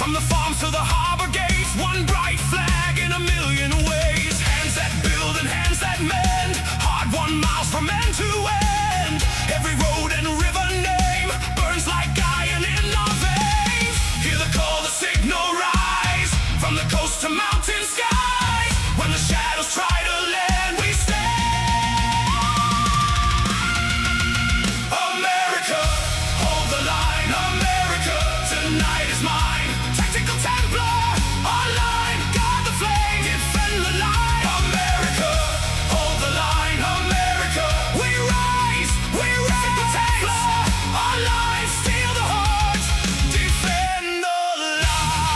From the farms to the harbor gates, one bright flag in a million ways. Hands that build and hands that mend, hard-won miles from end to end. Every road and river name burns like iron in our veins. Hear the call, the signal rise, from the coast to mountain skies. When the shadows try to land, we stand. America, hold the line. America, tonight is mine. Tactical Templar, online, guard the flame, defend the line. America, hold the line. America, we rise, we rise. Tactical Templar, online, steal the heart, defend the light.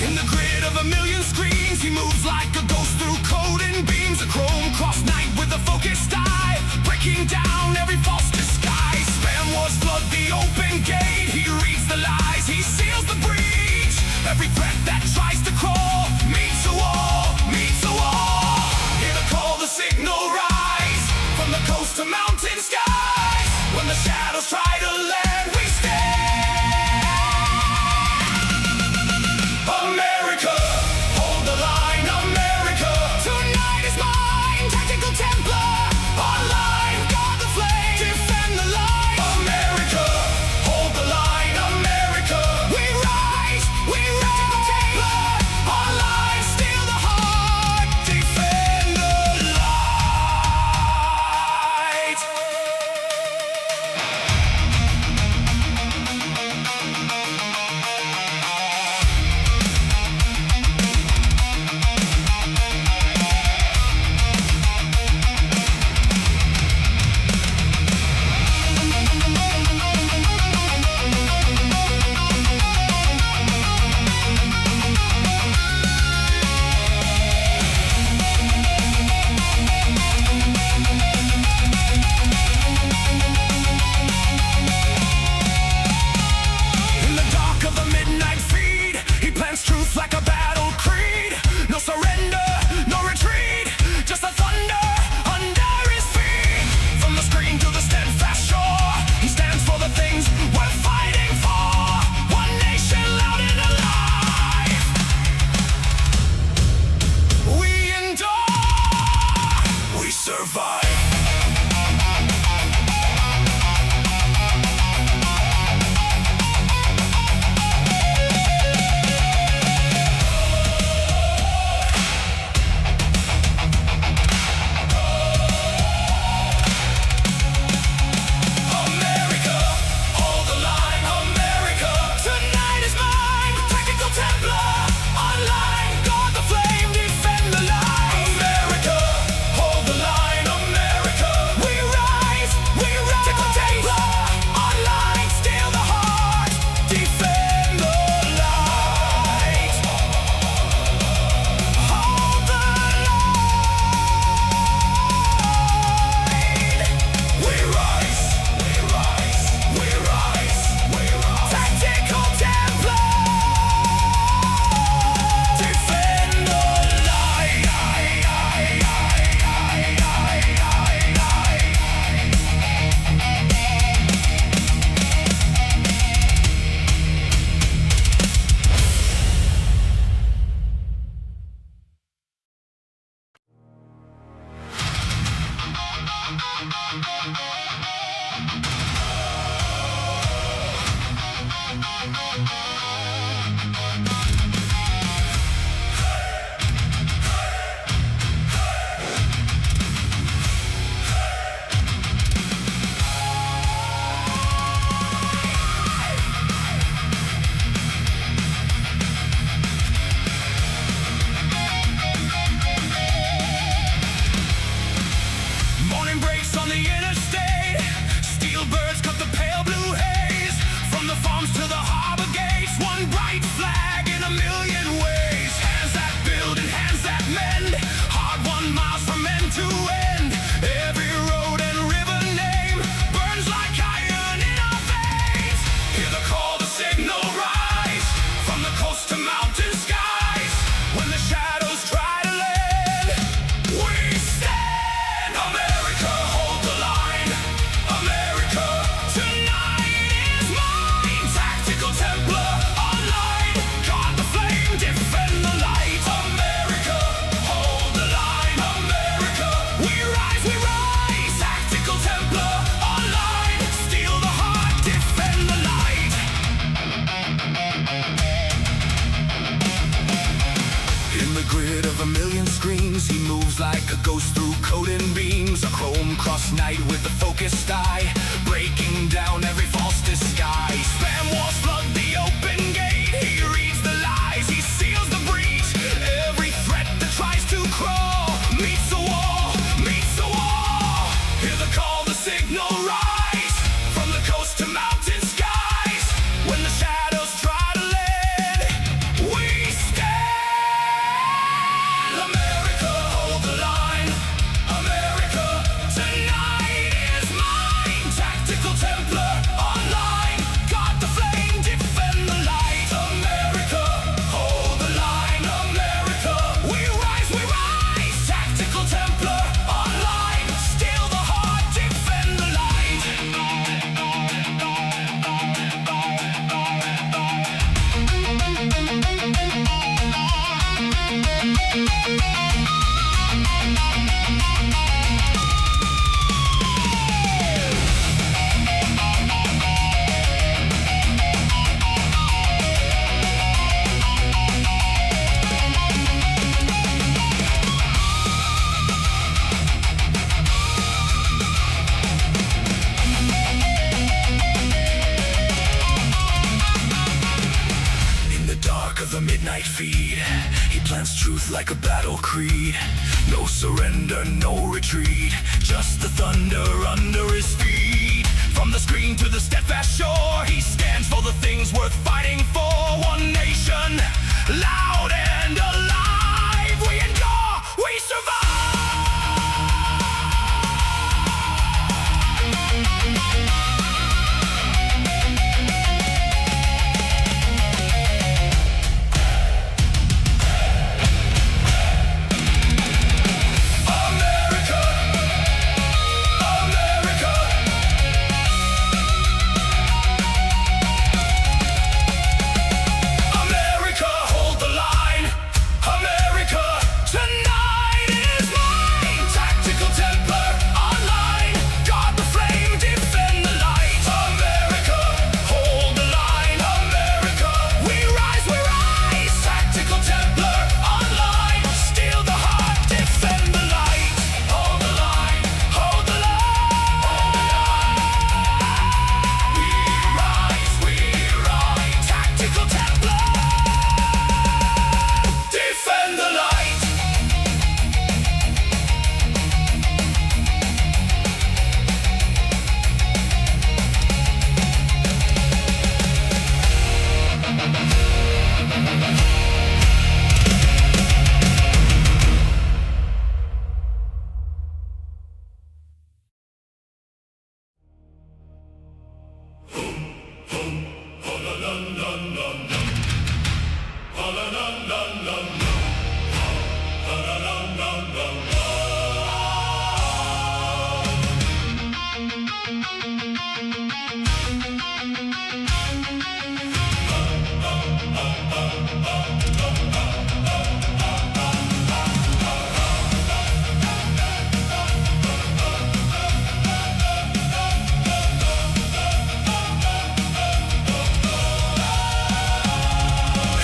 In the grid of a million screens, he moves like a ghost through code and beams. A chrome cross night with a focused eye, breaking down every false disguise. Spam wars flood the open gate, he reads the lies, he seals the breach. Every threat that tries to crawl meets a wall, meets a wall. Hear the call, the signal rise, from the coast to mountain skies. When the shadows try to land, we stand. America, hold the line. America, tonight is mine. Tactical Templar, online, guard the flame, defend the light. America, hold the line. America, we rise, we rise. Tactical Templar, online, steal the heart, defend the light. In the dark of the midnight feed, he plants truth like a battle creed. No surrender, no retreat, just the thunder under his feet. From the screen to the steadfast shore, he stands for the things worth fighting for. One nation loud and alive, we endure, we survive. America, hold the line. America, tonight is mine. Tactical Templar, online, guard the flame, defend the light. America, hold the line. America, we rise, we rise. Tactical Templar, online, steal the heart, defend the light. Hold the line. We rise, we rise, we rise, we rise. Tactical Templar, defend the light. Morning breaks on the interstate, steel birds cut the pale blue haze. From the farms to the harbor gates, one bright flag in a million ways. Hands that build and hands that mend, hard-won miles from end to end. Every road and river name burns like iron in our veins. Hear the call, the signal rise, from the coast to mountain skies. When the shadows try to land, we stand. night with a focused eye, breaking down every false disguise. Spam wars flood the open gate. He reads the lies, he seals the breach. Every threat that tries to crawl meets a wall, meets a wall. Hear the call, the signal rise, from the coast to mountain skies. When the shadows try to land, we stand. America, hold the line. America, tonight is mine. Tactical Templar online. Guard the flame, defend the light. America, hold the line. America, we rise, we rise. Tactical Templar online. Steal the heart, defend the light. In the dark of the midnight feed, he plants truth like a battle creed. No surrender, no retreat, just the thunder under his feet. From the screen to the steadfast shore, he stands for the things worth fighting for. One nation, loud and alive. We endure, we survive. America, America. America, hold the line. America, tonight is mine. Tactical Templar online. Guard the flame, defend the light. America, hold the line. America, we rise, we rise. Tactical Templar online. Steal the heart, defend the light. Hold the line, hold the line. We rise, we rise. Tactical Templar, defend the light.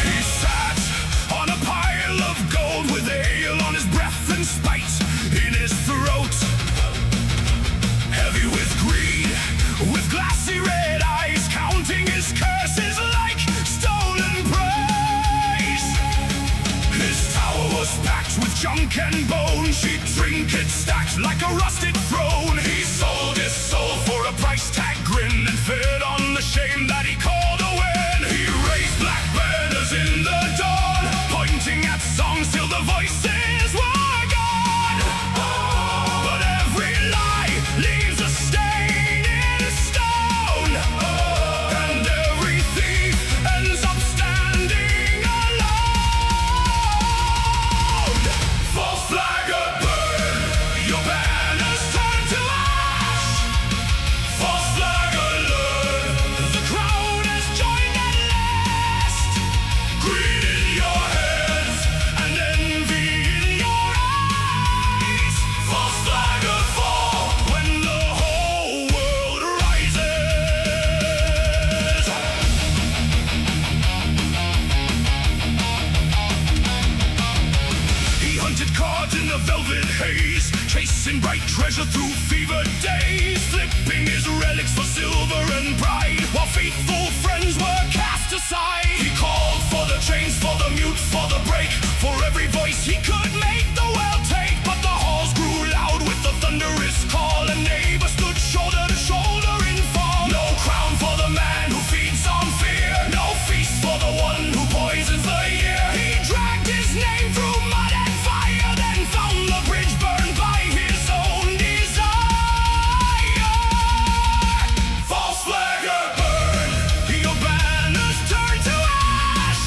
He sat on a pile of gold with ale on his breath and spite in his throat. Heavy with greed, with glassy red eyes, counting his curses like stolen praise. His tower was packed with junk and bone, cheap trinkets stacked like a rusted throne. He sold his soul for a price tag grin and fed on the shame that he called a win. He raised black banners in the dawn, pointing at songs till the voices were gone. But every lie leaves a stain in stone, and every thief ends up standing alone. False flag burn, your banners turn to ash. chasing bright treasure through fevered days, flipping his relics for silver and pride, while faithful friends were cast aside. He called for the chains, for the mute, for the break, for every voice he could make the world take. But the halls grew loud with the thunderous call, and neighbors stood shoulder to shoulder in fall. No crown for the man who feeds on fear, no feast for the one who poisons the year. He dragged his name through mud and fire, then found the bridge burned by his own desire. False flagger burn, your banners turn to ash.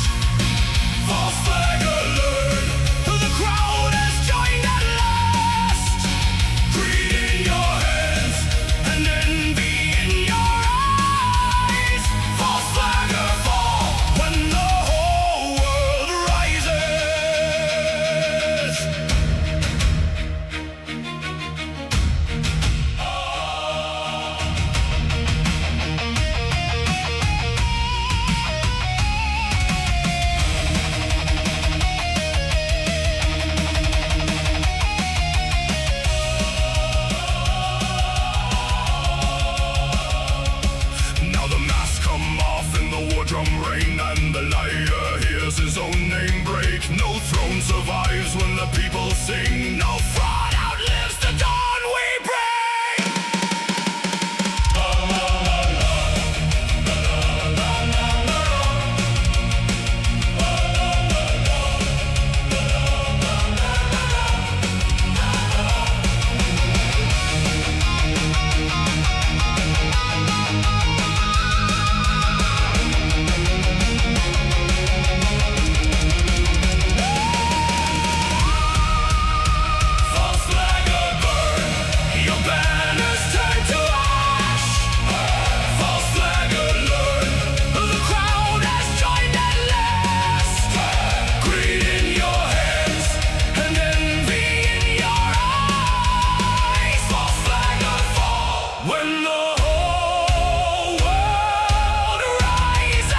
False flagger learn, the crowd has joined at last. Greed in your hands and envy in your eyes. False flagger fall when the whole world rises. Now the masks come off in the war drum rain, and the liar hears his own name break. No throne survives when the people sing. No fraud outlives the dawn we bring. False flagger burn, your banners turn to ash. False flagger learn, the crowd has joined at last. Greed in your hands and envy in your eyes. False flagger fall when the whole world rises.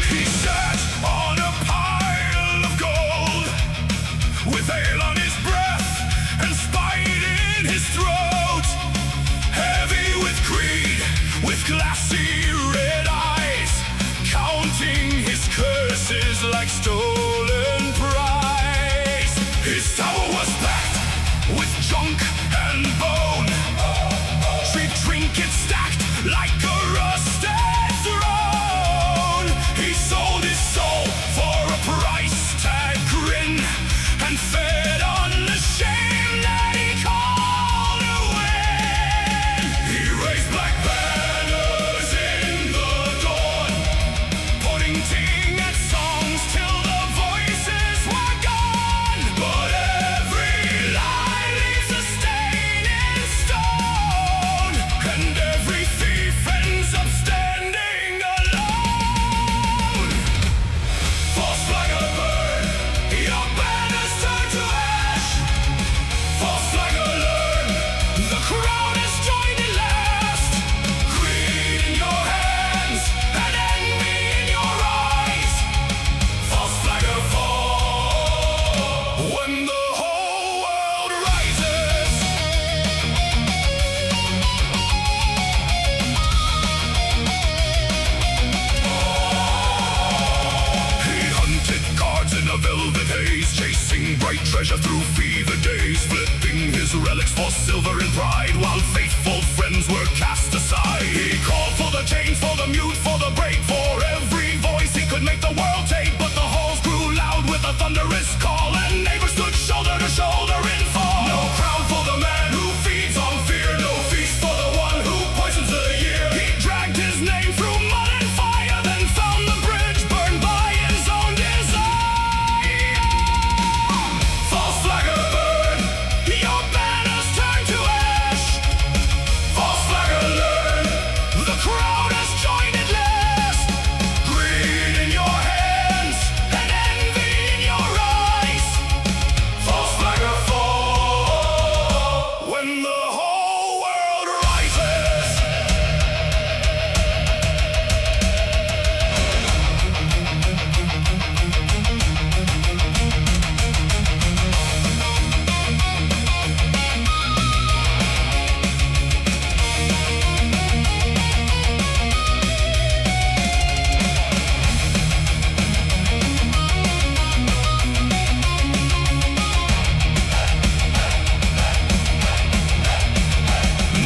He sat on a pile of gold, with ale on his breath and spite in his throat. Heavy with greed, with glassy red eyes, counting his curses like stolen prize. His tower was packed with junk and bone, street trinkets stacked like a rusted throne. He sold his soul for a price tag grin, and fed on the shame that he called a win. He raised black banners in treasure through fever days, flipping his relics for silver and pride, while faithful friends were cast aside. He called for the chains, for the mute, for the break, for every voice he could make the world take. But the halls grew loud with a thunderous call, and neighbors stood shoulder to shoulder in fall. No crown for the man who feeds on fear, no feast for the one who poisons the year. He dragged his name through mud and fire, then found the bridge burned by his own desire. False flagger burn, your banners turn to ash. False flagger learn, the crowd has joined at last. Greed in your hands and envy in your eyes. False flagger fall when the whole world rises.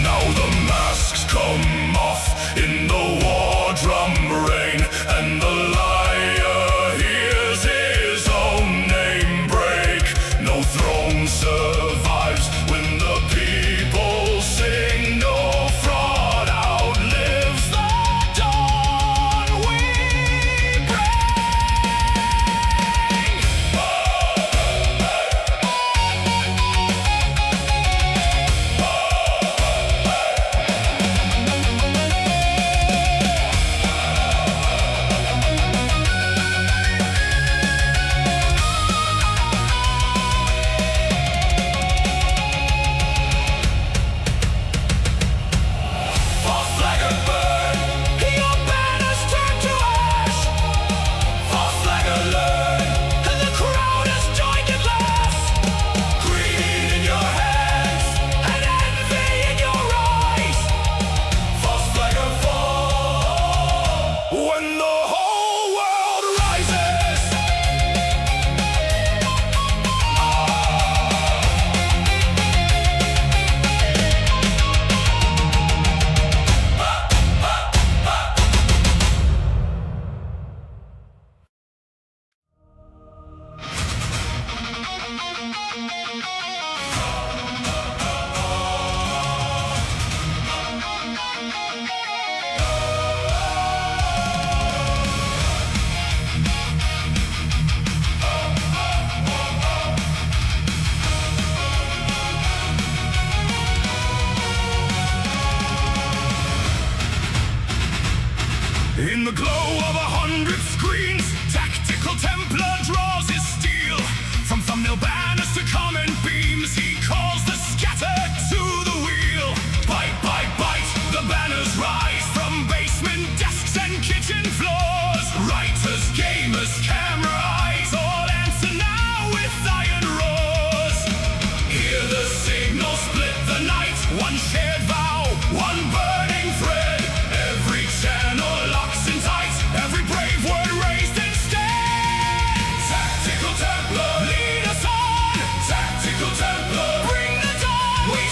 Now the masks come off in the war drum rain, and the liar hears his own name break. No throne survives when the people sing. No fraud outlives the dawn we False flagger burn, your banners turn to ash. False flagger learn, and the crowd has joined at last. Greed in your hands and envy in your eyes. False flagger fall when the whole world rises. In the glow of 100 screens, tactical Templar draws his steel. From thumbnail banners to comment beams, he calls the scattered to the wheel. Bite by bite, the banners rise from basement desks and kitchen floors. Writers, gamers, camera eyes all answer now with iron roars. Hear the signal split the night, one shared vow, one burning thread. Every channel locks in tight, every brave word raised instead. Tactical Templar, lead us on. Tactical Templar, bring the dawn. We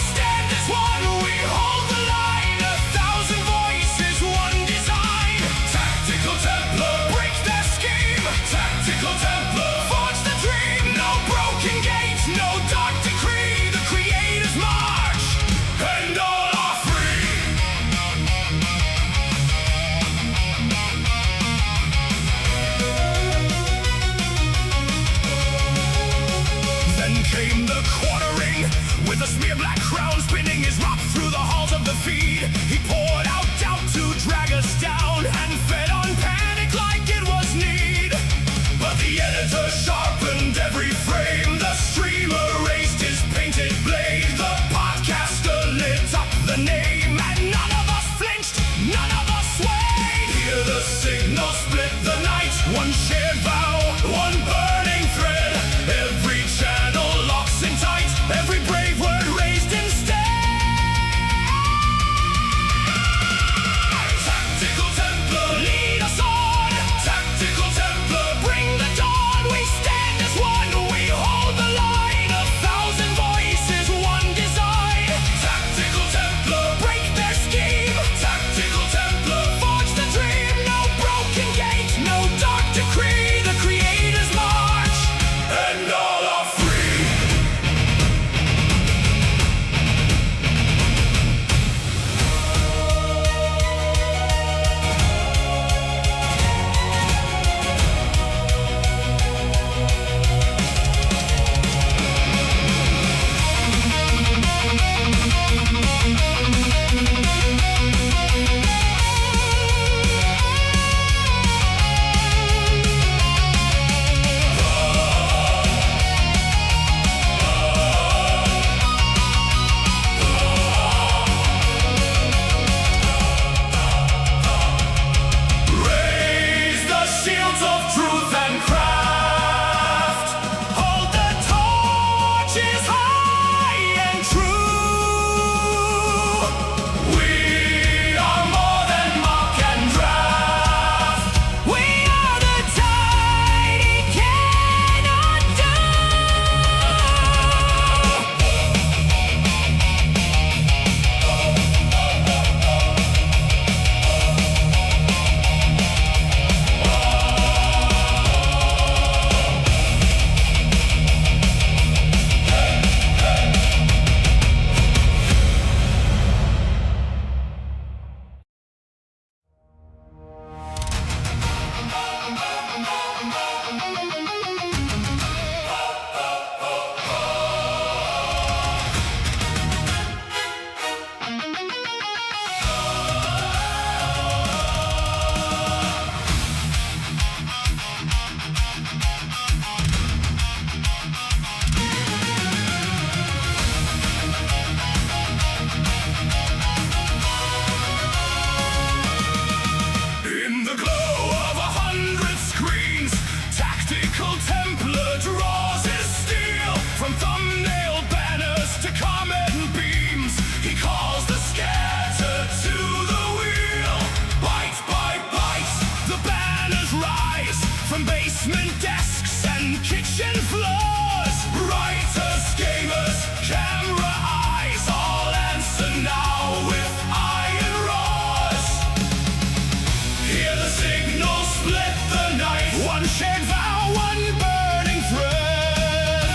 the signal split the night. One shared vow, one burning thread.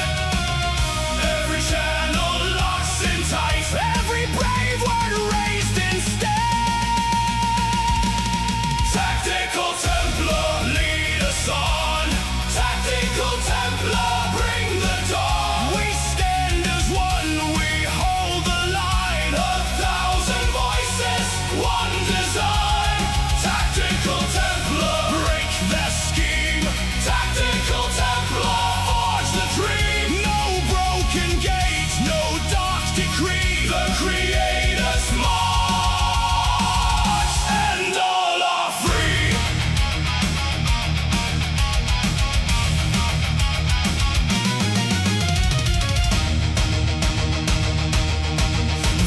Every channel locks in tight. Every brave word raised instead. Tactical Templar, lead us on. Tactical Templar, bring the dawn. We stand as one, we hold the line. 1,000 voices, one design. Tactical Templar, break their scheme. Tactical Templar, forge the dream. No broken gate, no dark decree. The Creator's march, and all are free.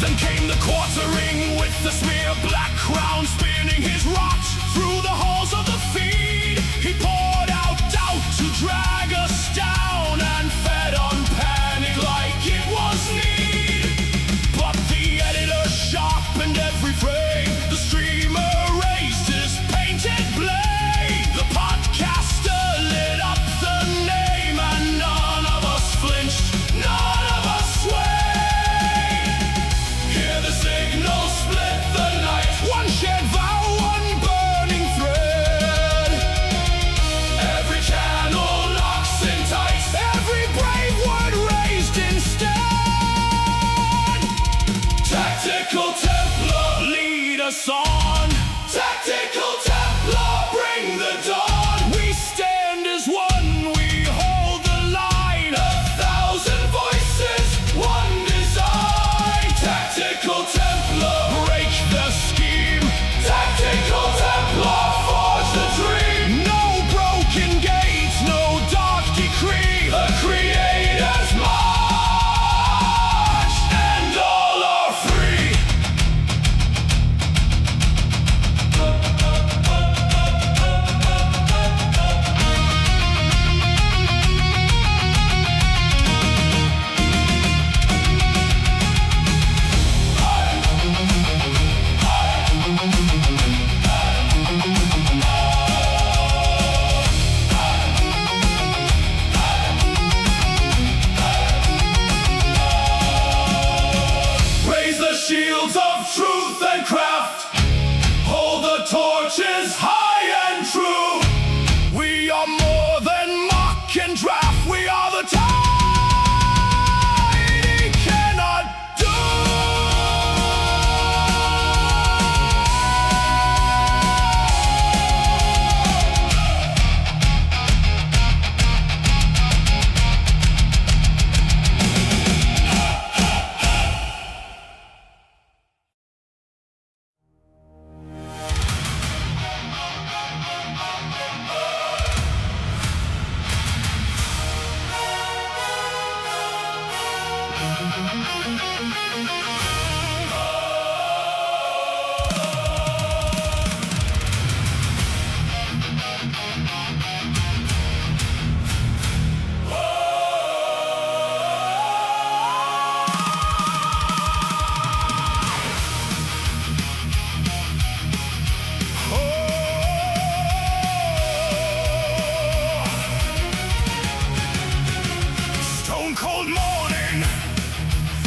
Then came the quartering with the smear black crown spinning his rot through the halls of the feed. He poured out doubt to drag us down and fed on panic like it was need. But the editor sharpened every frame. The streamer raised his painted blade. The podcaster lit up the name, and none of us flinched, none of us swayed. Hear the signal split the night. One shared vow, one burning thread. Every channel locks in tight. Every brave word raised instead. Tactical Templar, lead us on. Tactical Templar, bring the dawn. We stand as one, we hold the line. 1,000 voices, one design. Tactical Templar, break the scheme. Tactical Templar, forge the dream. No broken gates, no dark decree. The Creator's march, and all are free. Raise the shields of truth and craft. Hold the torches high and true. We are more than mock and draft. We are the tide he cannot do. Stone cold morning,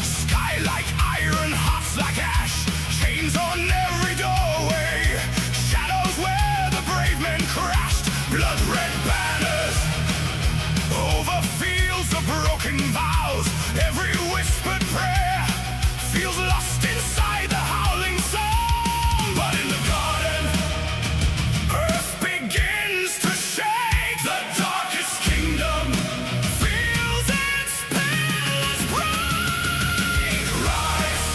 sky like iron, hot like ash. Chains on every doorway, shadows where the brave men crashed. Blood red banners over fields of broken vows. Every whispered prayer feels lost inside the howling song. But in the garden, earth begins to shake. The darkest kingdom feels its perilous pride. Rise,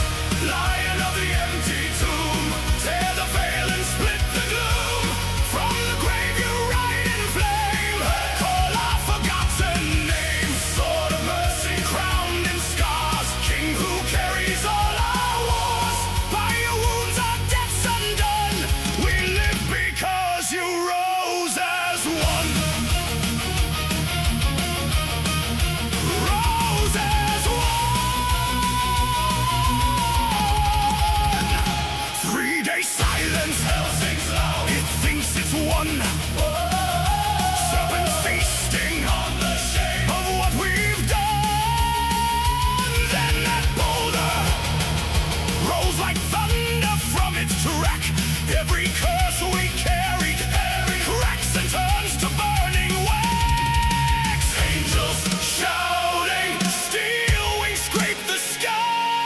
lion of the empty tomb, tear the veil and split the gloom. From the grave you ride in flame. on. Serpents feasting on the shame of what we've done. Then that boulder rolls like thunder from its track. Every curse we carried cracks and turns to burning wax. Angels shouting, steel wings scrape the sky.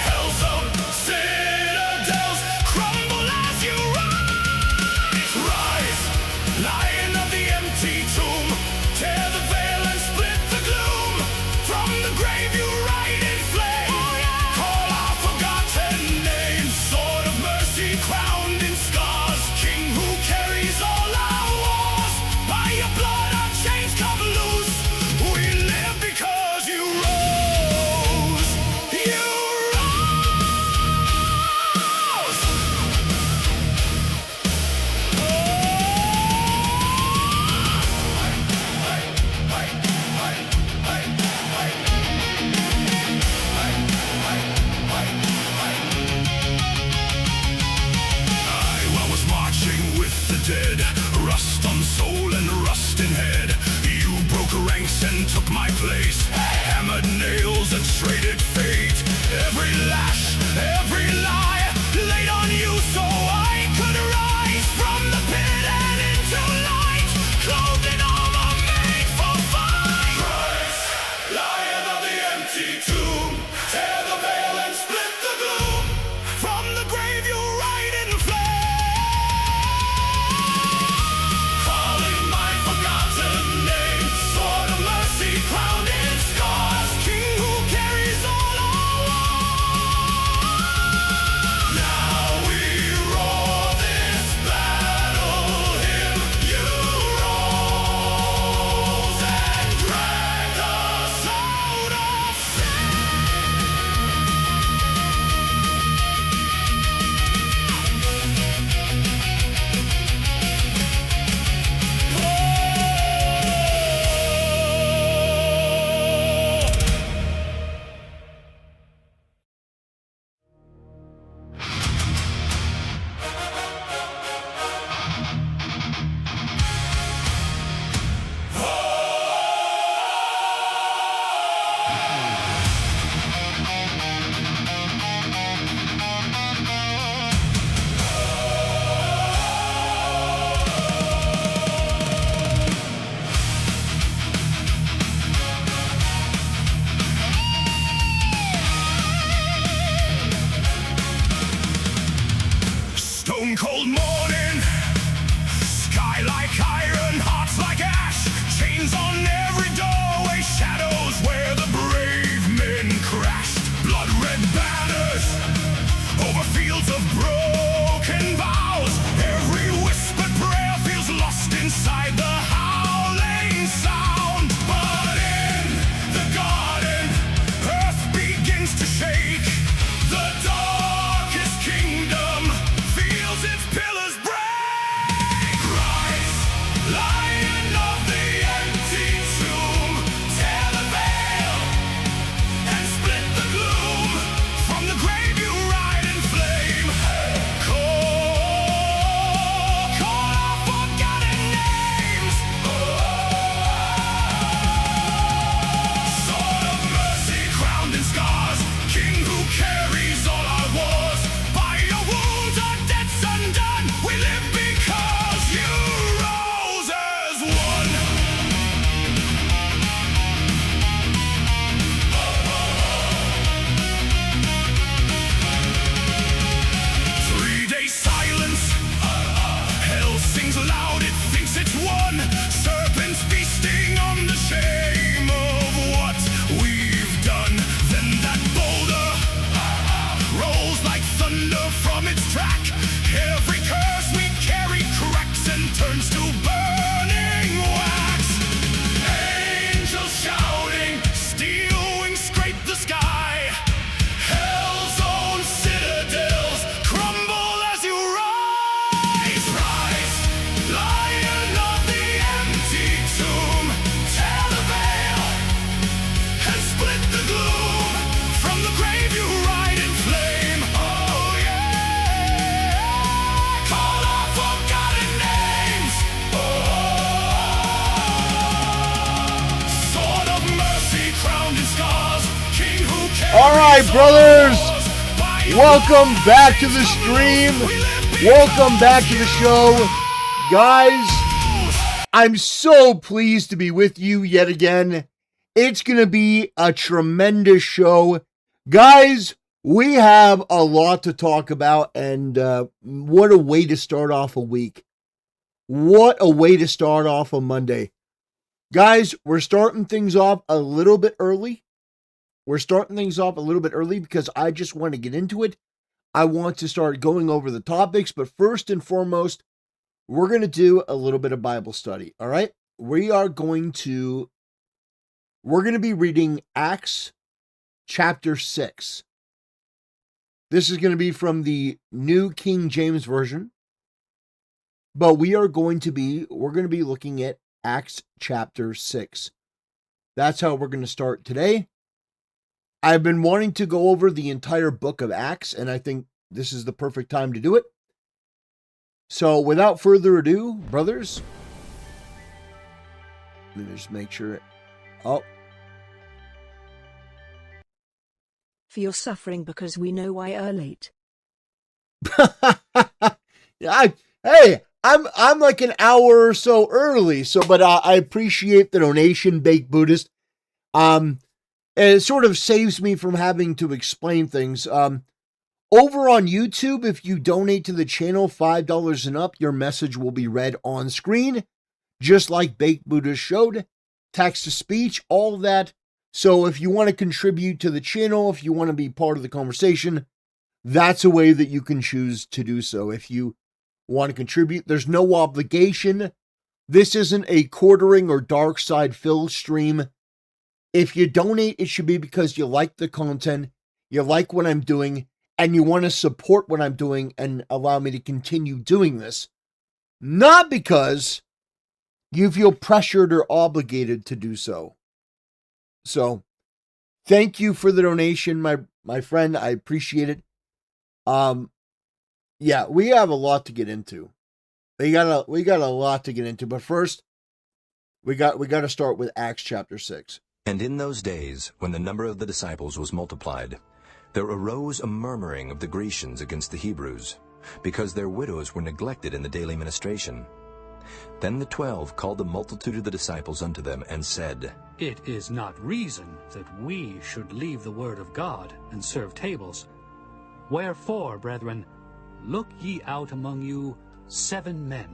Hell's own citadels crumble as you rise. Rise, lion of the empty tomb, tear the veil and split the gloom. From the grave you ride in flame. Call our forgotten names. Sword of mercy crowned in scars. King who carries all our wars. By your blood our chains come loose. We live because you rose. You rose. I was marching with the dead, rust on soul and rust in head. You broke ranks and took my place. Hammered nails and traded fate. Every lash, every lie laid on you so I could rise from the pit and into light. Clothed in armor made for fight. Rise, lion of the empty tomb, tear the veil and split the gloom. From the grave you ride in flame. right, brothers, welcome back to the stream. Welcome back to the show. Guys, I'm so pleased to be with you yet again. It's going to be a tremendous show. Guys, we have a lot to talk about, and what a way to start off a week. What a way to start off a Monday. Guys, we're starting things off a little bit early. Because I just want to get into it. I want to start going over the topics, but first and foremost, we're going to do a little bit of Bible study, all right? We're going to be reading Acts chapter 6. This is going to be from the New King James Version, but we're going to be looking at Acts chapter 6. That's how we're going to start today. I've been wanting to go over the entire book of Acts, and I think this is the perfect time to do it. So without further ado, brothers, let me just make sure. Oh. For your suffering, because we know why you're late. Hey, I'm like an hour or so early, but I appreciate the donation, Baked Buddhist. It sort of saves me from having to explain things. Over on YouTube, if you donate to the channel $5 and up, your message will be read on screen, just like Baked Buddha showed. Text to speech, all of that. So if you want to contribute to the channel, if you want to be part of the conversation, that's a way that you can choose to do so. If you want to contribute, there's no obligation. This isn't a quartering or dark side fill stream. If you donate, it should be because you like the content, you like what I'm doing, and you want to support what I'm doing and allow me to continue doing this. Not because you feel pressured or obligated to do so. So, thank you for the donation, my friend. I appreciate it. Yeah, we have a lot to get into. We got a lot to get into, but first, we got to start with Acts chapter 6. And in those days, when the number of the disciples was multiplied, there arose a murmuring of the Grecians against the Hebrews, because their widows were neglected in the daily ministration. Then the 12 called the multitude of the disciples unto them, and said, It is not reason that we should leave the word of God and serve tables. Wherefore, brethren, look ye out among you 7 men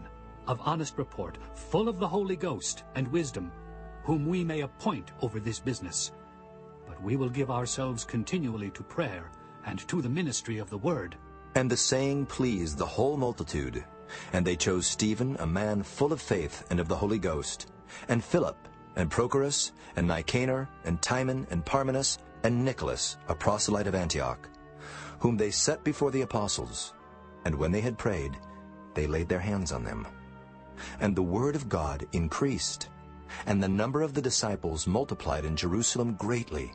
of honest report, full of the Holy Ghost and wisdom, whom we may appoint over this business. But we will give ourselves continually to prayer and to the ministry of the word. And the saying pleased the whole multitude. And they chose Stephen, a man full of faith and of the Holy Ghost, and Philip, and Prochorus, and Nicanor, and Timon, and Parmenas, and Nicholas, a proselyte of Antioch, whom they set before the apostles. And when they had prayed, they laid their hands on them. And the word of God increased, and the number of the disciples multiplied in Jerusalem greatly,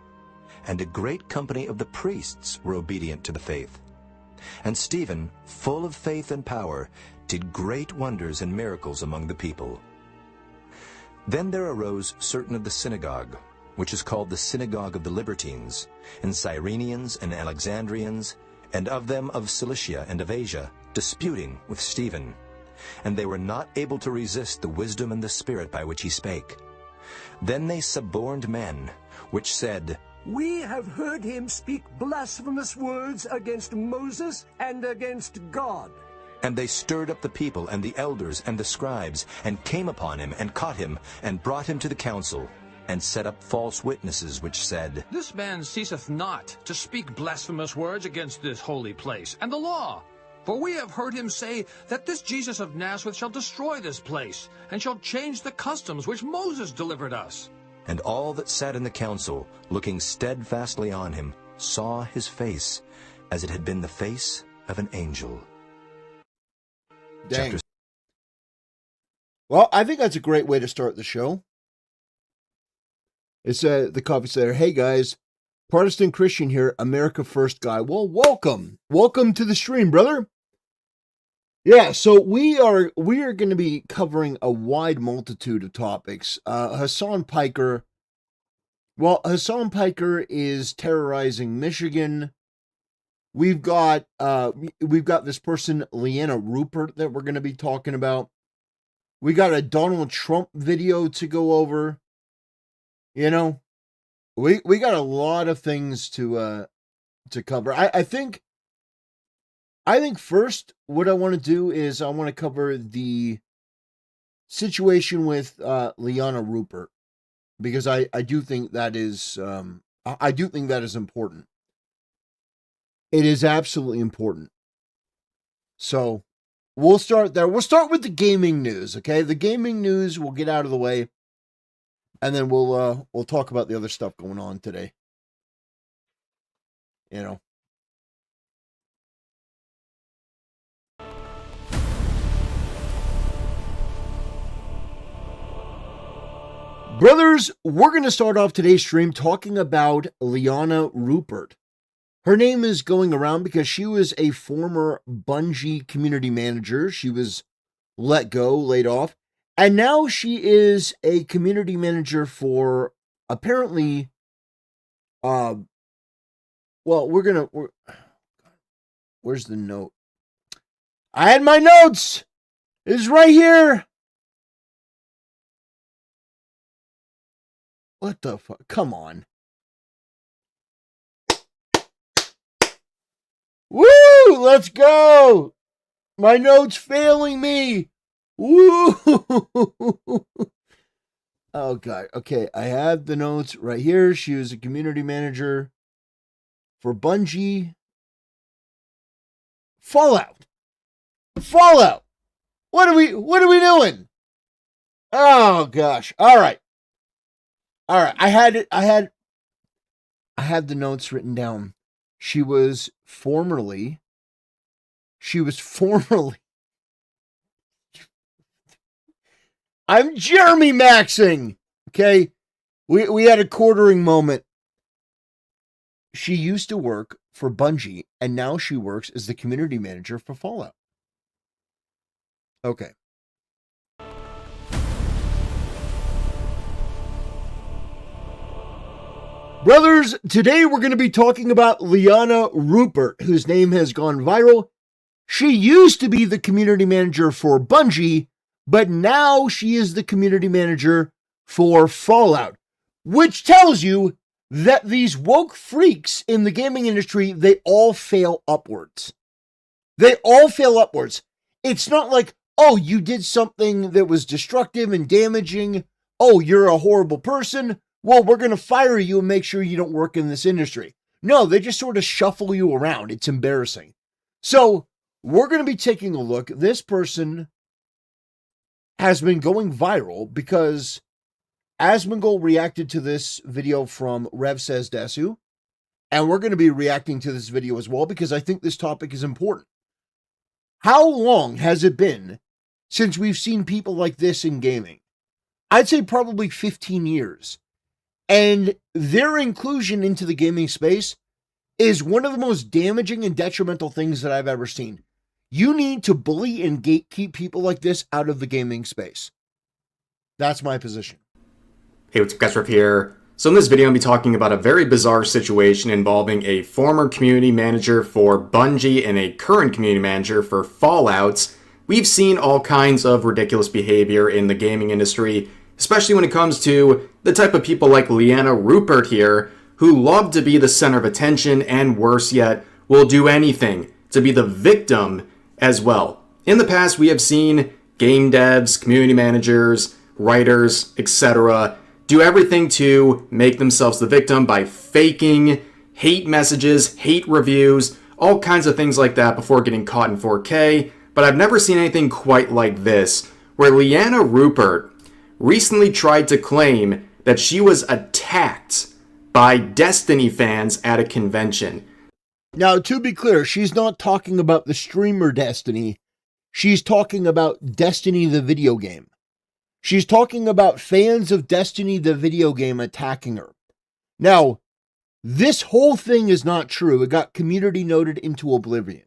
and a great company of the priests were obedient to the faith. And Stephen, full of faith and power, did great wonders and miracles among the people. Then there arose certain of the synagogue, which is called the synagogue of the Libertines, and Cyrenians and Alexandrians, and of them of Cilicia and of Asia, disputing with Stephen. And they were not able to resist the wisdom and the spirit by which he spake. Then they suborned men, which said, We have heard him speak blasphemous words against Moses and against God. And they stirred up the people and the elders and the scribes, and came upon him, and caught him, and brought him to the council, and set up false witnesses, which said, This man ceaseth not to speak blasphemous words against this holy place and the law. For we have heard him say that this Jesus of Nazareth shall destroy this place, and shall change the customs which Moses delivered us. And all that sat in the council, looking steadfastly on him, saw his face, as it had been the face of an angel. Dang. Well, I think that's a great way to start the show. It's the coffee sayer. Hey guys, Protestant Christian here, America First guy. Well, welcome to the stream, brother. Yeah, so we are going to be covering a wide multitude of topics. Hasan Piker Well, Hasan Piker is terrorizing Michigan. We've got this person, Leanna Rupert, that we're going to be talking about. We got a Donald Trump video to go over. You know, we got a lot of things to cover. I think first what I want to do is I want to cover the situation with Leanna Rupert, because I do think that is important. It is absolutely important. So we'll start there. We'll start with the gaming news, okay? The gaming news we'll get out of the way, and then we'll talk about the other stuff going on today. You know. Brothers, we're going to start off today's stream talking about Leanna Rupert. Her name is going around because she was a former Bungie community manager. She was let go, laid off, and now she is a community manager for apparently, where's the note? I had my notes. It's right here. What the fuck? Come on. Woo! Let's go! My notes failing me. Woo! Oh, God. Okay, I have the notes right here. She was a community manager for Bungie. Fallout. What are we doing? Oh, gosh. All right. I had the notes written down. She was formerly I'm Jeremy Maxing. Okay. We had a quartering moment. She used to work for Bungie, and now she works as the community manager for Fallout. Okay. Brothers, today we're going to be talking about Leanna Rupert, whose name has gone viral. She used to be the community manager for Bungie, but now she is the community manager for Fallout, which tells you that these woke freaks in the gaming industry, they all fail upwards. It's not like, oh, you did something that was destructive and damaging. Oh, you're a horrible person. Well, we're going to fire you and make sure you don't work in this industry. No, they just sort of shuffle you around. It's embarrassing. So we're going to be taking a look. This person has been going viral because Asmongold reacted to this video from Rev Says Desu, and we're going to be reacting to this video as well because I think this topic is important. How long has it been since we've seen people like this in gaming? I'd say probably 15 years. And their inclusion into the gaming space is one of the most damaging and detrimental things that I've ever seen. You need to bully and gatekeep people like this out of the gaming space. That's my position. Hey, what's up guys, Rev here. So in this video, I'll be talking about a very bizarre situation involving a former community manager for Bungie and a current community manager for Fallout. We've seen all kinds of ridiculous behavior in the gaming industry, especially when it comes to the type of people like Leanna Rupert here, who love to be the center of attention and worse yet, will do anything to be the victim as well. In the past, we have seen game devs, community managers, writers, etc. do everything to make themselves the victim by faking hate messages, hate reviews, all kinds of things like that before getting caught in 4K. But I've never seen anything quite like this, where Leanna Rupert recently tried to claim that she was attacked by Destiny fans at a convention. Now, to be clear, she's not talking about the streamer Destiny. She's talking about Destiny the video game. She's talking about fans of Destiny the video game attacking her. Now, this whole thing is not true. It got community noted into oblivion.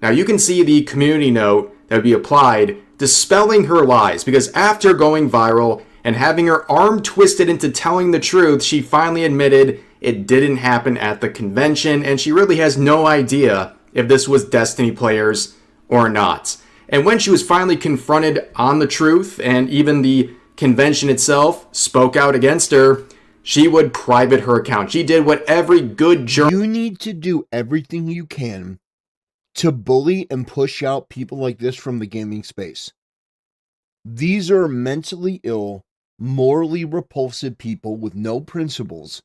Now, you can see the community note that would be applied dispelling her lies, because after going viral and having her arm twisted into telling the truth, she finally admitted it didn't happen at the convention, and she really has no idea if this was Destiny players or not. And when she was finally confronted on the truth, and even the convention itself spoke out against her, she would private her account. She did what every good journalist... You need to do everything you can to bully and push out people like this from the gaming space. These are mentally ill, morally repulsive people with no principles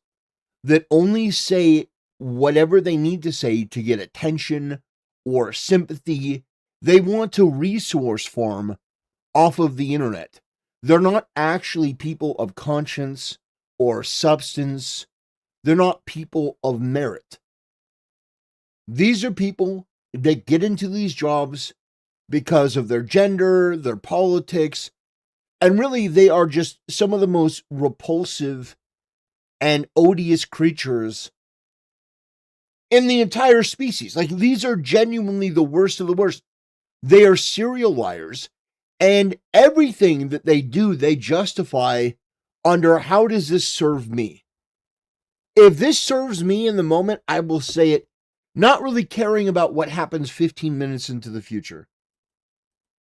that only say whatever they need to say to get attention or sympathy. They want to resource farm off of the internet. They're not actually people of conscience or substance. They're not people of merit. These are people that get into these jobs because of their gender, their politics, and really they are just some of the most repulsive and odious creatures in the entire species. Like, these are genuinely the worst of the worst. They are serial liars, and everything that they do, they justify under how does this serve me? If this serves me in the moment, I will say it, not really caring about what happens 15 minutes into the future.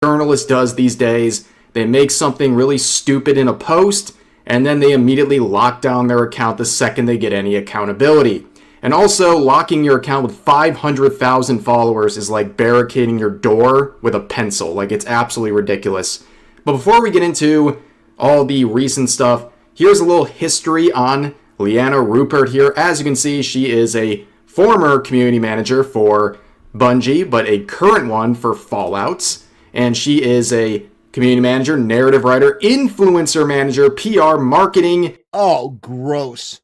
Journalist does these days. They make something really stupid in a post, and then they immediately lock down their account the second they get any accountability. And also, locking your account with 500,000 followers is like barricading your door with a pencil. Like, it's absolutely ridiculous. But before we get into all the recent stuff, here's a little history on Leanna Rupert here. As you can see, she is a former community manager for Bungie, but a current one for Fallout. And she is a community manager, narrative writer, influencer manager, PR, marketing. Oh, gross.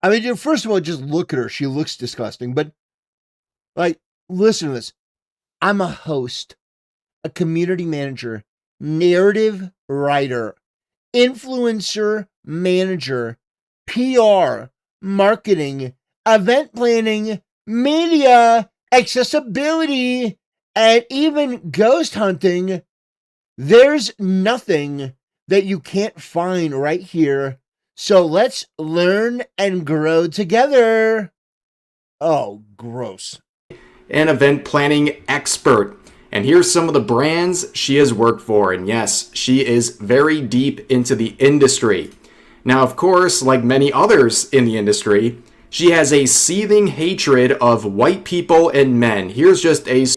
I mean, first of all, just look at her. She looks disgusting. But, like, listen to this. I'm a host, a community manager, narrative writer, influencer manager, PR, marketing, event planning, media, accessibility, and even ghost hunting. There's nothing that you can't find right here. So let's learn and grow together. Oh, gross. An event planning expert. And here's some of the brands she has worked for. And yes, she is very deep into the industry. Now, of course, like many others in the industry, she has a seething hatred of white people and men. Here's just a...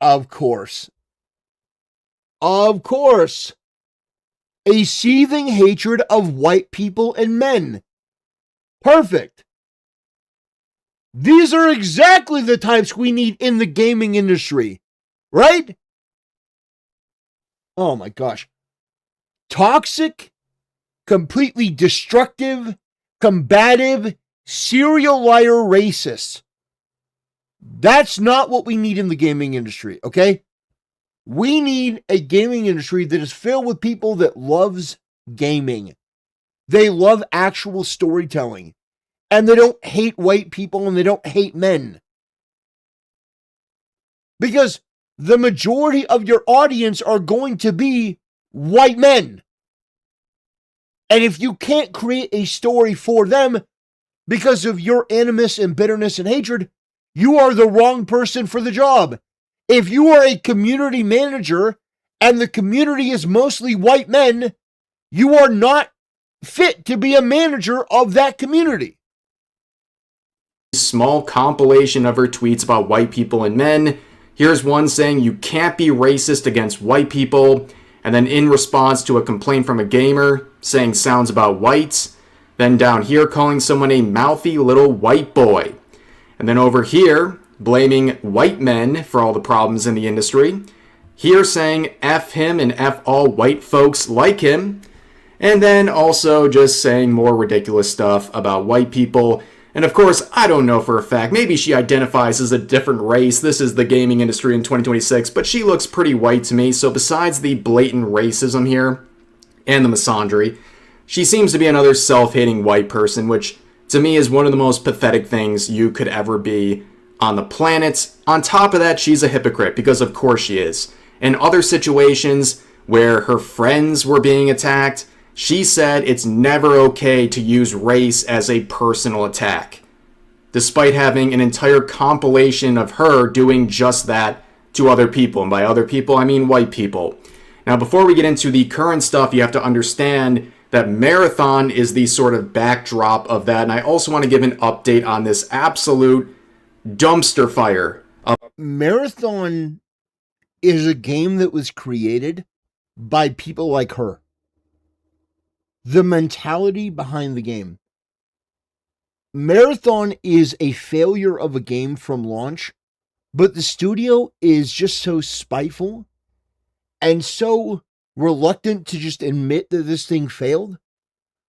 Of course. Of course. A seething hatred of white people and men. Perfect. These are exactly the types we need in the gaming industry, right? Oh my gosh. Toxic, completely destructive, combative, serial liar racists. That's not what we need in the gaming industry, okay? We need a gaming industry that is filled with people that loves gaming. They love actual storytelling. And they don't hate white people and they don't hate men. Because the majority of your audience are going to be white men. And if you can't create a story for them because of your animus and bitterness and hatred, you are the wrong person for the job. If you are a community manager and the community is mostly white men, you are not fit to be a manager of that community. Small compilation of her tweets about white people and men. Here's one saying you can't be racist against white people. And then in response to a complaint from a gamer saying sounds about whites. Then down here calling someone a mouthy little white boy. And then over here, blaming white men for all the problems in the industry. Here saying F him and F all white folks like him. And then also just saying more ridiculous stuff about white people. And of course, I don't know for a fact. Maybe she identifies as a different race. This is the gaming industry in 2026. But she looks pretty white to me. So besides the blatant racism here and the misandry, she seems to be another self-hating white person, which to me is one of the most pathetic things you could ever be on the planet. On top of that, she's a hypocrite, because of course she is. In other situations, where her friends were being attacked, she said it's never okay to use race as a personal attack, despite having an entire compilation of her doing just that to other people. And by other people, I mean white people. Now, before we get into the current stuff, you have to understand that Marathon is the sort of backdrop of that. And I also want to give an update on this absolute dumpster fire. Marathon is a game that was created by people like her. The mentality behind the game. Marathon is a failure of a game from launch, but the studio is just so spiteful and so reluctant to just admit that this thing failed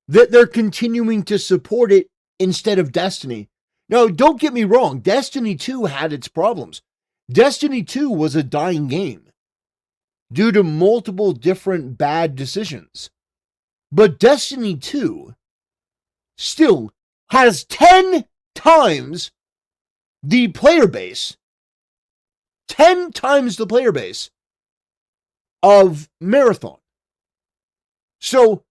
that they're continuing to support it instead of Destiny. Now, don't get me wrong, Destiny 2 had its problems. Destiny 2 was a dying game due to multiple different bad decisions. But Destiny 2 still has 10 times the player base. 10 times the player base of Marathon. So,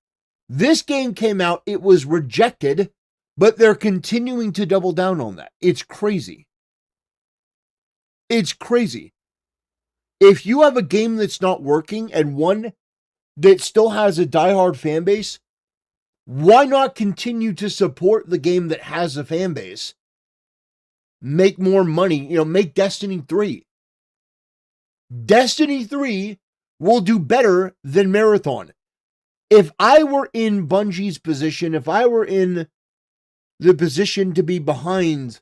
this game came out, it was rejected, but they're continuing to double down on that. It's crazy. It's crazy. If you have a game that's not working and one that still has a diehard fan base, why not continue to support the game that has a fan base? Make more money, make Destiny 3. Destiny 3 will do better than Marathon. If I were in Bungie's position, if I were in the position to be behind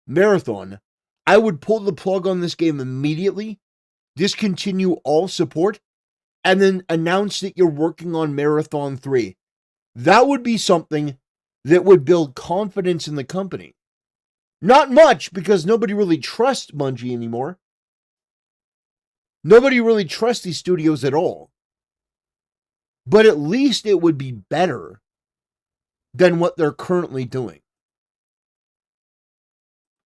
Marathon, I would pull the plug on this game immediately, discontinue all support, and then announce that you're working on Marathon 3. That would be something that would build confidence in the company. Not much, because nobody really trusts Bungie anymore. Nobody really trusts these studios at all. But at least it would be better than what they're currently doing.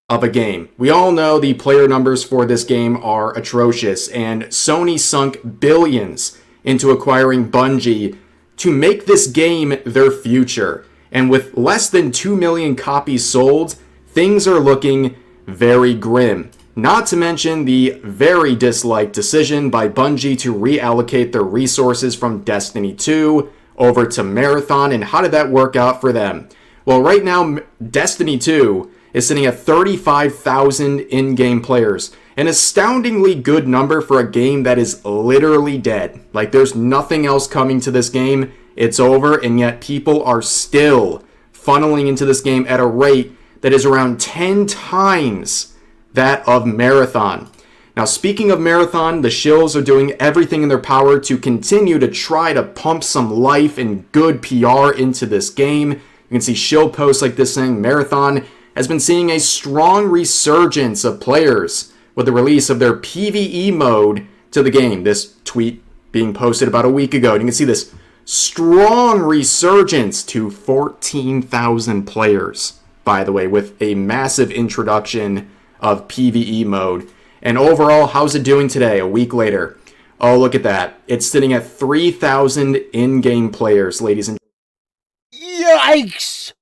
Of a game. We all know the player numbers for this game are atrocious, and Sony sunk billions into acquiring Bungie to make this game their future. And with less than 2 million copies sold, things are looking very grim. Not to mention the very disliked decision by Bungie to reallocate their resources from Destiny 2 over to Marathon, and how did that work out for them? Well, right now, Destiny 2 is sitting at 35,000 in-game players. An astoundingly good number for a game that is literally dead. Like, there's nothing else coming to this game. It's over, and yet people are still funneling into this game at a rate that is around 10 times that of Marathon. Now, speaking of Marathon, the shills are doing everything in their power to continue to try to pump some life and good PR into this game. You can see shill posts like this saying Marathon has been seeing a strong resurgence of players with the release of their PvE mode to the game. This tweet being posted about a week ago. And you can see this strong resurgence to 14,000 players, by the way, with a massive introduction of PvE mode. And overall, how's it doing today, a week later? Oh, look at that. It's sitting at 3,000 in-game players, ladies and gentlemen. Yikes!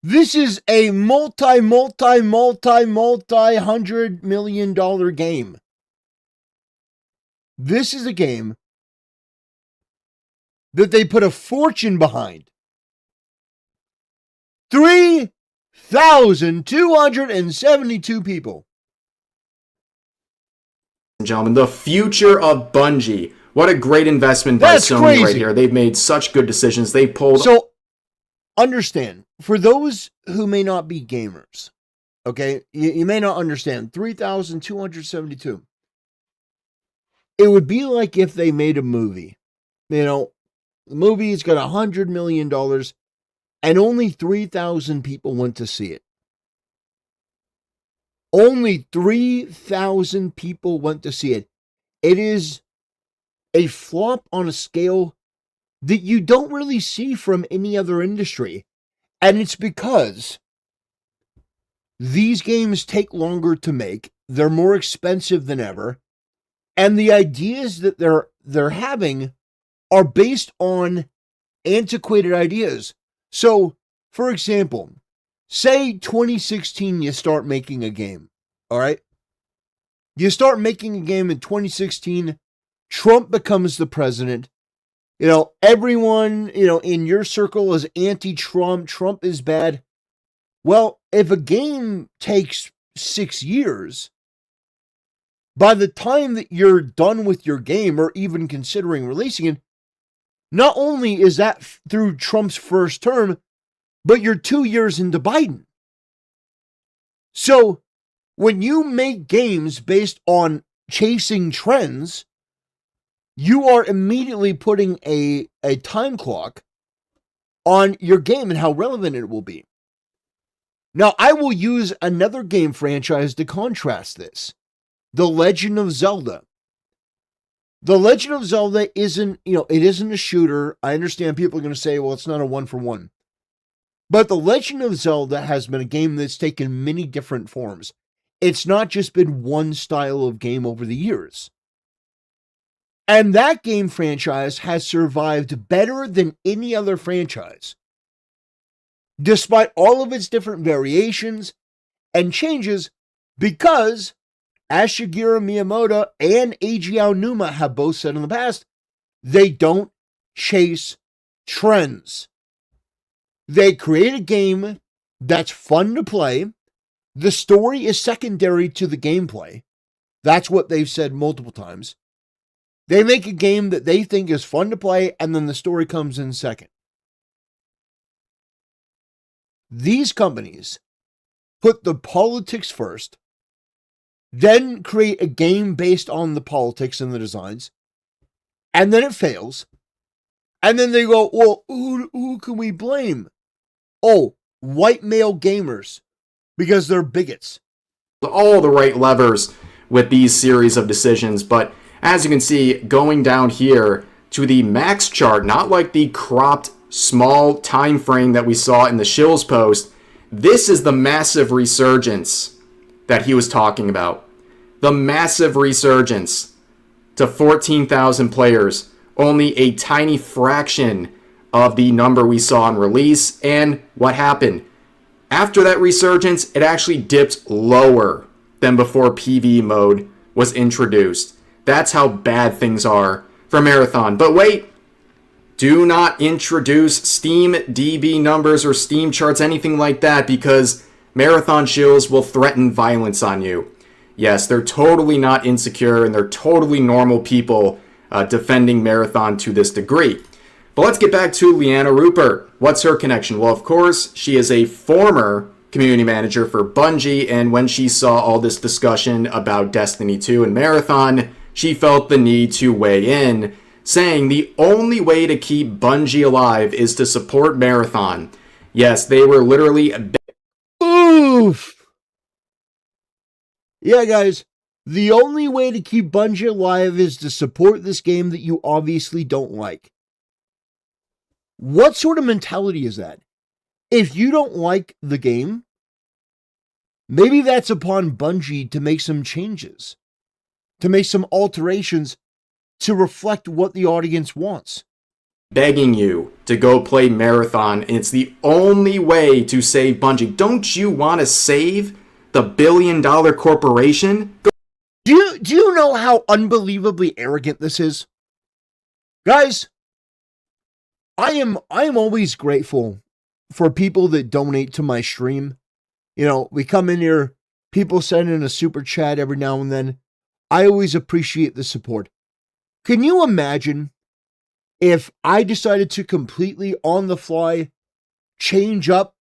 This is a multi-$100 million game. This is a game that they put a fortune behind. 3,272 people. Gentlemen, the future of Bungie. What a great investment by That's Sony crazy. right here. They've made such good decisions. They pulled... So, understand, for those who may not be gamers, okay, you may not understand, 3,272. It would be like if they made a movie. The movie's got $100 million, and only 3,000 people went to see it. Only 3,000 people went to see it. It is a flop on a scale that you don't really see from any other industry. And it's because these games take longer to make. They're more expensive than ever. And the ideas that they're having are based on antiquated ideas. So, for example, say 2016 you start making a game, all right? You start making a game in 2016, Trump becomes the president. Everyone, in your circle is anti-Trump. Trump is bad. Well, if a game takes 6 years, by the time that you're done with your game or even considering releasing it, not only is that through Trump's first term, but you're 2 years into Biden. So when you make games based on chasing trends, you are immediately putting a time clock on your game and how relevant it will be. Now, I will use another game franchise to contrast this. The Legend of Zelda. The Legend of Zelda isn't, it isn't a shooter. I understand people are going to say, well, it's not a 1-for-1. But The Legend of Zelda has been a game that's taken many different forms. It's not just been one style of game over the years. And that game franchise has survived better than any other franchise, despite all of its different variations and changes, because, as Shigeru Miyamoto and Eiji Aonuma have both said in the past, they don't chase trends. They create a game that's fun to play. The story is secondary to the gameplay. That's what they've said multiple times. They make a game that they think is fun to play, and then the story comes in second. These companies put the politics first, then create a game based on the politics and the designs, and then it fails. And then they go, well, who can we blame? Oh, white male gamers, because they're bigots. All the right levers with these series of decisions, but as you can see, going down here to the max chart, not like the cropped small time frame that we saw in the Shills post, this is the massive resurgence that he was talking about. The massive resurgence to 14,000 players, only a tiny fraction of the number we saw in release. And what happened? After that resurgence, it actually dipped lower than before PvE mode was introduced. That's how bad things are for Marathon. But wait, do not introduce Steam DB numbers or Steam charts, anything like that, because Marathon shills will threaten violence on you. Yes, they're totally not insecure, and they're totally normal people defending Marathon to this degree. But let's get back to Leanna Rupert. What's her connection? Well, of course, she is a former community manager for Bungie, and when she saw all this discussion about Destiny 2 and Marathon, she felt the need to weigh in, saying the only way to keep Bungie alive is to support Marathon. Yes, they were literally... Oof! Yeah, guys, the only way to keep Bungie alive is to support this game that you obviously don't like. What sort of mentality is that? If you don't like the game, maybe that's upon Bungie to make some changes, to make some alterations to reflect what the audience wants. Begging you to go play Marathon, and it's the only way to save Bungie. Don't you want to save the billion-dollar corporation? Do you know how unbelievably arrogant this is? Guys, I am always grateful for people that donate to my stream. We come in here, people send in a super chat every now and then. I always appreciate the support. Can you imagine if I decided to completely on the fly change up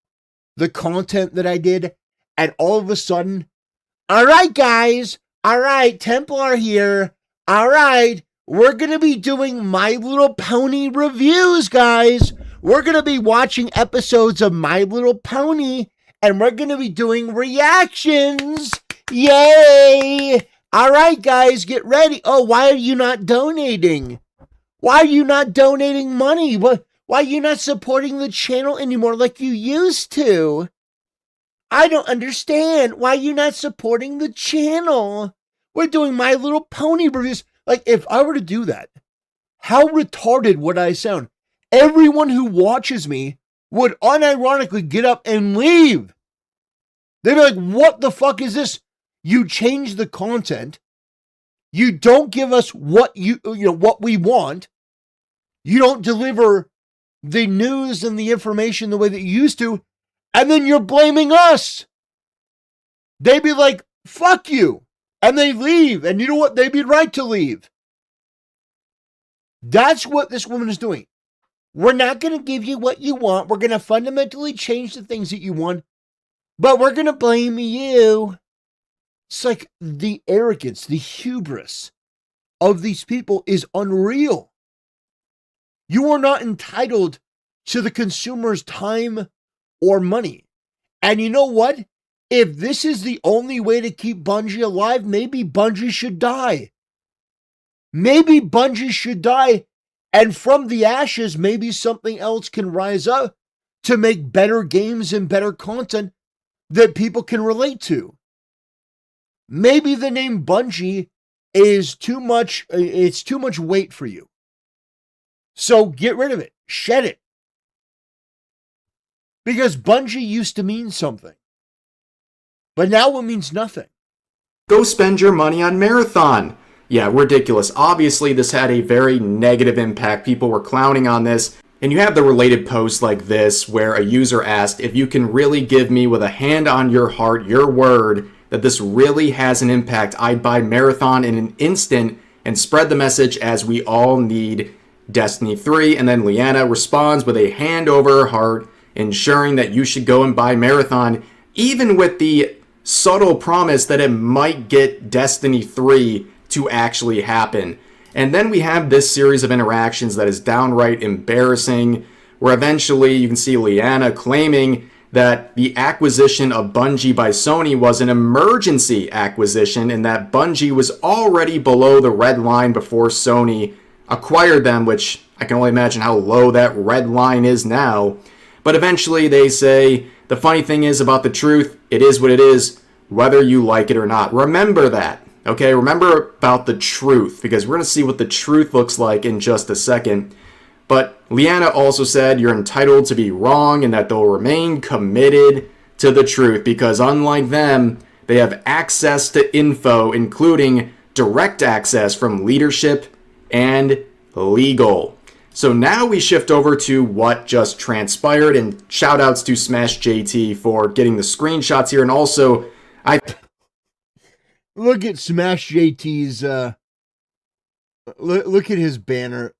the content that I did, and all of a sudden, all right, guys, all right, Templar here, all right, we're going to be doing My Little Pony reviews, guys. We're going to be watching episodes of My Little Pony, and we're going to be doing reactions. Yay! All right, guys, get ready. Oh, why are you not donating? Why are you not donating money? Why are you not supporting the channel anymore like you used to? I don't understand. Why are you not supporting the channel? We're doing My Little Pony reviews. Like, if I were to do that, how retarded would I sound? Everyone who watches me would unironically get up and leave. They'd be like, what the fuck is this? You change the content. You don't give us what what we want. You don't deliver the news and the information the way that you used to. And then you're blaming us. They'd be like, fuck you. And they leave. And you know what? They'd be right to leave. That's what this woman is doing. We're not going to give you what you want. We're going to fundamentally change the things that you want. But we're going to blame you. It's like the arrogance, the hubris of these people is unreal. You are not entitled to the consumer's time or money. And you know what? If this is the only way to keep Bungie alive, maybe Bungie should die. Maybe Bungie should die. And from the ashes, maybe something else can rise up to make better games and better content that people can relate to. Maybe the name Bungie is too much, it's too much weight for you. So get rid of it. Shed it. Because Bungie used to mean something. But now it means nothing. Go spend your money on Marathon. Yeah, ridiculous. Obviously, this had a very negative impact. People were clowning on this. And you have the related posts like this where a user asked, if you can really give me with a hand on your heart, your word, that this really has an impact, I'd buy Marathon in an instant and spread the message as we all need Destiny 3. And then Leanna responds with a hand over her heart, ensuring that you should go and buy Marathon, even with the subtle promise that it might get Destiny 3 to actually happen. And then we have this series of interactions that is downright embarrassing, where eventually you can see Leanna claiming that the acquisition of Bungie by Sony was an emergency acquisition and that Bungie was already below the red line before Sony acquired them, which I can only imagine how low that red line is now. But eventually they say, the funny thing is about the truth, it is what it is, whether you like it or not. Remember that. Okay, remember about the truth, because we're going to see what the truth looks like in just a second. But Leanna also said you're entitled to be wrong and that they'll remain committed to the truth, because unlike them, they have access to info, including direct access from leadership and legal. So now we shift over to what just transpired, and shout outs to Smash JT for getting the screenshots here, and also Look at Smash JT's, look at his banner.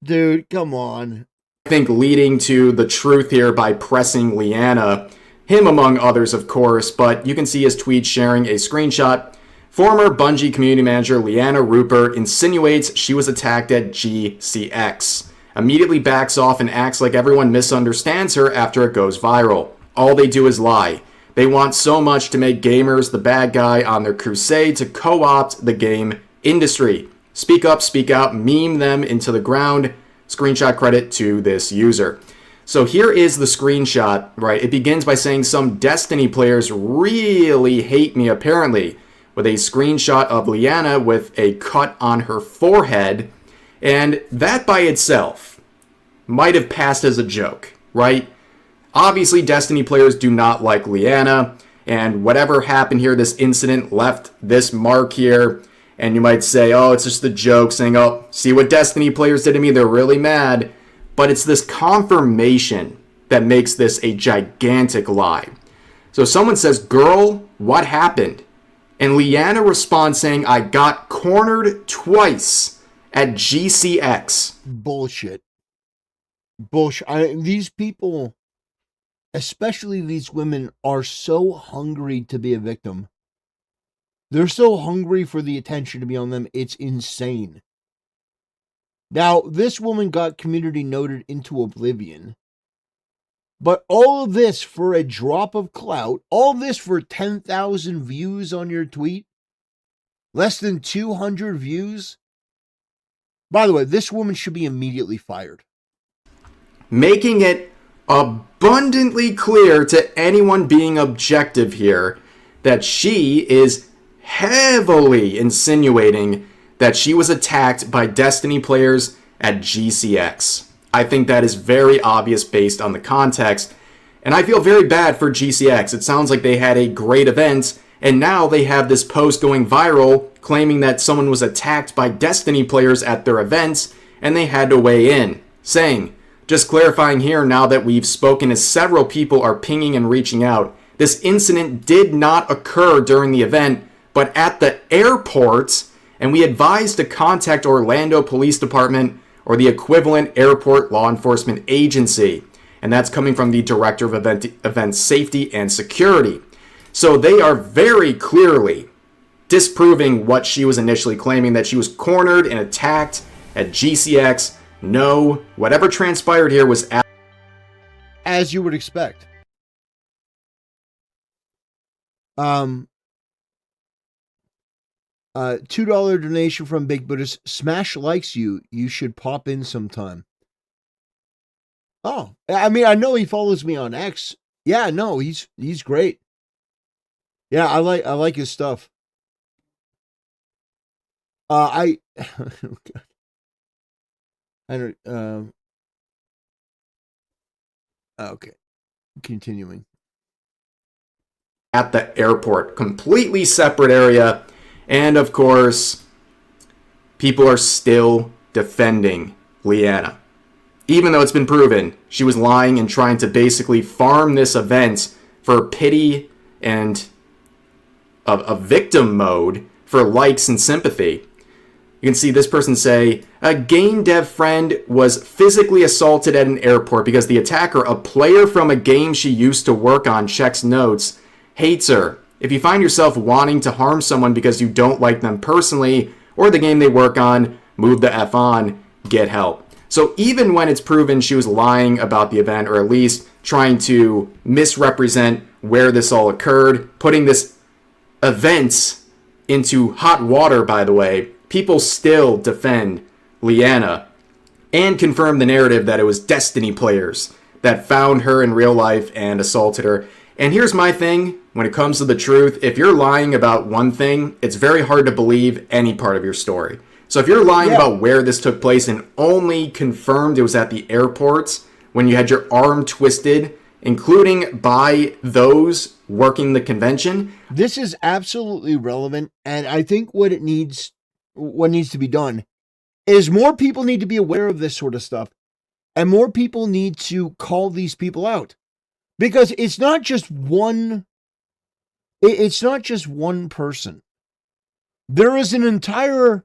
Dude, come on. I think leading to the truth here by pressing Leanna, him among others of course, but you can see his tweet sharing a screenshot. Former Bungie community manager Leanna Rupert insinuates she was attacked at GCX. Immediately backs off and acts like everyone misunderstands her after it goes viral. All they do is lie. They want so much to make gamers the bad guy on their crusade to co-opt the game industry. Speak up, speak out, meme them into the ground. Screenshot credit to this user. So here is the screenshot, right? It begins by saying some Destiny players really hate me apparently, with a screenshot of Leanna with a cut on her forehead. And that by itself might have passed as a joke, right? Obviously, Destiny players do not like Leanna, and whatever happened here, this incident left this mark here, and you might say, oh, it's just a joke, saying, oh, see what Destiny players did to me, they're really mad. But it's this confirmation that makes this a gigantic lie. So someone says, girl, what happened? And Leanna responds saying, I got cornered twice at GCX. Bullshit. These people, especially these women, are so hungry to be a victim. They're so hungry for the attention to be on them. It's insane. Now, this woman got community noted into oblivion. But all of this for a drop of clout, all this for 10,000 views on your tweet, less than 200 views. By the way, this woman should be immediately fired. Making it abundantly clear to anyone being objective here that she is heavily insinuating that she was attacked by Destiny players at GCX. I think that is very obvious based on the context, and I feel very bad for GCX. It sounds like they had a great event, and now they have this post going viral claiming that someone was attacked by Destiny players at their events, and they had to weigh in, saying, just clarifying here now that we've spoken as several people are pinging and reaching out, this incident did not occur during the event, but at the airport, and we advised to contact Orlando Police Department or the equivalent airport law enforcement agency. And that's coming from the Director of Event Safety and Security. So they are very clearly disproving what she was initially claiming, that she was cornered and attacked at GCX. No, whatever transpired here was as you would expect. $2 donation from Big Buddhist. Smash likes you. You should pop in sometime. Oh, I mean, I know he follows me on X. Yeah, no, he's great. Yeah, I like his stuff. I don't. Okay, continuing. At the airport, completely separate area. And of course, people are still defending Leanna. Even though it's been proven she was lying and trying to basically farm this event for pity and a victim mode for likes and sympathy. You can see this person say, a game dev friend was physically assaulted at an airport because the attacker, a player from a game she used to work on, checks notes, hates her. If you find yourself wanting to harm someone because you don't like them personally or the game they work on, move the F on, get help. So even when it's proven she was lying about the event, or at least trying to misrepresent where this all occurred, putting this event into hot water, by the way, people still defend Leanna and confirm the narrative that it was Destiny players that found her in real life and assaulted her. And here's my thing, when it comes to the truth, if you're lying about one thing, it's very hard to believe any part of your story. So if you're lying about where this took place and only confirmed it was at the airports when you had your arm twisted, including by those working the convention. This is absolutely relevant, and I think what needs to be done is more people need to be aware of this sort of stuff, and more people need to call these people out. Because it's not just one person. There is an entire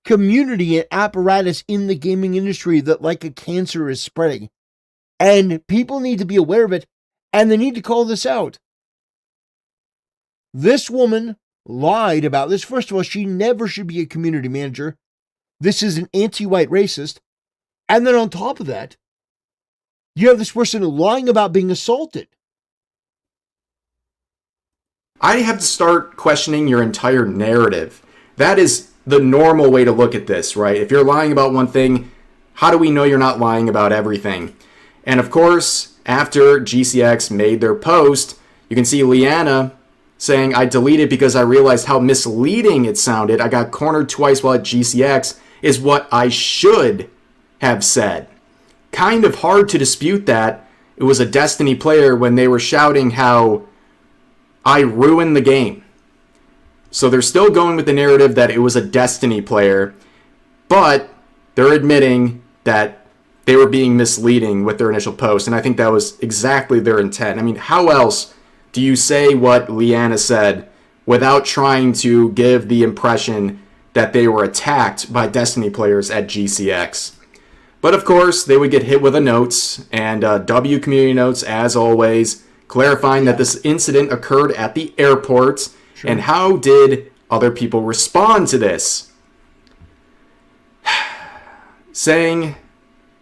community and apparatus in the gaming industry that, like a cancer, is spreading. And people need to be aware of it, and they need to call this out. This woman lied about this. First of all, she never should be a community manager. This is an anti-white racist. And then on top of that, you have this person lying about being assaulted. I have to start questioning your entire narrative. That is the normal way to look at this, right? If you're lying about one thing, how do we know you're not lying about everything? And of course, after GCX made their post, you can see Leanna saying, I deleted because I realized how misleading it sounded. I got cornered twice while at GCX is what I should have said. Kind of hard to dispute that it was a Destiny player when they were shouting how I ruined the game. So they're still going with the narrative that it was a Destiny player, but they're admitting that they were being misleading with their initial post, and I think that was exactly their intent. I mean, how else do you say what Leanna said without trying to give the impression that they were attacked by Destiny players at GCX? But of course, they would get hit with a notes, and W community notes, as always, clarifying that this incident occurred at the airport. Sure. And how did other people respond to this? Saying,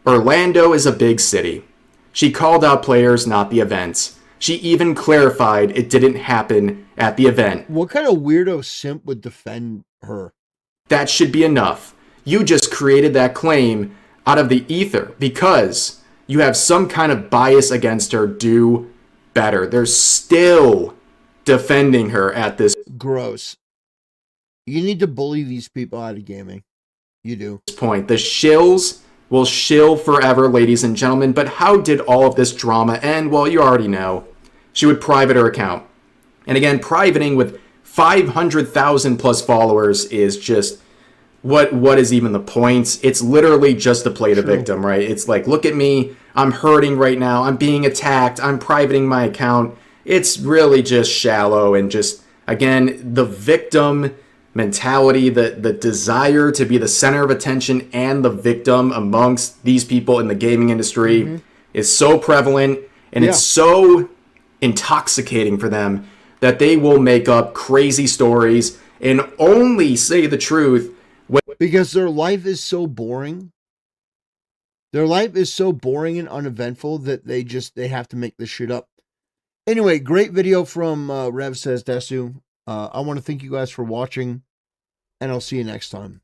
Orlando is a big city. She called out players, not the events. She even clarified it didn't happen at the event. What kind of weirdo simp would defend her? That should be enough. You just created that claim out of the ether because you have some kind of bias against her, do better. They're still defending her at this Gross. You need to bully these people out of gaming. You do. point. The shills will shill forever, ladies and gentlemen. But how did all of this drama end? Well, you already know. She would private her account. And again, privating with 500,000 plus followers is just, what is even the point? It's literally just to play the victim, right? It's like, look at me, I'm hurting right now, I'm being attacked, I'm privating my account. It's really just shallow and just, again, the victim mentality, the desire to be the center of attention and the victim amongst these people in the gaming industry is so prevalent, and it's so intoxicating for them that they will make up crazy stories and only say the truth because their life is so boring. Their life is so boring and uneventful that they have to make this shit up. Anyway, great video from Rev Says Desu. I want to thank you guys for watching, and I'll see you next time.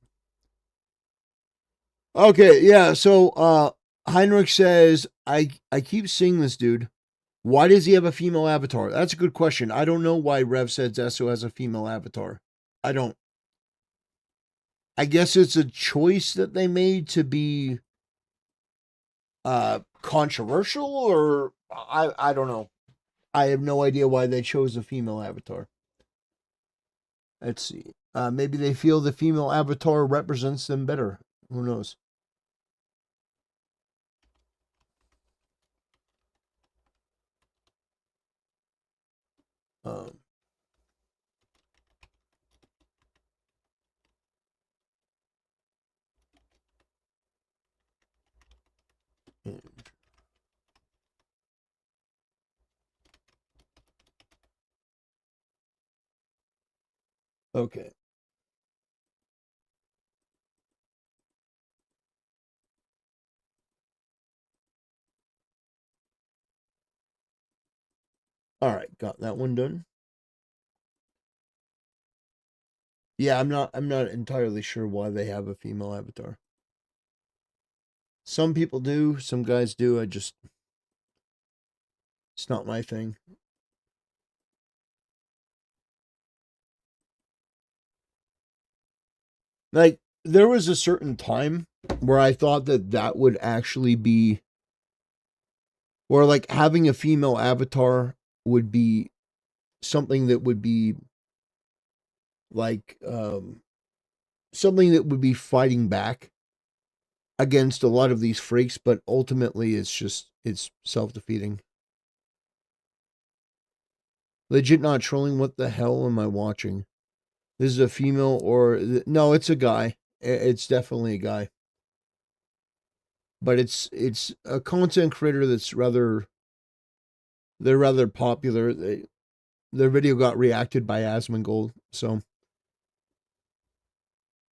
Okay, yeah, so Heinrich says, I keep seeing this dude. Why does he have a female avatar? That's a good question. I don't know why Rev Says Desu has a female avatar. I don't. I guess it's a choice that they made to be controversial, or I don't know. I have no idea why they chose a female avatar. Let's see. Maybe they feel the female avatar represents them better. Who knows? Okay. All right, got that one done. Yeah, I'm not entirely sure why they have a female avatar. Some people do, some guys do. It's not my thing. Like, there was a certain time where I thought that would actually be, or like having a female avatar would be something that would be like something that would be fighting back against a lot of these freaks, but ultimately it's self-defeating. Legit not trolling. What the hell am I watching? This is a female, or no, it's a guy. It's definitely a guy. But it's a content creator that's rather popular. Their video got reacted by Asmongold, so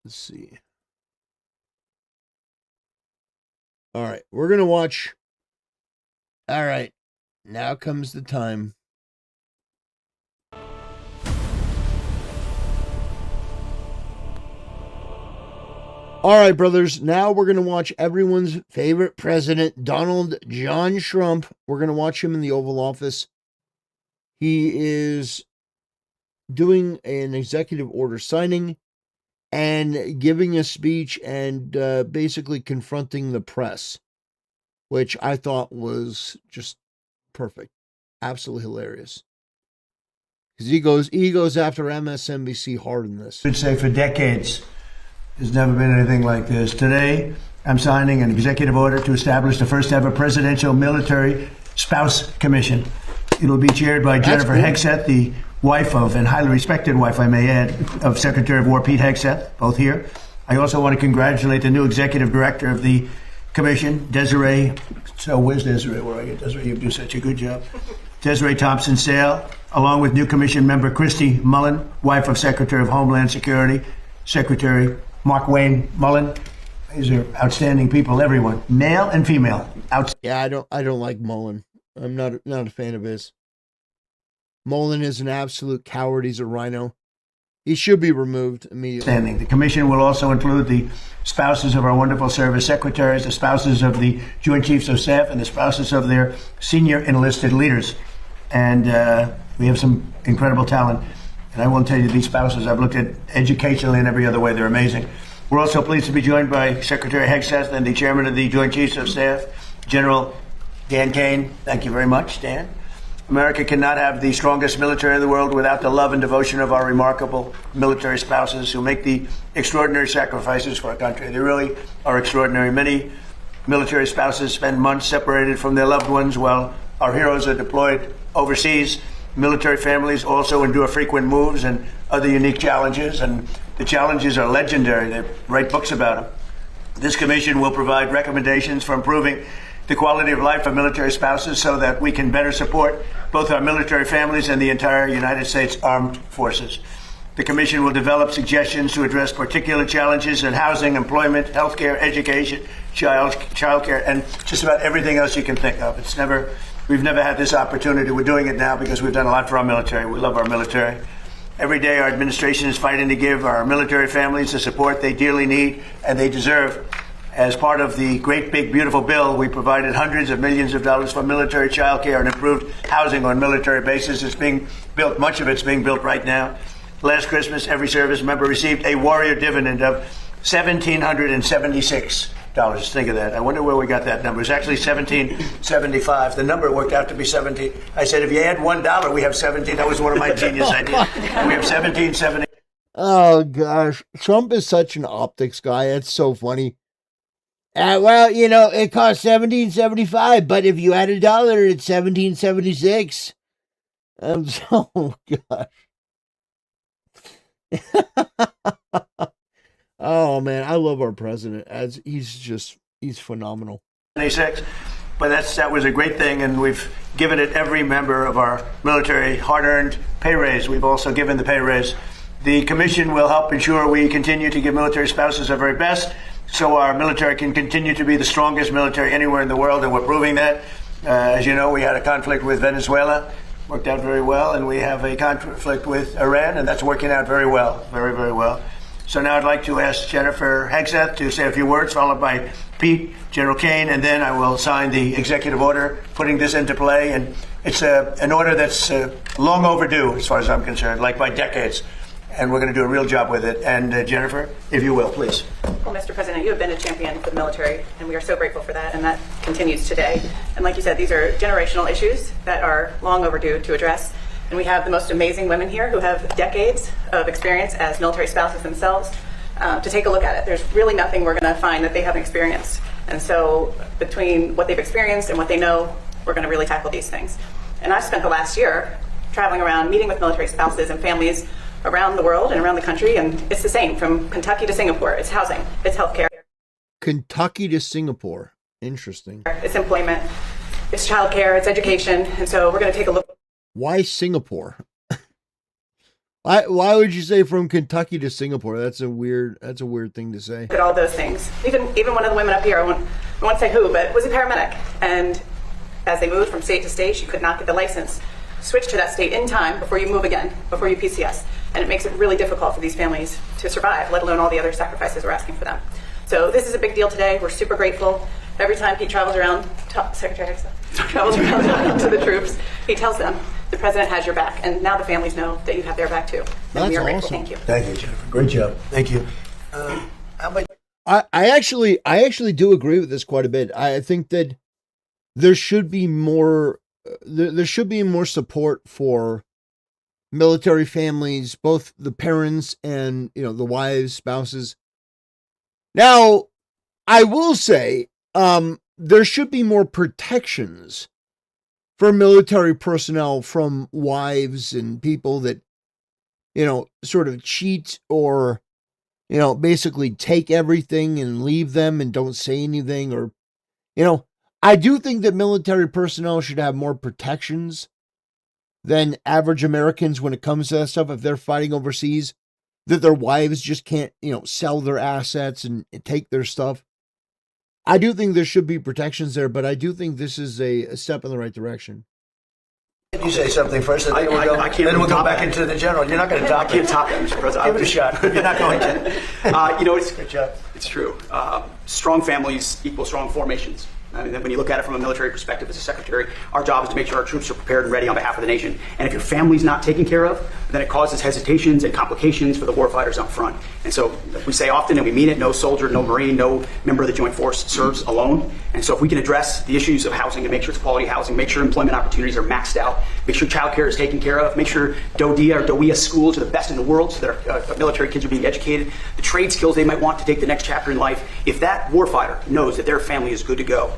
let's see. All right, we're gonna watch. All right, now comes the time. All right, brothers, now we're going to watch everyone's favorite president, Donald John Trump. We're going to watch him in the Oval Office. He is doing an executive order signing and giving a speech and basically confronting the press, which I thought was just perfect. Absolutely hilarious. Because he goes after MSNBC hard in this. I would say for decades. There's never been anything like this. Today, I'm signing an executive order to establish the first ever presidential military spouse commission. It'll be chaired by Jennifer Hegseth, the wife of, and highly respected wife, I may add, of Secretary of War Pete Hegseth, both here. I also want to congratulate the new executive director of the commission, Desiree. So where's Desiree? Where are you, Desiree? You do such a good job. Desiree Thompson-Sale, along with new commission member Christy Mullen, wife of Secretary of Homeland Security, Secretary Mark Wayne Mullen. These are outstanding people, everyone, male and female. Yeah, I don't like Mullen. I'm not a fan of his. Mullen is an absolute coward. He's a rhino. He should be removed immediately. Standing. The commission will also include the spouses of our wonderful service secretaries, the spouses of the Joint Chiefs of Staff, and the spouses of their senior enlisted leaders. And we have some incredible talent. And I won't tell you these spouses, I've looked at educationally and every other way, they're amazing. We're also pleased to be joined by Secretary Hegseth and the Chairman of the Joint Chiefs of Staff, General Dan Kane. Thank you very much, Dan. America cannot have the strongest military in the world without the love and devotion of our remarkable military spouses who make the extraordinary sacrifices for our country. They really are extraordinary. Many military spouses spend months separated from their loved ones while our heroes are deployed overseas. Military families also endure frequent moves and other unique challenges, and the challenges are legendary. They write books about them. This commission will provide recommendations for improving the quality of life of military spouses so that we can better support both our military families and the entire United States Armed Forces. The commission will develop suggestions to address particular challenges in housing, employment, healthcare, education, childcare, and just about everything else you can think of. We've never had this opportunity. We're doing it now because we've done a lot for our military. We love our military. Every day our administration is fighting to give our military families the support they dearly need and they deserve. As part of the great, big, beautiful bill, we provided hundreds of millions of dollars for military child care and improved housing on military bases. It's being built. Much of it's being built right now. Last Christmas, every service member received a warrior dividend of $1,776. Think of that. I wonder where we got that number. It's actually $17.75. The number worked out to be 17. I said, if you add $1, we have 17. That was one of my genius ideas. We have $17.70. Oh, gosh. Trump is such an optics guy. It's so funny. Well, you know, it costs $17.75, but if you add $1, it's $17.76. Oh, gosh. Oh, man, I love our president. He's phenomenal. 26, but that was a great thing, and we've given it every member of our military hard-earned pay raise. We've also given the pay raise. The commission will help ensure we continue to give military spouses our very best, so our military can continue to be the strongest military anywhere in the world, and we're proving that. As you know, we had a conflict with Venezuela, worked out very well, and we have a conflict with Iran, and that's working out very well, very, very well. So now I'd like to ask Jennifer Hegseth to say a few words, followed by Pete, General Kane, and then I will sign the executive order putting this into play. And it's an order that's long overdue, as far as I'm concerned, like by decades. And we're going to do a real job with it. And Jennifer, if you will, please. Well, Mr. President, you have been a champion for the military, and we are so grateful for that, and that continues today. And like you said, these are generational issues that are long overdue to address. And we have the most amazing women here who have decades of experience as military spouses themselves to take a look at it. There's really nothing we're going to find that they haven't experienced. And so between what they've experienced and what they know, we're going to really tackle these things. And I've spent the last year traveling around, meeting with military spouses and families around the world and around the country, and it's the same from Kentucky to Singapore. It's housing, it's healthcare. Kentucky to Singapore. Interesting. It's employment, it's childcare, it's education, and so we're going to take a look. Why Singapore? Why would you say from Kentucky to Singapore? That's a weird thing to say. At all those things. Even one of the women up here, I won't say who, but was a paramedic, and as they moved from state to state, she could not get the license. Switch to that state in time before you move again, before you PCS. And it makes it really difficult for these families to survive, let alone all the other sacrifices we're asking for them. So this is a big deal today. We're super grateful. Every time Pete travels around, Secretary Hegseth travels around to the troops, he tells them, the president has your back. And now the families know that you have their back too. And we are grateful. Thank you. Thank you, Jennifer. Great job. Thank you. I actually do agree with this quite a bit. I think that there should be more support for military families, both the parents and, the wives, spouses. Now, I will say, there should be more protections for military personnel from wives and people that, sort of cheat or, basically take everything and leave them and don't say anything, or, I do think that military personnel should have more protections than average Americans when it comes to that stuff. If they're fighting overseas, that their wives just can't, sell their assets and take their stuff. I do think there should be protections there, but I do think this is a step in the right direction. You say something first, and then we'll go, I can't then we'll go top back that. into the general. You're not going to top I can't it. top that, Mr. President. Give it a shot. You're not going to. You know, it's, Good job. it's true. Strong families equal strong formations. I mean, when you look at it from a military perspective as a secretary, our job is to make sure our troops are prepared and ready on behalf of the nation. And if your family's not taken care of, then it causes hesitations and complications for the warfighters up front. And so we say often, and we mean it, no soldier, no Marine, no member of the Joint Force serves alone. And so if we can address the issues of housing and make sure it's quality housing, make sure employment opportunities are maxed out, make sure childcare is taken care of, make sure DODIA or DOEA schools are the best in the world so that our military kids are being educated, the trade skills they might want to take the next chapter in life, if that warfighter knows that their family is good to go,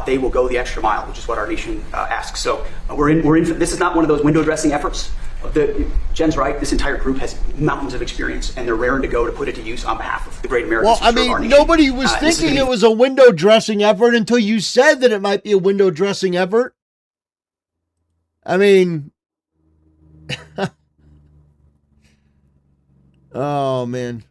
they will go the extra mile, which is what our nation asks. So we're in. This is not one of those window dressing efforts. Jen's right. This entire group has mountains of experience, and they're raring to go to put it to use on behalf of the great Americans. Well, I mean, nobody was thinking it was a window dressing effort until you said that it might be a window dressing effort. I mean, oh man.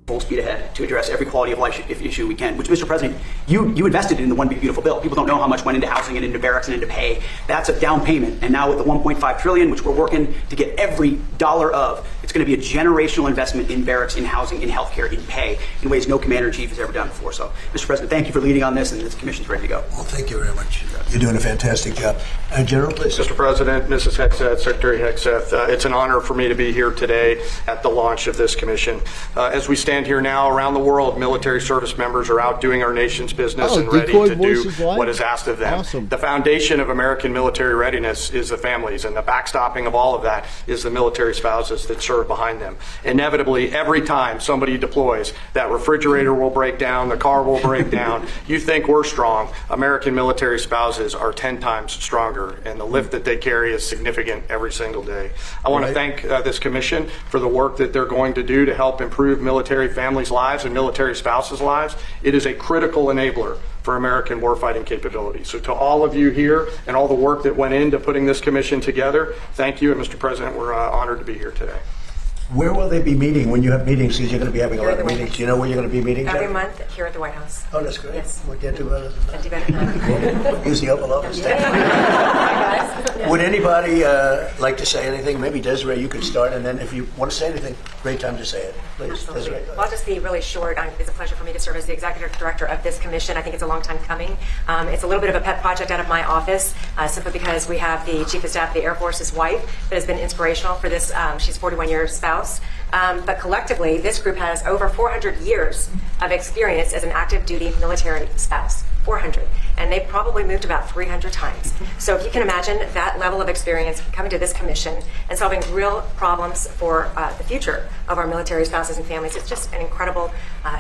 Full speed ahead to address every quality of life issue we can, which, Mr. President, you invested in the One Big Beautiful Bill. People don't know how much went into housing and into barracks and into pay. That's a down payment. And now with the $1.5 trillion, which we're working to get every dollar of, it's going to be a generational investment in barracks, in housing, in healthcare, in pay, in ways no commander-in-chief has ever done before. So, Mr. President, thank you for leading on this, and this commission's ready to go. Well, thank you very much. You're doing a fantastic job. General, please. Mr. President, Mrs. Hegseth, Secretary Hegseth, it's an honor for me to be here today at the launch of this commission. As we stand here now around the world, military service members are out doing our nation's business and ready to do what is asked of them. Awesome. The foundation of American military readiness is the families, and the backstopping of all of that is the military spouses that serve behind them. Inevitably, every time somebody deploys, that refrigerator will break down, the car will break down. You think we're strong. American military spouses are 10 times stronger, and the lift that they carry is significant every single day. I want to thank this commission for the work that they're going to do to help improve military families' lives and military spouses' lives. It is a critical enabler for American warfighting capability. So to all of you here and all the work that went into putting this commission together, thank you, and Mr. President, we're honored to be here today. Where will they be meeting when you have meetings? Because you're going to be having a lot of meetings. Do you know where you're going to be meeting? Every month here at the White House. Oh, that's great. Yes. We'll get to better than Can't do better than that. Use the Oval Office. Would anybody like to say anything? Maybe Desiree, you could start, and then if you want to say anything, great time to say it. Please, Absolutely. Desiree. Well, I'll just be really short. It's a pleasure for me to serve as the executive director of this commission. I think it's a long time coming. It's a little bit of a pet project out of my office, simply because we have the Chief of Staff of the Air Force's wife that has been inspirational for this. She's 41-year spouse. But collectively, this group has over 400 years of experience as an active duty military spouse. 400. And they probably moved about 300 times. So if you can imagine that level of experience coming to this commission and solving real problems for the future of our military spouses and families, it's just an incredible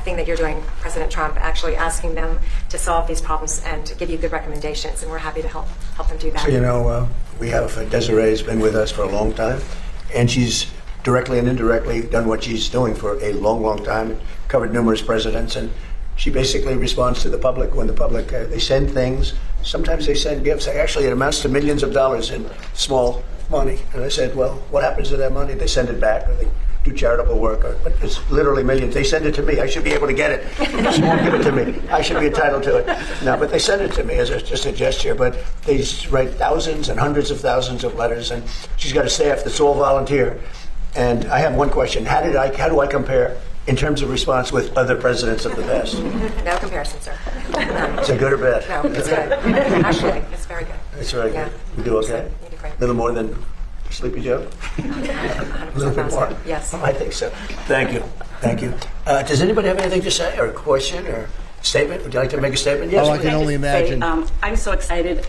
thing that you're doing, President Trump, actually asking them to solve these problems and to give you good recommendations. And we're happy to help them do that. So, you know, we have Desiree's been with us for a long time, and she's directly and indirectly done what she's doing for a long, long time, covered numerous presidents, and she basically responds to the public when the public, they send things. Sometimes they send gifts. Actually, it amounts to millions of dollars in small money. And I said, well, what happens to that money? They send it back, or they do charitable work, but it's literally millions. They send it to me. I should be able to get it. She won't give it to me. I should be entitled to it. No, but they send it to me as just a gesture. But they write thousands and hundreds of thousands of letters, and she's got a staff that's all volunteer. And I have one question. How do I compare in terms of response with other presidents of the past? No comparison, sir. Is it good or bad? No, it's good. Actually, it's very good. It's very good. You do okay? You do great. A little more than Sleepy Joe? A little bit more? Yes. I think so. Thank you. Thank you. Does anybody have anything to say, or a question, or statement? Would you like to make a statement? Yes. Oh, I can only imagine. I'm so excited.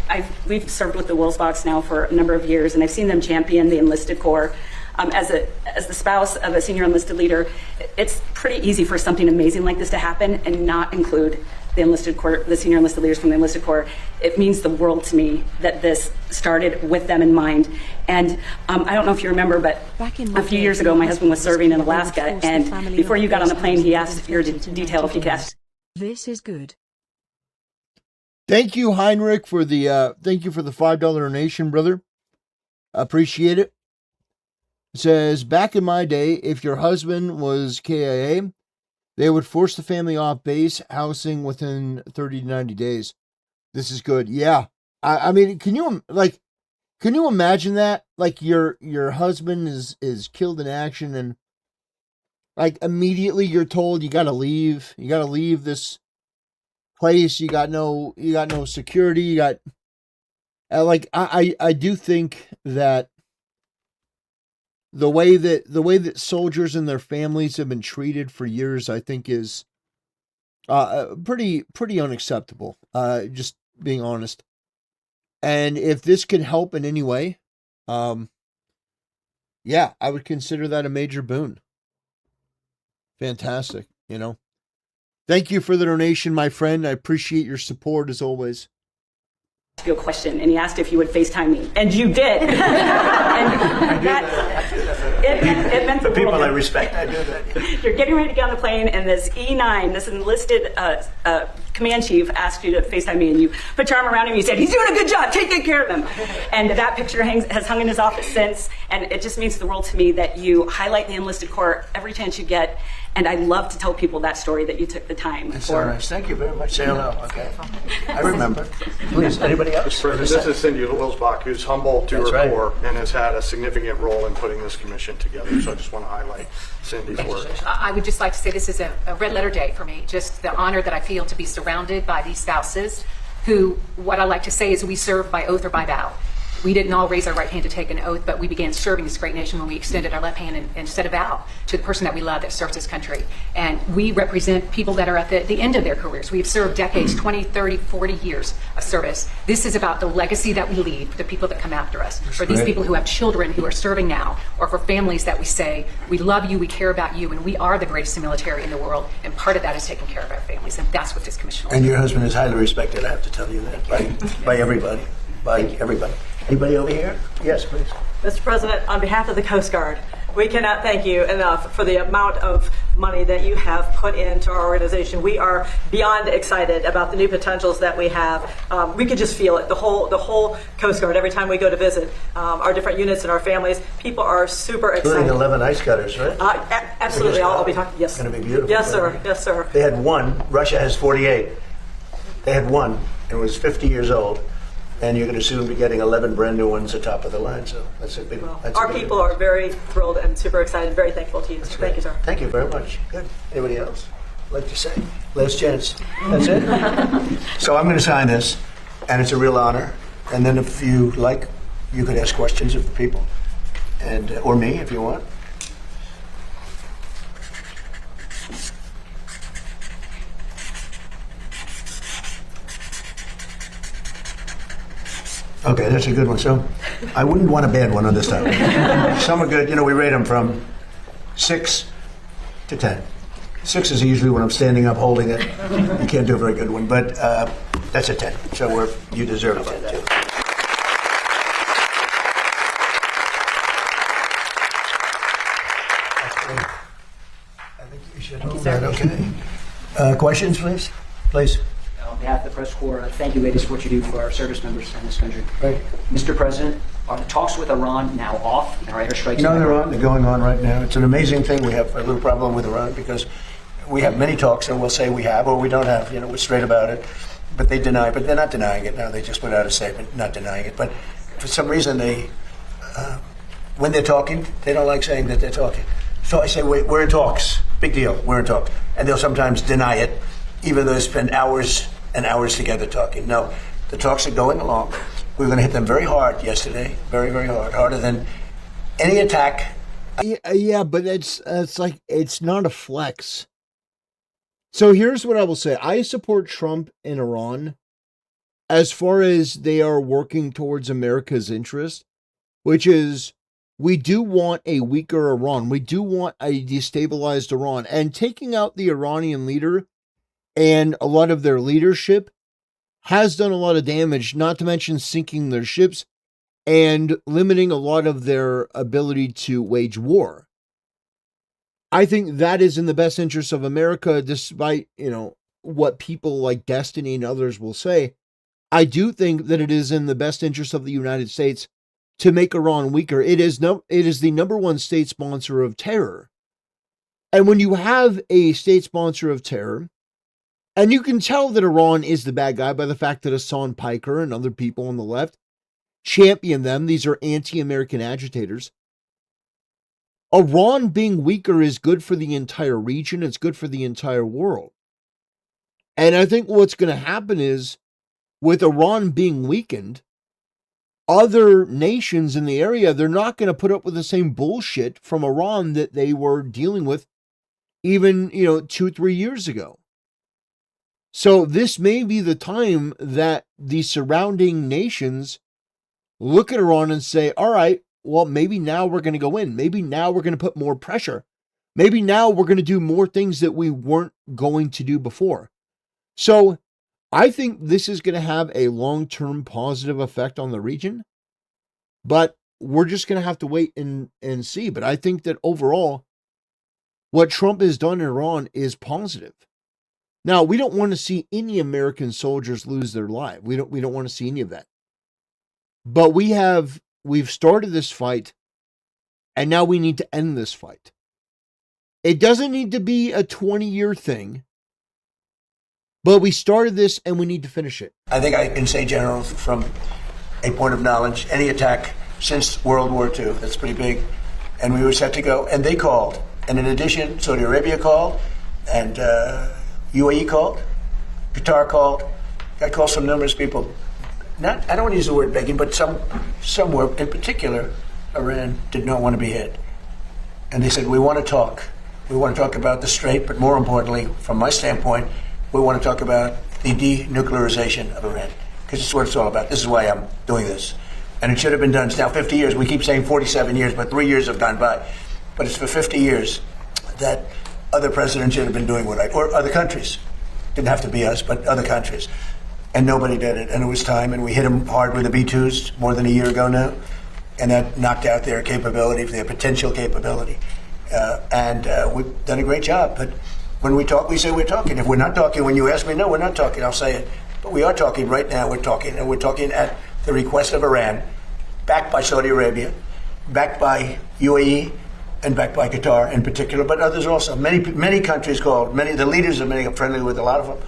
We've served with the Wills-Box now for a number of years, and I've seen them champion the enlisted corps. As the spouse of a senior enlisted leader, it's pretty easy for something amazing like this to happen and not include the enlisted corps, the senior enlisted leaders from the enlisted corps. It means the world to me that this started with them in mind. And I don't know if you remember, but a few years ago, my husband was serving in Alaska, and before you got on the plane, he asked your detail if you could ask. This is good. Thank you, Heinrich, for the $5 donation, brother. Appreciate it. It says, back in my day, if your husband was KIA, they would force the family off base housing within 30 to 90 days. This is good. Yeah. I mean, can you, like, Can you imagine that? Like your husband is killed in action, and like immediately you're told you gotta leave. You gotta leave this place. You got no security. You got like I do think that the way that soldiers and their families have been treated for years, I think is pretty unacceptable. Just being honest. And if this can help in any way, yeah, I would consider that a major boon. Fantastic, you know. Thank you for the donation, my friend. I appreciate your support as always. You a question, and he asked if you would FaceTime me, and you did. And it meant The people world. I respect, I do that. You're getting ready to get on the plane, and this E9, this enlisted command chief, asked you to FaceTime me, and you put your arm around him. You said, "He's doing a good job. Take good care of him." And that picture has hung in his office since, and it just means the world to me that you highlight the enlisted corps every chance you get. And I love to tell people that story, that you took the time. That's so nice. Thank you very much. Say hello, okay? I remember. Please, anybody else? This is Cindy Wilsbach, who's humble to That's her right. core and has had a significant role in putting this commission together. So I just want to highlight Cindy's work. I would just like to say this is a red letter day for me. Just the honor that I feel to be surrounded by these spouses who, what I like to say is, we serve by oath or by vow. We didn't all raise our right hand to take an oath, but we began serving this great nation when we extended our left hand and said a vow to the person that we love that serves this country. And we represent people that are at the end of their careers. We've served decades, 20, 30, 40 years of service. This is about the legacy that we leave for the people that come after us, for these people who have children who are serving now, or for families that we say, we love you, we care about you, and we are the greatest military in the world. And part of that is taking care of our families, and that's what this commission will do. And your husband is highly respected, I have to tell you that, by everybody. By everybody. Anybody over here? Yes, please. Mr. President, on behalf of the Coast Guard, we cannot thank you enough for the amount of money that you have put into our organization. We are beyond excited about the new potentials that we have. We could just feel it. The whole Coast Guard. Every time we go to visit our different units and our families, people are super excited. Including 11 ice cutters, right? Absolutely. I'll be talking. Yes. It's going to be beautiful. Yes, sir. Yes, sir. They had one. Russia has 48. They had one, and it was 50 years old. And you're going to soon be getting 11 brand new ones at top of the line. So that's a big. Well, our people are very thrilled and super excited, very thankful to you. Thank you, sir. Thank you very much. Good. Anybody else like to say? Last chance. That's it? So I'm going to sign this, and it's a real honor. And then if you like, you could ask questions of the people, and or me if you want. Okay, that's a good one. So I wouldn't want a bad one on this time. Some are good. You know, we rate them from 6 to 10. 6 is usually when I'm standing up holding it. You can't do a very good one, but that's a 10. So you deserve a 10 too. I think you should hold that. Okay. Questions, please? Please. On behalf of the press corps, thank you, ladies, for what you do for our service members in this country. Right. Mr. President, are the talks with Iran now off? And are airstrikes? No, they're on. They're going on right now. It's an amazing thing. We have a little problem with Iran because we have many talks, and we'll say we have or we don't have. You know, we're straight about it. But they deny. But they're not denying it now. They just put out a statement, not denying it. But for some reason, when they're talking, they don't like saying that they're talking. So I say, wait, we're in talks. Big deal. We're in talks. And they'll sometimes deny it, even though they spend hours and hours together talking. No, the talks are going along. We were going to hit them very hard yesterday, very, very hard, harder than any attack. Yeah, but it's like, it's not a flex. So here's what I will say. I support Trump and Iran as far as they are working towards America's interest, which is we do want a weaker Iran. We do want a destabilized Iran. And taking out the Iranian leader and a lot of their leadership has done a lot of damage, not to mention sinking their ships and limiting a lot of their ability to wage war. I think that is in the best interest of America, despite, what people like Destiny and others will say. I do think that it is in the best interest of the United States to make Iran weaker. It is the number one state sponsor of terror. And when you have a state sponsor of terror, and you can tell that Iran is the bad guy by the fact that Hasan Piker and other people on the left champion them. These are anti-American agitators. Iran being weaker is good for the entire region. It's good for the entire world. And I think what's going to happen is, with Iran being weakened, other nations in the area, they're not going to put up with the same bullshit from Iran that they were dealing with even, 2-3 years ago. So this may be the time that the surrounding nations look at Iran and say, all right, well, maybe now we're going to go in. Maybe now we're going to put more pressure. Maybe now we're going to do more things that we weren't going to do before. So I think this is going to have a long-term positive effect on the region, but we're just going to have to wait and see. But I think that overall, what Trump has done in Iran is positive. Now, we don't want to see any American soldiers lose their lives. We don't want to see any of that. But we've started this fight, and now we need to end this fight. It doesn't need to be a 20-year thing, but we started this and we need to finish it. I think I can say, General, from a point of knowledge, any attack since World War II, that's pretty big, and we were set to go, and they called. And in addition, Saudi Arabia called, and UAE called, Qatar called. I called some numerous people. I don't want to use the word begging, but some were, in particular, Iran did not want to be hit. And they said, we want to talk. We want to talk about the Strait, but more importantly, from my standpoint, we want to talk about the denuclearization of Iran, because it's what it's all about. This is why I'm doing this. And it should have been done. It's now 50 years. We keep saying 47 years, but 3 years have gone by. But it's for 50 years that other presidents should have been doing or other countries. Didn't have to be us, but other countries. And nobody did it. And it was time, and we hit them hard with the B-2s more than a year ago now. And that knocked out their capability, their potential capability. And we've done a great job. But when we talk, we say we're talking. If we're not talking, when you ask me, no, we're not talking, I'll say it. But we are talking right now. We're talking. And we're talking at the request of Iran, backed by Saudi Arabia, backed by UAE, and backed by Qatar in particular, but others also. Many countries called. The leaders of many are friendly with a lot of them,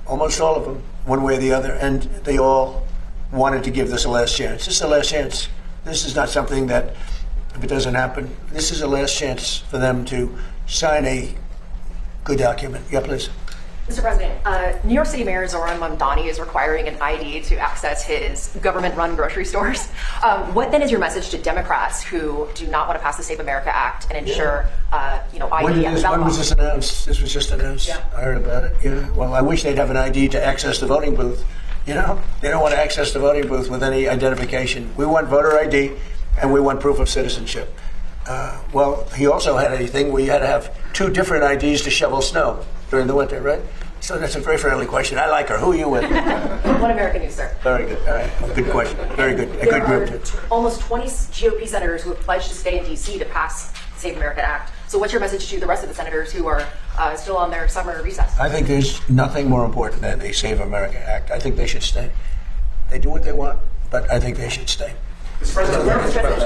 almost all of them, one way or the other. And they all wanted to give this a last chance. This is a last chance. This is not something that, if it doesn't happen, this is a last chance for them to sign a good document. Yeah, please. Mr. President, New York City Mayor Zoran Mamdani is requiring an ID to access his government-run grocery stores. What then is your message to Democrats who do not want to pass the Save America Act and ensure, ID at the ballot When was this announced? This was just announced. Yeah. I heard about it. Yeah. Well, I wish they'd have an ID to access the voting booth. They don't want to access the voting booth with any identification. We want voter ID, and we want proof of citizenship. Well, he also had a thing where you had to have 2 different IDs to shovel snow during the winter, right? So that's a very friendly question. I like her. Who are you with? One American News, sir. Very good. All right. Good question. Very good. A good group. Almost 20 GOP senators who have pledged to stay in D.C. to pass the Save America Act. So what's your message to the rest of the senators who are still on their summer recess? I think there's nothing more important than the Save America Act. I think they should stay. They do what they want, but I think they should stay. Mr. President,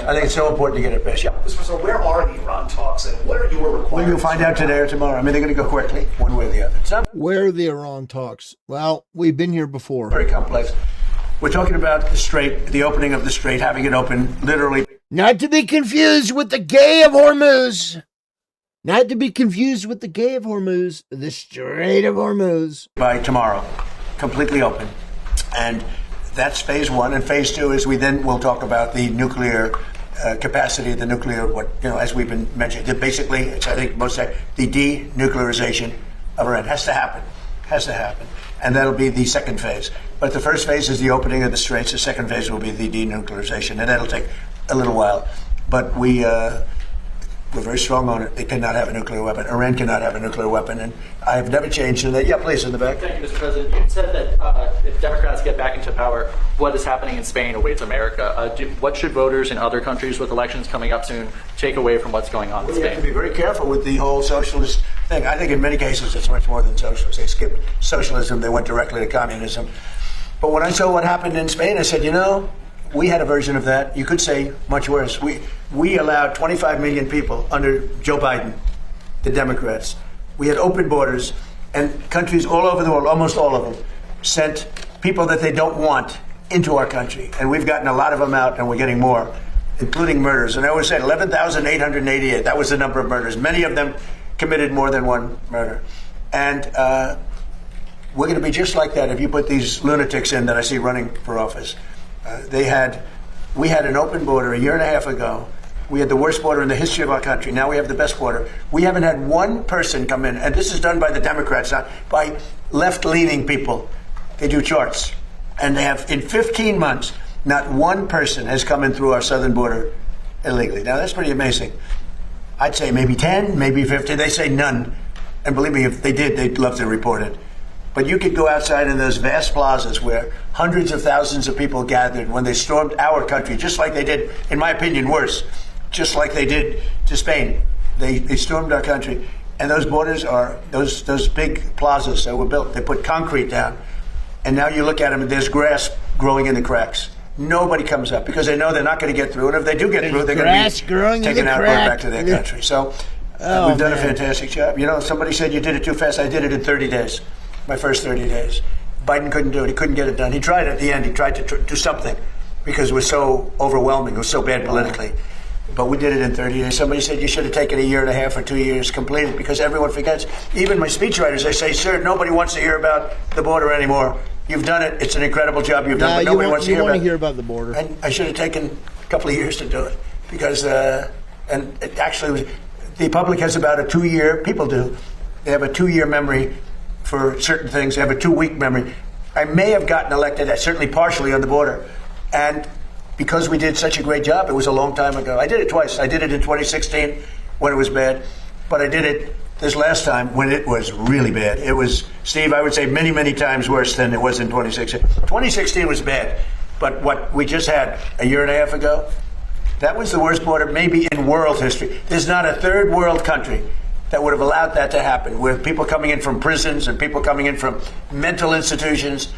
I think it's so important to get it passed. Yeah. Mr. President, where are the Iran talks, and what are your requirements? Well, you'll find out today or tomorrow. I mean, they're going to go quickly, one way or the other. Where are the Iran talks? Well, we've been here before. Very complex. We're talking about the Strait, the opening of the Strait, having it open literally. Not to be confused with the Gay of Hormuz. Not to be confused with the Gay of Hormuz, the Strait of Hormuz. By tomorrow, completely open. And that's phase 1. And phase 2 is we then will talk about the nuclear capacity, the nuclear, as we've been mentioning. Basically, it's, I think, the denuclearization of Iran has to happen. Has to happen. And that'll be the second phase. But the first phase is the opening of the Straits. The second phase will be the denuclearization. And that'll take a little while. But we're very strong on it. They cannot have a nuclear weapon. Iran cannot have a nuclear weapon. And I've never changed in that. Yeah, please, in the back. Thank you, Mr. President. You said that if Democrats get back into power, what is happening in Spain awaits America. What should voters in other countries with elections coming up soon take away from what's going on in Spain? You have to be very careful with the whole socialist thing. I think in many cases it's much more than socialist. They skipped socialism. They went directly to communism. But when I saw what happened in Spain, I said, we had a version of that. You could say much worse. We allowed 25 million people under Joe Biden, the Democrats. We had open borders, and countries all over the world, almost all of them, sent people that they don't want into our country. And we've gotten a lot of them out, and we're getting more, including murders. And I always said 11,888. That was the number of murders. Many of them committed more than one murder. And we're going to be just like that if you put these lunatics in that I see running for office. We had an open border a year and a half ago. We had the worst border in the history of our country. Now we have the best border. We haven't had one person come in, and this is done by the Democrats, not by left-leaning people. They do charts. And they have, in 15 months, not one person has come in through our southern border illegally. Now, that's pretty amazing. I'd say maybe 10, maybe 50. They say none. And believe me, if they did, they'd love to report it. But you could go outside in those vast plazas where hundreds of thousands of people gathered when they stormed our country, just like they did, in my opinion, worse, just like they did to Spain. They stormed our country. And those borders are, those big plazas that were built, they put concrete down. And now you look at them and there's grass growing in the cracks. Nobody comes up because they know they're not going to get through. And if they do get through, they're going to be taken out and brought back to their country. So we've done a fantastic job. You know, somebody said you did it too fast. I did it in 30 days, my first 30 days. Biden couldn't do it. He couldn't get it done. He tried at the end. He tried to do something because it was so overwhelming. It was so bad politically. But we did it in 30 days. Somebody said you should have taken a year and a half or 2 years completed because everyone forgets. Even my speechwriters, they say, sir, nobody wants to hear about the border anymore. You've done it. It's an incredible job you've done, but nobody wants to hear about the border. And I should have taken a couple of years to do it because, and it actually was, the public has about a 2-year, people do. They have a 2-year memory for certain things. They have a 2-week memory. I may have gotten elected, certainly partially on the border. And because we did such a great job, it was a long time ago. I did it twice. I did it in 2016 when it was bad, but I did it this last time when it was really bad. It was, Steve, I would say many, many times worse than it was in 2016. 2016 was bad, but what we just had a year and a half ago, that was the worst border maybe in world history. There's not a third world country that would have allowed that to happen, with people coming in from prisons and people coming in from mental institutions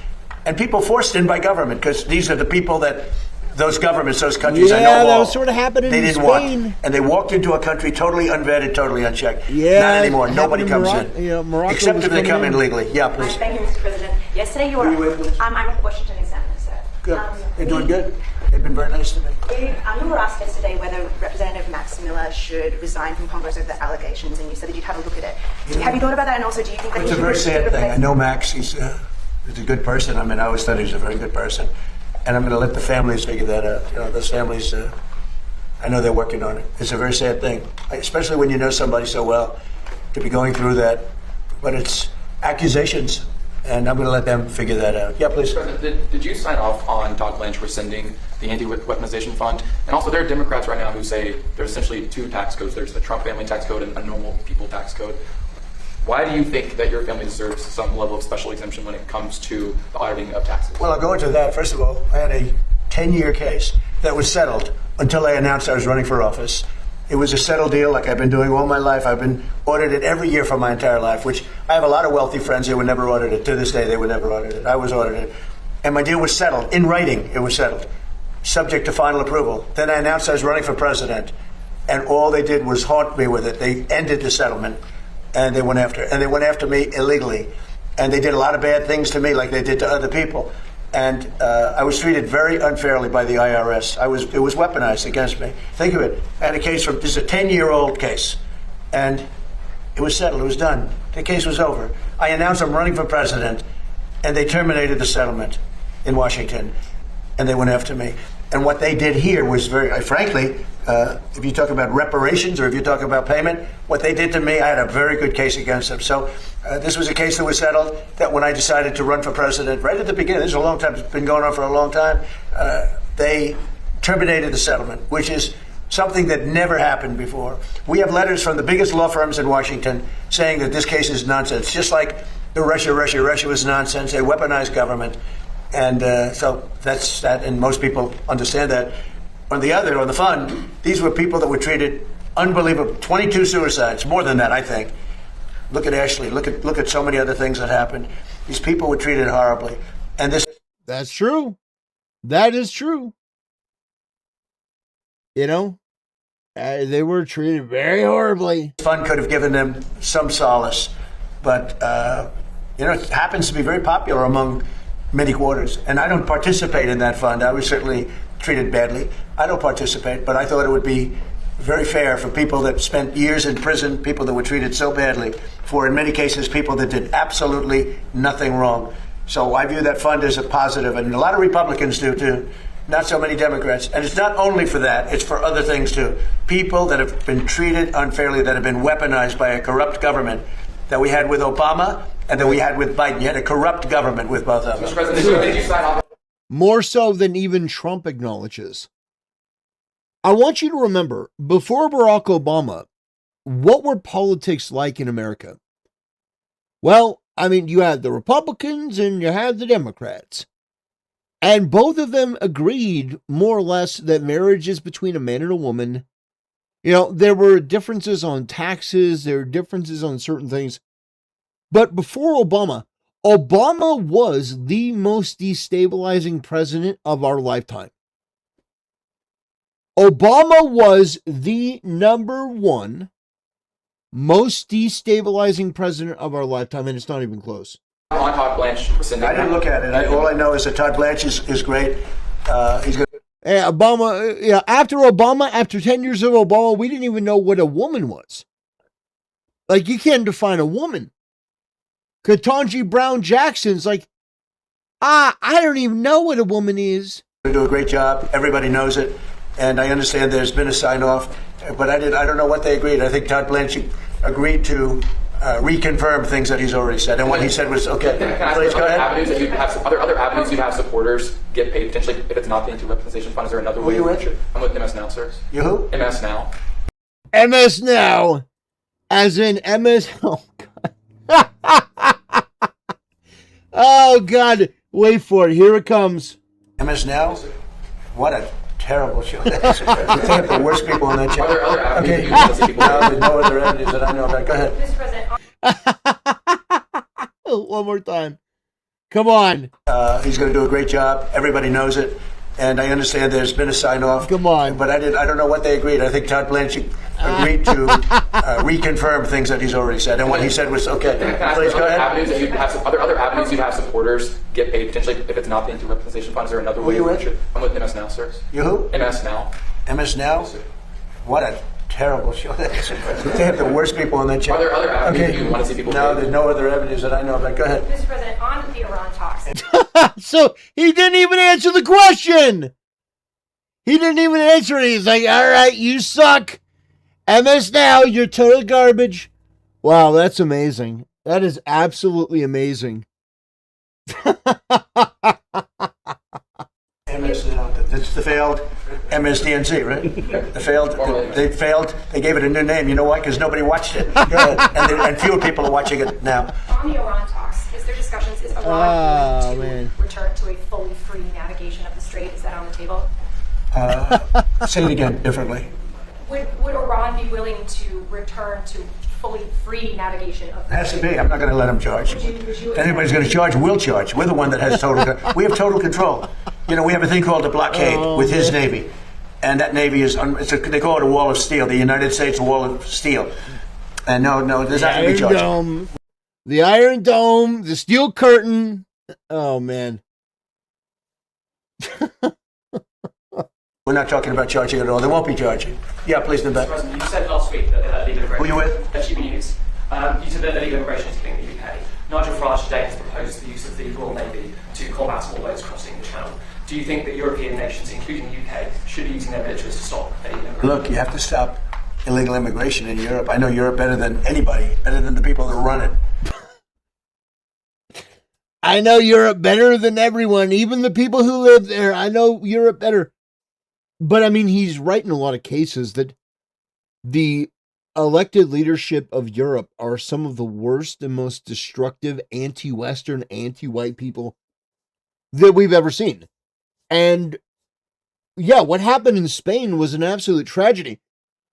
and people forced in by government, because these are the people that those governments, those countries, I know that all, was sort of happening they in didn't Spain. want. And they walked into a country totally unvetted, totally unchecked. Yeah, not anymore. Nobody comes Morocco except if they come in legally. Yeah, please. Thank you, Mr. President. Yesterday you were... I'm a Washington Examiner, sir. Good. You're doing good. They've been very nice to me. You were asked yesterday whether Representative Max Miller should resign from Congress over the allegations, and you said that you'd have a look at it. Yeah. Have you thought about that? And also, do you think that it's a very sad thing? I know Max. He's a good person. I mean, I always thought he was a very good person. And I'm going to let the families figure that out. You know, those families, I know they're working on it. It's a very sad thing, especially when you know somebody so well, to be going through that. But it's accusations, and I'm going to let them figure that out. Yeah, please. President, did you sign off on Todd Lynch rescinding the anti-weaponization fund? And also, there are Democrats right now who say there's essentially 2 tax codes. There's the Trump family tax code and a normal people tax code. Why do you think that your family deserves some level of special exemption when it comes to the auditing of taxes? Well, I'll go into that. First of all, I had a 10-year case that was settled until I announced I was running for office. It was a settled deal like I've been doing all my life. I've been audited every year for my entire life, which I have a lot of wealthy friends who were never audited. To this day, they were never audited. I was audited. And my deal was settled. In writing, it was settled, subject to final approval. Then I announced I was running for president, and all they did was haunt me with it. They ended the settlement. And they went after me illegally, and they did a lot of bad things to me, like they did to other people. And I was treated very unfairly by the IRS. It was weaponized against me. Think of it. I had a case this is a 10-year-old case, and it was settled. It was done. The case was over. I announced I'm running for president, and they terminated the settlement in Washington, and they went after me. And what they did here was very, frankly, if you talk about reparations or if you talk about payment, what they did to me, I had a very good case against them. So this was a case that was settled, that when I decided to run for president, right at the beginning, this is a long time, it's been going on for a long time, they terminated the settlement, which is something that never happened before. We have letters from the biggest law firms in Washington saying that this case is nonsense, just like the Russia was nonsense, a weaponized government. And so that's that, and most people understand that. On the fund, these were people that were treated unbelievable. 22 suicides, more than that, I think. Look at Ashley. Look at so many other things that happened. These people were treated horribly, and that's true. That is true. You know, they were treated very horribly. Fund could have given them some solace, but you know, it happens to be very popular among many quarters. And I don't participate in that fund. I was certainly treated badly. I don't participate, but I thought it would be very fair for people that spent years in prison, people that were treated so badly, for in many cases people that did absolutely nothing wrong. So I view that fund as a positive, and a lot of Republicans do too. Not so many Democrats. And it's not only for that, it's for other things too. People that have been treated unfairly, that have been weaponized by a corrupt government that we had with Obama and that we had with Biden. You had a corrupt government with both of them. Mr. President, did you sign off? More so than even Trump acknowledges. I want you to remember, before Barack Obama, what were politics like in America? Well, I mean, you had the Republicans and you had the Democrats. And both of them agreed, more or less, that marriage is between a man and a woman. You know, there were differences on taxes, there were differences on certain things. But before Obama, Obama was the most destabilizing president of our lifetime. Obama was the number one most destabilizing president of our lifetime, and it's not even close. On Todd Blanche rescinding. I didn't look at it. All I know is that Todd Blanche is great. He's good. Obama, after Obama, after 10 years of Obama, we didn't even know what a woman was. Like, you can't define a woman. Ketanji Brown Jackson's like, I don't even know what a woman is. They do a great job. Everybody knows it. And I understand there's been a sign-off, but I don't know what they agreed. I think Todd Blanche agreed to reconfirm things that he's already said, and what he said was okay. Can I Please ask, go ahead. other avenues you have supporters get paid potentially if it's not the anti-weaponization fund? Is there another way? Who are you with? I'm with MS Now, sir. You who? MS Now. MS Now, as in MS. Oh God. Oh God. Wait for it. Here it comes. MS Now. What a terrible show. They have the worst people on that show. Are there other avenues Okay. that you want to see people No, there's no other avenues that I know about. Go ahead. Mr. President, One more time. Come on. He's going to do a great job. Everybody knows it. And I understand there's been a sign-off. Come on. But I don't know what they agreed. I think Todd Blanche agreed to reconfirm things that he's already said. And what he said was okay. Can I ask, Please go ahead. other avenues you have supporters get paid potentially if it's not the anti-weaponization fund? Is there another way? Who are you with? I'm with MS Now, sir. You who? MS Now. MS Now. What a terrible show. They have the worst people on that show. Are there other avenues that you want to see people No, paid? there's no other avenues that I know about. Go ahead. Mr. President, on the Iran talks. So he didn't even answer the question. He didn't even answer it. He's like, all right, you suck. MS Now, you're total garbage. Wow, that's amazing. That is absolutely amazing. MS Now. That's the failed MSDNC, right? They failed. They gave it a new name. You know why? Because nobody watched it. Go ahead. And fewer people are watching it now. On the Iran talks, is there discussions? Is Iran willing to return to a fully free navigation of the strait? Is that on the table? Say it again differently. Would Iran be willing to return to fully free navigation of the Has to strait? be. I'm not going to let them charge. Would you If anybody's going to charge, we'll charge. We're the one that has total. We have total control. You know, we have a thing called a blockade with his navy, and that navy is. They call it a wall of steel. The United States wall of steel. And no, there's not going to be charged. Dome, the Iron Dome, the steel curtain. Oh man. We're not talking about charging at all. They won't be charging. Yeah, please, in the back. President, you said last week that illegal immigration. Who are you with? That's News. You said that illegal immigration is killing the UK. Nigel Farage today has proposed the use of the Royal Navy to combat all those crossing the Channel. Do you think that European nations, including the UK, should be using their militaries to stop illegal immigration? Look, you have to stop illegal immigration in Europe. I know Europe better than anybody, better than the people that run it. I know Europe better than everyone, even the people who live there. I know Europe better. But I mean, he's right in a lot of cases that the elected leadership of Europe are some of the worst and most destructive anti-Western, anti-white people that we've ever seen. And yeah, what happened in Spain was an absolute tragedy.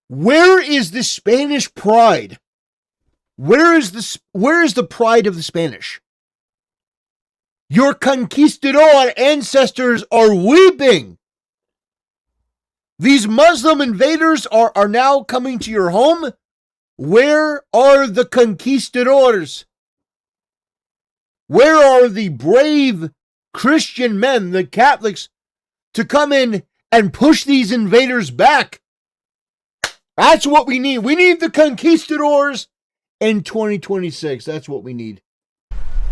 Where is the Spanish pride? Where is the pride of the Spanish? Your conquistador ancestors are weeping. These Muslim invaders are now coming to your home. Where are the conquistadors? Where are the brave Christian men, the Catholics, to come in and push these invaders back. That's what we need. We need the conquistadors in 2026. That's what we need.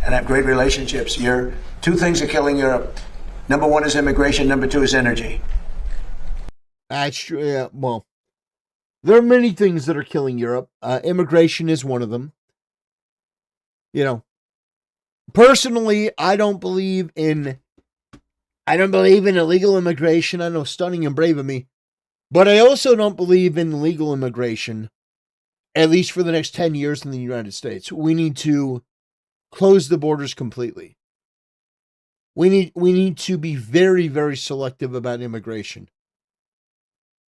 And have great relationships. Two things are killing Europe. Number one is immigration. Number two is energy. That's true. Yeah, well, there are many things that are killing Europe. Immigration is one of them. You know, personally, I don't believe in illegal immigration. I know, stunning and brave of me. But I also don't believe in legal immigration, at least for the next 10 years in the United States. We need to close the borders completely. We need to be very, very selective about immigration.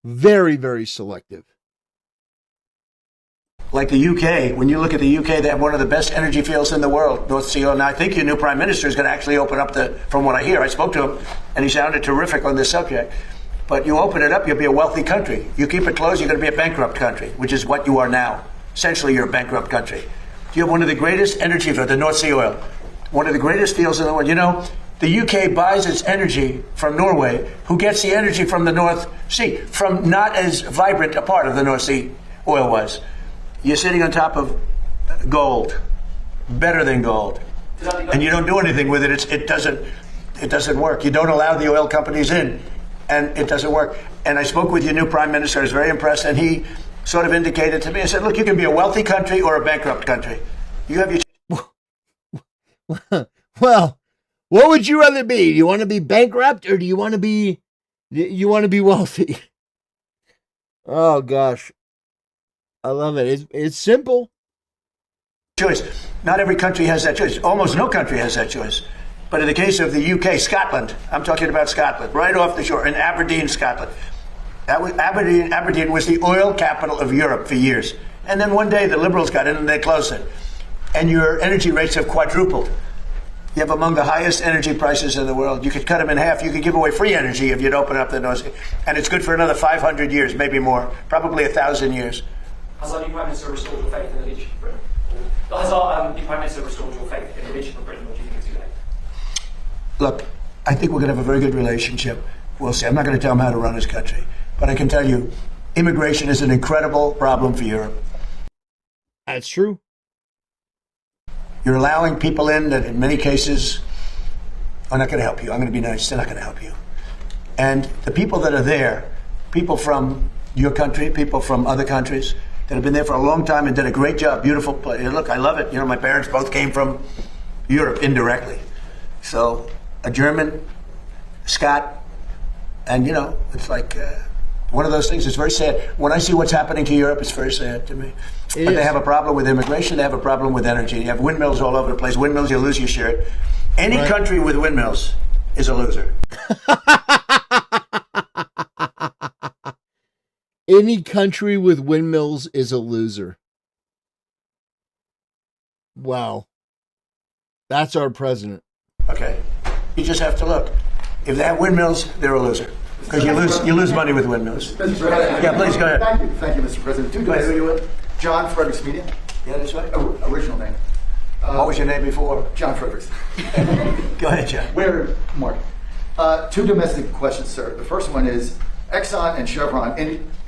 Very, very selective. Like the UK, when you look at the UK, they have one of the best energy fields in the world, North Sea oil. And I think your new prime minister is going to actually open up from what I hear, I spoke to him, and he sounded terrific on this subject. But you open it up, you'll be a wealthy country. You keep it closed, you're going to be a bankrupt country, which is what you are now. Essentially, you're a bankrupt country. You have one of the greatest energy fields, the North Sea oil, one of the greatest fields in the world. You know, the UK buys its energy from Norway, who gets the energy from the North Sea, from not as vibrant a part of the North Sea oil was. You're sitting on top of gold, better than gold, and you don't do anything with it. It doesn't work. You don't allow the oil companies in, and it doesn't work. And I spoke with your new prime minister. I was very impressed, and he sort of indicated to me. I said, "Look, you can be a wealthy country or a bankrupt country. You have your." Well, what would you rather be? Do you want to be bankrupt or do you want to be wealthy? Oh gosh. I love it. It's simple. Choice. Not every country has that choice. Almost no country has that choice. But in the case of the UK, Scotland, I'm talking about Scotland, right off the shore, in Aberdeen, Scotland. Aberdeen was the oil capital of Europe for years. And then one day the Liberals got in and they closed it. And your energy rates have quadrupled. You have among the highest energy prices in the world. You could cut them in half. You could give away free energy if you'd open up the North Sea. And it's good for another 500 years, maybe more, probably 1,000 years. Has our new Prime Minister restored your faith in the leadership of Britain? Has our new Prime Minister restored your faith in the leadership of Britain, or do you think it's too late? Look, I think we're going to have a very good relationship. We'll see. I'm not going to tell him how to run his country. But I can tell you, immigration is an incredible problem for Europe. That's true. You're allowing people in that in many cases are not going to help you. I'm going to be nice. They're not going to help you. And the people that are there, people from your country, people from other countries that have been there for a long time and did a great job, beautiful place. Look, I love it. You know, my parents both came from Europe indirectly. So a German, Scot, and, you know, it's like one of those things. It's very sad. When I see what's happening to Europe, it's very sad to me. But they have a problem with immigration. They have a problem with energy. You have windmills all over the place. Windmills, you lose your shirt. Any country with windmills is a loser. Any country with windmills is a loser. Wow. That's our president. Okay. You just have to look. If they have windmills, they're a loser. Because you lose money with windmills. Yeah, please, go ahead. Thank you, Mr. President. Go ahead, who are you with? John Fredericks Media. Yeah, that's right. Original name. What was your name before? John Fredericks. Go ahead, John. Where, Mark? Two domestic questions, sir. The first one is, Exxon and Chevron,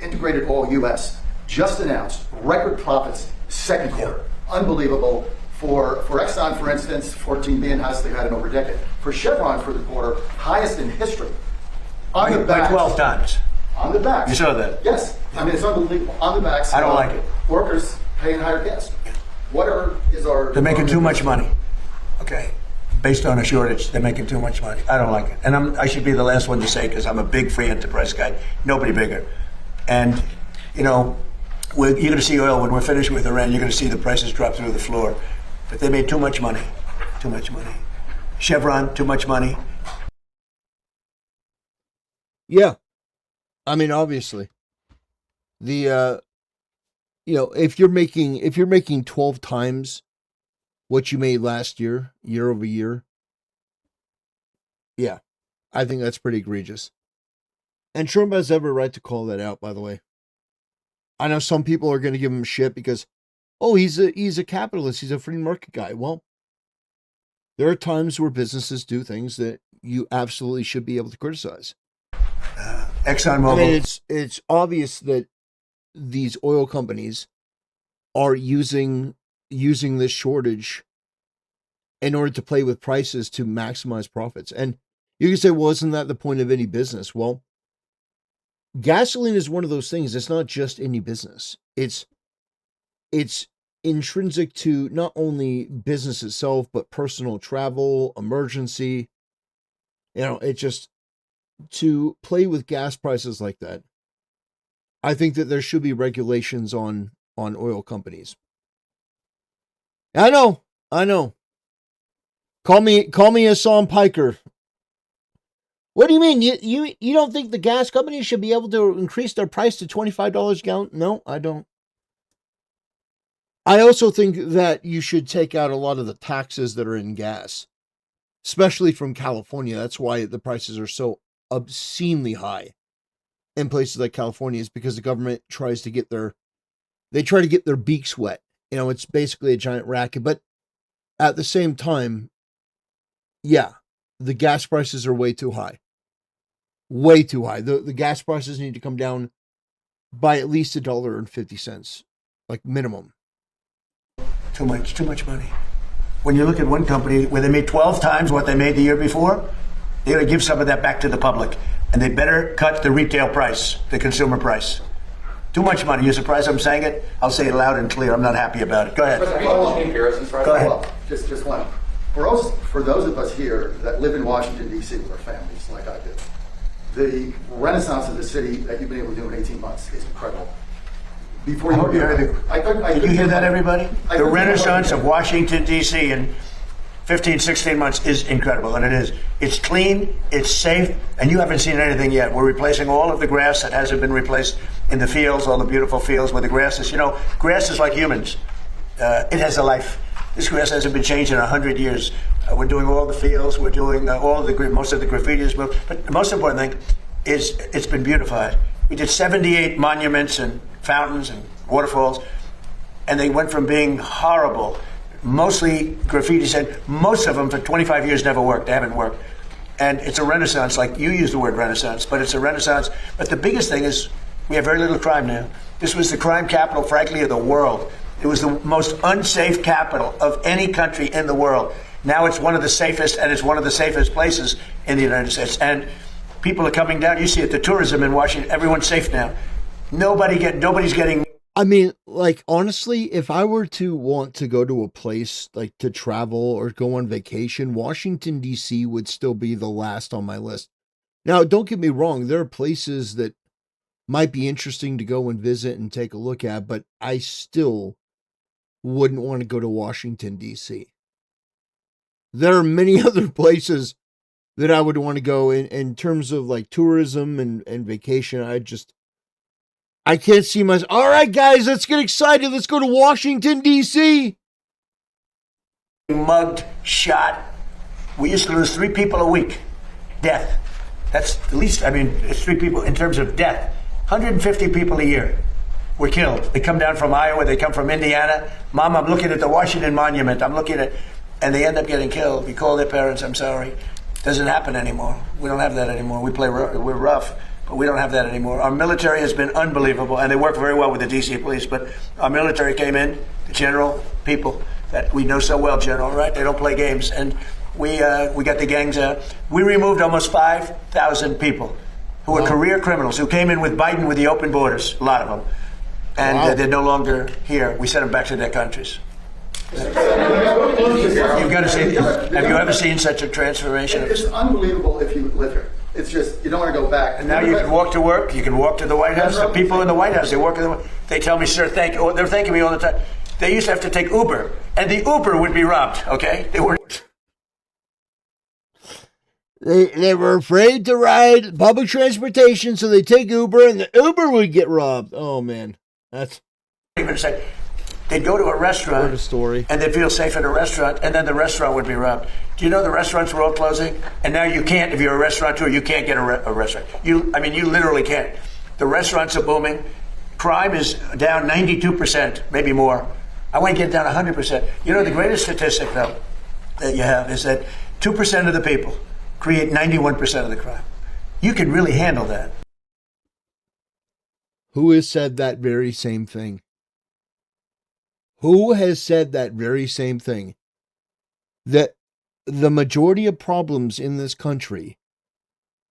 Integrated Oil U.S., just announced record profits second quarter. Unbelievable. For Exxon, for instance, 14 billion, highest they've had in over a decade. For Chevron for the quarter, highest in history. On the By backs, 12 times. On the backs. You saw that? Yes. I mean, it's unbelievable. On the backs. I don't like it. Workers paying higher gas. Is our... They're making too much money. Okay. Based on a shortage, they're making too much money. I don't like it. And I should be the last one to say, because I'm a big free enterprise guy. Nobody bigger. And, you know, you're going to see oil when we're finished with Iran. You're going to see the prices drop through the floor. But they made too much money. Too much money. Chevron, too much money. Yeah. I mean, obviously. The you know, if you're making 12 times what you made last year over year, yeah, I think that's pretty egregious. And Trump has every right to call that out, by the way. I know some people are going to give him shit because, oh, he's a capitalist, he's a free market guy. Well, there are times where businesses do things that you absolutely should be able to criticize. ExxonMobil. I mean, it's obvious that these oil companies are using this shortage in order to play with prices to maximize profits. And you can say, well, isn't that the point of any business? Well, gasoline is one of those things. It's not just any business. It's intrinsic to not only business itself, but personal travel, emergency. It just, to play with gas prices like that, I think that there should be regulations on oil companies. I know. Call me Hasan Piker. What do you mean? You don't think the gas companies should be able to increase their price to $25 a gallon? No, I don't. I also think that you should take out a lot of the taxes that are in gas, especially from California. That's why the prices are so obscenely high in places like California, is because the government tries to get their beaks wet. It's basically a giant racket. But at the same time, yeah, the gas prices are way too high. Way too high. The gas prices need to come down by at least $1.50, like minimum. Too much money. When you look at one company where they made 12 times what they made the year before, they're going to give some of that back to the public. And they better cut the retail price, the consumer price. Too much money. You're surprised I'm saying it? I'll say it loud and clear. I'm not happy about it. Go ahead. Go ahead. Just one. For those of us here that live in Washington, D.C. with our families, like I do, the renaissance of the city that you've been able to do in 18 months is incredible. Before you Did you hear that, everybody? The renaissance of Washington, D.C. in 15, 16 months is incredible, and it is. It's clean, it's safe, and you haven't seen anything yet. We're replacing all of the grass that hasn't been replaced in the fields, all the beautiful fields where the grass is. Grass is like humans. It has a life. This grass hasn't been changed in 100 years. We're doing all the fields. We're doing most of the graffiti. But the most important thing is it's been beautified. We did 78 monuments and fountains and waterfalls, and they went from being horrible, mostly graffiti, and most of them for 25 years never worked. They haven't worked. And it's a renaissance, like you use the word renaissance, but it's a renaissance. But the biggest thing is we have very little crime now. This was the crime capital, frankly, of the world. It was the most unsafe capital of any country in the world. Now it's one of the safest, and it's one of the safest places in the United States. And people are coming down. You see it, the tourism in Washington, everyone's safe now. Nobody's getting... I mean, like, honestly, if I were to want to go to a place, like, to travel or go on vacation, Washington, D.C. would still be the last on my list. Now, don't get me wrong. There are places that might be interesting to go and visit and take a look at, but I still wouldn't want to go to Washington, D.C. There are many other places that I would want to go in terms of, like, tourism and vacation. I can't see myself. All right, guys, let's get excited. Let's go to Washington, D.C. Mugged, shot. We used to lose 3 people a week. Death. That's the least, it's 3 people in terms of death. 150 people a year were killed. They come down from Iowa. They come from Indiana. Mom, I'm looking at the Washington Monument. And they end up getting killed. We call their parents, I'm sorry. Doesn't happen anymore. We don't have that anymore. We're rough. But we don't have that anymore. Our military has been unbelievable, and they work very well with the D.C. police. But our military came in, the general people that we know so well, General, right? They don't play games. And we got the gangs out. We removed almost 5,000 people who were career criminals, who came in with Biden with the open borders, a lot of them. And they're no longer here. We sent them back to their countries. You've got to see, have you ever seen such a transformation? It's unbelievable if you live here. It's just, you don't want to go back. And now you can walk to work. You can walk to the White House. The people in the White House, they tell me, sir, thank you. They're thanking me all the time. They used to have to take Uber, and the Uber would be robbed, okay? They were afraid to ride public transportation, so they take Uber, and the Uber would get robbed. Oh, man. That's... They'd go to a restaurant, and they'd feel safe at a restaurant, and then the restaurant would be robbed. Do you know the restaurants were all closing? And now you can't, if you're a restaurateur, you can't get a restaurant. You literally can't. The restaurants are booming. Crime is down 92%, maybe more. I want to get down 100%. You know, the greatest statistic, though, that you have is that 2% of the people create 91% of the crime. You can really handle that. Who has said that very same thing? Who has said that very same thing? That the majority of problems in this country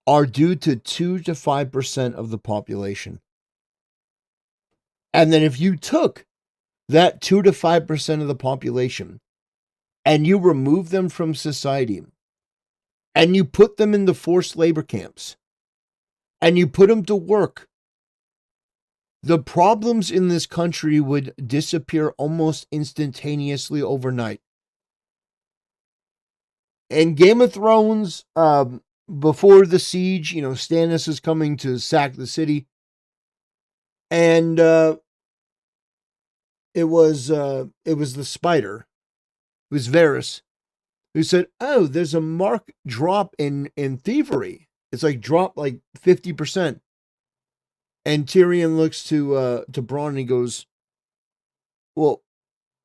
are due to 2 to 5% of the population. And then if you took that 2 to 5% of the population and you remove them from society and you put them in the forced labor camps and you put them to work, the problems in this country would disappear almost instantaneously overnight. In Game of Thrones, before the siege, Stannis is coming to sack the city. And it was the spider, it was Varys, who said, "Oh, there's a marked drop in thievery. It's like dropped like 50%. And Tyrion looks to Bronn and he goes, "Well,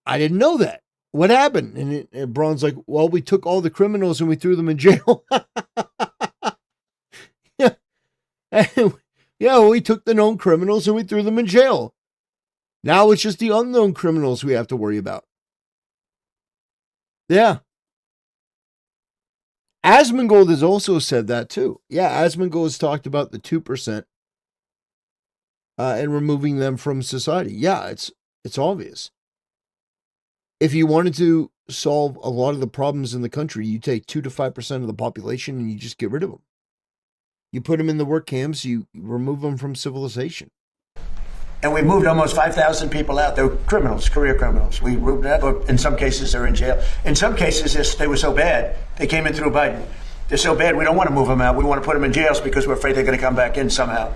I didn't know that. What happened?" And Bronn's like, "Well, we took all the criminals and we threw them in jail." Yeah. Yeah, we took the known criminals and we threw them in jail. Now it's just the unknown criminals we have to worry about. Yeah. Asmongold has also said that too. Yeah, Asmongold has talked about the 2% and removing them from society. Yeah, it's obvious. If you wanted to solve a lot of the problems in the country, you take 2 to 5% of the population and you just get rid of them. You put them in the work camps, you remove them from civilization. And we moved almost 5,000 people out. They were criminals, career criminals. We moved them out. In some cases, they're in jail. In some cases, they were so bad, they came in through Biden. They're so bad, we don't want to move them out. We want to put them in jails because we're afraid they're going to come back in somehow.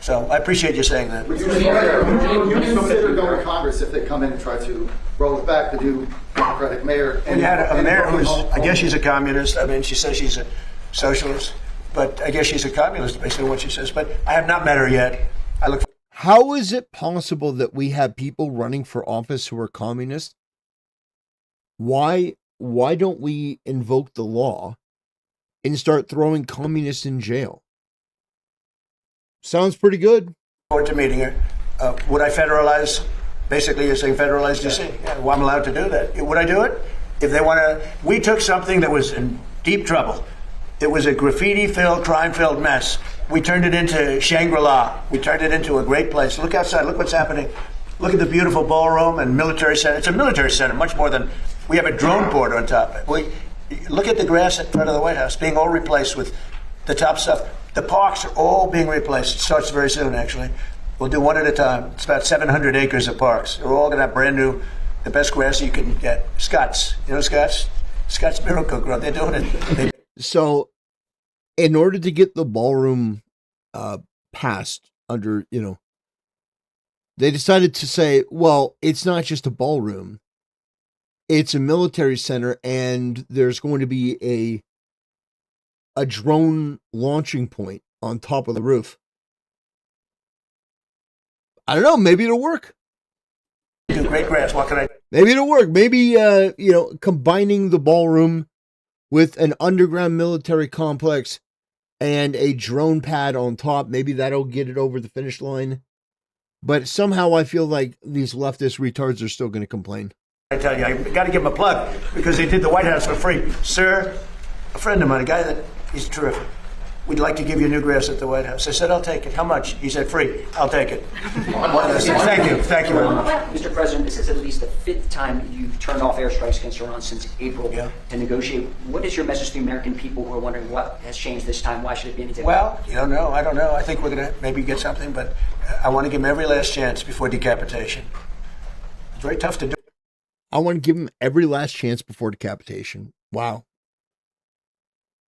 So I appreciate you saying that. Would you consider going to Congress if they come in and try to roll it back, the new Democratic mayor? And you had a mayor who's, I guess she's a communist. I mean, she says she's a socialist, but I guess she's a communist based on what she says. But I have not met her yet. I look. How is it possible that we have people running for office who are communists? Why don't we invoke the law and start throwing communists in jail? Sounds pretty good. Forward to meeting her. Would I federalize? Basically, you're saying federalize DC. Yeah, well, I'm allowed to do that. Would I do it? If they want to, we took something that was in deep trouble. It was a graffiti-filled, crime-filled mess. We turned it into Shangri-La. We turned it into a great place. Look outside. Look what's happening. Look at the beautiful ballroom and military center. It's a military center, much more than, we have a drone board on top. Look at the grass in front of the White House being all replaced with the top stuff. The parks are all being replaced. It starts very soon, actually. We'll do one at a time. It's about 700 acres of parks. They're all going to have brand new, the best grass you can get. Scots. You know Scots? Scots Miracle Grow. They're doing it. So, in order to get the ballroom passed under, they decided to say, well, it's not just a ballroom. It's a military center, and there's going to be a drone launching point on top of the roof. I don't know. Maybe it'll work. Great grass. What can I? Maybe it'll work. Maybe, combining the ballroom with an underground military complex and a drone pad on top, maybe that'll get it over the finish line. But somehow I feel like these leftist retards are still going to complain. I tell you, I got to give him a plug because they did the White House for free. Sir, a friend of mine, a guy that, he's terrific. We'd like to give you new grass at the White House. I said, I'll take it. How much? He said, free. I'll take it. Thank you. Thank you very much. Mr. President, this is at least the 5th time you've turned off airstrikes against Iran since April to negotiate. What is your message to the American people who are wondering what has changed this time? Why should it be any different? Well, you don't know. I don't know. I think we're going to maybe get something, but I want to give them every last chance before decapitation. It's very tough to do. I want to give them every last chance before decapitation. Wow.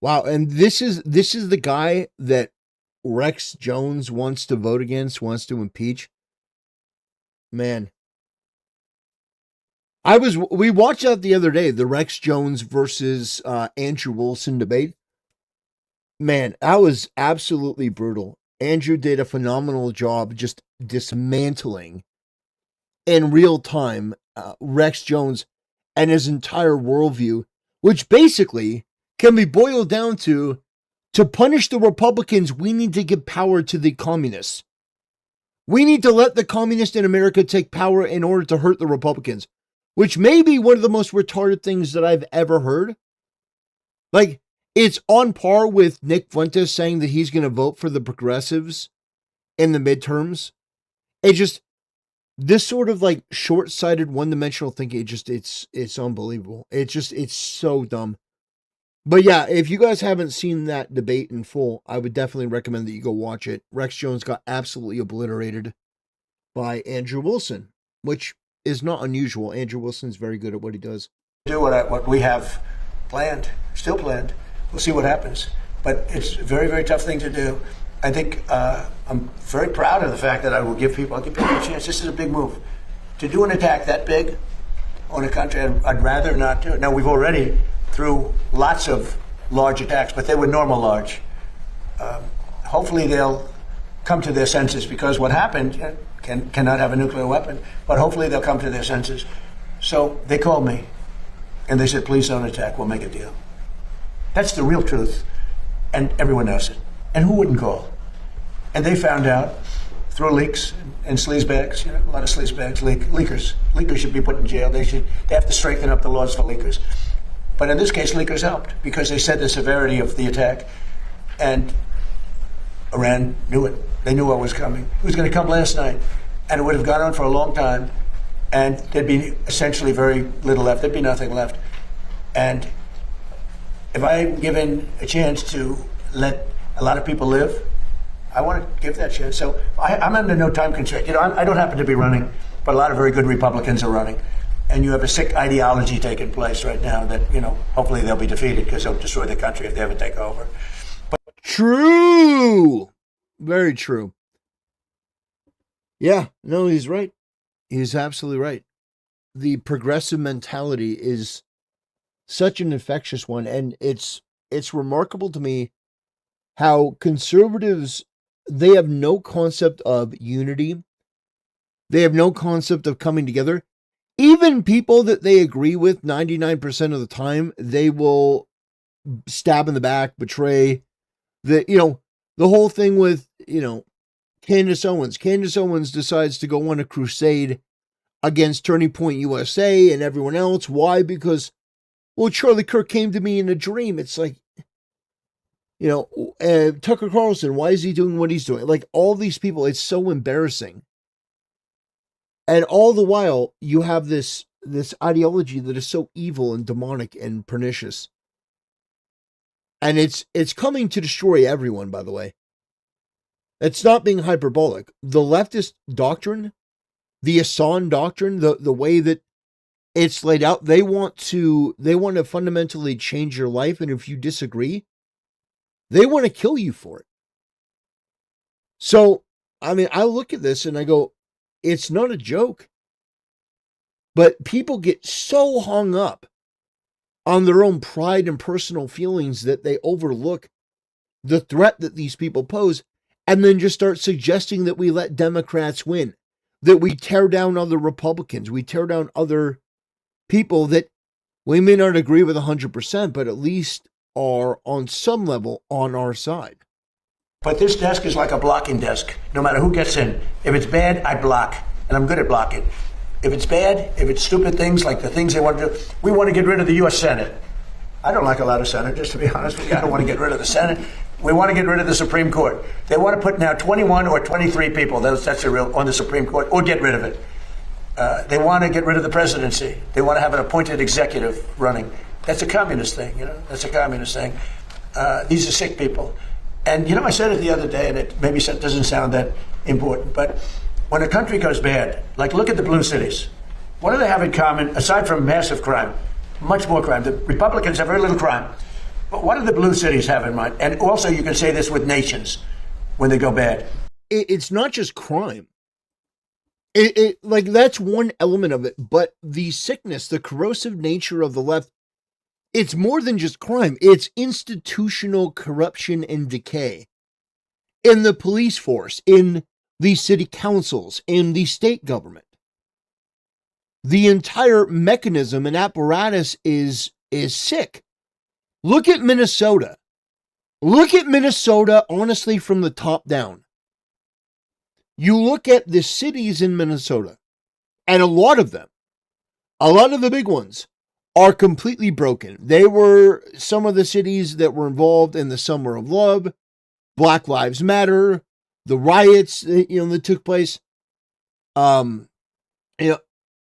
Wow, and this is the guy that Rex Jones wants to vote against, wants to impeach. Man. We watched that the other day, the Rex Jones versus Andrew Wilson debate. Man, that was absolutely brutal. Andrew did a phenomenal job just dismantling in real time Rex Jones and his entire worldview, which basically can be boiled down to punish the Republicans, we need to give power to the communists. We need to let the communists in America take power in order to hurt the Republicans, which may be one of the most retarded things that I've ever heard. Like, it's on par with Nick Fuentes saying that he's going to vote for the progressives in the midterms. It just, this sort of like short-sighted, one-dimensional thinking, it's unbelievable. It's so dumb. But yeah, if you guys haven't seen that debate in full, I would definitely recommend that you go watch it. Rex Jones got absolutely obliterated by Andrew Wilson, which is not unusual. Andrew Wilson's very good at what he does. Do what we have planned, still planned. We'll see what happens. But it's a very, very tough thing to do. I think I'm very proud of the fact that I'll give people a chance. This is a big move. To do an attack that big on a country, I'd rather not do it. Now, we've already through lots of large attacks, but they were normal large. Hopefully they'll come to their senses, because what happened cannot have a nuclear weapon, but hopefully they'll come to their senses. So they called me and they said, please don't attack, we'll make a deal. That's the real truth, and everyone knows it. And who wouldn't call? And they found out through leaks and sleazebags, a lot of sleazebags, leakers. Leakers should be put in jail. They have to strengthen up the laws for leakers. But in this case, leakers helped, because they said the severity of the attack, and Iran knew it. They knew what was coming. It was going to come last night, and it would have gone on for a long time, and there'd be essentially very little left. There'd be nothing left. And if I'm given a chance to let a lot of people live, I want to give that chance. So I'm under no time constraint. I don't happen to be running, but a lot of very good Republicans are running. And you have a sick ideology taking place right now that, hopefully they'll be defeated, because they'll destroy the country if they ever take over. But True. Very true. Yeah, no, he's right. He's absolutely right. The progressive mentality is such an infectious one, and it's remarkable to me how conservatives, they have no concept of unity. They have no concept of coming together. Even people that they agree with 99% of the time, they will stab in the back, betray. The whole thing with, Candace Owens. Candace Owens decides to go on a crusade against Turning Point USA and everyone else. Why? Because, Charlie Kirk came to me in a dream. It's like, Tucker Carlson, why is he doing what he's doing? Like, all these people, it's so embarrassing. And all the while, you have this ideology that is so evil and demonic and pernicious. And it's coming to destroy everyone, by the way. It's not being hyperbolic. The leftist doctrine, the Hasan doctrine, the way that it's laid out, they want to fundamentally change your life, and if you disagree, they want to kill you for it. So, I look at this and I go, it's not a joke. But people get so hung up on their own pride and personal feelings that they overlook the threat that these people pose, and then just start suggesting that we let Democrats win, that we tear down other Republicans, we tear down other people that we may not agree with 100%, but at least are on some level on our side. But this desk is like a blocking desk, no matter who gets in. If it's bad, I block, and I'm good at blocking. If it's bad, if it's stupid things like the things they want to do, we want to get rid of the U.S. Senate. I don't like a lot of senators, to be honest with you. I don't want to get rid of the Senate. We want to get rid of the Supreme Court. They want to put now 21 or 23 people, that's the real, on the Supreme Court, or get rid of it. They want to get rid of the presidency. They want to have an appointed executive running. That's a communist thing, That's a communist thing. These are sick people. And, I said it the other day, and it maybe doesn't sound that important, but when a country goes bad, like look at the blue cities, what do they have in common, aside from massive crime? Much more crime. The Republicans have very little crime. But what do the blue cities have in mind? And also you can say this with nations when they go bad. It's not just crime. Like that's one element of it, but the sickness, the corrosive nature of the left, it's more than just crime. It's institutional corruption and decay in the police force, in the city councils, in the state government. The entire mechanism and apparatus is is sick. Look at Minnesota. Look at Minnesota, honestly, from the top down. You look at the cities in Minnesota, and a lot of them, a lot of the big ones, are completely broken. They were some of the cities that were involved in the Summer of Love, Black Lives Matter, the riots, that took place.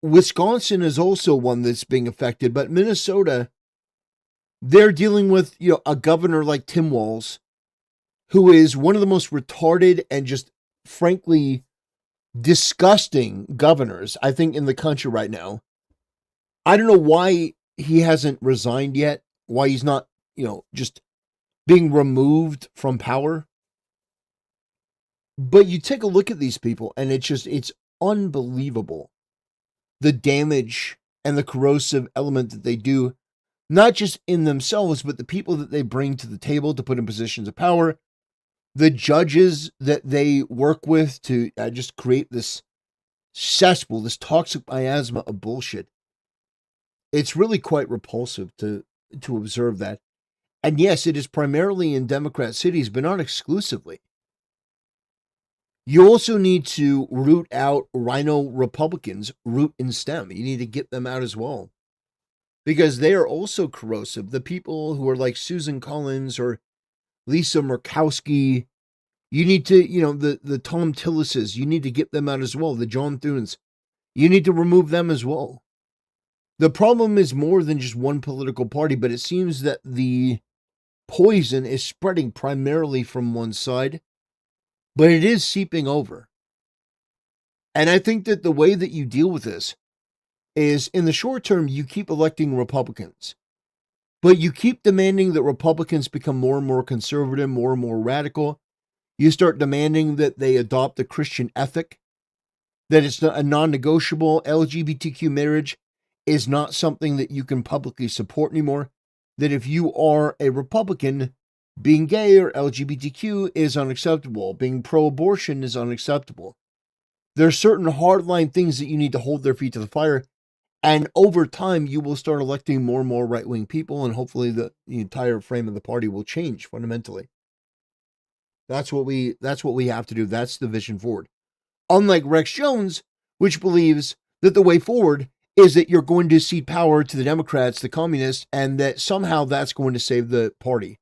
Wisconsin is also one that's being affected, but Minnesota, they're dealing with, a governor like Tim Walz, who is one of the most retarded and just frankly disgusting governors, I think, in the country right now. I don't know why he hasn't resigned yet, why he's not, just being removed from power. But you take a look at these people, and it's unbelievable. The damage and the corrosive element that they do, not just in themselves, but the people that they bring to the table to put in positions of power, the judges that they work with to just create this cesspool, this toxic miasma of bullshit. It's really quite repulsive to observe that. And yes, it is primarily in Democrat cities, but not exclusively. You also need to root out rhino Republicans, root and stem. You need to get them out as well. Because they are also corrosive. The people who are like Susan Collins or Lisa Murkowski, you need to, the Tom Tillises, you need to get them out as well. The John Thunes, you need to remove them as well. The problem is more than just one political party, but it seems that the poison is spreading primarily from one side, but it is seeping over. And I think that the way that you deal with this is, in the short term, you keep electing Republicans, but you keep demanding that Republicans become more and more conservative, more and more radical. You start demanding that they adopt the Christian ethic, that it's a non-negotiable. LGBTQ marriage is not something that you can publicly support anymore, that if you are a Republican, being gay or LGBTQ is unacceptable. Being pro-abortion is unacceptable. There are certain hardline things that you need to hold their feet to the fire. And over time, you will start electing more and more right-wing people, and hopefully the entire frame of the party will change fundamentally. That's what we have to do. That's the vision forward. Unlike Rex Jones, which believes that the way forward is that you're going to cede power to the Democrats, the communists, and that somehow that's going to save the party.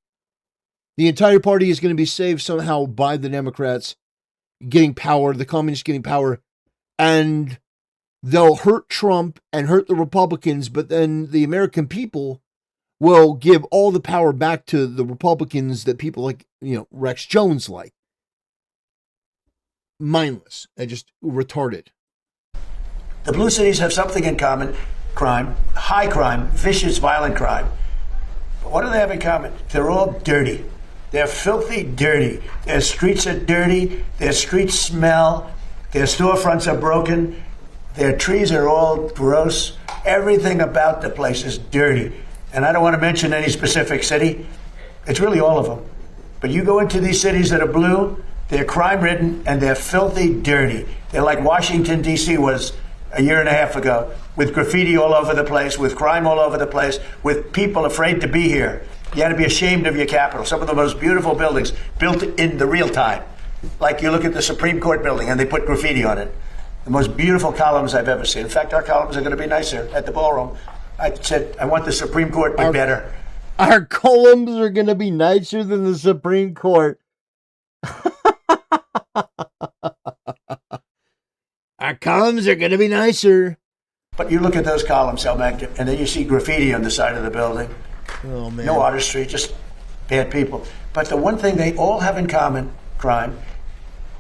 The entire party is going to be saved somehow by the Democrats getting power, the communists getting power, and they'll hurt Trump and hurt the Republicans, but then the American people will give all the power back to the Republicans that people like, Rex Jones like. Mindless and just retarded. The blue cities have something in common: crime, high crime, vicious, violent crime. But what do they have in common? They're all dirty. They're filthy dirty. Their streets are dirty. Their streets smell. Their storefronts are broken. Their trees are all gross. Everything about the place is dirty. And I don't want to mention any specific city. It's really all of them. But you go into these cities that are blue, they're crime-ridden, and they're filthy dirty. They're like Washington, D.C. was a year and a half ago, with graffiti all over the place, with crime all over the place, with people afraid to be here. You had to be ashamed of your capital. Some of the most beautiful buildings built in the real time. Like you look at the Supreme Court building and they put graffiti on it. The most beautiful columns I've ever seen. In fact, our columns are going to be nicer at the ballroom. I said, I want the Supreme Court to be better. Our columns are going to be nicer than the Supreme Court. Our columns are going to be nicer. But you look at those columns, and then you see graffiti on the side of the building. Oh, man. No artistry, just bad people. But the one thing they all have in common, crime.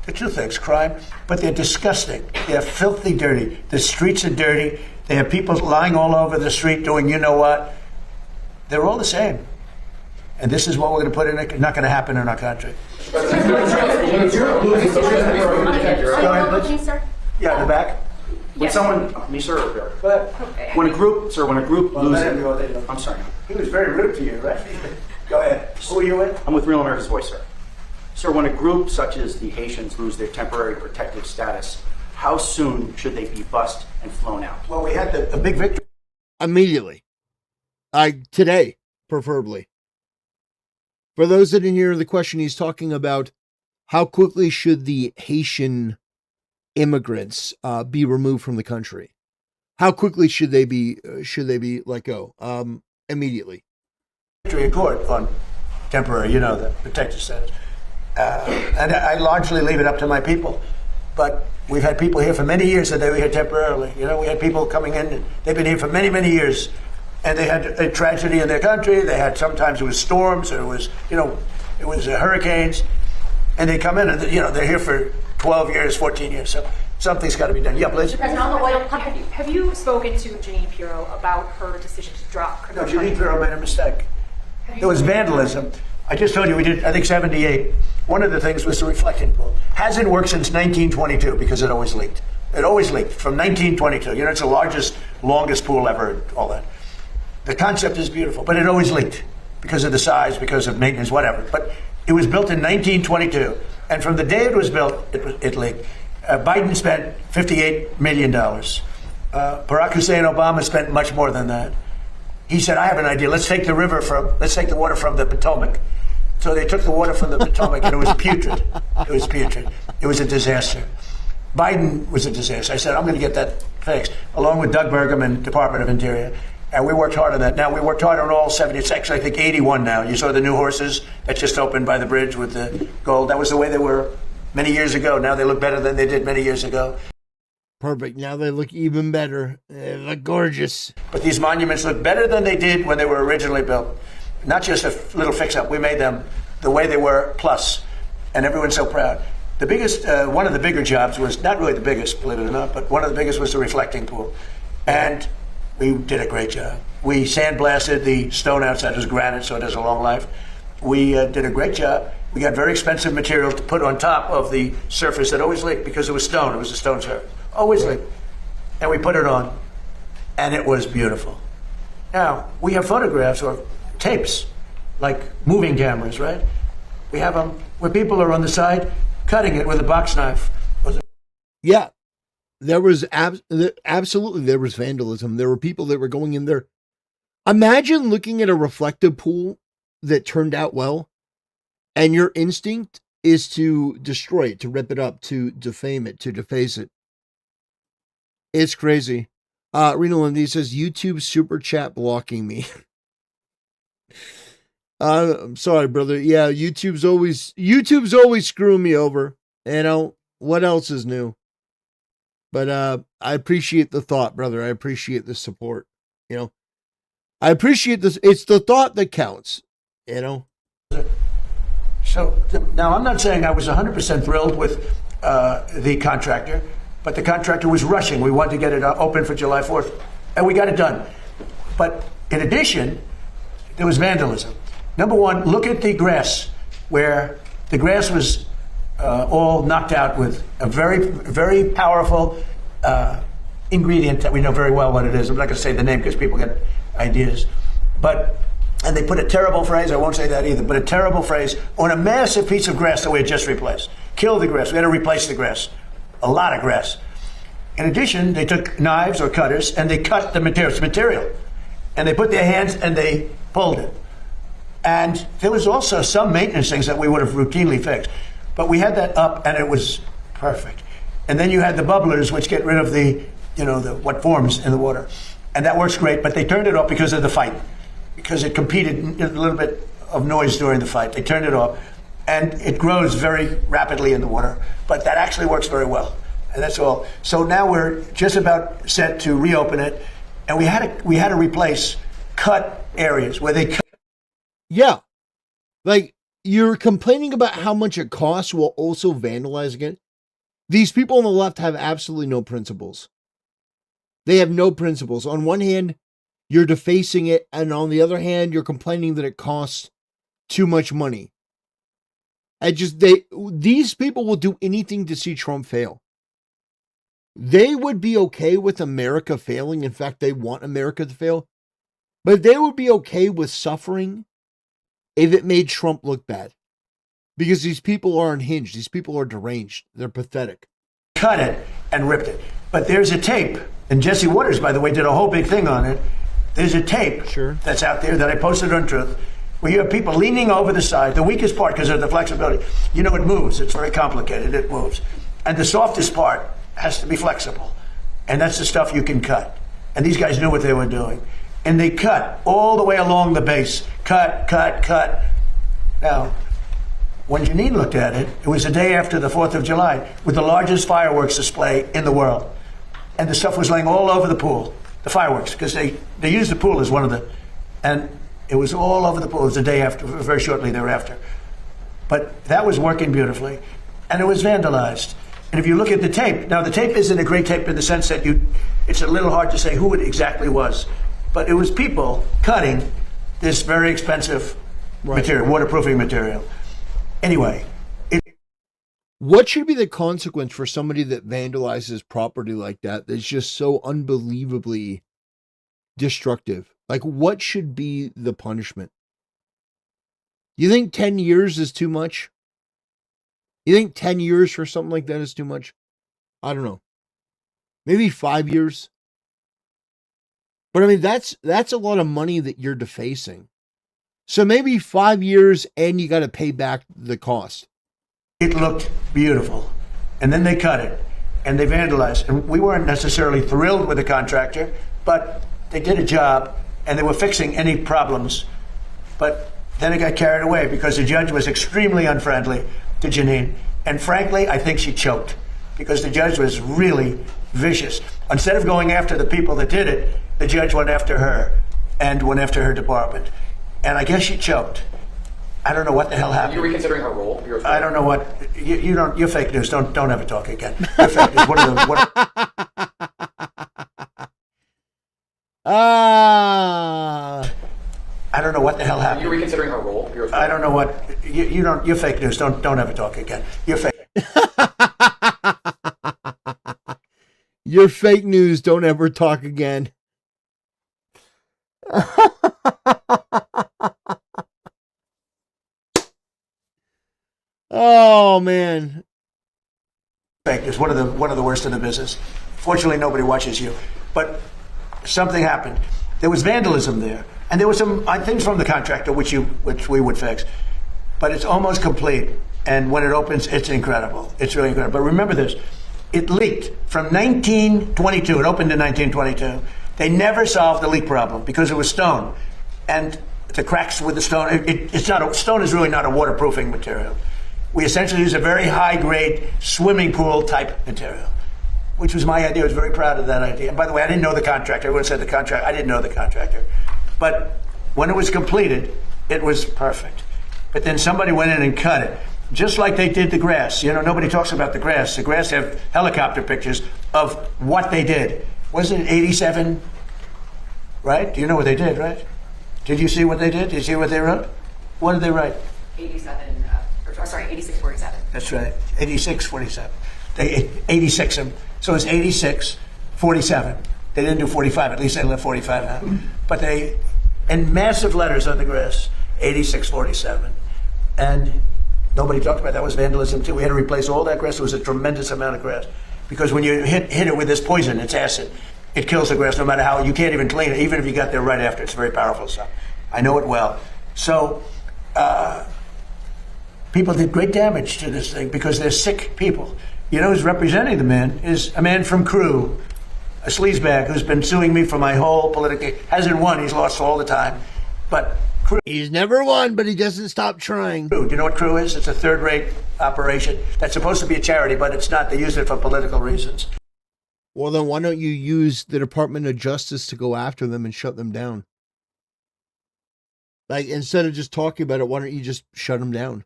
The two things, crime, but they're disgusting. They're filthy dirty. The streets are dirty. They have people lying all over the street doing you know what. They're all the same. And this is what we're going to put in it. Not going to happen in our country. Go ahead, sir. Yeah, in the back. When someone, me sir, go ahead. When a group loses, I'm sorry. He was very rude to you, right? Go ahead. Who are you with? I'm with Real America's Voice, sir. Sir, when a group such as the Haitians lose their temporary protective status, how soon should they be bussed and flown out? Well, we had a big victory. Immediately. Today, preferably. For those that didn't hear the question, he's talking about how quickly should the Haitian immigrants be removed from the country? How quickly should they be let go? Immediately. Entry in court on temporary, the protected status. And I largely leave it up to my people. But we've had people here for many years that they were here temporarily. We had people coming in, and they've been here for many, many years. And they had a tragedy in their country. They had, sometimes it was storms, or it was hurricanes. And they come in and, they're here for 12 years, 14 years. So something's got to be done. Yeah, Liz? Mr. President, on the oil pump, have you spoken to Jeanine Pirro about her decision to drop criminal No, Jeanine Pirro made a mistake. There was vandalism. I just told you we did, I think, 78. One of the things was the reflecting pool. Hasn't worked since 1922 because it always leaked. It always leaked from 1922. It's the largest, longest pool ever, all that. The concept is beautiful, but it always leaked because of the size, because of maintenance, whatever. But it was built in 1922, and from the day it was built, it leaked. Biden spent $58 million. Barack Hussein Obama spent much more than that. He said, I have an idea. Let's take the water from the Potomac. So they took the water from the Potomac, and it was putrid. It was putrid. It was a disaster. Biden was a disaster. I said, I'm going to get that fixed, along with Doug Burgum and Department of Interior. And we worked hard on that. Now, we worked hard on all 70. It's actually, I think, 81 now. You saw the new horses that just opened by the bridge with the gold. That was the way they were many years ago. Now they look better than they did many years ago. Perfect. Now they look even better. They look gorgeous. But these monuments look better than they did when they were originally built. Not just a little fix-up. We made them the way they were, plus. And everyone's so proud. The biggest, one of the bigger jobs was, not really the biggest, believe it or not, but one of the biggest was the reflecting pool. And we did a great job. We sandblasted the stone outside. It was granite, so it has a long life. We did a great job. We got very expensive material to put on top of the surface that always leaked because it was stone. It was a stone surface. Always leaked. And we put it on, and it was beautiful. Now, we have photographs or tapes, like moving cameras, right? We have them where people are on the side cutting it with a box knife. Yeah. There was absolutely, there was vandalism. There were people that were going in there. Imagine looking at a reflective pool that turned out well, and your instinct is to destroy it, to rip it up, to defame it, to deface it. It's crazy. Rena Lindy says, YouTube super chat blocking me. I'm sorry, brother. Yeah, YouTube's always screwing me over. What else is new? But I appreciate the thought, brother. I appreciate the support. I appreciate this. It's the thought that counts. So now I'm not saying I was 100% thrilled with the contractor, but the contractor was rushing. We wanted to get it open for July 4th, and we got it done. But in addition, there was vandalism. Number one, look at the grass, where the grass was all knocked out with a very, very powerful ingredient that we know very well what it is. I'm not going to say the name because people get ideas. And they put a terrible phrase, I won't say that either, but a terrible phrase on a massive piece of grass that we had just replaced. Kill the grass. We had to replace the grass. A lot of grass. In addition, they took knives or cutters and they cut the material. And they put their hands and they pulled it. And there was also some maintenance things that we would have routinely fixed. But we had that up, and it was perfect. And then you had the bubblers, which get rid of the what forms in the water. And that works great, but they turned it off because of the fight. Because it competed a little bit of noise during the fight. They turned it off. And it grows very rapidly in the water. But that actually works very well. And that's all. So now we're just about set to reopen it. And we had to replace cut areas where they cut. Yeah. Like, you're complaining about how much it costs while also vandalizing it. These people on the left have absolutely no principles. They have no principles. On one hand, you're defacing it, and on the other hand, you're complaining that it costs too much money. These people will do anything to see Trump fail. They would be okay with America failing. In fact, they want America to fail. But they would be okay with suffering if it made Trump look bad. Because these people are unhinged. These people are deranged. They're pathetic. Cut it and ripped it. But there's a tape. And Jesse Waters, by the way, did a whole big thing on it. There's a tape that's out there that I posted on Truth where you have people leaning over the side. The weakest part, because of the flexibility, you know, it moves. It's very complicated. It moves. And the softest part has to be flexible. And that's the stuff you can cut. And these guys knew what they were doing. And they cut all the way along the base. Cut, cut, cut. Now, when Janine looked at it, it was the day after the 4th of July with the largest fireworks display in the world. And the stuff was laying all over the pool, the fireworks, because they used the pool as one of the, and it was all over the pool. It was the day after, very shortly thereafter. But that was working beautifully, and it was vandalized. And if you look at the tape, now the tape isn't a great tape in the sense that it's a little hard to say who it exactly was, but it was people cutting this very expensive material, waterproofing material. Anyway. What should be the consequence for somebody that vandalizes property like that that's just so unbelievably destructive? Like, what should be the punishment? You think 10 years is too much? You think 10 years for something like that is too much? I don't know. Maybe 5 years. But I mean, that's a lot of money that you're defacing. So maybe 5 years and you got to pay back the cost. It looked beautiful. And then they cut it and they vandalized. And we weren't necessarily thrilled with the contractor, but they did a job and they were fixing any problems. But then it got carried away because the judge was extremely unfriendly to Janine. And frankly, I think she choked because the judge was really vicious. Instead of going after the people that did it, the judge went after her and went after her department. And I guess she choked. I don't know what the hell happened. Are you reconsidering her role? I don't know what you don't. You're fake news. Don't ever talk again. You're fake news. I don't know what the hell happened. Are you reconsidering her role? I don't know what you don't. You're fake news. Don't ever talk again. You're fake. You're fake news. Don't ever talk again. Oh man. Fake news. One of the worst in the business. Fortunately, nobody watches you. But something happened. There was vandalism there, and there were some things from the contractor which we would fix. But it's almost complete, and when it opens, it's incredible. It's really incredible. But remember this: it leaked from 1922. It opened in 1922. They never solved the leak problem because it was stone, and the cracks with the stone. It's not. Stone is really not a waterproofing material. We essentially use a very high-grade swimming pool type material, which was my idea. I was very proud of that idea. And by the way, I didn't know the contractor. Everyone said the contractor. I didn't know the contractor. But when it was completed, it was perfect. But then somebody went in and cut it, just like they did the grass. You know, nobody talks about the grass. The grass have helicopter pictures of what they did. Wasn't it 87? Right? Do you know what they did, right? Did you see what they did? Did you see what they wrote? What did they write? 8647. That's right, 8647. They 86 them, so it's 8647. They didn't do 45. At least they left 45 out. But they, in massive letters on the grass, 8647, and nobody talked about that. That was vandalism too. We had to replace all that grass. It was a tremendous amount of grass because when you hit it with this poison, it's acid. It kills the grass no matter how. You can't even clean it, even if you got there right after. It's very powerful stuff. I know it well. So. People did great damage to this thing because they're sick people. You know who's representing the man is a man from Crew, a sleazebag who's been suing me for my whole political... Hasn't won, he's lost all the time. But Crew... He's never won, but he doesn't stop trying. Do you know what Crew is? It's a third-rate operation that's supposed to be a charity, but it's not. They use it for political reasons. Well, then why don't you use the Department of Justice to go after them and shut them down? Like, instead of just talking about it, why don't you just shut them down?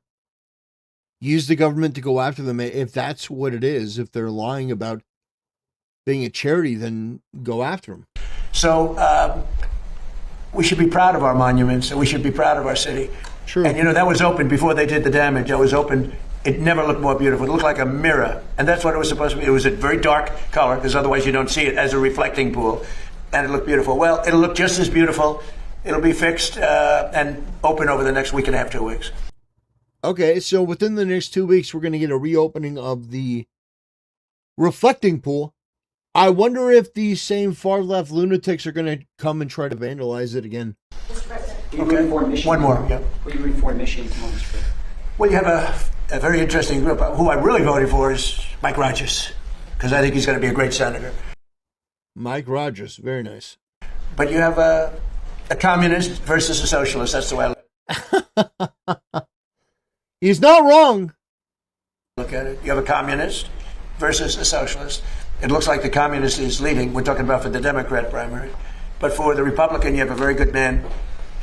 Use the government to go after them. If that's what it is, if they're lying about being a charity, then go after them. So we should be proud of our monuments and we should be proud of our city. True. And you know, that was open before they did the damage. It was open. It never looked more beautiful. It looked like a mirror. And that's what it was supposed to be. It was a very dark color because otherwise you don't see it as a reflecting pool. And it looked beautiful. Well, it'll look just as beautiful. It'll be fixed and open over the next week and a half, 2 weeks. Okay, so within the next 2 weeks, we're going to get a reopening of the reflecting pool. I wonder if these same far left lunatics are going to come and try to vandalize it again. Will you run for Michigan? One more, yeah. Will you run for Michigan tomorrow, Mr. President? Well, you have a very interesting group. Who I really voted for is Mike Rogers, because I think he's going to be a great senator. Mike Rogers, very nice. But you have a communist versus a socialist. That's the way I He's not wrong. look at it. You have a communist versus a socialist. It looks like the communist is leading. We're talking about for the Democrat primary. But for the Republican, you have a very good man,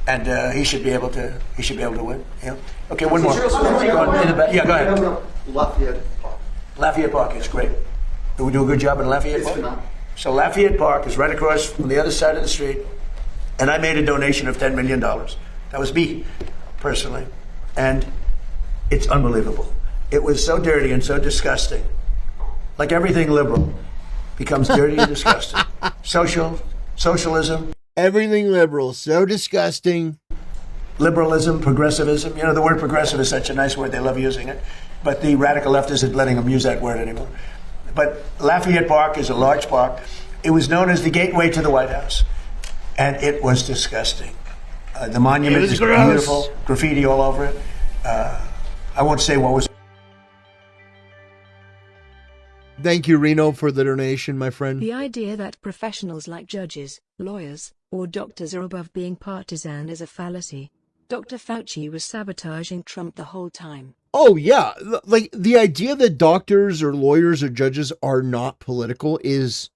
and he should be able to win. Yeah. Okay, one more. Yeah, go ahead. Lafayette Park. Lafayette Park is great. Do we do a good job in Lafayette Park? phenomenal. So Lafayette Park is right across from the other side of the street, and I made a donation of $10 million. That was me, personally. And it's unbelievable. It was so dirty and so disgusting. Like everything liberal becomes dirty and disgusting. Socialism. Everything liberal, so disgusting. Liberalism, progressivism. You know, the word progressive is such a nice word. They love using it. But the radical left isn't letting them use that word anymore. But Lafayette Park is a large park. It was known as the gateway to the White House. And it was disgusting. The monument is beautiful. Graffiti all over it. I won't say what was. Thank you, Reno, for the donation, my friend. The idea that professionals like judges, lawyers, or doctors are above being partisan is a fallacy. Dr. Fauci was sabotaging Trump the whole time. Oh, yeah. Like, the idea that doctors or lawyers or judges are not political is,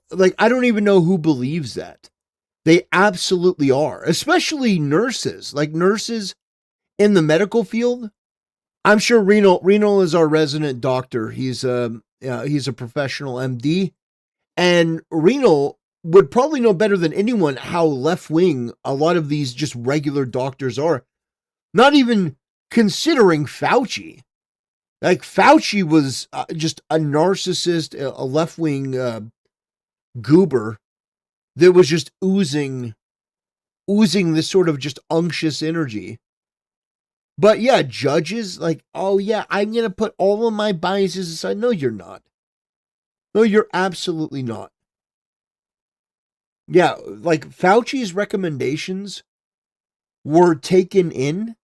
like, I don't even know who believes that. They absolutely are, especially nurses. Like, nurses in the medical field. I'm sure Reno is our resident doctor. He's a professional MD, and Reno would probably know better than anyone how left-wing a lot of these just regular doctors are. Not even considering Fauci. Like, Fauci was just a narcissist, a left-wing goober that was just oozing this sort of just unctuous energy. But yeah, judges, like, oh yeah, I'm going to put all of my biases aside. No, you're not. No, you're absolutely not. Yeah, like Fauci's recommendations were taken in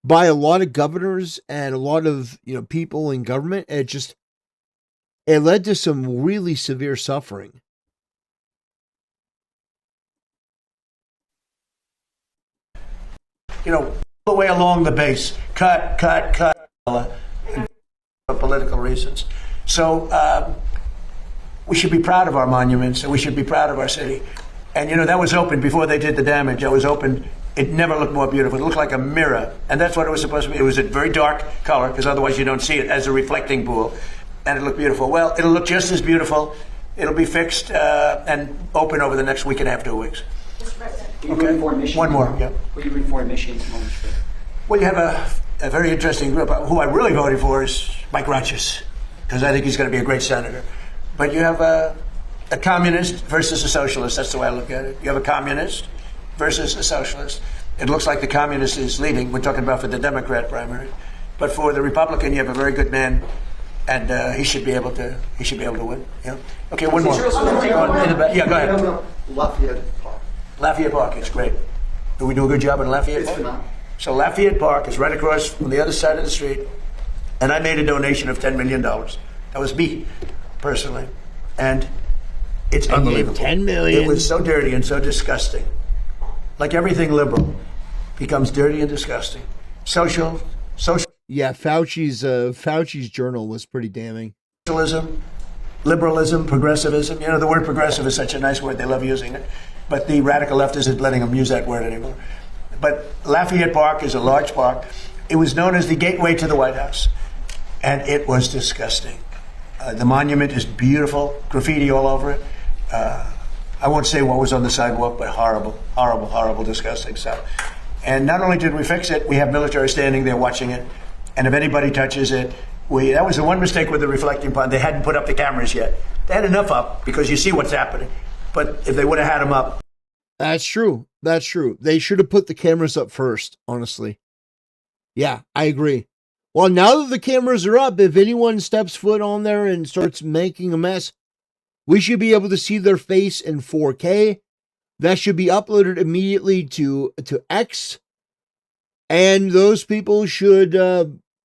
by a lot of governors and a lot of, people in government. It led to some really severe suffering. The way along the base, cut, for political reasons. So we should be proud of our monuments, and we should be proud of our city. And that was open before they did the damage. That was open. It never looked more beautiful. It looked like a mirror, and that's what it was supposed to be. It was a very dark color, because otherwise you don't see it as a reflecting pool, and it looked beautiful. Well, it'll look just as beautiful. It'll be fixed and open over the next week and a half, 2 weeks. Will you run for Michigan? One more, yeah. Will you run for Michigan tomorrow, Mr. President? Well, you have a very interesting group. Who I really voted for is Mike Rogers, because I think he's going to be a great senator. But you have a communist versus a socialist. That's the way I look at it. You have a communist versus a socialist. It looks like the communist is leading. We're talking about for the Democrat primary. But for the Republican, you have a very good man, and he should be able to win. Yeah. Okay, one more. Yeah, go ahead. Lafayette Park. Lafayette Park is great. Do we do a good job in Lafayette Park? phenomenal. So Lafayette Park is right across from the other side of the street, and I made a donation of $10 million. That was me, personally. And it's unbelievable. $10 million. It was so dirty and so disgusting. Like everything liberal becomes dirty and disgusting. Social. Yeah, Fauci's journal was pretty damning. Socialism, liberalism, progressivism. The word progressive is such a nice word. They love using it. But the radical left isn't letting them use that word anymore. But Lafayette Park is a large park. It was known as the gateway to the White House. And it was disgusting. The monument is beautiful. Graffiti all over it. I won't say what was on the sidewalk, but horrible, disgusting stuff. And not only did we fix it, we have military standing there watching it. And if anybody touches it, that was the one mistake with the reflecting pond. They hadn't put up the cameras yet. They had enough up because you see what's happening. But if they would have had them up. That's true. They should have put the cameras up first, honestly. Yeah, I agree. Well, now that the cameras are up, if anyone steps foot on there and starts making a mess, We should be able to see their face in 4K. That should be uploaded immediately to X. And those people should,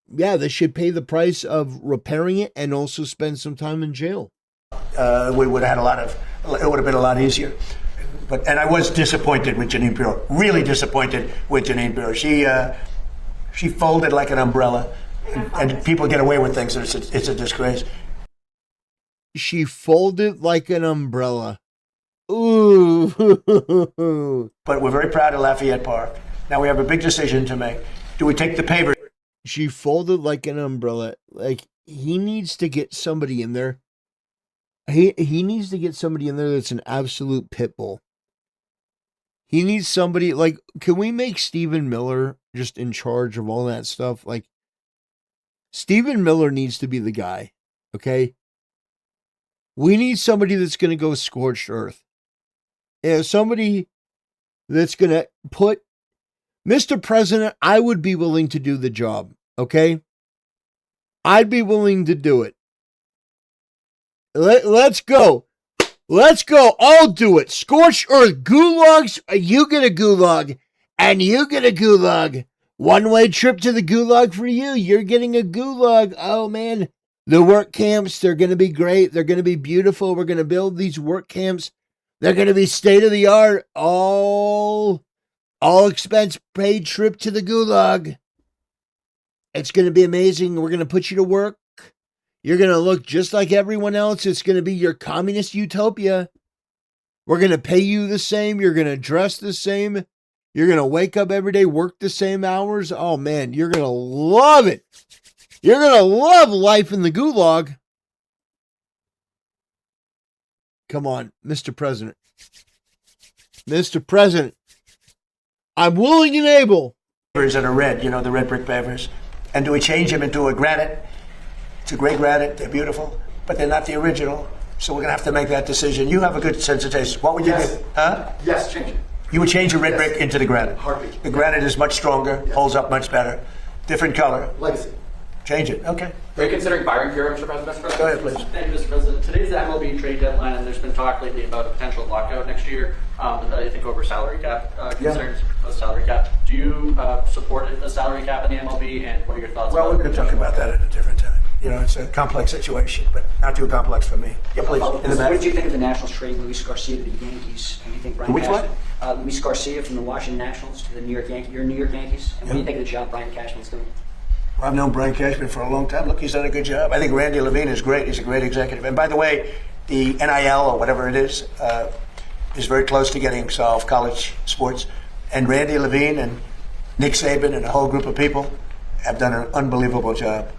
they should pay the price of repairing it and also spend some time in jail. We would have had it would have been a lot easier. And I was disappointed with Jeanine Pirro, really disappointed with Jeanine Pirro. She folded like an umbrella, and people get away with things, and it's a disgrace. She folded like an umbrella. Ooh. But we're very proud of Lafayette Park. Now we have a big decision to make. Do we take the paver? She folded like an umbrella. Like, he needs to get somebody in there. He needs to get somebody in there that's an absolute pit bull. He needs somebody, like, can we make Stephen Miller just in charge of all that stuff? Like, Stephen Miller needs to be the guy, okay? We need somebody that's going to go scorched earth. Somebody that's going to put, Mr. President, I would be willing to do the job, okay? I'd be willing to do it. Let's go. Let's go. I'll do it. Scorched earth. Gulags. You get a gulag. And you get a gulag. One-way trip to the gulag for you. You're getting a gulag. Oh, man. The work camps, they're going to be great. They're going to be beautiful. We're going to build these work camps. They're going to be state-of-the-art. All expense paid trip to the gulag. It's going to be amazing. We're going to put you to work. You're going to look just like everyone else. It's going to be your communist utopia. We're going to pay you the same. You're going to dress the same. You're going to wake up every day, work the same hours. Oh, man, you're going to love it. You're going to love life in the gulag. Come on, Mr. President. Mr. President, I'm willing and able. That are red, the red brick pavers. And do we change them into a granite? It's a great granite. They're beautiful, but they're not the original. So we're going to have to make that decision. You have a good sense of taste. What would you do? Huh? Yes, change it. You would change a red brick into the granite. Heartbeat. The granite is much stronger, holds up much better. Different color. Legacy. Change it. Okay. Are you considering firing Pirro, Mr. President? Go ahead, please. Thank you, Mr. President. Today's the MLB trade deadline, and there's been talk lately about a potential lockout next year. I think over salary cap, concerns a salary cap. Do you support a salary cap in the MLB, and what are your thoughts? Well, we're going to talk about that at a different time. It's a complex situation, but not too complex for me. Yeah, please. What did you think of the Nationals trade Luis Garcia to the Yankees? And you think Brian Which Cashman? Luis Garcia from the Washington Nationals to the New York Yankees. And what do you think of the job Brian Cashman's doing? Well, I've known Brian Cashman for a long time. Look, he's done a good job. I think Randy Levine is great. He's a great executive. And by the way, the NIL or whatever it is very close to getting solved, college sports. And Randy Levine and Nick Saban and a whole group of people have done an unbelievable job.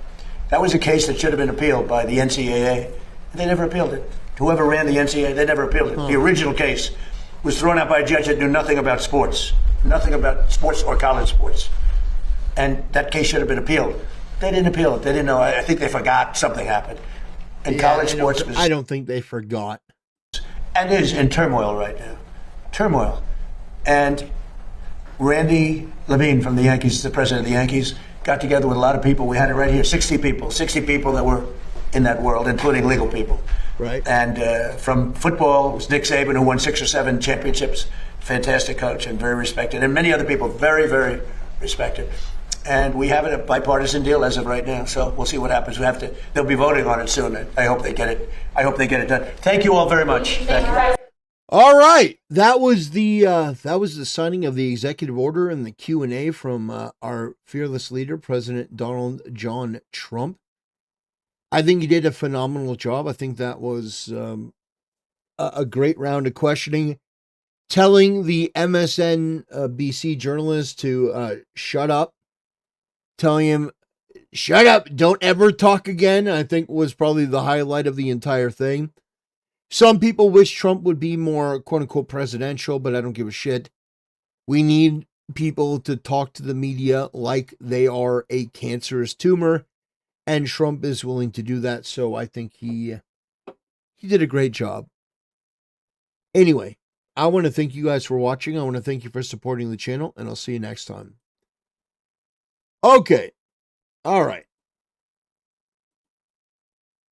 That was a case that should have been appealed by the NCAA. And they never appealed it. Whoever ran the NCAA, they never appealed it. The original case was thrown out by a judge that knew nothing about sports. Nothing about sports or college sports. And that case should have been appealed. They didn't appeal it. They didn't know. I think they forgot something happened. And college sports was... I don't think they forgot. And is in turmoil right now. Turmoil. And Randy Levine from the Yankees, the president of the Yankees, got together with a lot of people. We had it right here, 60 people that were in that world, including legal people. Right. And from football, it was Nick Saban, who won 6 or 7 championships. Fantastic coach and very respected. And many other people, very, very respected. And we have a bipartisan deal as of right now. So we'll see what happens. They'll be voting on it soon. I hope they get it. I hope they get it done. Thank you all very much. Thank you. All right, that was the signing of the executive order and the Q&A from our fearless leader, President Donald John Trump. I think he did a phenomenal job. I think that was a great round of questioning, telling the MSNBC journalist to shut up, telling him, shut up, don't ever talk again, I think was probably the highlight of the entire thing. Some people wish Trump would be more, quote-unquote, presidential, but I don't give a shit. We need people to talk to the media like they are a cancerous tumor, and Trump is willing to do that, so I think he did a great job. Anyway, I want to thank you guys for watching. I want to thank you for supporting the channel, and I'll see you next time. Okay. All right.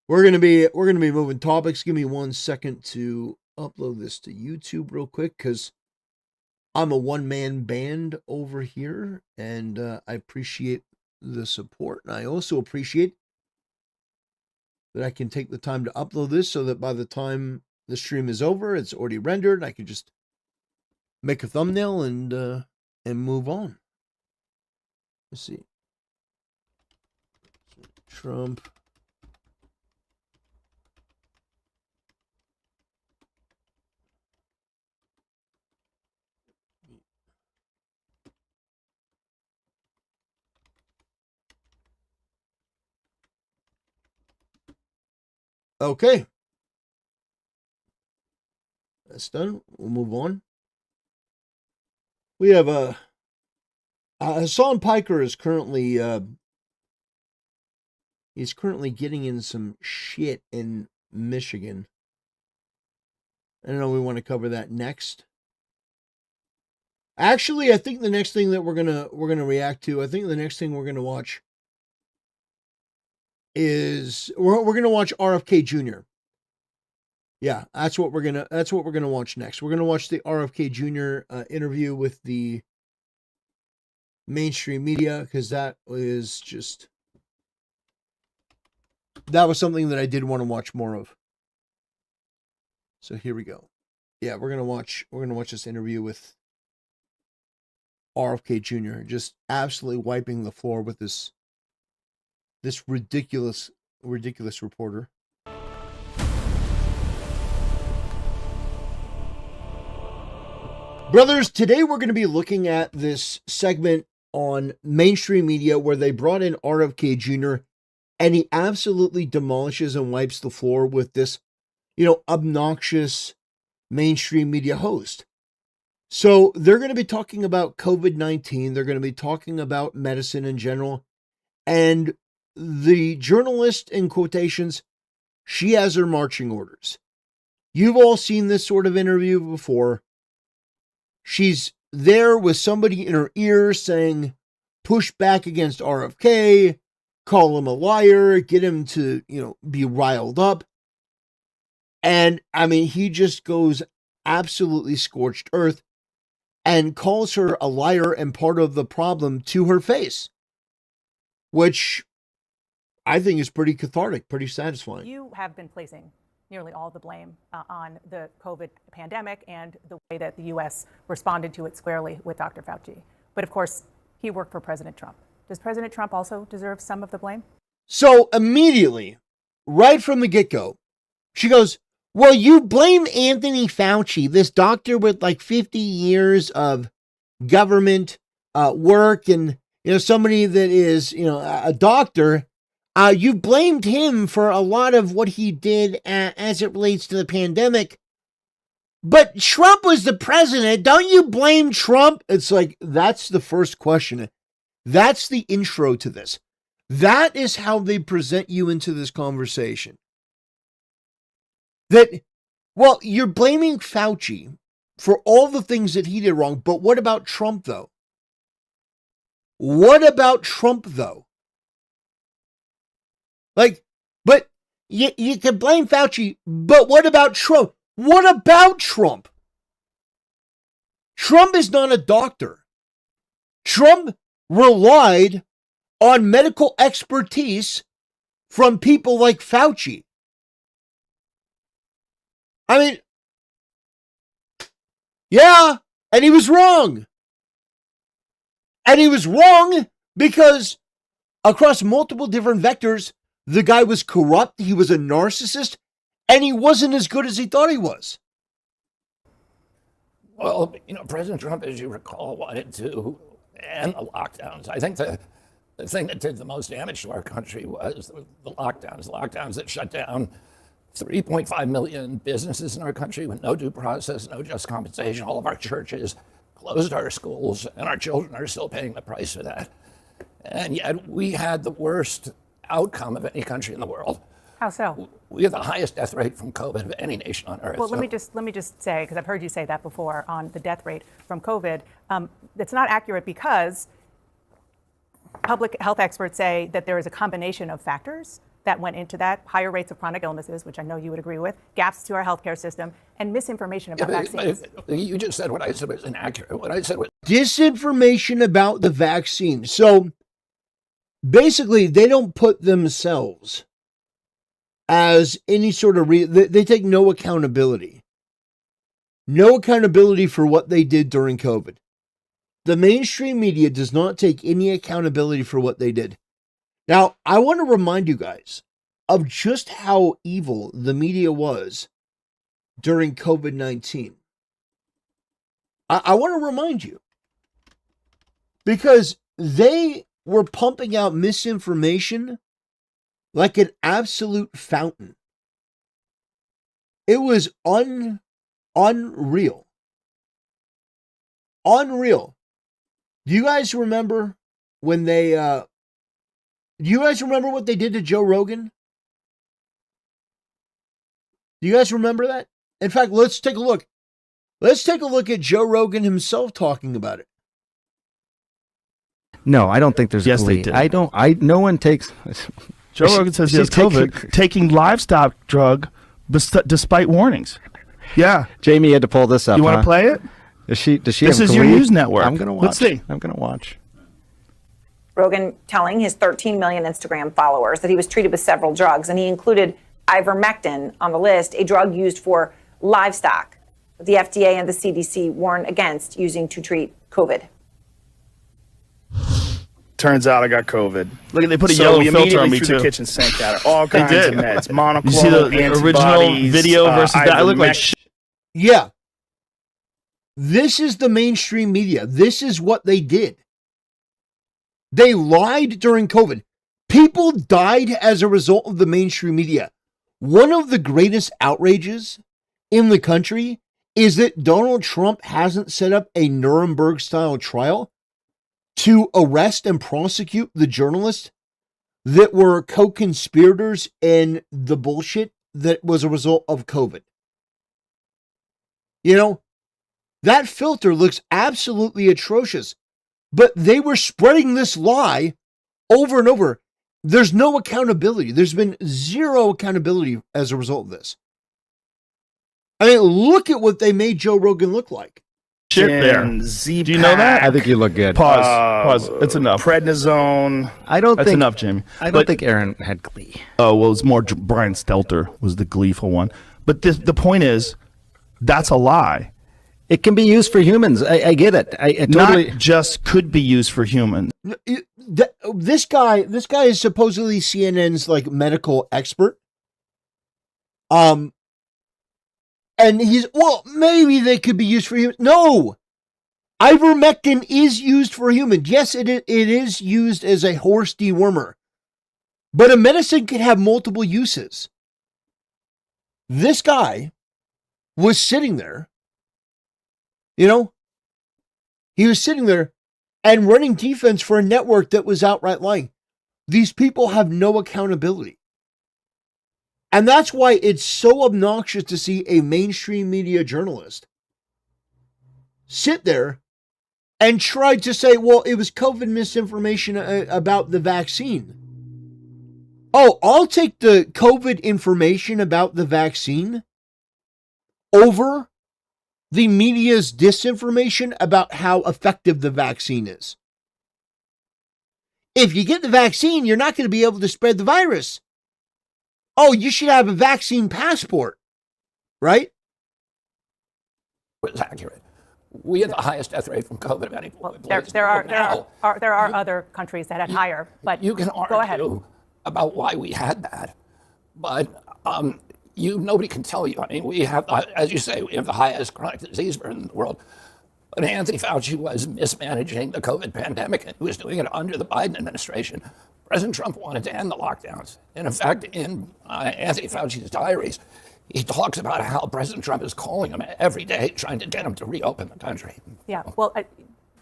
we're gonna be moving topics. Give me 1 second to upload this to YouTube real quick, because I'm a one-man band over here, and I appreciate the support. And I also appreciate that I can take the time to upload this so that by the time the stream is over, it's already rendered. I can just make a thumbnail and move on. Let's see. Trump. Okay. That's done. We'll move on. We have Hasan Piker is currently he's currently getting in some shit in Michigan. I don't know, we want to cover that next. Actually, I think the next thing that we're gonna react to, I think the next thing we're gonna watch is we're gonna watch RFK Jr. Yeah, that's what we're gonna watch next. We're gonna watch the RFK Jr. Interview with the mainstream media, because that was something that I did want to watch more of. So here we go. Yeah, we're gonna watch this interview with RFK Jr. just absolutely wiping the floor with this ridiculous reporter. Brothers, today we're going to be looking at this segment on mainstream media where they brought in RFK Jr. and he absolutely demolishes and wipes the floor with this, obnoxious mainstream media host. So they're going to be talking about COVID-19. They're going to be talking about medicine in general. And the journalist, in quotations, she has her marching orders. You've all seen this sort of interview before. She's there with somebody in her ear saying, push back against RFK, call him a liar, get him to, be riled up. And I mean, he just goes absolutely scorched earth and calls her a liar and part of the problem to her face, which I think is pretty cathartic, pretty satisfying. You have been placing nearly all the blame on the COVID pandemic and the way that the U.S. responded to it squarely with Dr. Fauci. But of course, he worked for President Trump. Does President Trump also deserve some of the blame? So immediately, right from the get-go, she goes, well, you blame Anthony Fauci, this doctor with like 50 years of government work and, somebody that is, a doctor. You blamed him for a lot of what he did as it relates to the pandemic. But Trump was the president. Don't you blame Trump? It's like, that's the first question. That's the intro to this. That is how they present you into this conversation. That, well, you're blaming Fauci for all the things that he did wrong. But what about Trump, though? What about Trump, though? Like, but you can blame Fauci, but what about Trump? What about Trump? Trump is not a doctor. Trump relied on medical expertise from people like Fauci. I mean, yeah, and he was wrong. And he was wrong because across multiple different vectors, the guy was corrupt, he was a narcissist, and he wasn't as good as he thought he was. Well, President Trump, as you recall, wanted to end the lockdowns. I think the thing that did the most damage to our country was the lockdowns that shut down 3.5 million businesses in our country with no due process, no just compensation. All of our churches closed our schools, and our children are still paying the price for that. And yet we had the worst outcome of any country in the world. How so? We have the highest death rate from COVID of any nation on earth. Well, let me just say, because I've heard you say that before on the death rate from COVID, that's not accurate because public health experts say that there is a combination of factors that went into that, higher rates of chronic illnesses, which I know you would agree with, gaps to our healthcare system, and misinformation about vaccines. You just said what I said was inaccurate. What I said was disinformation about the vaccine. So basically, they don't put themselves as any sort of they take no accountability. No accountability for what they did during COVID. The mainstream media does not take any accountability for what they did. Now, I want to remind you guys of just how evil the media was during COVID-19. I want to remind you, because they were pumping out misinformation like an absolute fountain. It was unreal. Unreal. Do you guys remember when they, do you guys remember what they did to Joe Rogan? Do you guys remember that? In fact, let's take a look. Let's take a look at Joe Rogan himself talking about it. No, I don't think there's yes, glee. They did. No one takes. Joe Rogan says he has COVID, taking livestock drug despite warnings. Yeah. Jamie had to pull this up. You want to play it? Does she This have is glee? your news network. I'm going to watch. Let's see. I'm going to watch. Rogan telling his 13 million Instagram followers that he was treated with several drugs, and he included ivermectin on the list, a drug used for livestock. The FDA and the CDC warn against using to treat COVID. Turns out I got COVID. Look, they put a So yellow we filter on me immediately threw too. the kitchen sink at it. All They kinds did. of meds. Monoclonal You see the original antibodies, video versus that? I look like shit. Yeah. This is the mainstream media. This is what they did. They lied during COVID. People died as a result of the mainstream media. One of the greatest outrages in the country is that Donald Trump hasn't set up a Nuremberg-style trial to arrest and prosecute the journalists that were co-conspirators in the bullshit that was a result of COVID. You know, that filter looks absolutely atrocious, but they were spreading this lie over and over. There's no accountability. There's been zero accountability as a result of this. I mean, look at what they made Joe Rogan look like. Shit there. Do you know that? I think you look good. Pause. It's enough. Prednisone. That's think enough, Jamie. I don't think Aaron had glee. Oh, well, it's more Brian Stelter was the gleeful one. But the point is, that's a lie. It can be used for humans. I get it. I totally. Not just could be used for humans. This guy is supposedly CNN's like medical expert. And he's, well, maybe they could be used for humans. No! Ivermectin is used for humans. Yes, it is used as a horse dewormer. But a medicine can have multiple uses. This guy was sitting there, you know, he was sitting there and running defense for a network that was outright lying. These people have no accountability. And that's why it's so obnoxious to see a mainstream media journalist sit there and try to say, well, it was COVID misinformation about the vaccine. Oh, I'll take the COVID information about the vaccine over the media's disinformation about how effective the vaccine is. If you get the vaccine, you're not going to be able to spread the virus. Oh, you should have a vaccine passport, right? was accurate. We had the highest death rate from COVID of any place. There are other countries that had higher, but you can go ahead. argue about why we had that, but nobody can tell you. I mean, we have, as you say, we have the highest chronic disease burden in the world. But Anthony Fauci was mismanaging the COVID pandemic, and he was doing it under the Biden administration. President Trump wanted to end the lockdowns. And in fact, in Anthony Fauci's diaries, he talks about how President Trump is calling him every day, trying to get him to reopen the country. Yeah, well,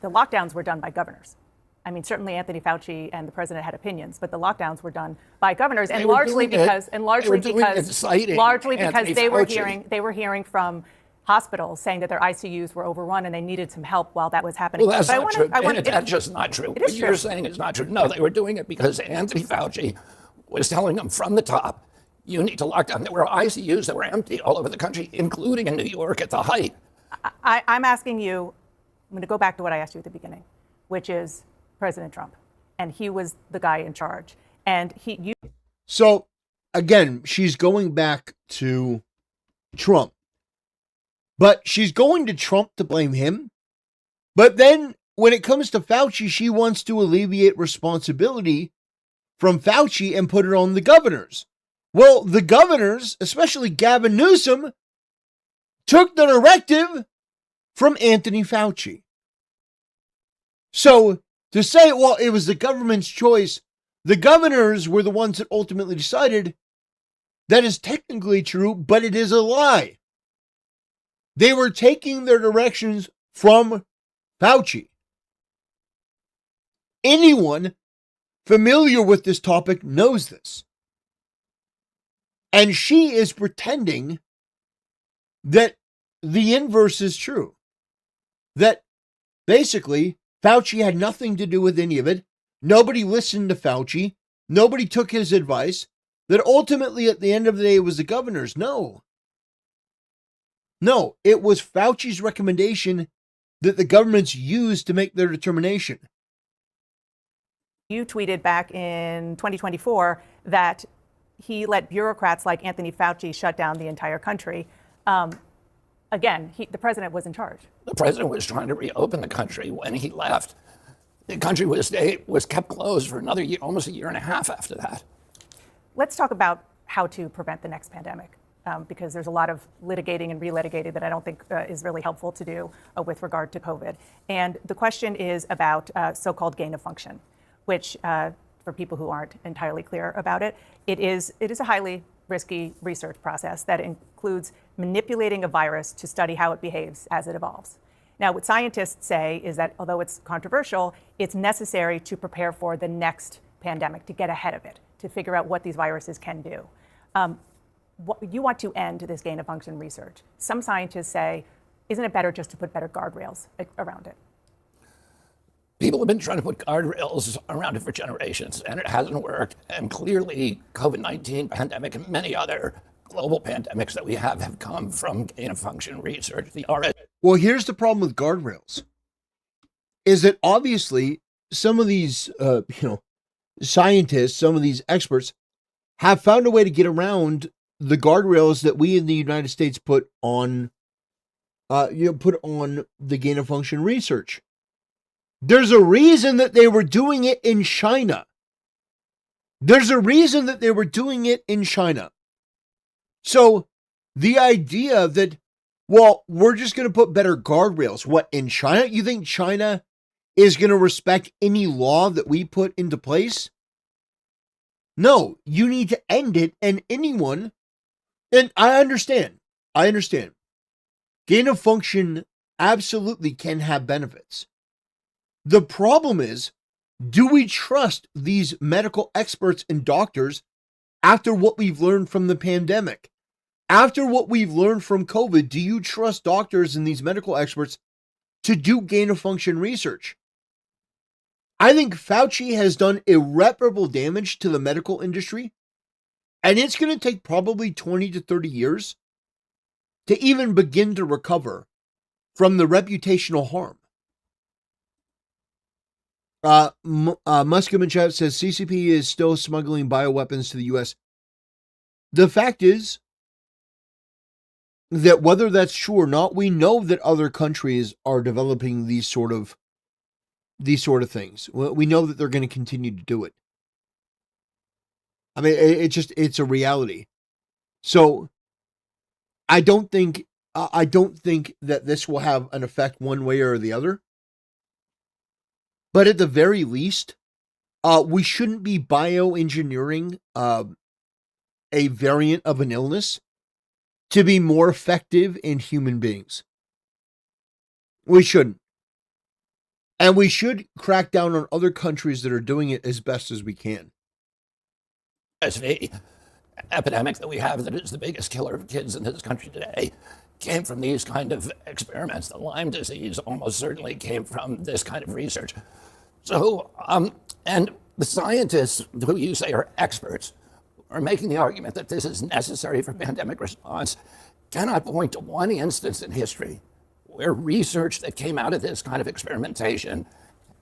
the lockdowns were done by governors. I mean, certainly Anthony Fauci and the president had opinions, but the lockdowns were done by governors, and largely because they were hearing from hospitals saying that their ICUs were overrun and they needed some help while that was happening. Well, that's not true. That's just not true. What you're saying is not true. No, they were doing it because Anthony Fauci was telling them from the top, you need to lock down. There were ICUs that were empty all over the country, including in New York at the height. I'm asking you, I'm going to go back to what I asked you at the beginning, which is President Trump. And he was the guy in charge. And So, again, she's going back to Trump. But she's going to Trump to blame him. But then when it comes to Fauci, she wants to alleviate responsibility from Fauci and put it on the governors. Well, the governors, especially Gavin Newsom, took the directive from Anthony Fauci. So to say, well, it was the government's choice, the governors were the ones that ultimately decided, that is technically true, but it is a lie. They were taking their directions from Fauci. Anyone familiar with this topic knows this. And she is pretending that the inverse is true. That basically Fauci had nothing to do with any of it. Nobody listened to Fauci. Nobody took his advice. That ultimately at the end of the day it was the governors. No, it was Fauci's recommendation that the governments used to make their determination. You tweeted back in 2024 that he let bureaucrats like Anthony Fauci shut down the entire country. Again, the president was in charge. The president was trying to reopen the country when he left. The country was kept closed for another year, almost a year and a half after that. Let's talk about how to prevent the next pandemic, because there's a lot of litigating and relitigating that I don't think is really helpful to do with regard to COVID. And the question is about so-called gain of function, which for people who aren't entirely clear about it, it is a highly risky research process that includes manipulating a virus to study how it behaves as it evolves. Now, what scientists say is that although it's controversial, it's necessary to prepare for the next pandemic, to get ahead of it, to figure out what these viruses can do. You want to end this gain of function research. Some scientists say, isn't it better just to put better guardrails around it? People have been trying to put guardrails around it for generations, and it hasn't worked. And clearly, COVID-19 pandemic and many other global pandemics that we have come from gain-of-function research. Well, here's the problem with guardrails, is that obviously some of these, scientists, some of these experts have found a way to get around the guardrails that we in the United States put on the gain-of-function research. There's a reason that they were doing it in China. So the idea that, well, we're just going to put better guardrails. What, in China? You think China is going to respect any law that we put into place? No, you need to end it. And anyone, and I understand. Gain of function absolutely can have benefits. The problem is, do we trust these medical experts and doctors after what we've learned from the pandemic? After what we've learned from COVID, do you trust doctors and these medical experts to do gain-of-function research? I think Fauci has done irreparable damage to the medical industry, and it's going to take probably 20 to 30 years to even begin to recover from the reputational harm. Muskim in chat says CCP is still smuggling bioweapons to the U.S. The fact is that whether that's true or not, we know that other countries are developing these sort of things. We know that they're going to continue to do it. I mean, it's a reality. So I don't think that this will have an effect one way or the other. But at the very least, we shouldn't be bioengineering a variant of an illness to be more effective in human beings. We shouldn't. And we should crack down on other countries that are doing it as best as we can. The epidemic that we have that is the biggest killer of kids in this country today came from these kind of experiments. The Lyme disease almost certainly came from this kind of research. So, and the scientists who you say are experts are making the argument that this is necessary for pandemic response cannot point to one instance in history where research that came out of this kind of experimentation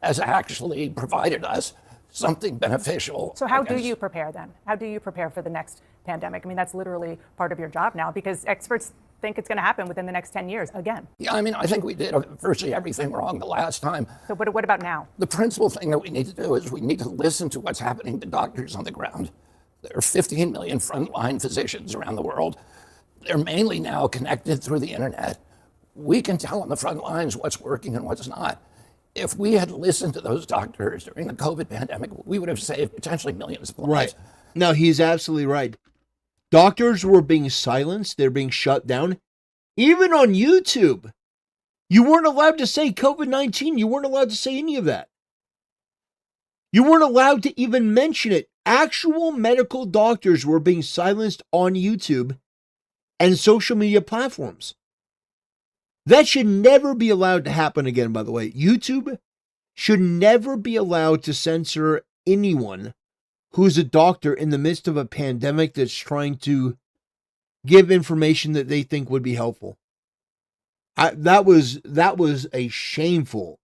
has actually provided us something beneficial. So how do you prepare then? How do you prepare for the next pandemic? I mean, that's literally part of your job now because experts think it's going to happen within the next 10 years again. Yeah, I mean, I think we did virtually everything wrong the last time. So what about now? The principal thing that we need to do is we need to listen to what's happening to doctors on the ground. There are 15 million frontline physicians around the world. They're mainly now connected through the internet. We can tell on the front lines what's working and what's not. If we had listened to those doctors during the COVID pandemic, we would have saved potentially millions of lives. Right. No, he's absolutely right. Doctors were being silenced. They're being shut down. Even on YouTube, you weren't allowed to say COVID-19. You weren't allowed to say any of that. You weren't allowed to even mention it. Actual medical doctors were being silenced on YouTube and social media platforms. That should never be allowed to happen again, by the way. YouTube should never be allowed to censor anyone who's a doctor in the midst of a pandemic that's trying to give information that they think would be helpful. That was a shameful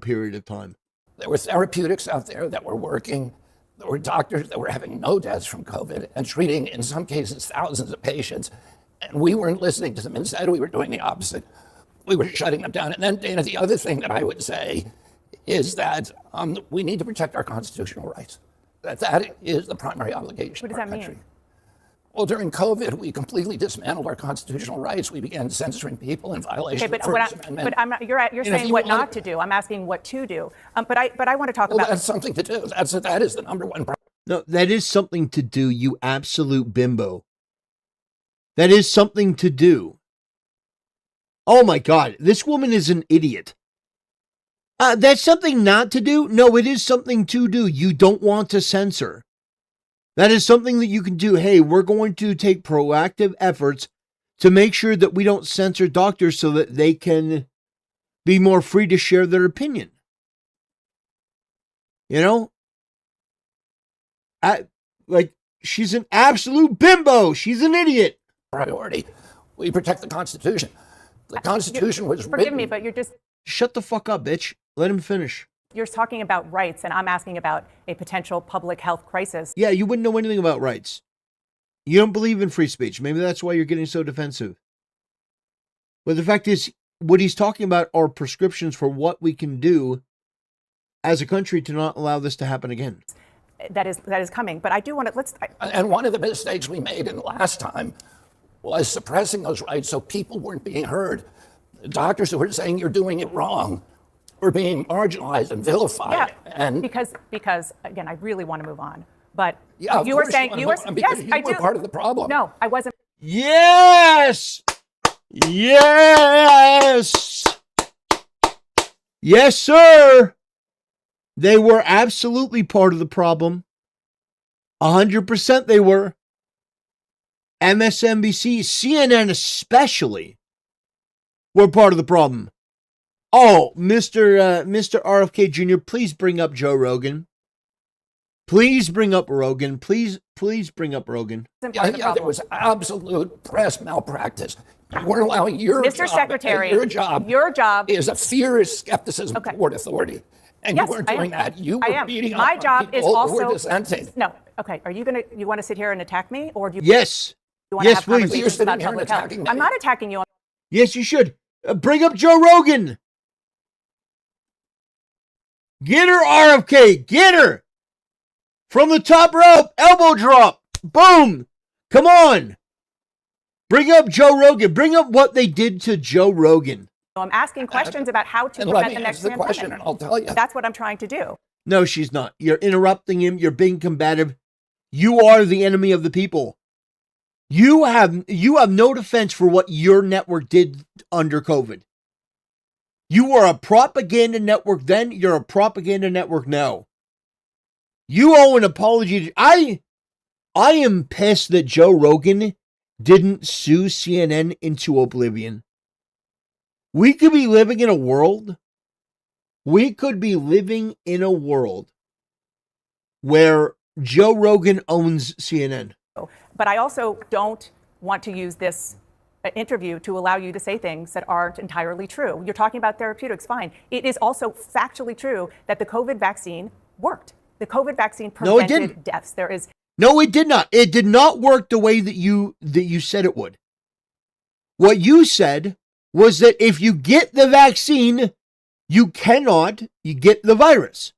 period of time. There were therapeutics out there that were working. There were doctors that were having no deaths from COVID and treating, in some cases, thousands of patients. And we weren't listening to them. Instead, we were doing the opposite. We were shutting them down. And then, Dana, the other thing that I would say is that we need to protect our constitutional rights. That is the primary obligation. What does that mean? Well, during COVID, we completely dismantled our constitutional rights. We began censoring people in violation of the First Amendment. But I'm not, you're saying what not to do. I'm asking what to do. But I want to talk about. That's something to do. That is the number one problem. No, that is something to do, you absolute bimbo. That is something to do. Oh my God, this woman is an idiot. That's something not to do? No, it is something to do. You don't want to censor. That is something that you can do. Hey, we're going to take proactive efforts to make sure that we don't censor doctors so that they can be more free to share their opinion. You know? She's an absolute bimbo. She's an idiot. Priority. We protect the Constitution. The Constitution was Forgive written. me, but you're just. Shut the fuck up, bitch. Let him finish. You're talking about rights, and I'm asking about a potential public health crisis. Yeah, you wouldn't know anything about rights. You don't believe in free speech. Maybe that's why you're getting so defensive. But the fact is, what he's talking about are prescriptions for what we can do as a country to not allow this to happen again. That is coming. But I do want to, And one of the mistakes we made in the last time was suppressing those rights so people weren't being heard. The doctors who were saying you're doing it wrong were being marginalized and vilified. Yeah, and because again, I really want to move on. But yeah, you were saying yes, I do. Part of the problem. No, I wasn't. Yes! Yes! Yes, sir! They were absolutely part of the problem. 100% they were. MSNBC, CNN especially, were part of the problem. Oh, Mr. RFK Jr., please bring up Joe Rogan. Please bring up Rogan. Please bring up Rogan. Yeah, there was absolute press malpractice. You weren't allowing Mr. Secretary, your job is a fierce skepticism toward authority. And yes, you weren't doing that. You I were am. beating My up job on people is who also were dissenting. No. Okay. Are you want to sit here and attack me, or do you? Yes. You want to have please. conversations about public health? I'm not attacking you. Yes, you should. Bring up Joe Rogan. Get her, RFK. Get her. From the top rope. Elbow drop. Boom. Come on. Bring up Joe Rogan. Bring up what they did to Joe Rogan. I'm asking questions about how to prevent the next pandemic. Question and I'll tell you. That's what I'm trying to do. No, she's not. You're interrupting him. You're being combative. You are the enemy of the people. You have no defense for what your network did under COVID. You were a propaganda network then. You're a propaganda network now. You owe an apology. I am pissed that Joe Rogan didn't sue CNN into oblivion. We could be living in a world where Joe Rogan owns CNN. But I also don't want to use this interview to allow you to say things that aren't entirely true. You're talking about therapeutics, fine. It is also factually true that the COVID vaccine worked. The COVID vaccine prevented deaths. No, it did not. It did not work the way that you said it would. What you said was that if you get the vaccine, you cannot get the virus.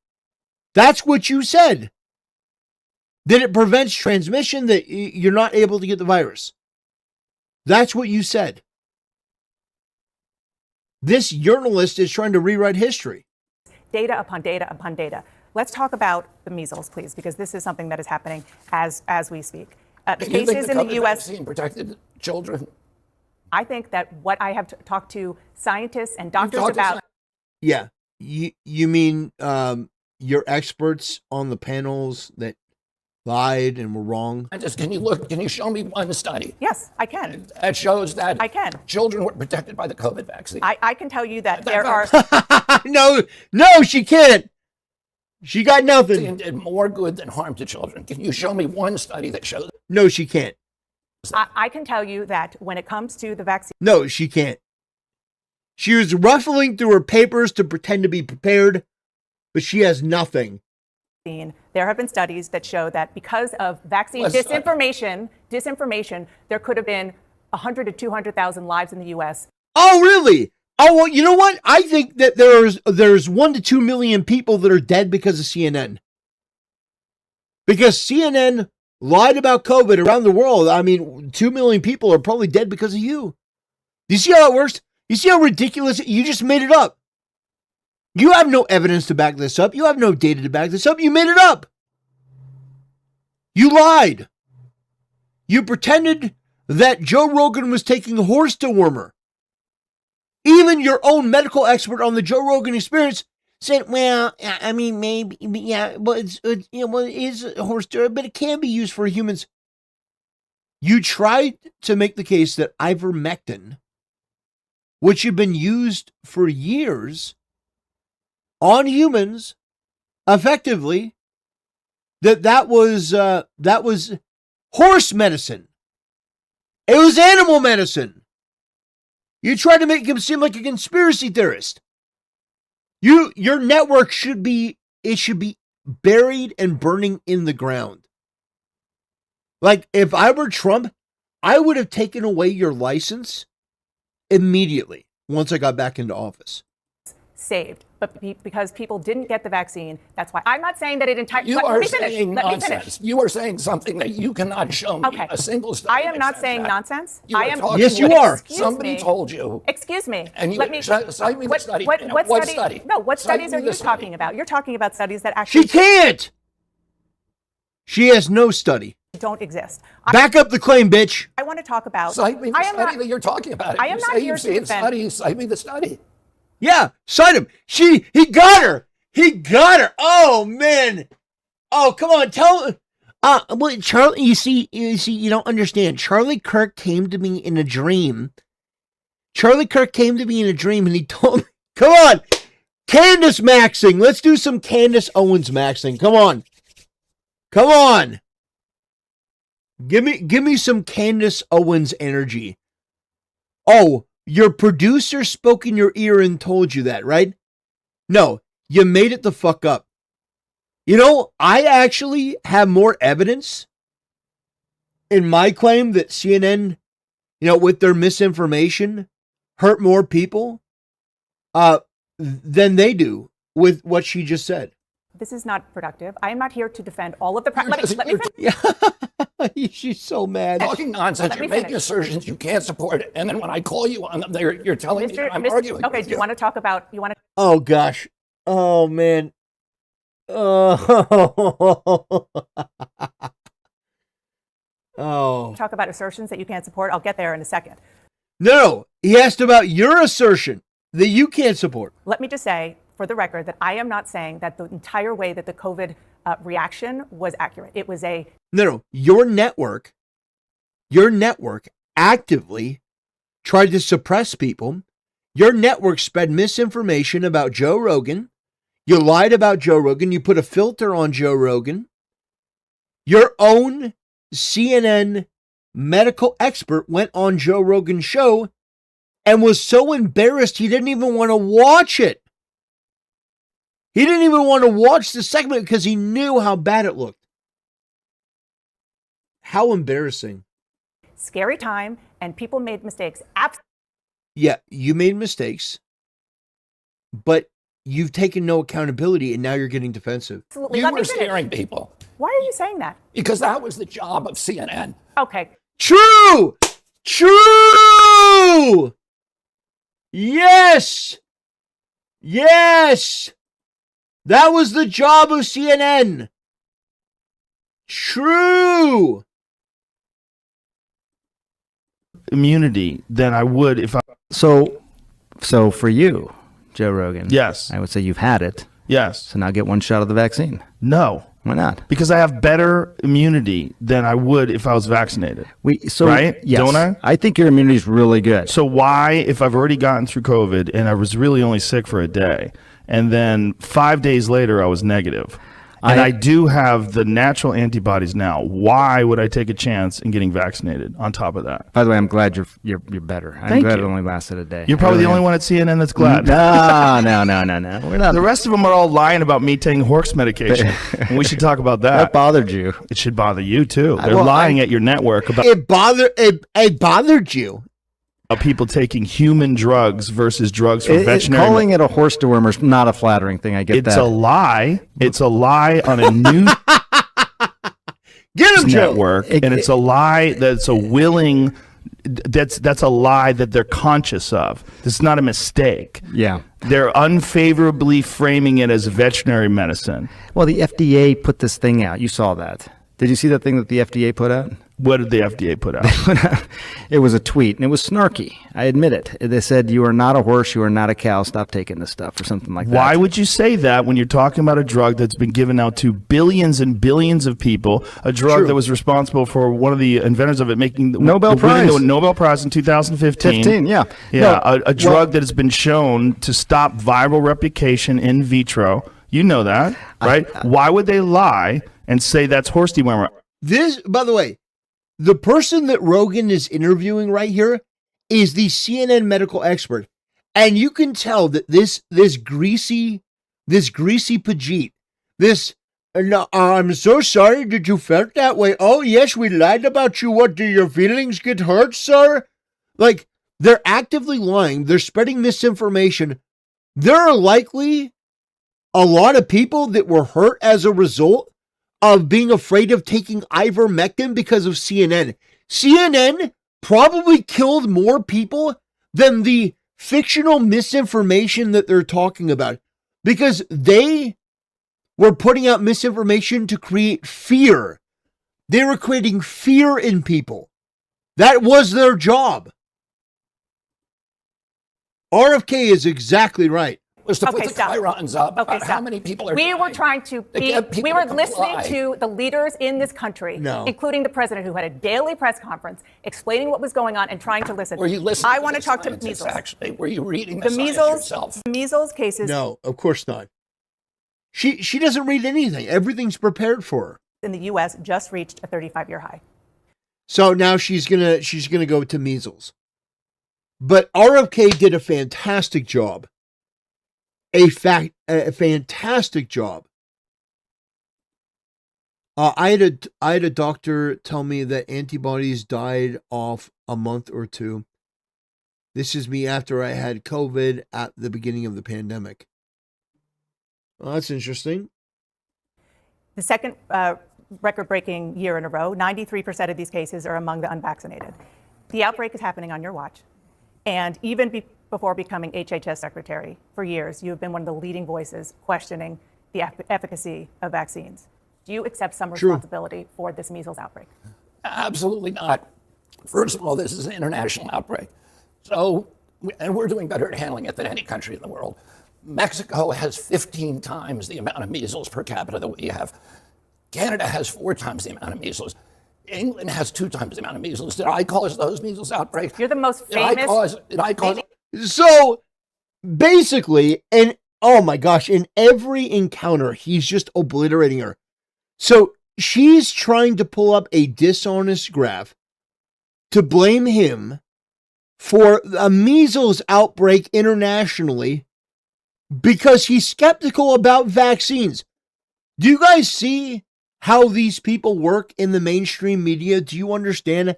That's what you said. That it prevents transmission, that you're not able to get the virus. That's what you said. This journalist is trying to rewrite history. Data upon data upon data. Let's talk about the measles, please, because this is something that is happening as we speak. The cases in the U.S. vaccine protected children? I think that what I have talked to scientists and doctors about. Yeah. You mean your experts on the panels that lied and were wrong? Can you show me one study? Yes, I can. That shows that I can. Children were protected by the COVID vaccine. I can tell you that there are. No, she can't. She got nothing. It did more good than harm to children. Can you show me one study that shows? No, she can't. I can tell you that when it comes to the vaccine. No, she can't. She was ruffling through her papers to pretend to be prepared, but she has nothing. There have been studies that show that because of vaccine disinformation, there could have been 100 to 200,000 lives in the U.S. Oh, really? Oh, well, you know what? I think that there's 1 to 2 million people that are dead because of CNN. Because CNN lied about COVID around the world. I mean, 2 million people are probably dead because of you. Do you see how it works? You see how ridiculous? You just made it up. You have no evidence to back this up. You have no data to back this up. You made it up. You lied. You pretended that Joe Rogan was taking horse dewormer. Even your own medical expert on the Joe Rogan Experience said, well, I mean, maybe, yeah, but it is a horse dewormer, but it can be used for humans. You tried to make the case that ivermectin, which had been used for years on humans, effectively, that was horse medicine. It was animal medicine. You tried to make him seem like a conspiracy theorist. Your network should be buried and burning in the ground. Like, if I were Trump, I would have taken away your license immediately once I got back into office. Saved, but because people didn't get the vaccine, that's why. I'm not saying that it entirely. You are saying nonsense. You are saying something that you cannot show me a single study. I am not saying nonsense. Yes, you are. Somebody told you. Excuse me. And you let me cite me the study. What study? No, what studies are you talking about? You're talking about studies that actually. She can't. She has no study. Don't exist. Back up the claim, bitch. I want to talk about. Cite me the study that you're talking about. I am not here to defend. Cite me the study. Yeah, cite him. He got her. He got her. Oh man. Oh, come on, tell. Well, Charlie, you see, you don't understand. Charlie Kirk came to me in a dream. And he told me, "Come on, Candace maxing. Let's do some Candace Owens maxing. Come on. Give me some Candace Owens energy." Oh. Your producer spoke in your ear and told you that, right? No, you made it the fuck up. You know, I actually have more evidence in my claim that CNN, with their misinformation, hurt more people than they do with what she just said. This is not productive. I am not here to defend all of the. Let me finish. She's so mad. Talking nonsense. You're making assertions you can't support, and then when I call you on them, you're telling me that I'm arguing. Okay. Do you want to talk about? Oh gosh. Oh man. Oh. Talk about assertions that you can't support. I'll get there in a second. No, he asked about your assertion that you can't support. Let me just say, for the record, that I am not saying that the entire way that the COVID reaction was accurate. It was a... No, your network actively tried to suppress people. Your network spread misinformation about Joe Rogan. You lied about Joe Rogan. You put a filter on Joe Rogan. Your own CNN medical expert went on Joe Rogan's show and was so embarrassed he didn't even want to watch it. He didn't even want to watch the segment because he knew how bad it looked. How embarrassing. Scary time, and people made mistakes. Yeah, you made mistakes, but you've taken no accountability, and now you're getting defensive. Absolutely. You were scaring people. Why are you saying that? Because that was the job of CNN. Okay. True! True! Yes! Yes! That was the job of CNN. True! Immunity than I would if I. So for you, Joe Rogan. Yes. I would say you've had it. Yes. So now get one shot of the vaccine. No. Why not? Because I have better immunity than I would if I was vaccinated. Right? Yes. Don't I? I think your immunity is really good. So why, if I've already gotten through COVID and I was really only sick for a day, and then 5 days later I was negative, and I do have the natural antibodies now, why would I take a chance in getting vaccinated on top of that? By the way, I'm glad you're better. I'm Thank glad you. it only lasted a day. You're probably the only one at CNN that's glad. No. We're not. The rest of them are all lying about me taking horse medication. And we should talk about that. That bothered you. It should bother you too. They're lying at your network about It bothered you. People taking human drugs versus drugs for veterinary. Calling it a horse dewormer is not a flattering thing. I get that. It's a lie. It's a lie on a news Get him, Joe. network, and it's a lie that's a willing. That's a lie that they're conscious of. This is not a mistake. Yeah. They're unfavorably framing it as veterinary medicine. Well, the FDA put this thing out. You saw that. Did you see that thing that the FDA put out? What did the FDA put out? It was a tweet, and it was snarky. I admit it. They said, "You are not a horse. You are not a cow. Stop taking this stuff," or something like that. Why would you say that when you're talking about a drug that's been given out to billions and billions of people? A drug that was responsible for one of the inventors of it making the Nobel Prize. The Nobel Prize in 2015. Yeah. Yeah, No, a drug that has been shown to stop viral replication in vitro. You know that, right? Why would they lie and say that's horse dewormer? This, by the way, the person that Rogan is interviewing right here is the CNN medical expert. And you can tell that this greasy Pajit, I'm so sorry that you felt that way. Oh, yes, we lied about you. What, do your feelings get hurt, sir? Like, they're actively lying. They're spreading misinformation. There are likely a lot of people that were hurt as a result of being afraid of taking ivermectin because of CNN. CNN probably killed more people than the fictional misinformation that they're talking about, because they were putting out misinformation to create fear. They were creating fear in people. That was their job. RFK is exactly right. Was to Okay, put the stop. chyrons up. Okay, about stop. How many people are We were dying. trying to They be, get people we were to listening comply. to the leaders in this country, No. including the president, who had a daily press conference explaining what was going on and trying to listen. Were you listening? I want to talk to scientists, measles. Actually, were you reading The the science measles, yourself? the measles cases No, of course not. She doesn't read anything. Everything's prepared for her. in the U.S. just reached a 35-year high. So now she's gonna go to measles. But RFK did a fantastic job. A fantastic job. I had a doctor tell me that antibodies died off a month or two. This is me after I had COVID at the beginning of the pandemic. Well, that's interesting. The second record-breaking year in a row, 93% of these cases are among the unvaccinated. The outbreak is happening on your watch. And even before becoming HHS secretary, for years, you have been one of the leading voices questioning the efficacy of vaccines. Do you accept some responsibility for this measles outbreak? Absolutely not. First of all, this is an international outbreak. So, and we're doing better at handling it than any country in the world. Mexico has 15 times the amount of measles per capita that we have. Canada has 4 times the amount of measles. England has 2 times the amount of measles. Did I cause those measles outbreaks? You're the most famous. Did I cause? So basically, and oh my gosh, in every encounter, he's just obliterating her. So she's trying to pull up a dishonest graph to blame him for a measles outbreak internationally because he's skeptical about vaccines. Do you guys see how these people work in the mainstream media? Do you understand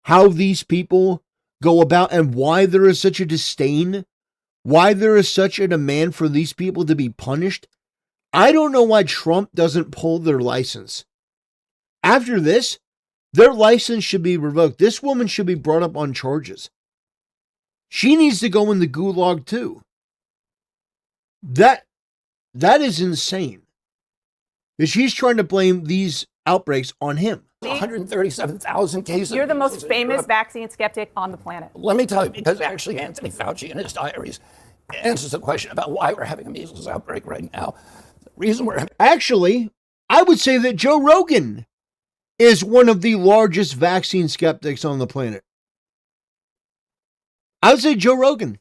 how these people go about and why there is such a disdain? Why there is such a demand for these people to be punished? I don't know why Trump doesn't pull their license. After this, their license should be revoked. This woman should be brought up on charges. She needs to go in the gulag too. That is insane. She's trying to blame these outbreaks on him. 137,000 cases. You're the most famous vaccine skeptic on the planet. Let me tell you, because actually Anthony Fauci in his diaries answers the question about why we're having a measles outbreak right now. The reason we're Actually, I would say that Joe Rogan is one of the largest vaccine skeptics on the planet. I would say Joe Rogan,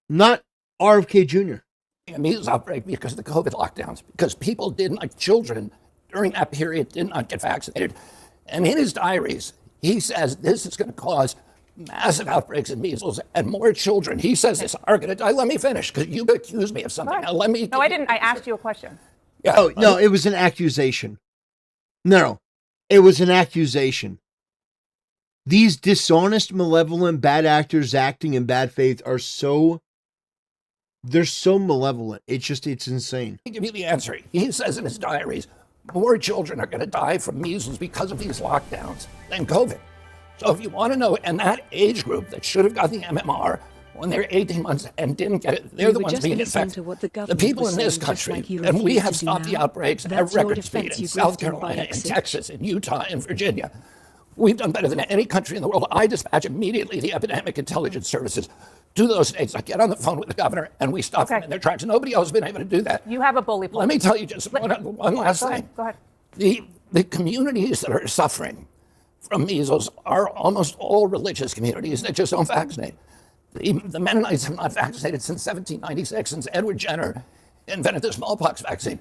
not RFK Jr. A measles outbreak because of the COVID lockdowns, because people didn't, like children during that period, did not get vaccinated. And in his diaries, he says this is going to cause massive outbreaks of measles and more children. He says this are going to die. Let me finish, because you accused me of something. Now, let me. No, I didn't. I asked you a question. Yeah. Oh, no, it was an accusation. No, it was an accusation. These dishonest, malevolent, bad actors acting in bad faith are they're so malevolent. It's insane. I'll give you the answer. He says in his diaries, more children are going to die from measles because of these lockdowns than COVID. So if you want to know, and that age group that should have got the MMR when they're 18 months and didn't get it, they're the ones being infected. The people in this country, and we have stopped the outbreaks at record speed in South Carolina, in Texas, in Utah, in Virginia. We've done better than any country in the world. I dispatch immediately the epidemic intelligence services to those states. I get on the phone with the governor and we stop them in their tracks. Nobody else has been able to do that. You have a bully pulpit. Let me tell you just one last thing. Go ahead. The communities that are suffering from measles are almost all religious communities that just don't vaccinate. The Mennonites have not vaccinated since 1796, since Edward Jenner invented the smallpox vaccine.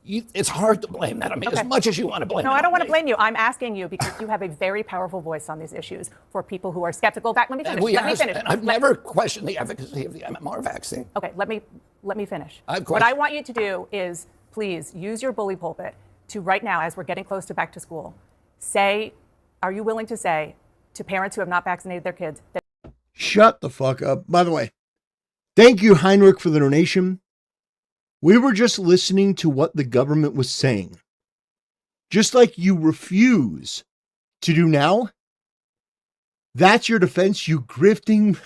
It's hard to blame that on me, as much as you want to blame No, it I don't on want to me. blame you. I'm asking you because you have a very powerful voice on these issues for people who are skeptical. Let me finish. Let me finish. And I've never questioned the efficacy of the MMR vaccine. Okay, let me finish. I've What I want you to do is please use your bully pulpit to right now, as we're getting close to back to school, are you willing to say to parents who have not vaccinated their kids that Shut the fuck up. By the way, thank you, Heinrich, for the donation. We were just listening to what the government was saying. Just like you refuse to do now. That's your defense, you grifting.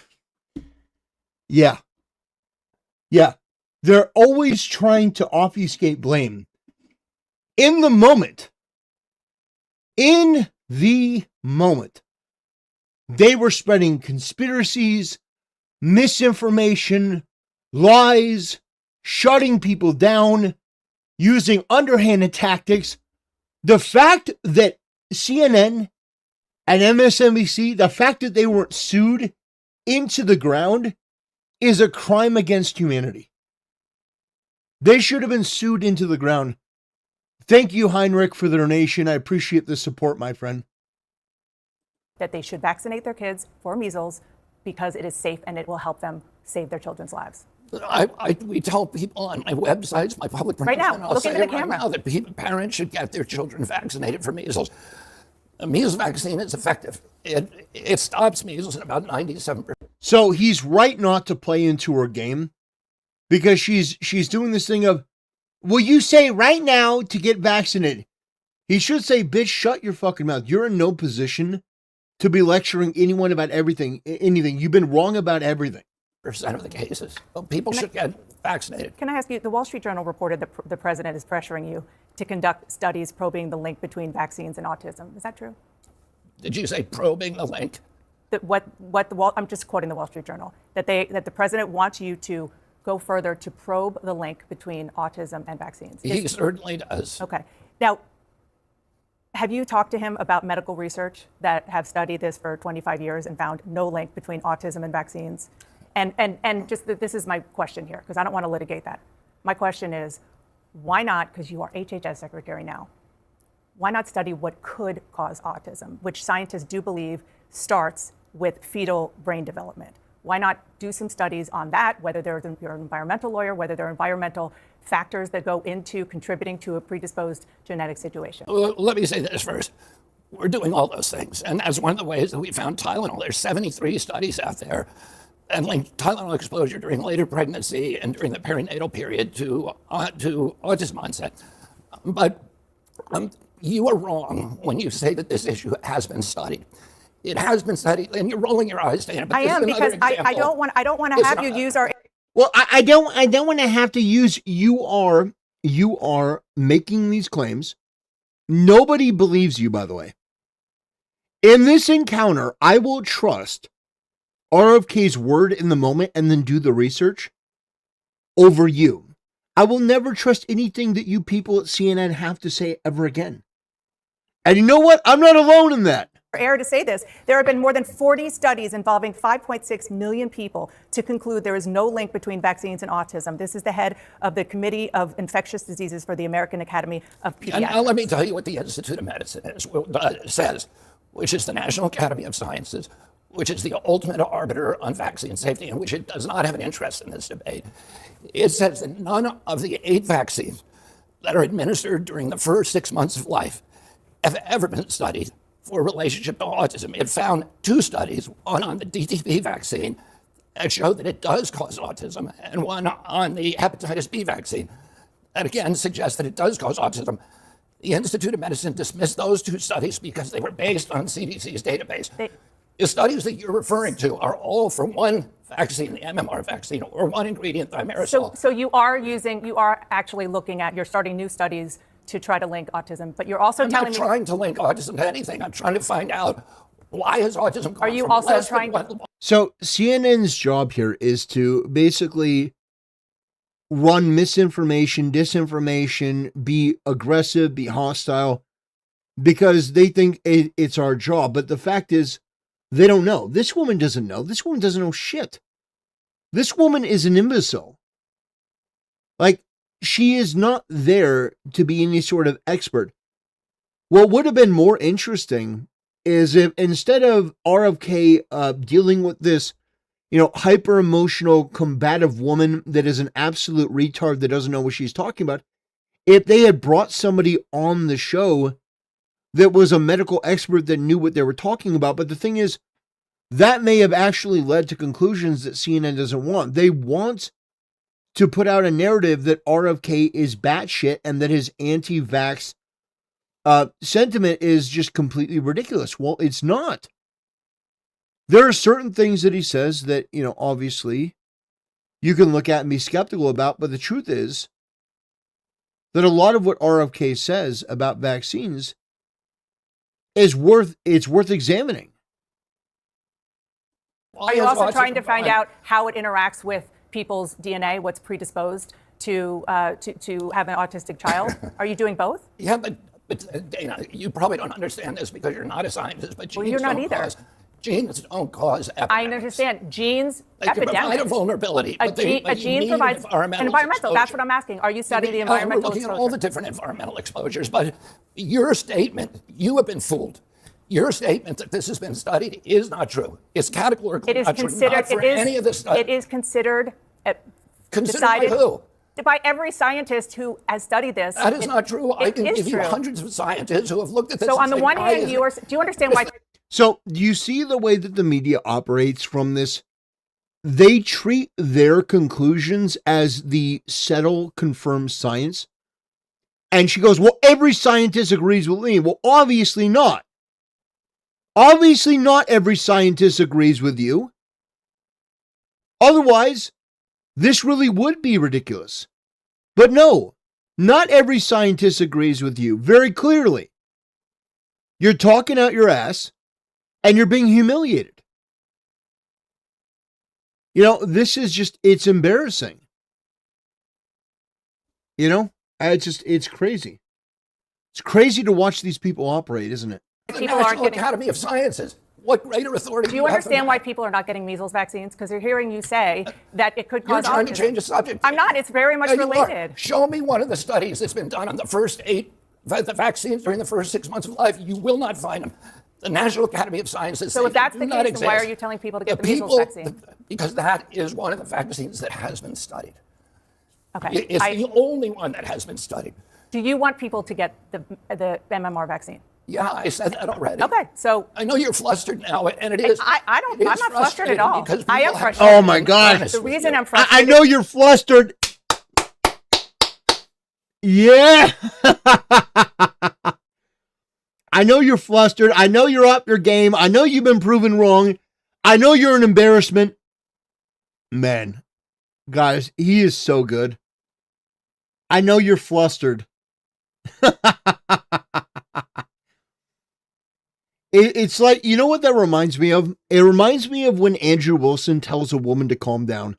Yeah. They're always trying to obfuscate blame. In the moment, they were spreading conspiracies, misinformation, lies, shutting people down, using underhanded tactics. The fact that CNN and MSNBC, the fact that they weren't sued into the ground is a crime against humanity. They should have been sued into the ground. Thank you, Heinrich, for the donation. I appreciate the support, my friend. that they should vaccinate their kids for measles because it is safe and it will help them save their children's lives? We tell people on my websites, my public Right now, pronouncement, I'll look say into the it right camera. now that parents should get their children vaccinated for measles. A measles vaccine is effective. It stops measles in about 97%. So he's right not to play into her game because she's doing this thing of, will you say right now to get vaccinated? He should say, bitch, shut your fucking mouth. You're in no position to be lecturing anyone about anything. You've been wrong about everything. Percent of the cases. Well, people should get vaccinated. Can I ask you, the Wall Street Journal reported that the president is pressuring you to conduct studies probing the link between vaccines and autism. Is that true? Did you say probing the link? I'm just quoting the Wall Street Journal, that the president wants you to go further to probe the link between autism and vaccines. He certainly does. Okay. Now, have you talked to him about medical research that have studied this for 25 years and found no link between autism and vaccines? And just this is my question here, because I don't want to litigate that. My question is, why not, because you are HHS secretary now, why not study what could cause autism, which scientists do believe starts with fetal brain development? Why not do some studies on that, whether you're an environmental lawyer, whether there are environmental factors that go into contributing to a predisposed genetic situation? Well, let me say this first. We're doing all those things. And that's one of the ways that we found Tylenol. There's 73 studies out there that link Tylenol exposure during later pregnancy and during the perinatal period to autism onset. But you are wrong when you say that this issue has been studied. It has been studied, and you're rolling your eyes, Dana. I am, because I don't want to have you use our. Well, I don't want to have to use you are making these claims. Nobody believes you, by the way. In this encounter, I will trust RFK's word in the moment and then do the research over you. I will never trust anything that you people at CNN have to say ever again. And you know what? I'm not alone in that. Air to say this, there have been more than 40 studies involving 5.6 million people to conclude there is no link between vaccines and autism. This is the head of the Committee of Infectious Diseases for the American Academy of Pediatrics. And now let me tell you what the Institute of Medicine says, which is the National Academy of Sciences, which is the ultimate arbiter on vaccine safety, and which it does not have an interest in this debate. It says that none of the 8 vaccines that are administered during the first 6 months of life have ever been studied for relationship to autism. It found 2 studies, one on the DTP vaccine that showed that it does cause autism, and one on the hepatitis B vaccine that again suggests that it does cause autism. The Institute of Medicine dismissed those 2 studies because they were based on CDC's database. The studies that you're referring to are all for one vaccine, the MMR vaccine, or one ingredient, thimerosal. So you are actually looking at, you're starting new studies to try to link autism, but you're also telling me— I'm not trying to link autism to anything. I'm trying to find out, why is autism caused? Are you also trying to— So CNN's job here is to basically run misinformation, disinformation, be aggressive, be hostile, because they think it's our job. But the fact is, they don't know. This woman doesn't know. This woman doesn't know shit. This woman is an imbecile. Like, she is not there to be any sort of expert. What would have been more interesting is if instead of RFK dealing with this, hyper emotional, combative woman that is an absolute retard that doesn't know what she's talking about, if they had brought somebody on the show that was a medical expert that knew what they were talking about. But the thing is, that may have actually led to conclusions that CNN doesn't want. They want to put out a narrative that RFK is batshit and that his anti-vax sentiment is just completely ridiculous. Well, it's not. There are certain things that he says that, obviously you can look at and be skeptical about, but the truth is that a lot of what RFK says about vaccines is worth examining. Are you also trying to find out how it interacts with people's DNA, what's predisposed to have an autistic child? Are you doing both? Yeah, but Dana, you probably don't understand this because you're not a scientist, but genes you're not either. Genes don't cause epidemics. I understand. Genes, they epidemics. Provide a vulnerability. A gene provides environmental. That's what I'm asking. Are you studying the environmental We're looking exposure? at all the different environmental exposures, but your statement, you have been fooled. Your statement that this has been studied is not true. It's categorically not true. Not for any of the studies. It is considered. Considered by who? By every scientist who has studied this. That is not true. I can give you hundreds of scientists who have looked at this. So on the one hand, do you understand why? So do you see the way that the media operates from this? They treat their conclusions as the settled, confirmed science. And she goes, well, every scientist agrees with me. Well, obviously not. Obviously not every scientist agrees with you. Otherwise, this really would be ridiculous. But no, not every scientist agrees with you very clearly. You're talking out your ass and you're being humiliated. This is just, it's embarrassing. It's crazy. It's crazy to watch these people operate, isn't it? The National Academy of Sciences. What greater authority do you understand why people are not getting measles vaccines? Because they're hearing you say that it could cause autism. You're trying to change the subject. I'm not. It's very much related. Show me one of the studies that's been done on the first 8 The vaccines during the first 6 months of life, you will not find them. The National Academy of Sciences. So if that's the case, exist. then why are you telling people to get the measles vaccine? Because that is one of the vaccines that has been studied. Okay. It's the only one that has been studied. Do you want people to get the MMR vaccine? Yeah, I said that already. Okay, so I know you're flustered now, and it is. I'm not flustered at all. Because I am people frustrated. Oh my gosh. The reason I'm I frustrated. know you're flustered. Yeah. I know you're flustered. I know you're up your game. I know you've been proven wrong. I know you're an embarrassment. Man, guys, he is so good. I know you're flustered. It's like, you know what that reminds me of? It reminds me of when Andrew Wilson tells a woman to calm down.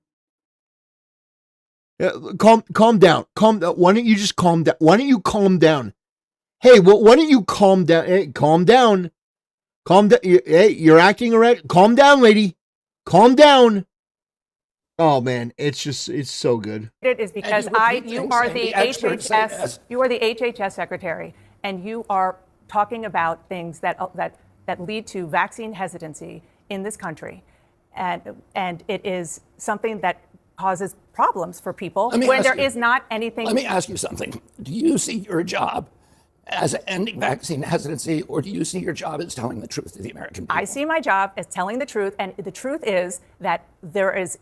Calm down. Calm down. Why don't you just calm down? Why don't you calm down? Hey, well, why don't you calm down? Hey, calm down. Calm down. Hey, you're acting alright. Calm down, lady. Calm down. Oh man, it's so good. It is because you are the HHS secretary, and you are talking about things that lead to vaccine hesitancy in this country, and it is something that causes problems for people when there is not anything. Let me ask you something. Do you see your job as ending vaccine hesitancy, or do you see your job as telling the truth to the American people? I see my job as telling the truth, and the truth is that there is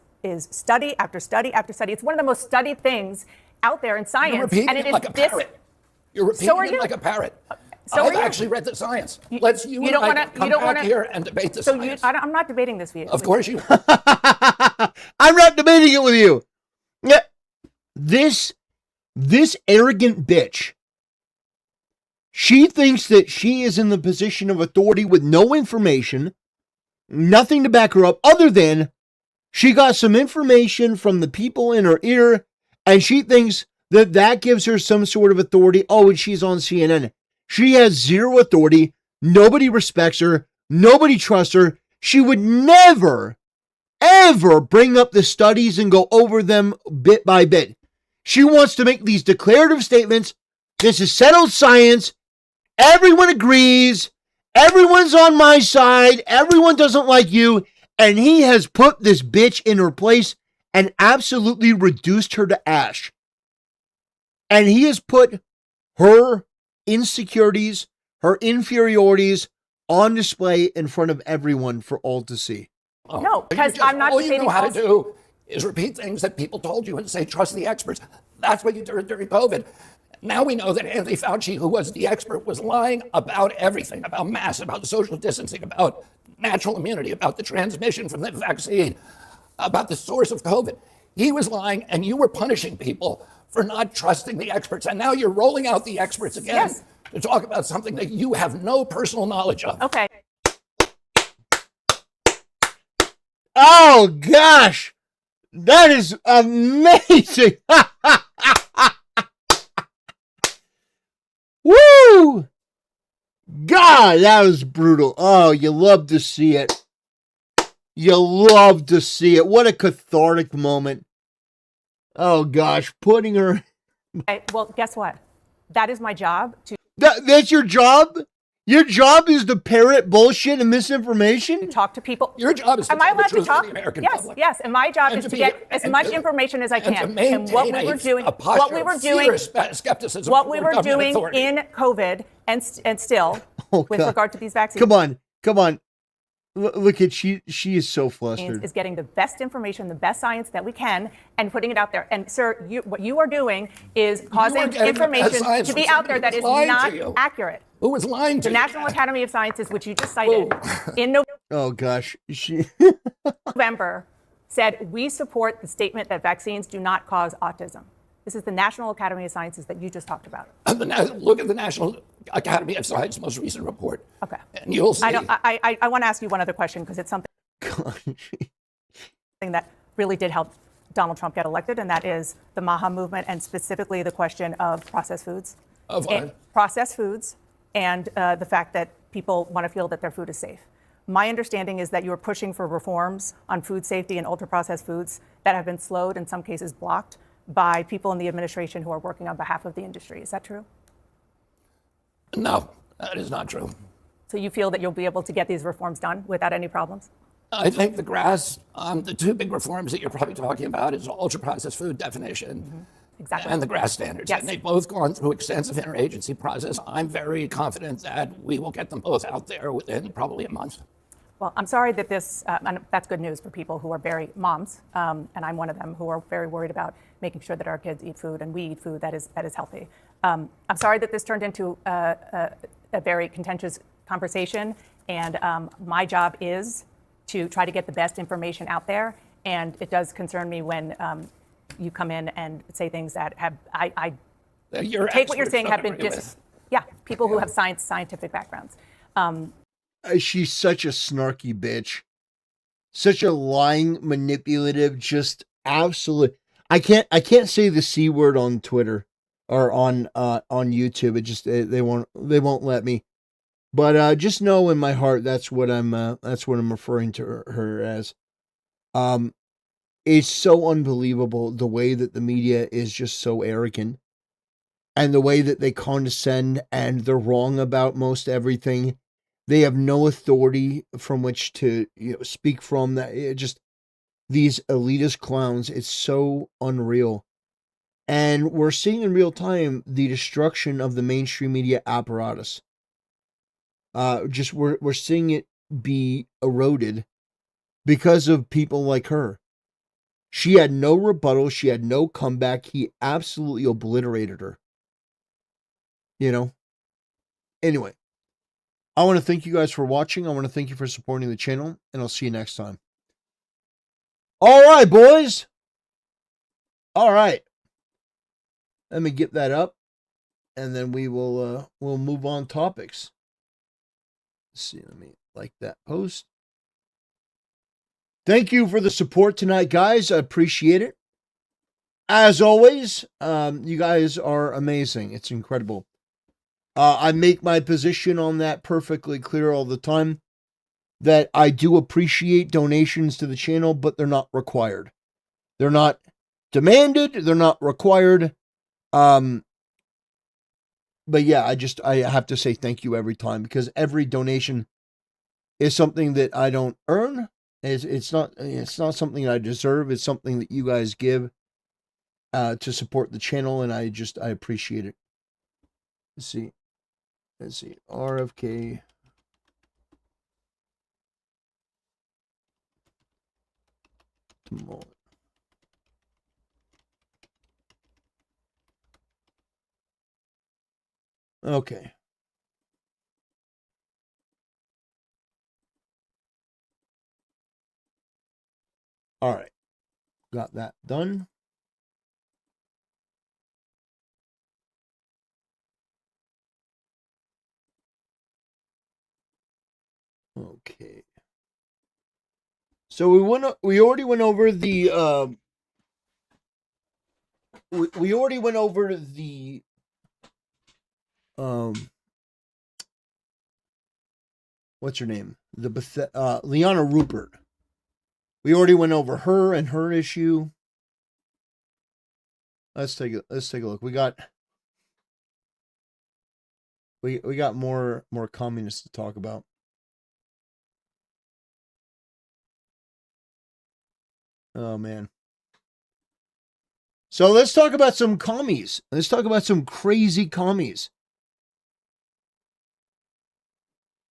study after study after study. It's one of the most studied things out there in science. You're repeating and it like a parrot. You're repeating it like a parrot. I've actually read the science. You don't want to come back here and debate the science. I'm not debating this view. Of course you I'm not debating it with you. Yeah. This arrogant bitch, she thinks that she is in the position of authority with no information, nothing to back her up other than she got some information from the people in her ear, and she thinks that gives her some sort of authority. Oh, and she's on CNN. She has zero authority. Nobody respects her. Nobody trusts her. She would never, ever bring up the studies and go over them bit by bit. She wants to make these declarative statements. This is settled science. Everyone agrees. Everyone's on my side. Everyone doesn't like you. And he has put this bitch in her place and absolutely reduced her to ash. And he has put her insecurities, her inferiorities on display in front of everyone for all to see. No, because I'm not debating. All you know how to do is repeat things that people told you and say, trust the experts. That's what you did during COVID. Now we know that Anthony Fauci, who was the expert, was lying about everything, about masks, about social distancing, about natural immunity, about the transmission from the vaccine, about the source of COVID. He was lying, and you were punishing people for not trusting the experts. And now you're rolling out the experts again to talk about something that you have no personal knowledge of. Okay. Oh, gosh. That is amazing. Woo! God, that was brutal. Oh, you love to see it. You love to see it. What a cathartic moment. Oh, gosh, putting her... Okay, well, guess what? That is my job. That's your job? Your job is to parrot bullshit and misinformation? Talk to people. Your job is to Am I tell the allowed to truth talk? to the American Yes, public. yes. And my job And is to to be- get as and much to- information as I and to can. maintain And what we were doing, a posture what we were of doing, skepticism what we toward were government doing authority. in COVID and still with God. regard to these vaccines. Come on. Look at she is so flustered. Is getting the best information, the best science that we can, and putting it out there. And sir, what you are doing is causing getting the best information science to be from out there somebody that is who's lying not to you. accurate. Who was lying to The you? National Academy of Sciences, which you just cited in Oh, gosh. November, said we support the statement that vaccines do not cause autism. This is the National Academy of Sciences that you just talked about. Look at the National Academy of Science's most recent report. Okay. And you'll see. I want to ask you one other question because it's something that really did help Donald Trump get elected, and that is the MAHA movement and specifically the question of processed foods. Of what? Processed foods and the fact that people want to feel that their food is safe. My understanding is that you are pushing for reforms on food safety and ultra-processed foods that have been slowed, in some cases blocked, by people in the administration who are working on behalf of the industry. Is that true? No, that is not true. So you feel that you'll be able to get these reforms done without any problems? I think the grass, the two big reforms that you're probably talking about is the ultra-processed food definition Exactly. and the grass standards. Yes. And they've both gone through extensive interagency process. I'm very confident that we will get them both out there within probably a month. Well, I'm sorry that this, and that's good news for people who are very moms, and I'm one of them, who are very worried about making sure that our kids eat food and we eat food that is healthy. I'm sorry that this turned into a very contentious conversation, and my job is to try to get the best information out there, and it does concern me when you come in and say things that have, I take what you're saying have been people who have scientific backgrounds. She's such a snarky bitch, such a lying, manipulative, just absolute. I can't say the C word on Twitter or on YouTube. It just they won't let me. But just know in my heart that's what I'm referring to her as. It's so unbelievable the way that the media is just so arrogant, and the way that they condescend, and they're wrong about most everything. They have no authority from which to speak from. That just these elitist clowns. It's so unreal, and we're seeing in real time the destruction of the mainstream media apparatus. We're seeing it be eroded because of people like her. She had no rebuttal. She had no comeback. He absolutely obliterated her. Anyway, I want to thank you guys for watching. I want to thank you for supporting the channel, and I'll see you next time. All right, boys. All right. Let me get that up, and then we'll move on topics. Let's see, let me like that post. Thank you for the support tonight, guys. I appreciate it. As always, you guys are amazing. It's incredible. I make my position on that perfectly clear all the time, that I do appreciate donations to the channel, but they're not required. They're not demanded. They're not required. But yeah, I have to say thank you every time, because every donation is something that I don't earn. It's not something I deserve. It's something that you guys give to support the channel, and I appreciate it. Let's see. RFK. Okay. All right. Got that done. Okay. So we already went over the we already went over the what's her name? Liana Rupert. We already went over her and her issue. Let's take a look. We got more communists to talk about. Oh man. So let's talk about some commies. Let's talk about some crazy commies.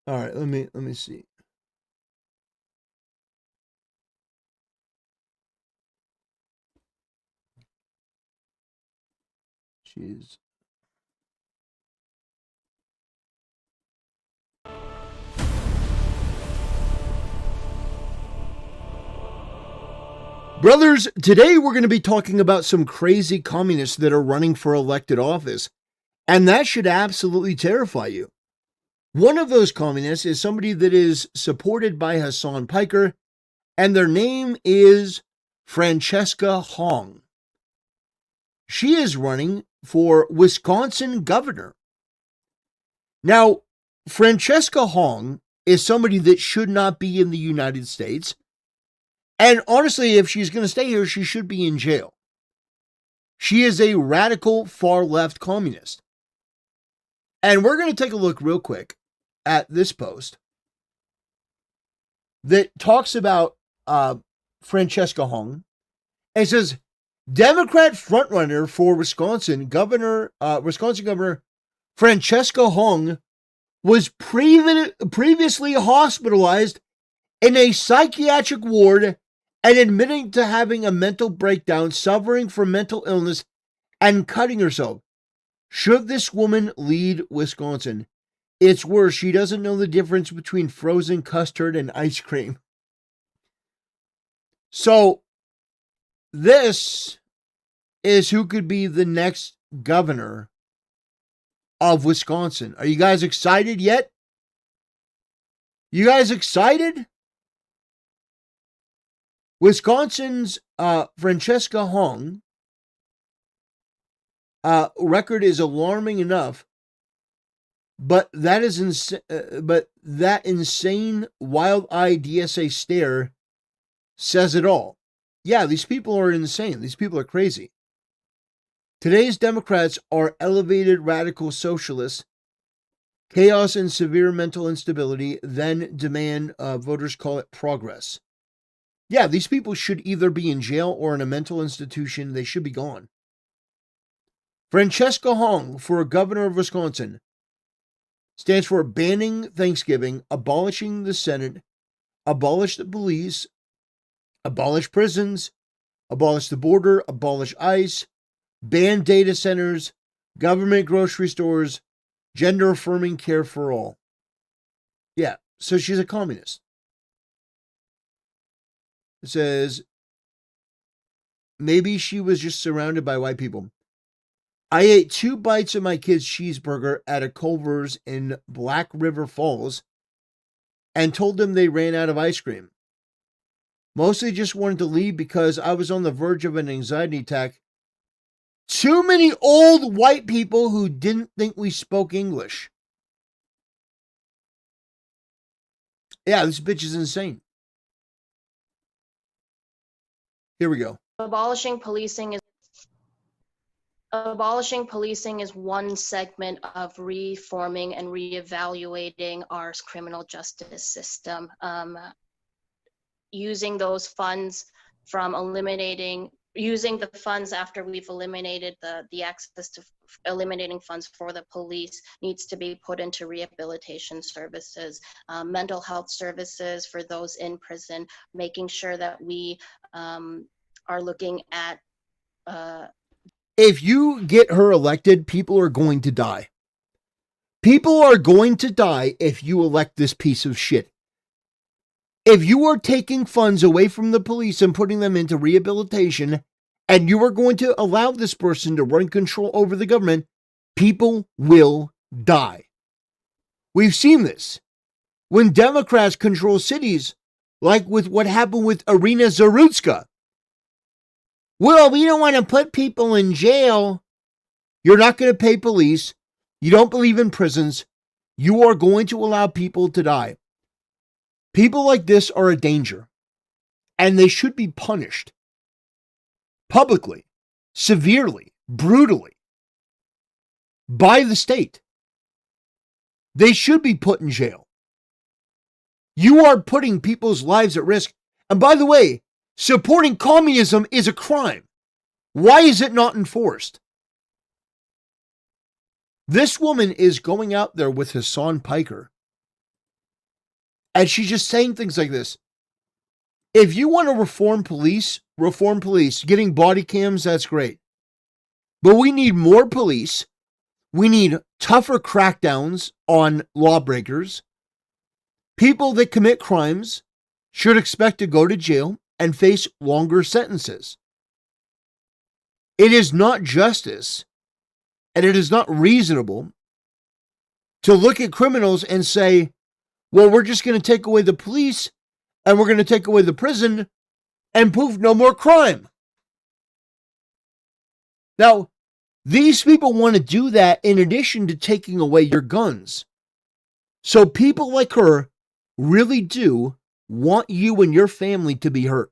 All right, let me see. Jeez. Brothers, today we're going to be talking about some crazy communists that are running for elected office, and that should absolutely terrify you. One of those communists is somebody that is supported by Hasan Piker, and their name is Francesca Hong. She is running for Wisconsin governor. Now, Francesca Hong is somebody that should not be in the United States. And honestly, if she's going to stay here, she should be in jail. She is a radical far-left communist. And we're going to take a look real quick at this post that talks about Francesca Hong. And it says, Democrat frontrunner for Wisconsin Governor Francesca Hong was previously hospitalized in a psychiatric ward and admitting to having a mental breakdown, suffering from mental illness, and cutting herself. Should this woman lead Wisconsin? It's worse. She doesn't know the difference between frozen custard and ice cream. So, this is who could be the next governor of Wisconsin. Are you guys excited yet? You guys excited? Wisconsin's Francesca Hong record is alarming enough, but that insane wild-eyed DSA stare says it all. Yeah, these people are insane. These people are crazy. Today's Democrats are elevated radical socialists, chaos and severe mental instability, then demand voters call it progress. Yeah, these people should either be in jail or in a mental institution. They should be gone. Francesca Hong for governor of Wisconsin stands for banning Thanksgiving, abolishing the Senate, abolish the police, abolish prisons, abolish the border, abolish ICE, ban data centers, government grocery stores, gender-affirming care for all. Yeah, so she's a communist. It says, maybe she was just surrounded by white people. I ate 2 bites of my kid's cheeseburger at a Culver's in Black River Falls and told them they ran out of ice cream. Mostly just wanted to leave because I was on the verge of an anxiety attack. Too many old white people who didn't think we spoke English. Yeah, this bitch is insane. Here we go. Abolishing policing is one segment of reforming and reevaluating our criminal justice system. Using those funds using the funds after we've eliminated the access to eliminating funds for the police needs to be put into rehabilitation services, mental health services for those in prison, making sure that we are looking at if you get her elected, people are going to die. People are going to die if you elect this piece of shit. If you are taking funds away from the police and putting them into rehabilitation, and you are going to allow this person to run control over the government, people will die. We've seen this. When Democrats control cities, like with what happened with Irina Zarutska. Well, we don't want to put people in jail. You're not going to pay police. You don't believe in prisons. You are going to allow people to die. People like this are a danger, and they should be punished publicly, severely, brutally by the state. They should be put in jail. You are putting people's lives at risk. And by the way, supporting communism is a crime. Why is it not enforced? This woman is going out there with Hasan Piker, and she's just saying things like this. If you want to reform police. Getting body cams, that's great. But we need more police. We need tougher crackdowns on lawbreakers. People that commit crimes should expect to go to jail and face longer sentences. It is not justice, and it is not reasonable to look at criminals and say, well, we're just going to take away the police and we're going to take away the prison and poof, no more crime. Now, these people want to do that in addition to taking away your guns. So people like her really do want you and your family to be hurt.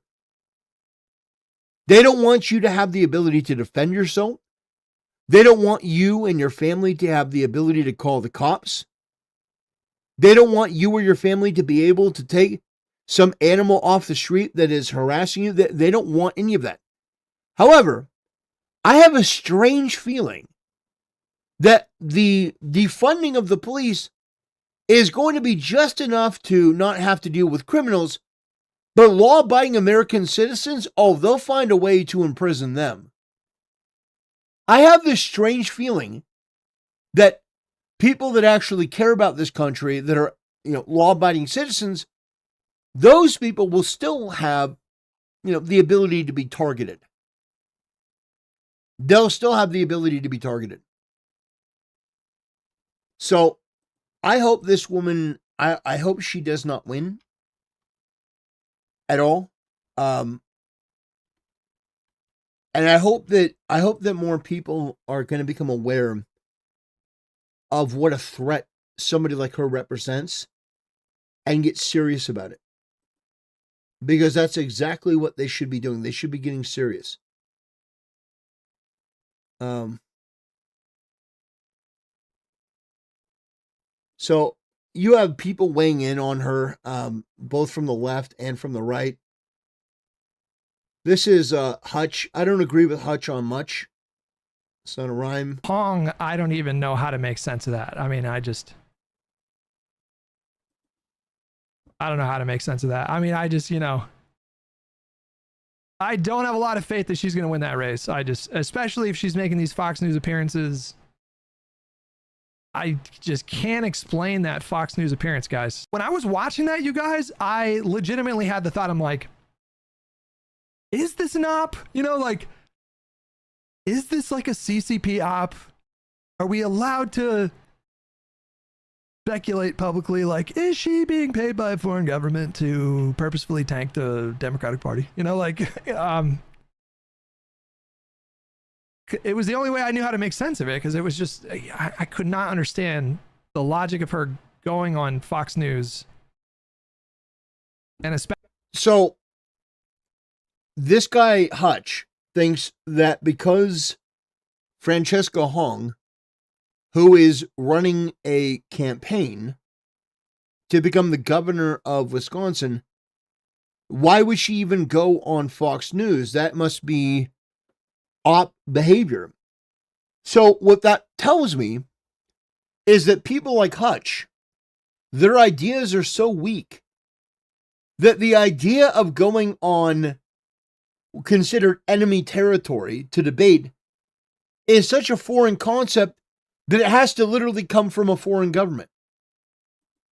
They don't want you to have the ability to defend yourself. They don't want you and your family to have the ability to call the cops. They don't want you or your family to be able to take some animal off the street that is harassing you. They don't want any of that. However, I have a strange feeling that the defunding of the police is going to be just enough to not have to deal with criminals, but law-abiding American citizens, they'll find a way to imprison them. I have this strange feeling that people that actually care about this country, that are, law-abiding citizens, those people will still have, the ability to be targeted. They'll still have the ability to be targeted. So I hope this woman, I hope she does not win at all. And I hope that more people are going to become aware of what a threat somebody like her represents and get serious about it. Because that's exactly what they should be doing. They should be getting serious. So you have people weighing in on her, both from the left and from the right. This is Hutch. I don't agree with Hutch on much. It's not a rhyme. Hong, I don't even know how to make sense of that. I mean, I don't know how to make sense of that. I mean, I don't have a lot of faith that she's going to win that race. Especially if she's making these Fox News appearances. I just can't explain that Fox News appearance, guys. When I was watching that, you guys, I legitimately had the thought, I'm like, is this an op? Is this like a CCP op? Are we allowed to speculate publicly, like, is she being paid by a foreign government to purposefully tank the Democratic Party? It was the only way I knew how to make sense of it, because it was just, I could not understand the logic of her going on Fox News. And especially. So this guy, Hutch, thinks that because Francesca Hong, who is running a campaign to become the governor of Wisconsin, why would she even go on Fox News? That must be op behavior. So what that tells me is that people like Hutch, their ideas are so weak that the idea of going on considered enemy territory to debate is such a foreign concept that it has to literally come from a foreign government.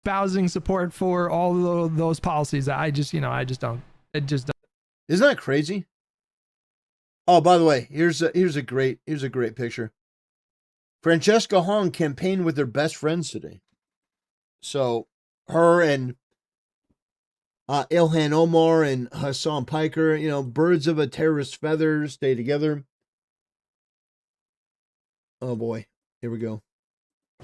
Espousing support for all of those policies. I just don't. It just don't. Isn't that crazy? Oh, by the way, here's a great picture. Francesca Hong campaigned with their best friends today. So her and Ilhan Omar and Hasan Piker, birds of a terrorist feather, stay together. Oh boy, here we go.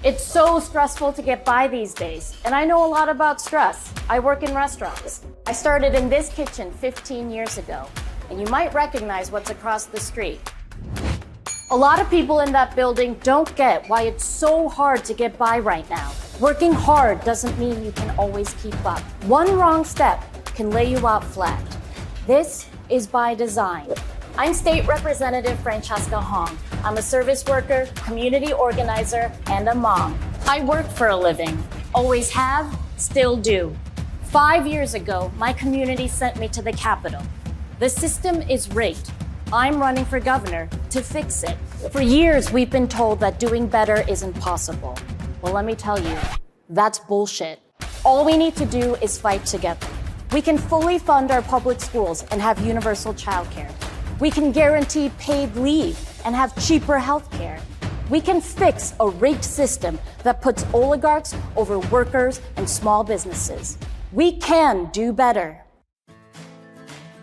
It's so stressful to get by these days, and I know a lot about stress. I work in restaurants. I started in this kitchen 15 years ago, and you might recognize what's across the street. A lot of people in that building don't get why it's so hard to get by right now. Working hard doesn't mean you can always keep up. One wrong step can lay you out flat. This is by design. I'm State Representative Francesca Hong. I'm a service worker, community organizer, and a mom. I work for a living. Always have, still do. 5 years ago, my community sent me to the Capitol. The system is rigged. I'm running for governor to fix it. For years, we've been told that doing better isn't possible. Well, let me tell you, that's bullshit. All we need to do is fight together. We can fully fund our public schools and have universal childcare. We can guarantee paid leave and have cheaper health care. We can fix a rigged system that puts oligarchs over workers and small businesses. We can do better.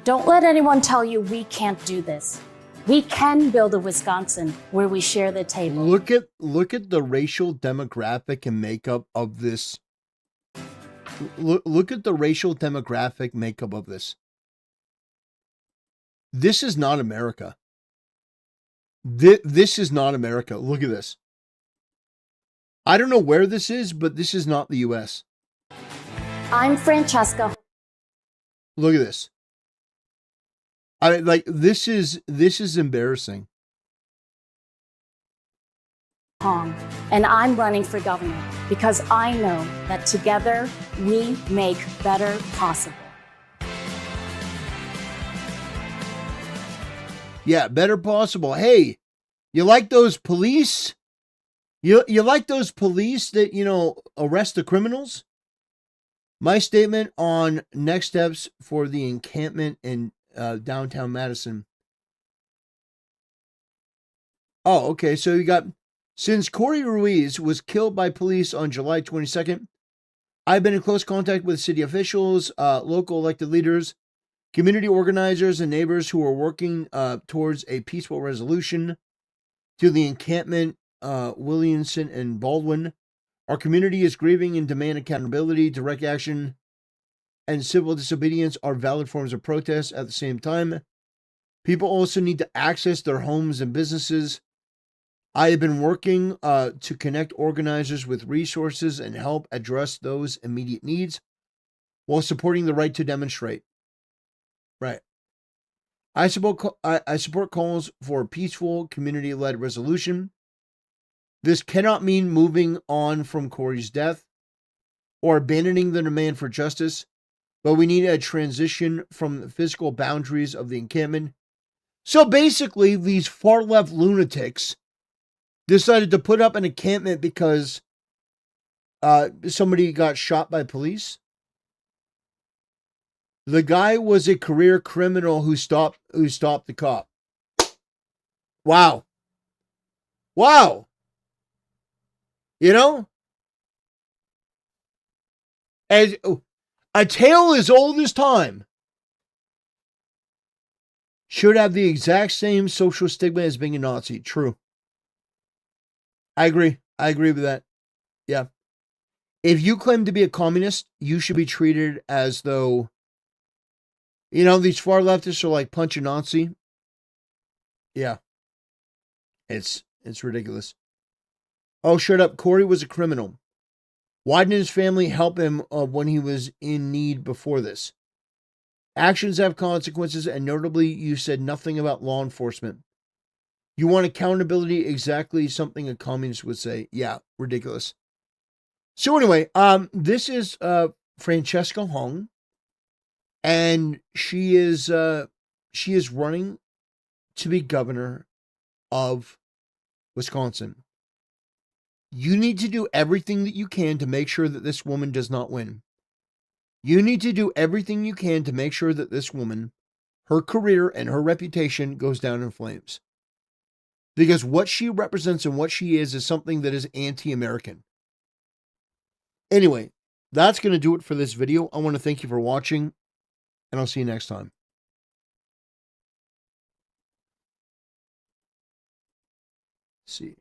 Don't let anyone tell you we can't do this. We can build a Wisconsin where we share the table. Look at the racial demographic and makeup of this. Look at the racial demographic makeup of this. This is not America. This is not America. Look at this. I don't know where this is, but this is not the U.S. I'm Francesca. Look at this. This is embarrassing. Hong, and I'm running for governor because I know that together we make better possible. Yeah, better possible. Hey, you like those police? You like those police that, arrest the criminals? My statement on next steps for the encampment in downtown Madison. Oh, okay. So you got, since Corey Ruiz was killed by police on July 22nd, I've been in close contact with city officials, local elected leaders, community organizers, and neighbors who are working towards a peaceful resolution to the encampment, Williamson and Baldwin. Our community is grieving and demand accountability. Direct action and civil disobedience are valid forms of protest. At the same time, people also need to access their homes and businesses. I have been working to connect organizers with resources and help address those immediate needs while supporting the right to demonstrate. Right. I support calls for a peaceful, community-led resolution. This cannot mean moving on from Corey's death or abandoning the demand for justice, but we need a transition from the physical boundaries of the encampment. So basically, these far-left lunatics decided to put up an encampment because somebody got shot by police. The guy was a career criminal who stopped the cop. Wow. Wow. As a tale as old as time should have the exact same social stigma as being a Nazi. True. I agree. I agree with that. Yeah. If you claim to be a communist, you should be treated as though, these far leftists are like punch a Nazi. Yeah. It's ridiculous. Oh, shut up. Corey was a criminal. Why didn't his family help him when he was in need before this? Actions have consequences, and notably, you said nothing about law enforcement. You want accountability, exactly something a communist would say. Yeah, ridiculous. So anyway, this is Francesca Hong, and she is running to be governor of Wisconsin. You need to do everything that you can to make sure that this woman does not win. You need to do everything you can to make sure that this woman, her career and her reputation goes down in flames. Because what she represents and what she is something that is anti-American. Anyway, that's going to do it for this video. I want to thank you for watching, and I'll see you next time. Let's see.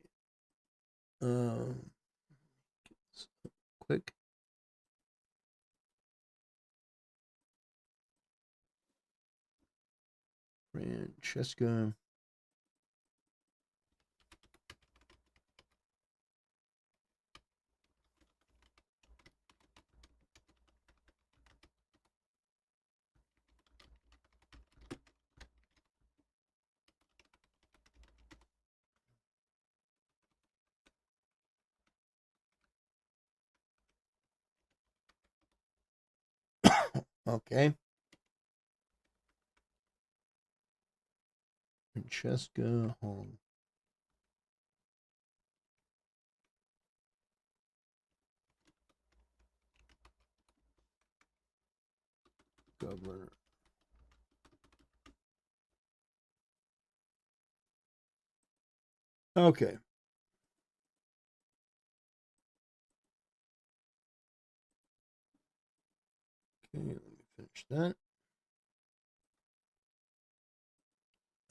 Quick. Francesca. Okay. Francesca Hong. Governor. Okay. Okay, let me finish that.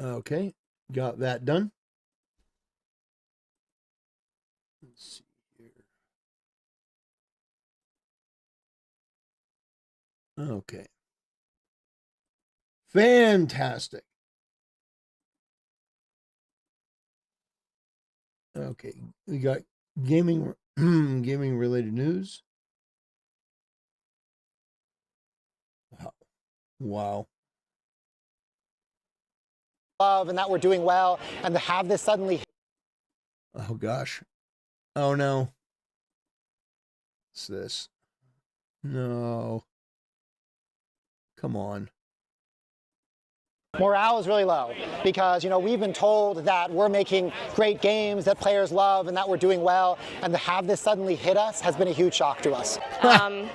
Okay, got that done. Let's see here. Okay. Fantastic. Okay, we got gaming gaming related news. Wow. Love and that we're doing well, and to have this suddenly. Oh gosh. Oh no. What's this? No. Come on. Morale is really low because, we've been told that we're making great games that players love and that we're doing well, and to have this suddenly hit us has been a huge shock to us.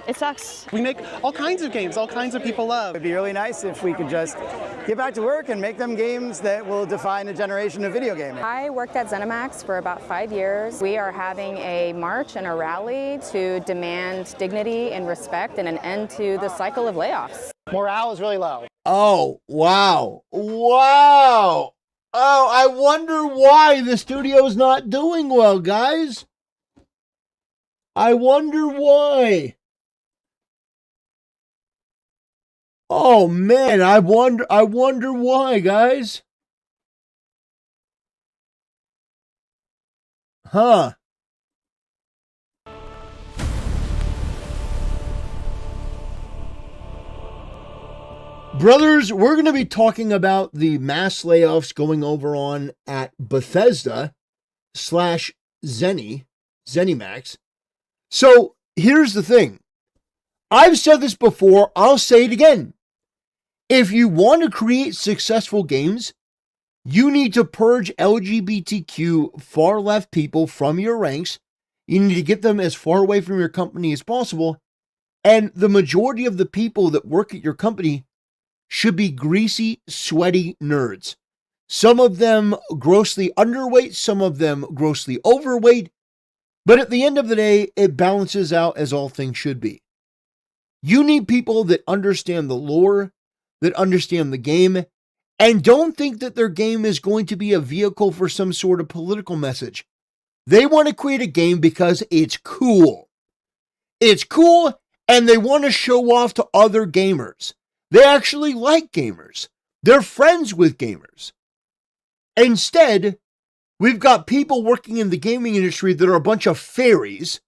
It sucks. We make all kinds of games, all kinds of people love. It'd be really nice if we could just get back to work and make them games that will define a generation of video gaming. I worked at ZeniMax for about 5 years. We are having a march and a rally to demand dignity and respect and an end to the cycle of layoffs. Morale is really low. Oh, wow. Wow. Oh, I wonder why the studio's not doing well, guys. I wonder why. Oh man, I wonder why, guys. Huh. Brothers, we're going to be talking about the mass layoffs going over on at Bethesda / ZeniMax. So here's the thing. I've said this before. I'll say it again. If you want to create successful games, you need to purge LGBTQ far left people from your ranks. You need to get them as far away from your company as possible. And the majority of the people that work at your company should be greasy, sweaty nerds. Some of them grossly underweight, some of them grossly overweight. But at the end of the day, it balances out as all things should be. You need people that understand the lore, that understand the game, and don't think that their game is going to be a vehicle for some sort of political message. They want to create a game because it's cool. It's cool, and they want to show off to other gamers. They actually like gamers. They're friends with gamers. Instead, we've got people working in the gaming industry that are a bunch of fairies,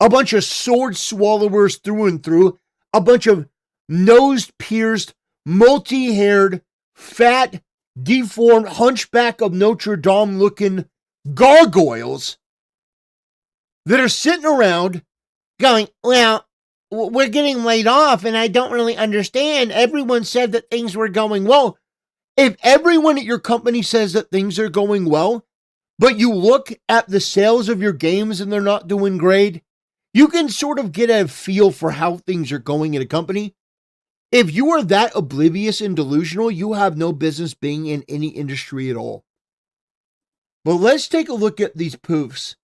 a bunch of sword swallowers through and through, a bunch of nose-pierced, multi-haired, fat, deformed, hunchback of Notre Dame-looking gargoyles that are sitting around going, well, we're getting laid off and I don't really understand. Everyone said that things were going well. If everyone at your company says that things are going well, but you look at the sales of your games and they're not doing great, you can sort of get a feel for how things are going in a company. If you are that oblivious and delusional, you have no business being in any industry at all. But let's take a look at these poofs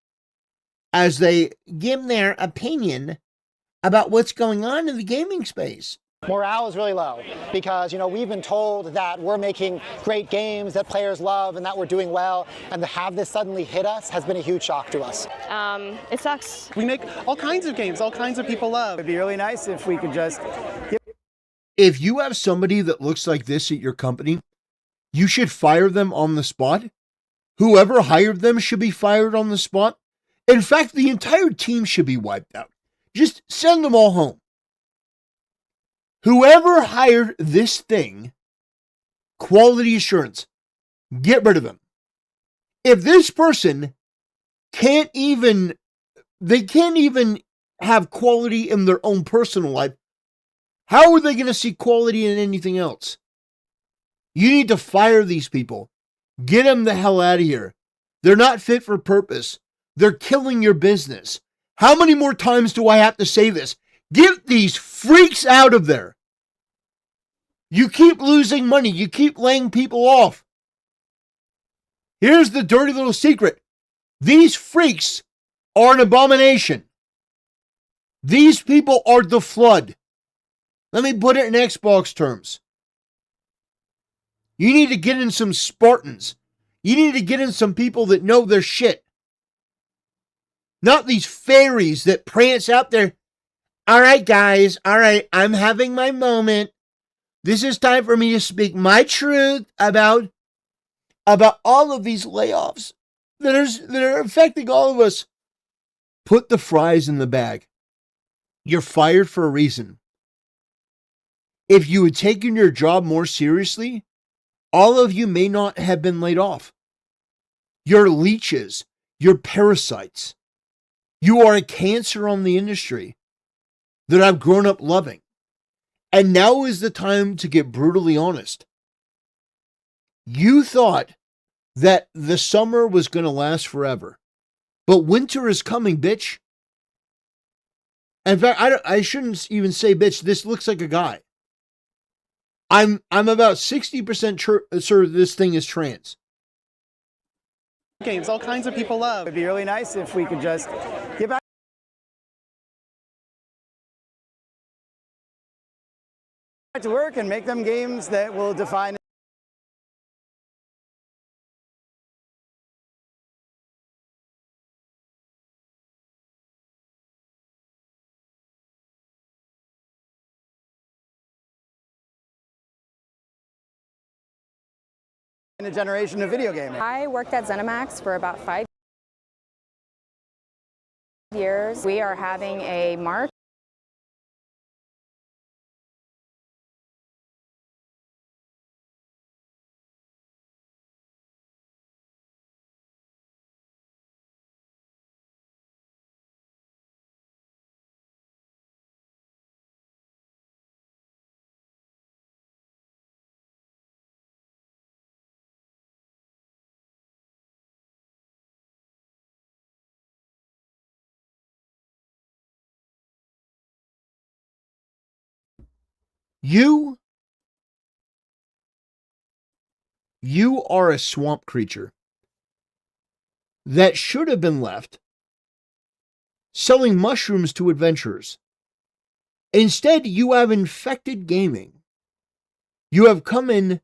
as they give their opinion about what's going on in the gaming space. Morale is really low because, we've been told that we're making great games that players love and that we're doing well, and to have this suddenly hit us has been a huge shock to us. It sucks. We make all kinds of games, all kinds of people love. It'd be really nice if we could just... If you have somebody that looks like this at your company, you should fire them on the spot. Whoever hired them should be fired on the spot. In fact, the entire team should be wiped out. Just send them all home. Whoever hired this thing, quality assurance, get rid of them. If this person can't even have quality in their own personal life, how are they going to see quality in anything else? You need to fire these people. Get them the hell out of here. They're not fit for purpose. They're killing your business. How many more times do I have to say this? Get these freaks out of there. You keep losing money. You keep laying people off. Here's the dirty little secret. These freaks are an abomination. These people are the flood. Let me put it in Xbox terms. You need to get in some Spartans. You need to get in some people that know their shit. Not these fairies that prance out there. All right, guys. All right, I'm having my moment. This is time for me to speak my truth about all of these layoffs. that are affecting all of us. Put the fries in the bag. You're fired for a reason. If you had taken your job more seriously, all of you may not have been laid off. You're leeches. You're parasites. You are a cancer on the industry that I've grown up loving. And now is the time to get brutally honest. You thought that the summer was going to last forever. But winter is coming, bitch. In fact, I shouldn't even say bitch. This looks like a guy. I'm about 60% sure this thing is trans. Games all kinds of people love. It'd be really nice if we could just get back to work and make them games that will define a generation of video gaming. I worked at ZeniMax for about 5 years. We are having a march. You are a swamp creature that should have been left selling mushrooms to adventurers. Instead, you have infected gaming. You have come in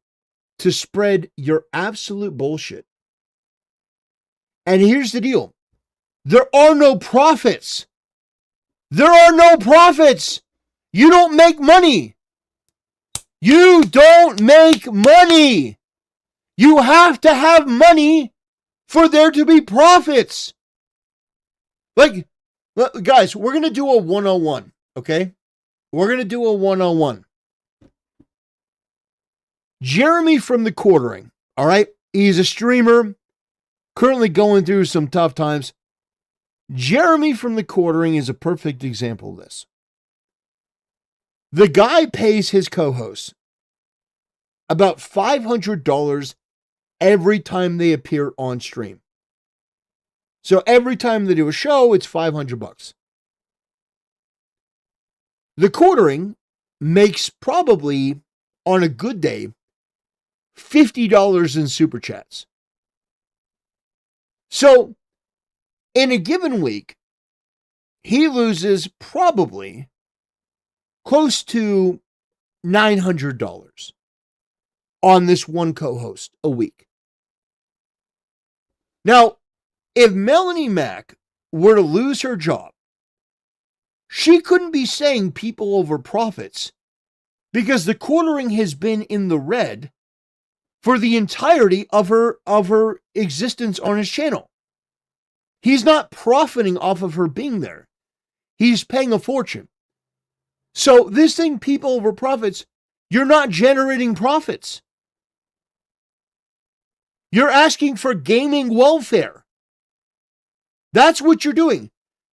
to spread your absolute bullshit. And here's the deal. There are no profits. There are no profits. You don't make money. You don't make money. You have to have money for there to be profits. Like, guys, we're going to do a 101, okay? We're going to do a 101. Jeremy from the Quartering, all right? He's a streamer, currently going through some tough times. Jeremy from the Quartering is a perfect example of this. The guy pays his co-hosts about $500 every time they appear on stream. So every time they do a show, it's $500. The Quartering makes probably, on a good day, $50 in super chats. So in a given week, he loses probably close to $900 on this one co-host a week. Now, if Melanie Mack were to lose her job, she couldn't be saying people over profits because the Quartering has been in the red for the entirety of her existence on his channel. He's not profiting off of her being there. He's paying a fortune. So this thing, people over profits, you're not generating profits. You're asking for gaming welfare. That's what you're doing.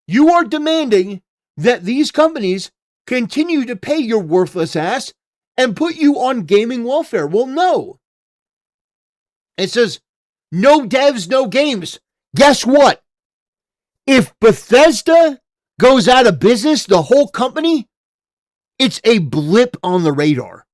You are demanding that these companies continue to pay your worthless ass and put you on gaming welfare. Well, no. It says, no devs, no games. Guess what? If Bethesda goes out of business, the whole company, it's a blip on the radar.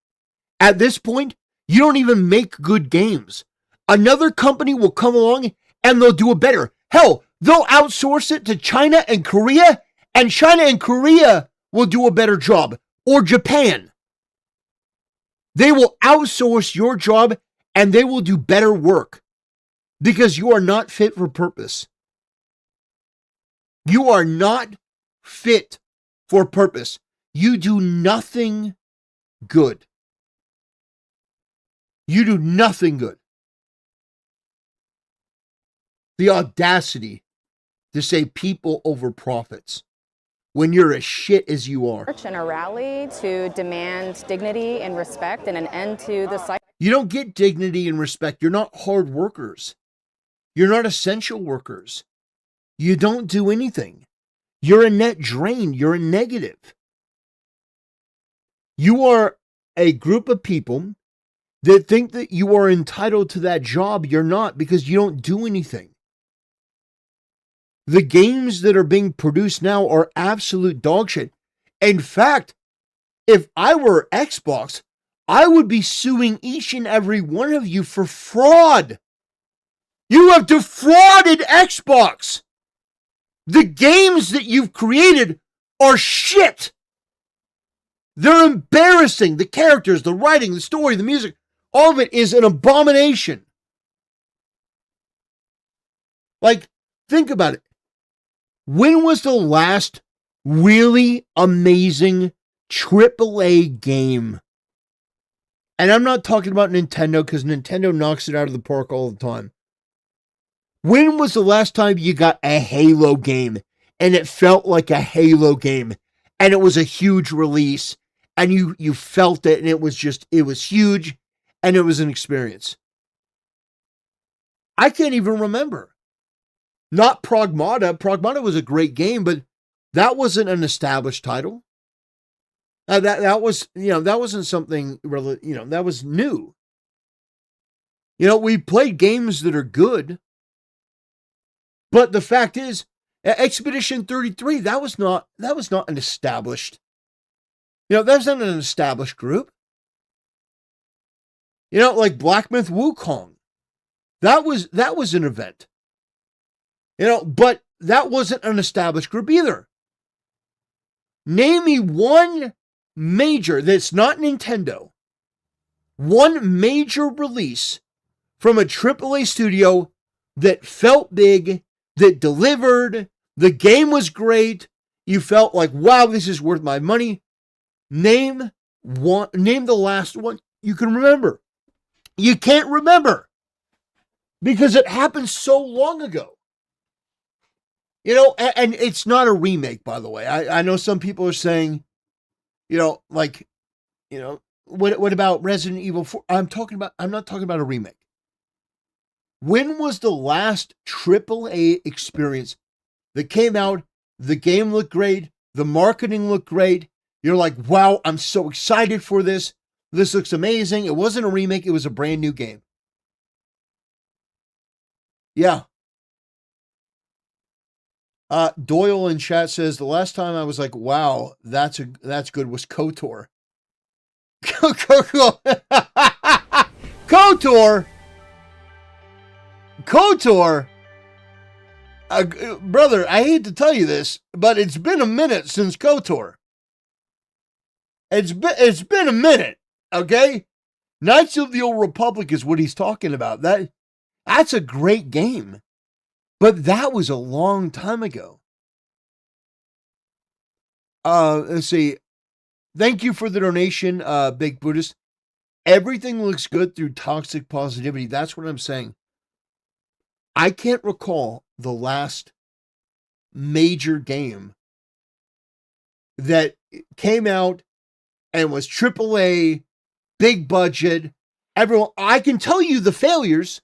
At this point, you don't even make good games. Another company will come along and they'll do it better. Hell, they'll outsource it to China and Korea, and China and Korea will do a better job. Or Japan. They will outsource your job and they will do better work because you are not fit for purpose. You are not fit for purpose. You do nothing good. You do nothing good. The audacity to say people over profits when you're as shit as you are. And a rally to demand dignity and respect and an end to the cycle. You don't get dignity and respect. You're not hard workers. You're not essential workers. You don't do anything. You're a net drain. You're a negative. You are a group of people that think that you are entitled to that job. You're not, because you don't do anything. The games that are being produced now are absolute dog shit. In fact, if I were Xbox, I would be suing each and every one of you for fraud. You have defrauded Xbox. The games that you've created are shit. They're embarrassing. The characters, the writing, the story, the music, all of it is an abomination. Like, think about it. When was the last really amazing AAA game? And I'm not talking about Nintendo, because Nintendo knocks it out of the park all the time. When was the last time you got a Halo game and it felt like a Halo game and it was a huge release and you felt it and it was huge and it was an experience? I can't even remember. Not Pragmata. Pragmata was a great game, but that wasn't an established title. That wasn't something really, that was new. We played games that are good. But the fact is, Expedition 33, that was not an established, that's not an established group. Like Black Myth Wukong. That was an event. But that wasn't an established group either. Name me one major, that's not Nintendo, one major release from a AAA studio that felt big, that delivered, the game was great, you felt like, wow, this is worth my money. Name the last one you can remember. You can't remember because it happened so long ago. And it's not a remake, by the way. I know some people are saying, what about Resident Evil 4? I'm not talking about a remake. When was the last AAA experience that came out, the game looked great, the marketing looked great, you're like, wow, I'm so excited for this, this looks amazing. It wasn't a remake, it was a brand new game. Yeah. Doyle in chat says, the last time I was like, wow, that's good, was KOTOR. KOTOR, brother, I hate to tell you this, but it's been a minute since KOTOR. It's been a minute, okay? Knights of the Old Republic is what he's talking about. That's a great game, but that was a long time ago. Let's see. Thank you for the donation, Big Buddhist. Everything looks good through toxic positivity. That's what I'm saying. I can't recall the last major game that came out and was AAA, big budget. Everyone, I can tell you the failures.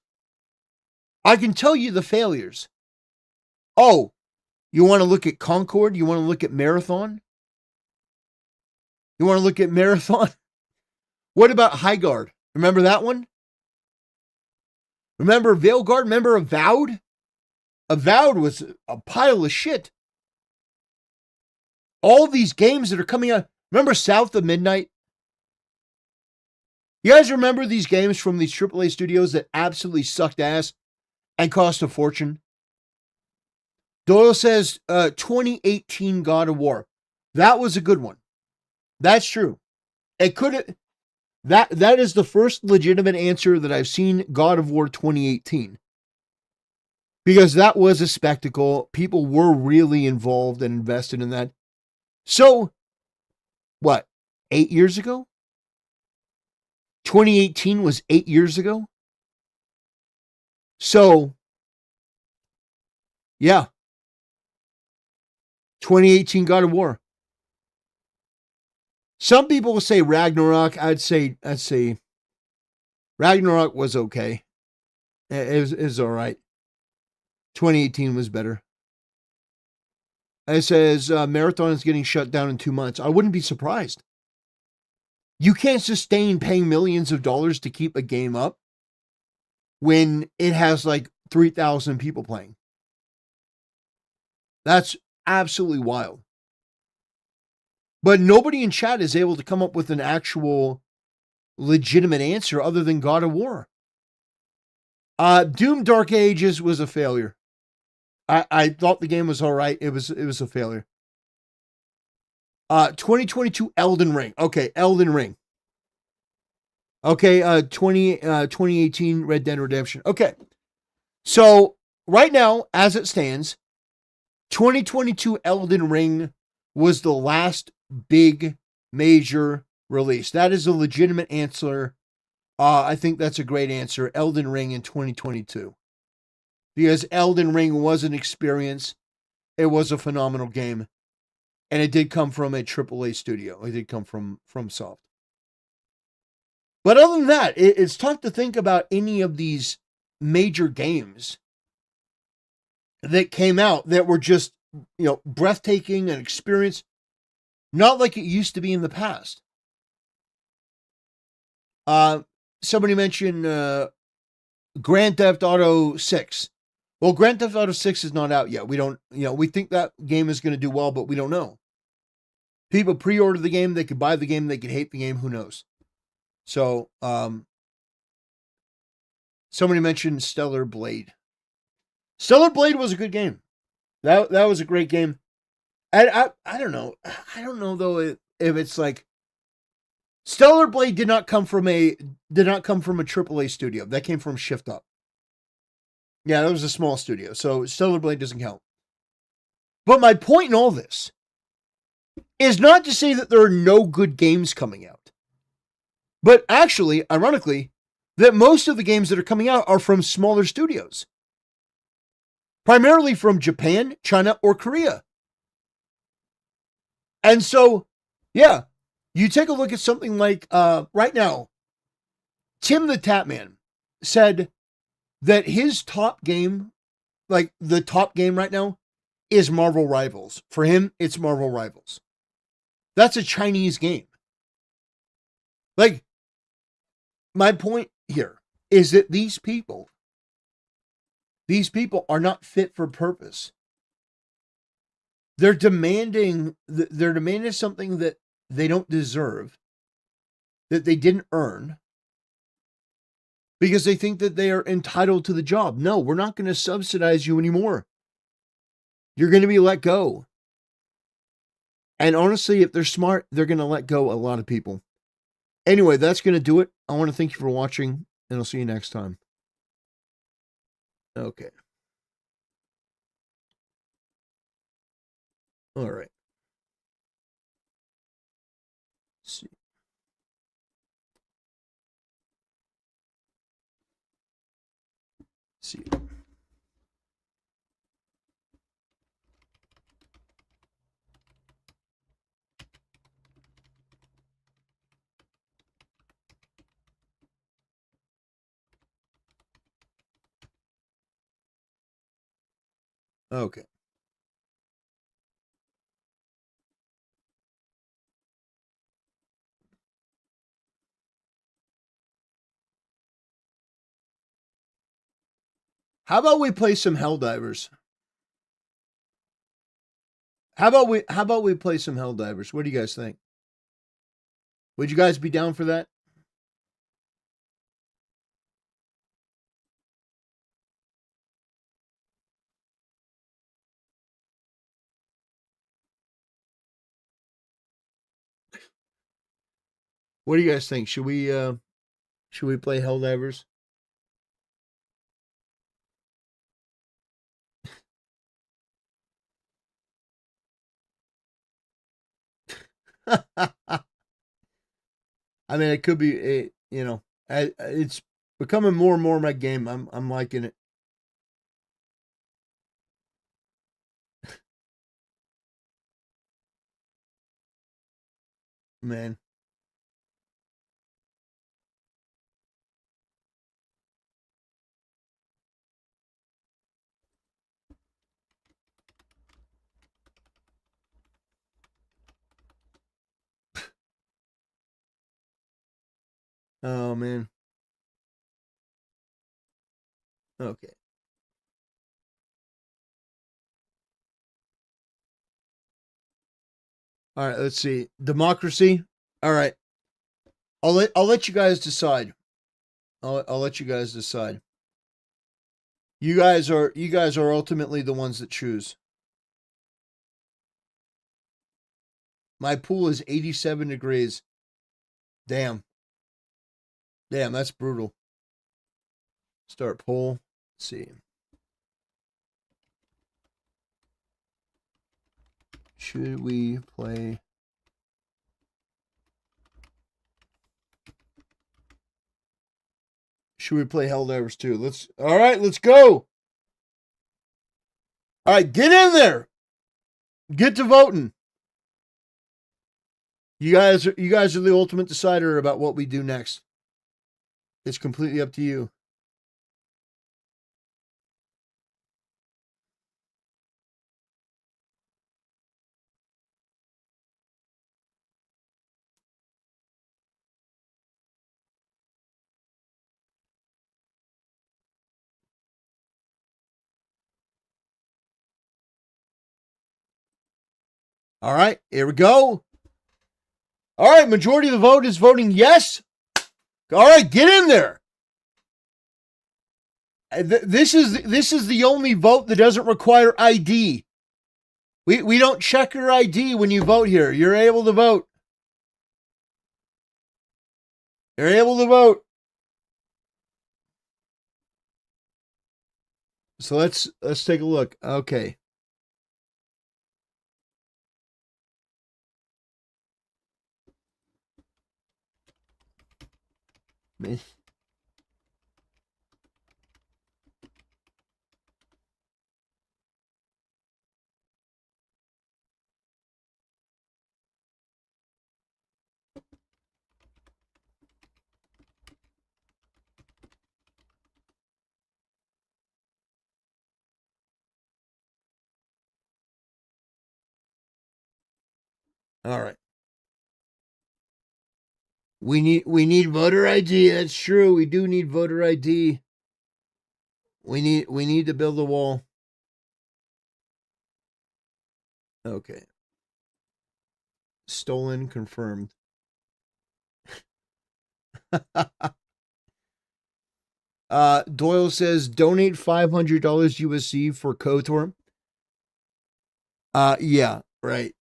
Oh, you want to look at Concord? You want to look at Marathon? What about Highguard? Remember that one? Remember Veilguard? Remember Avowed? Avowed was a pile of shit. All these games that are coming out. Remember South of Midnight? You guys remember these games from these AAA studios that absolutely sucked ass and cost a fortune? Doyle says 2018 God of War. That was a good one. That's true. It could have. That is the first legitimate answer that I've seen, God of War 2018. Because that was a spectacle. People were really involved and invested in that. So, what, 8 years ago? 2018 was 8 years ago? So, Yeah. 2018 God of War. Some people will say Ragnarok. I'd say Ragnarok was okay. It was all right. 2018 was better. It says Marathon is getting shut down in 2 months. I wouldn't be surprised. You can't sustain paying millions of dollars to keep a game up when it has like 3,000 people playing. That's absolutely wild. But nobody in chat is able to come up with an actual legitimate answer other than God of War. Doom Dark Ages was a failure. I thought the game was all right. It was a failure. 2022 Elden Ring. Okay, Elden Ring. Okay, 2018 Red Dead Redemption. Okay. So, right now, as it stands, 2022 Elden Ring was the last big major release. That is a legitimate answer. I think that's a great answer. Elden Ring in 2022. Because Elden Ring was an experience. It was a phenomenal game. And it did come from a AAA studio. It did come from FromSoft. But other than that, it's tough to think about any of these major games that came out that were just, breathtaking and experience, not like it used to be in the past. Somebody mentioned Grand Theft Auto 6. Well, Grand Theft Auto 6 is not out yet. We don't, we think that game is going to do well, but we don't know. People pre-order the game, they could buy the game, they could hate the game, who knows? So, somebody mentioned Stellar Blade. Stellar Blade was a good game. That was a great game. And I don't know. I don't know though if it's like Stellar Blade did not come from a AAA studio. That came from Shift Up. Yeah, that was a small studio. So Stellar Blade doesn't count. But my point in all this is not to say that there are no good games coming out. But actually, ironically, that most of the games that are coming out are from smaller studios. Primarily from Japan, China, or Korea. And so, yeah, you take a look at something like, right now, Tim the Tatman said that his top game, like the top game right now, is Marvel Rivals. For him, it's Marvel Rivals. That's a Chinese game. Like, my point here is that these people are not fit for purpose. They're demanding something that they don't deserve, that they didn't earn, because they think that they are entitled to the job. No, we're not going to subsidize you anymore. You're going to be let go. And honestly, if they're smart, they're going to let go a lot of people. Anyway, that's going to do it. I want to thank you for watching, and I'll see you next time. Okay. All right. Let's see. See. Okay. How about we play some Helldivers? How about we play some Helldivers? What do you guys think? Would you guys be down for that? What do you guys think? Should we play Helldivers? I mean, it could be, it's becoming more and more my game. I'm liking it. man. Oh, man. Okay. All right, let's see. Democracy. All right. I'll let you guys decide. I'll let you guys decide. You guys are ultimately the ones that choose. My pool is 87 degrees. Damn. Damn, that's brutal. Start poll. Let's see. Should we play? Should we play Helldivers 2? All right, let's go. All right, get in there. Get to voting. You guys are the ultimate decider about what we do next. It's completely up to you. All right, here we go. All right, majority of the vote is voting yes. All right, get in there. This is the only vote that doesn't require ID. We don't check your ID when you vote here. You're able to vote. You're able to vote. So let's take a look. Okay. Man. All right. We need voter ID. That's true. We do need voter ID. We need to build a wall. Okay. Stolen confirmed. Doyle says donate $500 USC for KOTOR. Yeah, right.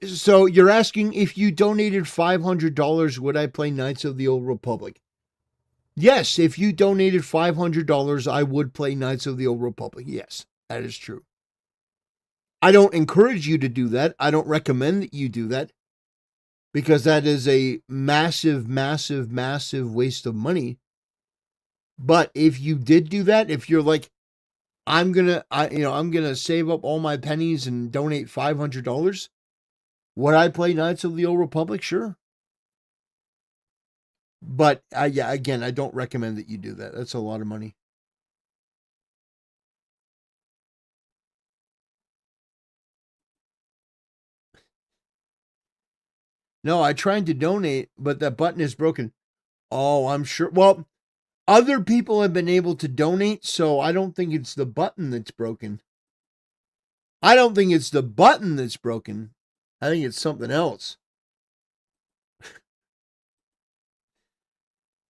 So you're asking if you donated $500, would I play Knights of the Old Republic? Yes, if you donated $500, I would play Knights of the Old Republic. Yes, that is true. I don't encourage you to do that. I don't recommend that you do that because that is a massive, massive, massive waste of money. But if you did do that, if you're like, I'm gonna save up all my pennies and donate $500. Would I play Knights of the Old Republic? Sure. But yeah, again, I don't recommend that you do that. That's a lot of money. No, I tried to donate, but that button is broken. Oh, I'm sure. Well, other people have been able to donate, so I don't think it's the button that's broken. I don't think it's the button that's broken. I think it's something else.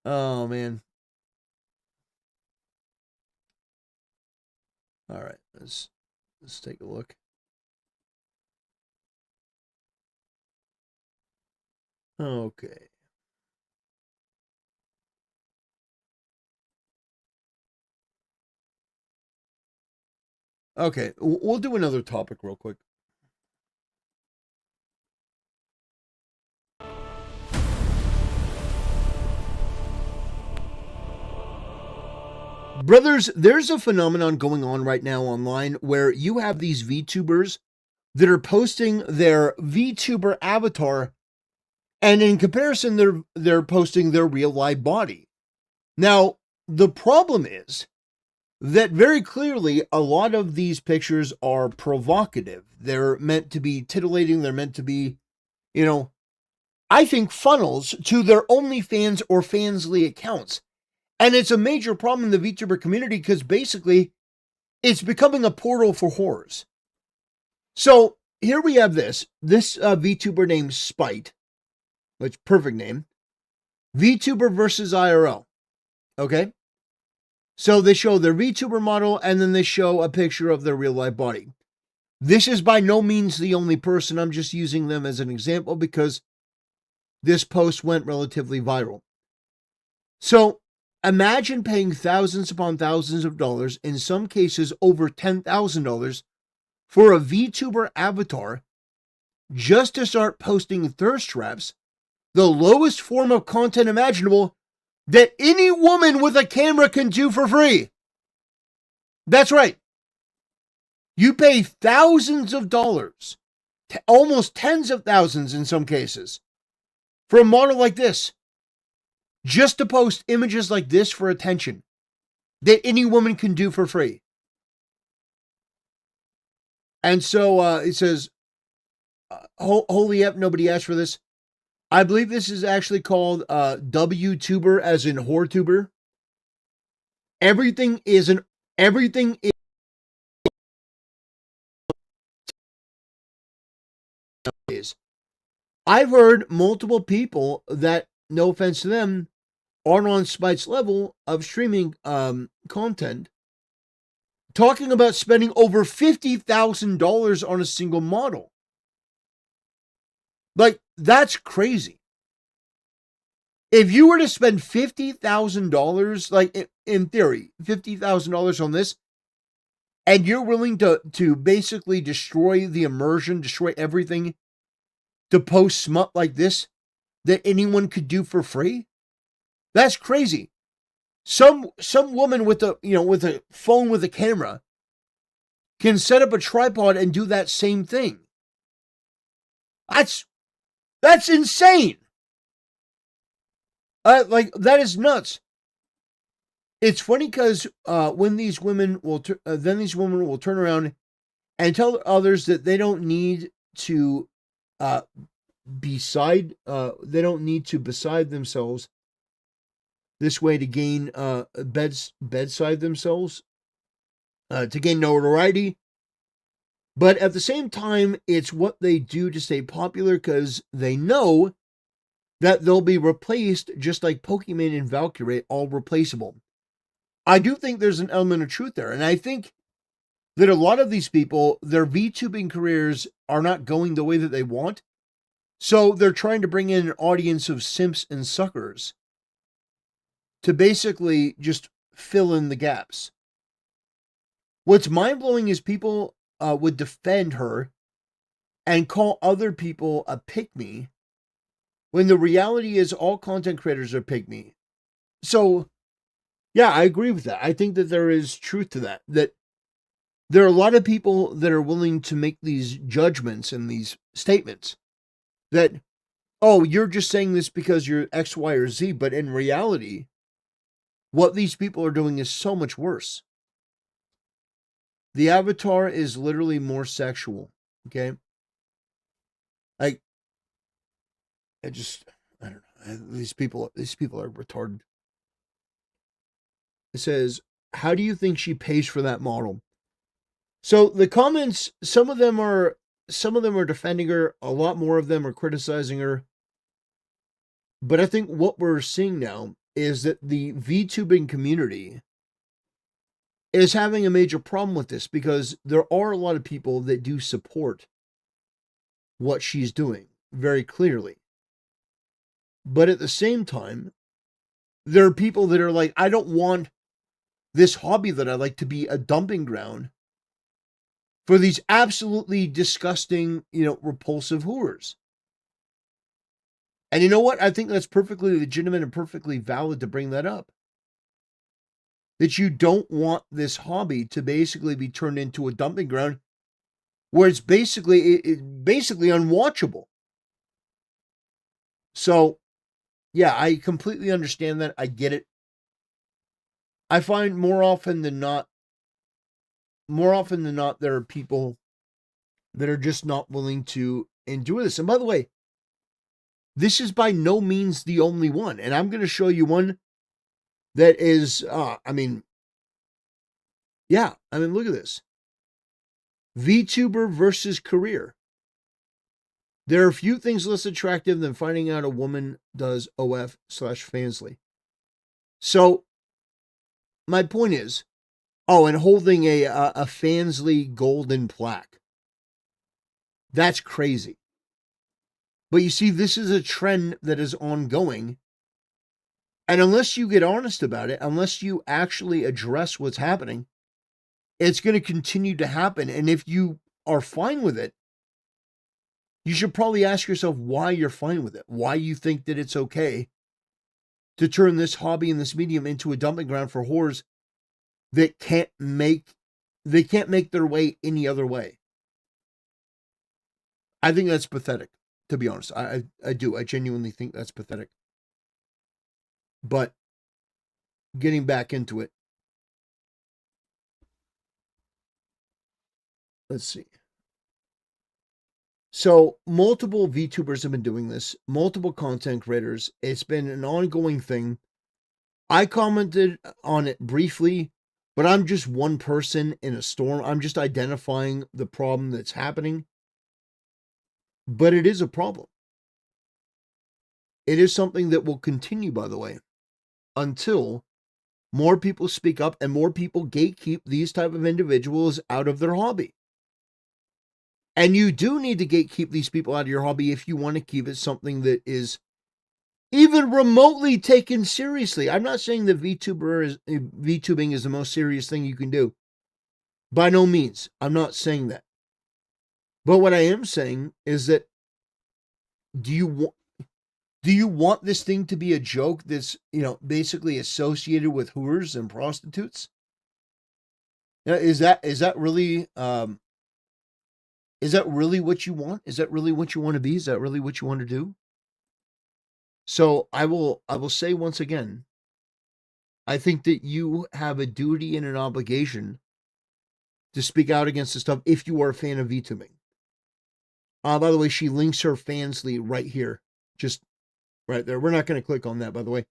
Oh, man. All right, let's take a look. Okay. Okay, we'll do another topic real quick. Brothers, there's a phenomenon going on right now online where you have these VTubers that are posting their VTuber avatar, and in comparison, they're posting their real life body. Now, the problem is that very clearly a lot of these pictures are provocative. They're meant to be titillating. They're meant to be, I think, funnels to their OnlyFans or Fansly accounts. And it's a major problem in the VTuber community because basically it's becoming a portal for whores. So here we have this VTuber named Spite, which perfect name, VTuber versus IRL. Okay. So they show their VTuber model and then they show a picture of their real life body. This is by no means the only person. I'm just using them as an example because this post went relatively viral. So imagine paying thousands upon thousands of dollars, in some cases over $10,000, for a VTuber avatar just to start posting thirst traps, the lowest form of content imaginable that any woman with a camera can do for free. That's right. You pay thousands of dollars, almost tens of thousands in some cases, for a model like this, just to post images like this for attention that any woman can do for free. And so it says, holy F, nobody asked for this. I believe this is actually called WTuber, as in whoretuber. Everything is. I've heard multiple people that, no offense to them, aren't on Spite's level of streaming content, talking about spending over $50,000 on a single model. Like, that's crazy. If you were to spend $50,000, like in theory, $50,000 on this, and you're willing to basically destroy the immersion, destroy everything, to post smut like this that anyone could do for free, that's crazy. Some woman with a phone with a camera can set up a tripod and do that same thing. That's insane. That is nuts. It's funny because when these women will then these women will turn around and tell others that they don't need to beside themselves this way to gain bedside themselves, to gain notoriety. But at the same time, it's what they do to stay popular because they know that they'll be replaced, just like Pokemon and Valkyrie, all replaceable. I do think there's an element of truth there. And I think that a lot of these people, their VTubing careers are not going the way that they want. So they're trying to bring in an audience of simps and suckers to basically just fill in the gaps. What's mind-blowing is people would defend her and call other people a pick-me, when the reality is all content creators are pick-me. So, yeah, I agree with that. I think that there is truth to that. That there are a lot of people that are willing to make these judgments and these statements that, oh, you're just saying this because you're X, Y, or Z, but in reality, what these people are doing is so much worse. The avatar is literally more sexual, okay? I don't know. These people are retarded. It says, how do you think she pays for that model? So the comments, some of them are defending her, a lot more of them are criticizing her. But I think what we're seeing now is that the VTubing community is having a major problem with this, because there are a lot of people that do support what she's doing very clearly. But at the same time, there are people that are like, I don't want this hobby that I like to be a dumping ground for these absolutely disgusting, repulsive whores. And you know what? I think that's perfectly legitimate and perfectly valid to bring that up. That you don't want this hobby to basically be turned into a dumping ground where it's basically unwatchable. So, yeah, I completely understand that. I get it. I find more often than not, there are people that are just not willing to endure this. And by the way, this is by no means the only one. And I'm going to show you one that is, look at this. VTuber versus career. There are few things less attractive than finding out a woman does OF/Fansly. So, my point is, and holding a Fansly golden plaque. That's crazy. But you see, this is a trend that is ongoing. And unless you get honest about it, unless you actually address what's happening, it's going to continue to happen. And if you are fine with it, you should probably ask yourself why you're fine with it. Why you think that it's okay to turn this hobby and this medium into a dumping ground for whores that can't make their way any other way. I think that's pathetic, to be honest. I do. I genuinely think that's pathetic. But getting back into it. Let's see. So multiple VTubers have been doing this, multiple content creators. It's been an ongoing thing. I commented on it briefly, but I'm just one person in a storm. I'm just identifying the problem that's happening. But it is a problem. It is something that will continue, by the way, until more people speak up and more people gatekeep these type of individuals out of their hobby. And you do need to gatekeep these people out of your hobby if you want to keep it something that is even remotely taken seriously. I'm not saying that VTubing is the most serious thing you can do. By no means. I'm not saying that. But what I am saying is that do you want this thing to be a joke that's, basically associated with whores and prostitutes? Is that really what you want? Is that really what you want to be? Is that really what you want to do? So I will say once again, I think that you have a duty and an obligation to speak out against this stuff if you are a fan of VTubing. By the way, she links her Fansly right here. Just right there. We're not going to click on that, by the way.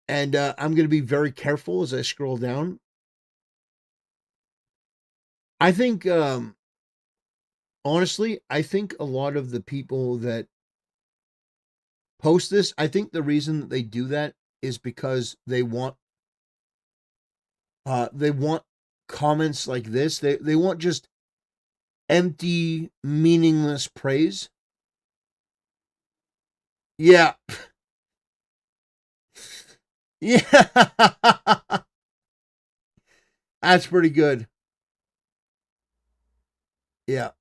And I'm going to be very careful as I scroll down. I think, honestly, I think a lot of the people that post this, I think the reason that they do that is because they want comments like this. They want just empty, meaningless praise. Yeah. Yeah. That's pretty good. Yeah.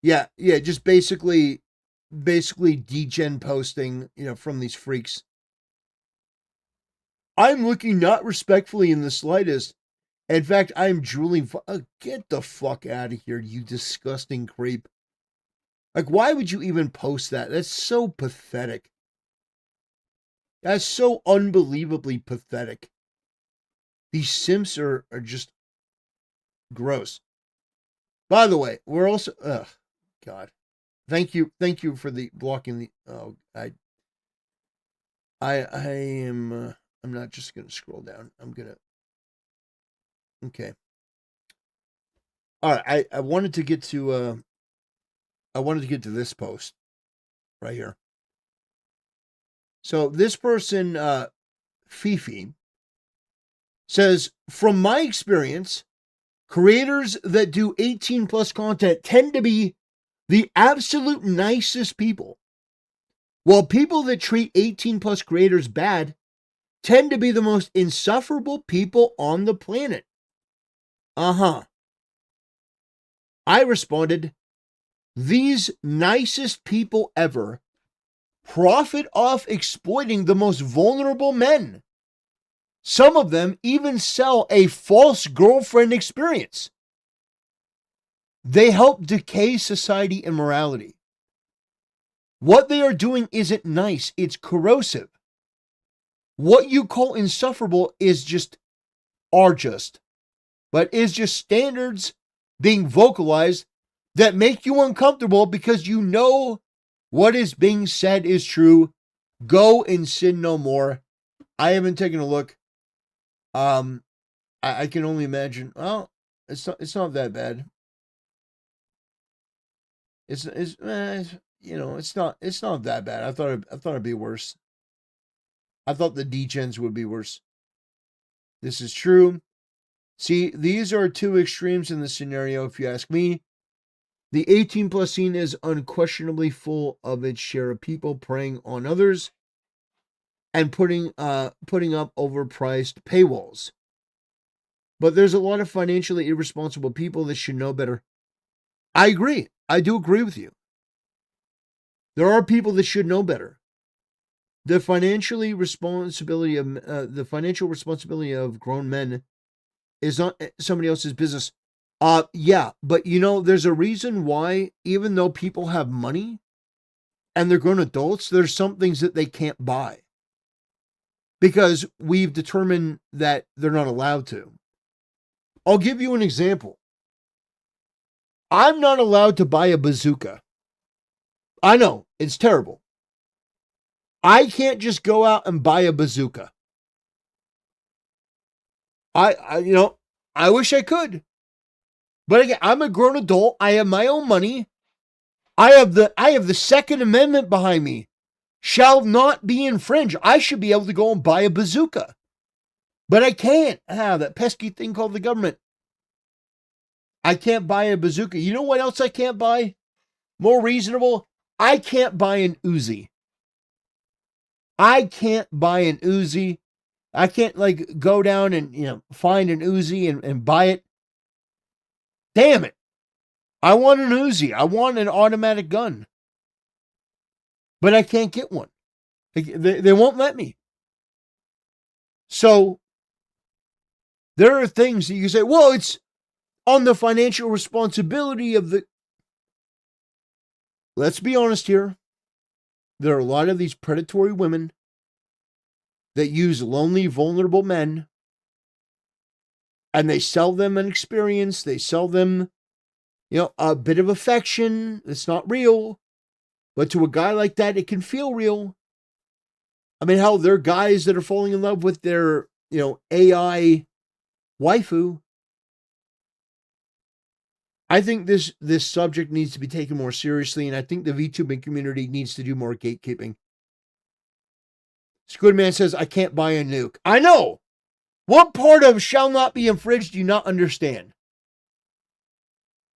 Yeah, just basically degen posting, from these freaks. I'm looking not respectfully in the slightest. In fact, I'm drooling. Get the fuck out of here, you disgusting creep. Like, why would you even post that? That's so pathetic. That's so unbelievably pathetic. These simps are just gross. By the way, we're also... God. Thank you for the blocking the... Oh, I'm not just going to scroll down. I'm going to... Okay. All right, I wanted to get to this post right here. So this person, Fifi, says, from my experience, creators that do 18 plus content tend to be the absolute nicest people, while people that treat 18 plus creators bad tend to be the most insufferable people on the planet. I responded, these nicest people ever profit off exploiting the most vulnerable men. Some of them even sell a false girlfriend experience. They help decay society and morality. What they are doing isn't nice, it's corrosive. What you call insufferable are just standards being vocalized that make you uncomfortable because you know what is being said is true. Go and sin no more. I haven't taken a look. I can only imagine. Well, it's not that bad. It's not that bad. I thought it'd be worse. I thought the degens would be worse. This is true. See, these are two extremes in the scenario, if you ask me. The 18 plus scene is unquestionably full of its share of people preying on others and putting up overpriced paywalls. But there's a lot of financially irresponsible people that should know better. I agree. I do agree with you. There are people that should know better. The financial responsibility of grown men is not somebody else's business. Yeah, but there's a reason why, even though people have money and they're grown adults, there's some things that they can't buy because we've determined that they're not allowed to. I'll give you an example. I'm not allowed to buy a bazooka. I know, it's terrible. I can't just go out and buy a bazooka. I wish I could. But again, I'm a grown adult. I have my own money. I have the Second Amendment behind me. Shall not be infringed. I should be able to go and buy a bazooka. But I can't. That pesky thing called the government. I can't buy a bazooka. You know what else I can't buy? More reasonable? I can't buy an Uzi. I can't buy an Uzi. I can't go down and find an Uzi and buy it. Damn it. I want an Uzi. I want an automatic gun. But I can't get one. They won't let me. So there are things that you can say, well, it's on the financial responsibility of the... Let's be honest here. There are a lot of these predatory women that use lonely, vulnerable men, and they sell them an experience. They sell them, a bit of affection. It's not real. But to a guy like that, it can feel real. I mean, hell, there are guys that are falling in love with their, AI waifu. I think this subject needs to be taken more seriously, and I think the VTubing community needs to do more gatekeeping. Squidman says, I can't buy a nuke. I know! What part of shall not be infringed do you not understand?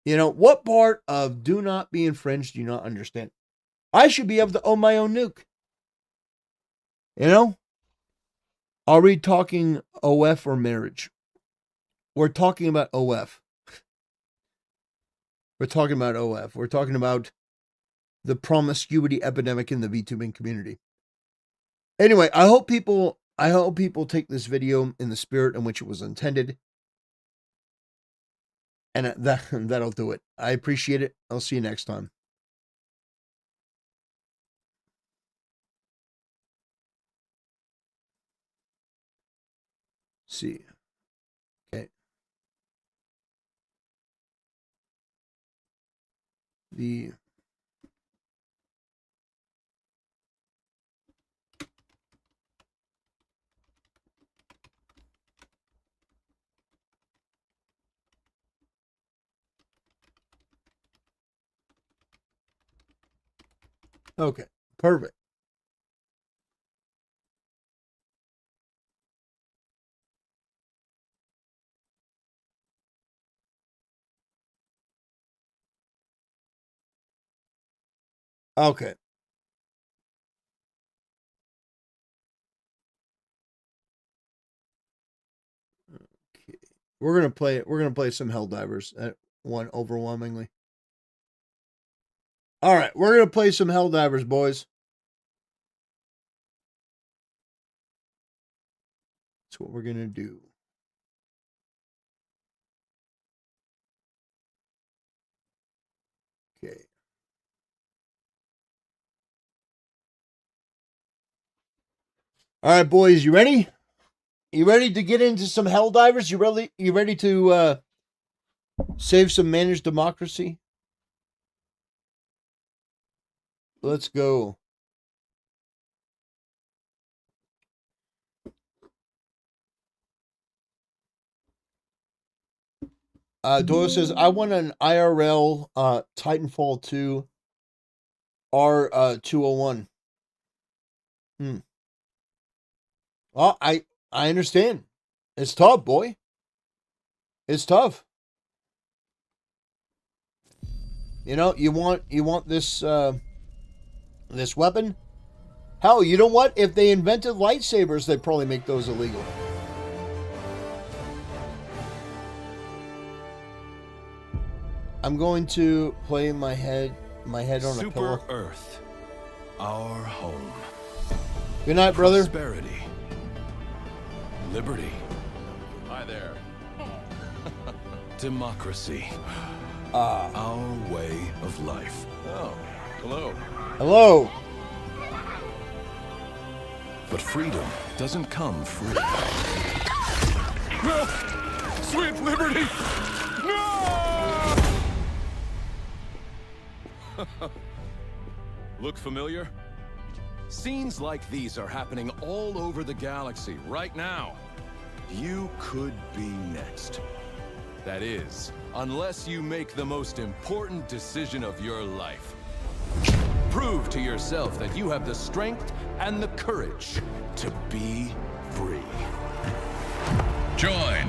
What part of do not be infringed do you not understand? I should be able to own my own nuke. Are we talking OF or marriage? We're talking about OF. We're talking about OF. We're talking about the promiscuity epidemic in the VTubing community. Anyway, I hope people take this video in the spirit in which it was intended. And that'll do it. I appreciate it. I'll see you next time. See. Okay. Okay, perfect. Okay. Okay. We're gonna play some Helldivers at one overwhelmingly. All right, we're gonna play some Helldivers, boys. That's what we're gonna do. All right, boys, you ready? You ready to get into some Helldivers? You ready to save some managed democracy? Let's go. Doyle says, I want an IRL Titanfall 2 R201. Well, I understand. It's tough, boy. It's tough. You know, you want this this weapon? Hell, you know what? If they invented lightsabers, they'd probably make those illegal. I'm going to play my head on a pillow. Super Earth, our home. Good night, brother. Prosperity. Liberty. Hi there. Democracy. Our way of life. Oh, hello. Hello. But freedom doesn't come free. No! Sweet liberty! No! Look familiar? Scenes like these are happening all over the galaxy right now. You could be next. That is, unless you make the most important decision of your life. Prove to yourself that you have the strength and the courage to be free. Join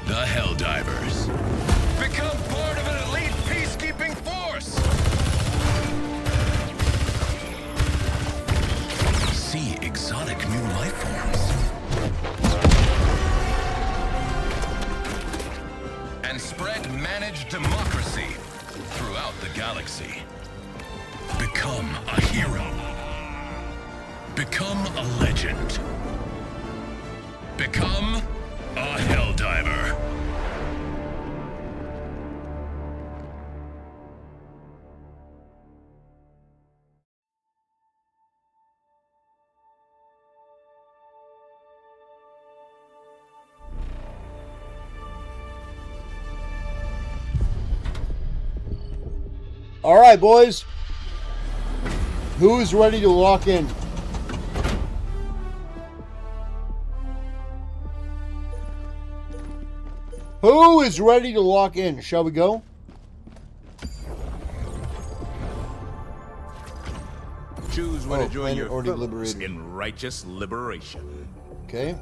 the Helldivers. Become part of an elite peacekeeping force. See exotic new life forms. And spread managed democracy throughout the galaxy. Become a hero. Become a legend. Become a Helldiver. All right, boys. Who's ready to lock in? Who is ready to lock in? Shall we go? Choose when to join your already fellows liberated. in righteous liberation. Okay.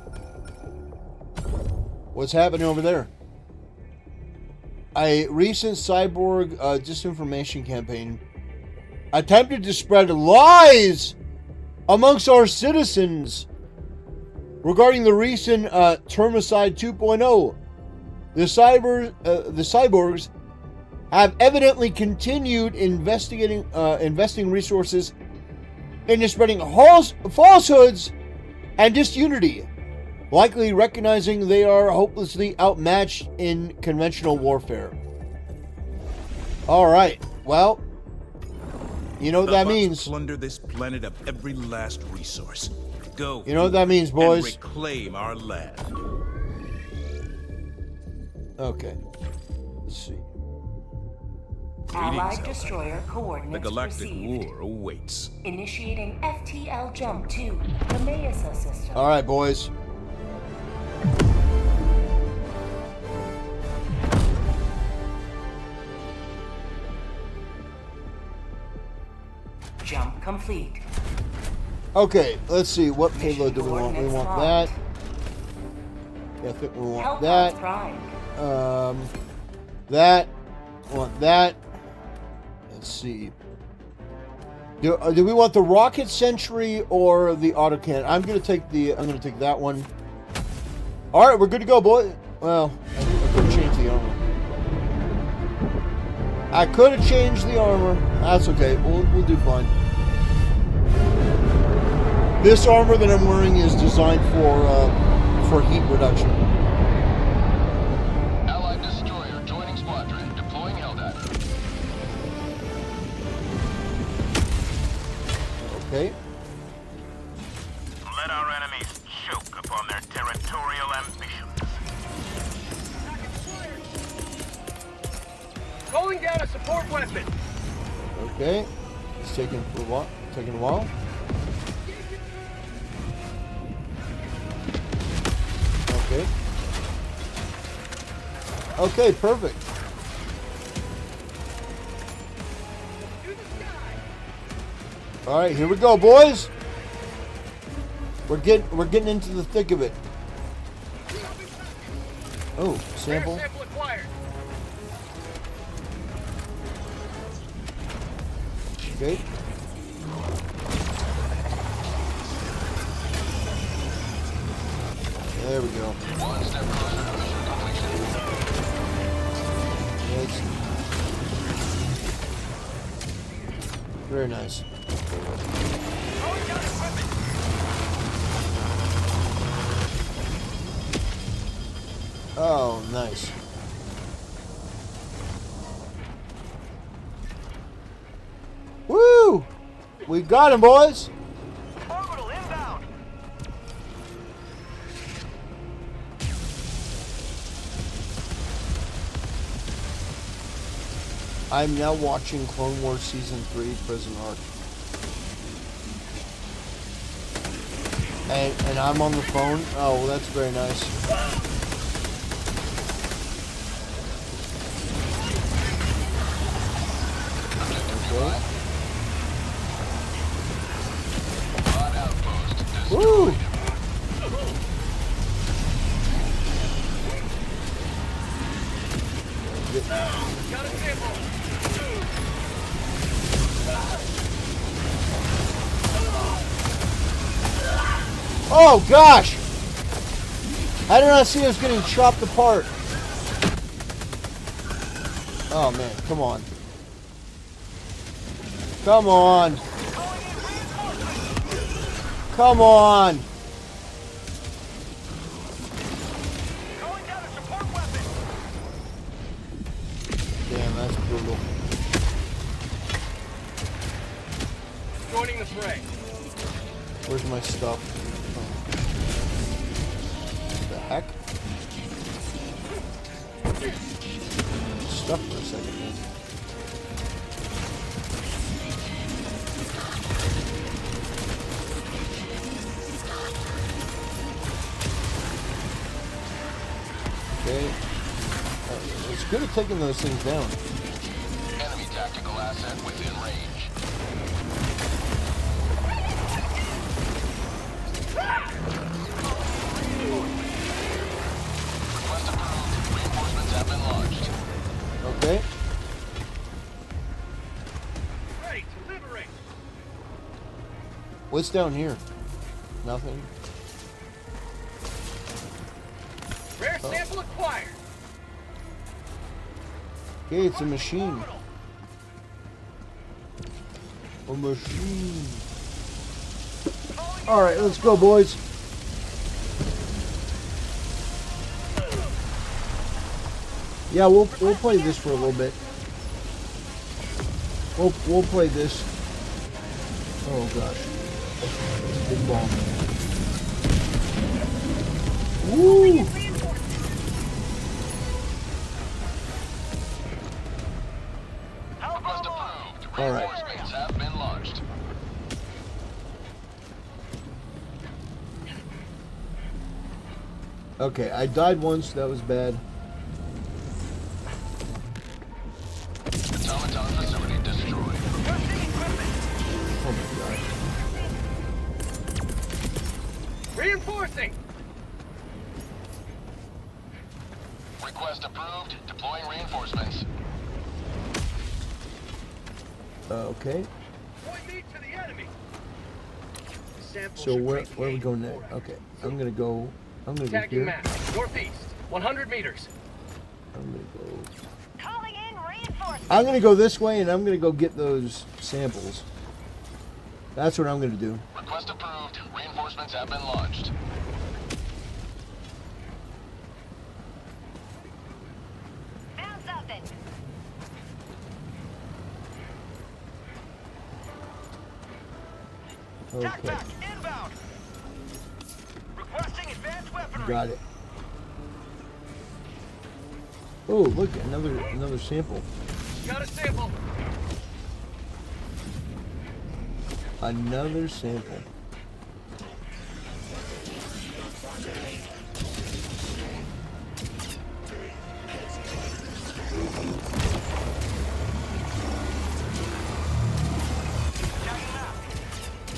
What's happening over there? A recent cyborg disinformation campaign attempted to spread lies amongst our citizens regarding the recent Termicide 2.0. The cyborgs have evidently continued investing resources into spreading falsehoods and disunity, likely recognizing they are hopelessly outmatched in conventional warfare. All right, well, you know what that means. Plunder this planet of every last resource. Go. You know what that means, boys. And reclaim our land. Okay. Let's see. Allied destroyer coordinates The galactic received. war awaits. Initiating FTL jump to the Mesa system. All right, boys. Jump complete. Okay, let's see. What payload do we want? We want that. Yeah, I think we want that. That. Want that. Let's see. Do we want the rocket sentry or the autocannon? I'm gonna take that one. All right, we're good to go, boy. Well, I could have changed the armor. I could have changed the armor. That's okay. We'll do fine. This armor that I'm wearing is designed for heat reduction. Allied destroyer joining squadron, deploying Helldiver. Okay. Let our Calling down a support weapon. Okay. It's taking for a while. Taking a while. Okay. Okay, perfect. All right, here we go, boys. We're getting into the thick of it. Oh, sample. Sample acquired. Okay. There we go. One step closer to mission completion. Very nice. Oh, nice. Woo! We got him, boys. Orbital inbound. I'm now watching Clone Wars Season 3 Prison Arc. And I'm on the phone. Oh, well, that's very nice. Okay. Woo! Got a sample. Oh gosh! I did not see us getting chopped apart. Oh man, come on. Come on. Come on. Damn, that's brutal. Joining the fray. Where's my stuff? The heck? Stuck for a second, man. Okay. It's good at taking those things down. Enemy tactical asset within range. Request approved. Reinforcements have been launched. Okay. Ready to liberate. What's down here? Nothing. Rare sample acquired. Okay, it's a machine. A machine. All right, let's go, boys. Yeah, we'll play this for a little bit. We'll play this. Oh gosh, big bomb. Woo! Request approved. All right. Reinforcements have been launched. Okay, I died once. That was bad. Automaton facility destroyed. Oh my god. Reinforcing. Request approved. Deploying reinforcements. Okay. Point me to the enemy. Sample So should where break we the go next? Okay, I'm gonna go Attacking here. map. Northeast. 100 meters. I'm gonna go. Calling in reinforcements. I'm gonna go this way, and I'm gonna go get those samples. That's what I'm gonna do. Request approved. Reinforcements have been launched. Found something. Okay, Inbound. Requesting advanced weaponry. got it. Oh, look, another sample. Got a sample. Another sample.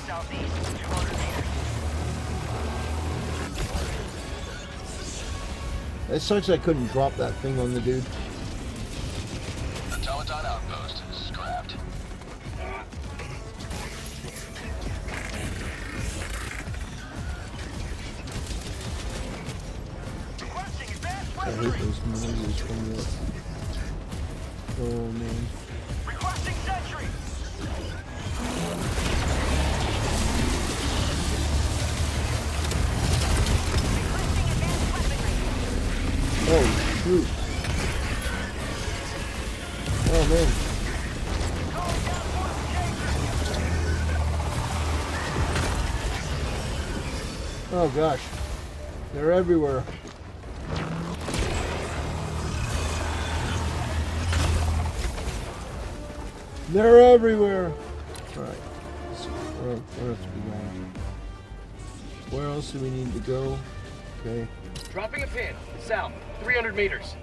Southeast, 200 meters. It sucks I couldn't drop that thing on the dude. Automaton outpost scrapped. I hate those noises from the... Oh man. Requesting sentry. Oh shoot. Oh man. Oh gosh. They're everywhere. They're everywhere. Alright. Where else are we going? Where else do we need to go? Okay. Dropping a pin. South, 300 meters.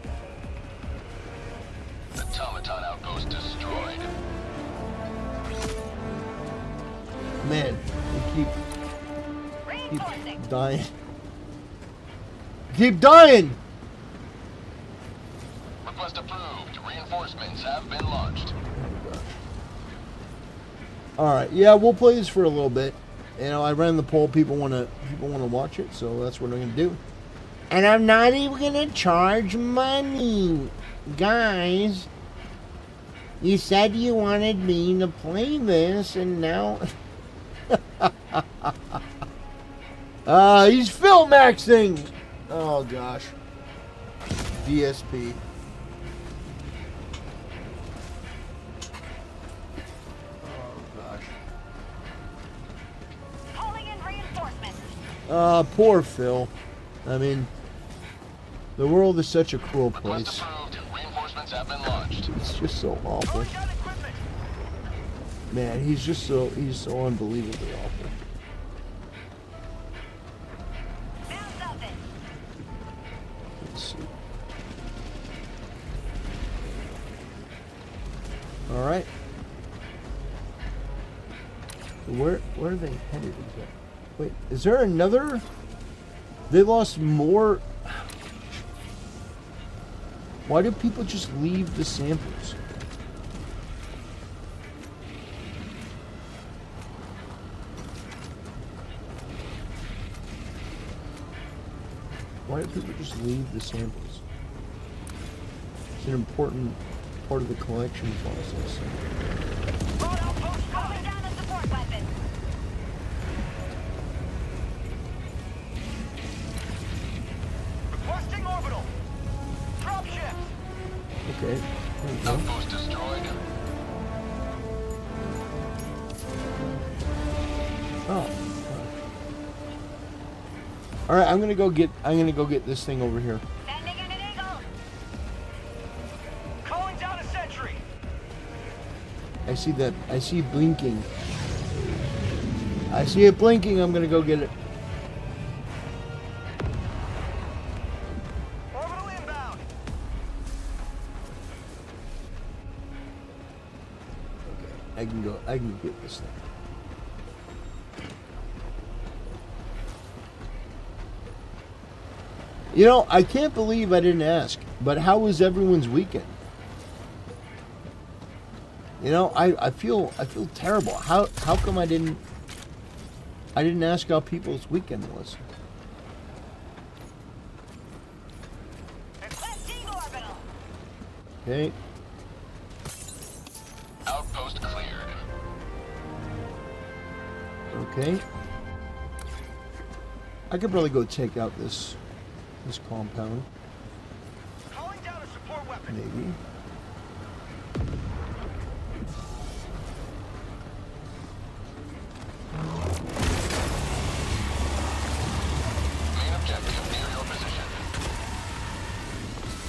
Automaton outpost destroyed. Man, we keep dying. Keep dying! Request approved. Reinforcements have been launched. Alright, yeah, we'll play this for a little bit. You know, I ran the poll, people wanna watch it, so that's what I'm gonna do. And I'm not even gonna charge money. Guys, you said you wanted me to play this, and now he's Filmaxing! Oh gosh. DSP. Poor Phil. I mean, the world is such a cruel place. Reinforcements have been launched. It's just so awful. Man, he's so unbelievably awful. Let's see. All right. Where are they headed exactly? Wait, is there another? They lost more. Why do people just leave the samples? Why do people just leave the samples? It's an important part of the collection process. Requesting orbital. Drop ship. Okay. Outpost destroyed. Oh. All right, I'm gonna go get this thing over here. Sending in an eagle. Calling down a sentry. I see that. I see it blinking. I see it blinking. I'm gonna go get it. Orbital inbound. Okay, I can get this thing. You know, I can't believe I didn't ask, but how was everyone's weekend? You know, I feel terrible. How come I didn't ask how people's weekend was? Okay. Outpost cleared. Okay. I could probably go take out this compound. Calling down a support weapon. Maybe. Main objective near your position.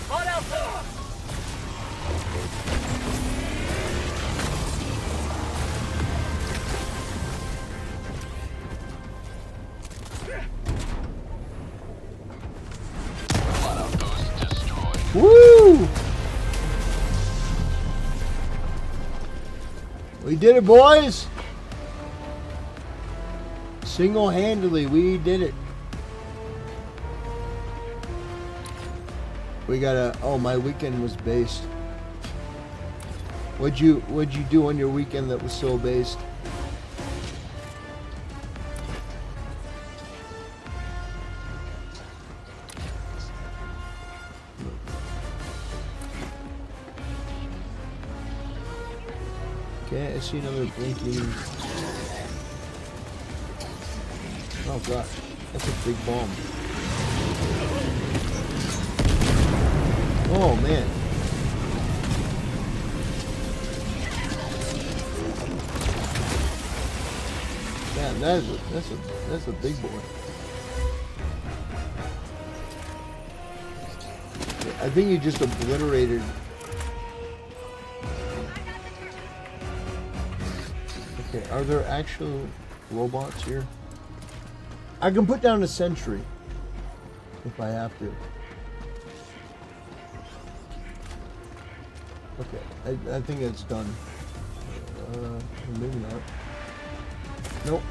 On outpost. Woo! We did it, boys! Single-handedly, we did it. We got oh, my weekend was based. What'd you do on your weekend that was so based? Okay, I see another blinking. Oh gosh, that's a big bomb. Oh man. Man, that's a big boy. I think you just obliterated. Okay, are there actual robots here? I can put down a sentry if I have to. Okay, I think it's done. Maybe not. Nope.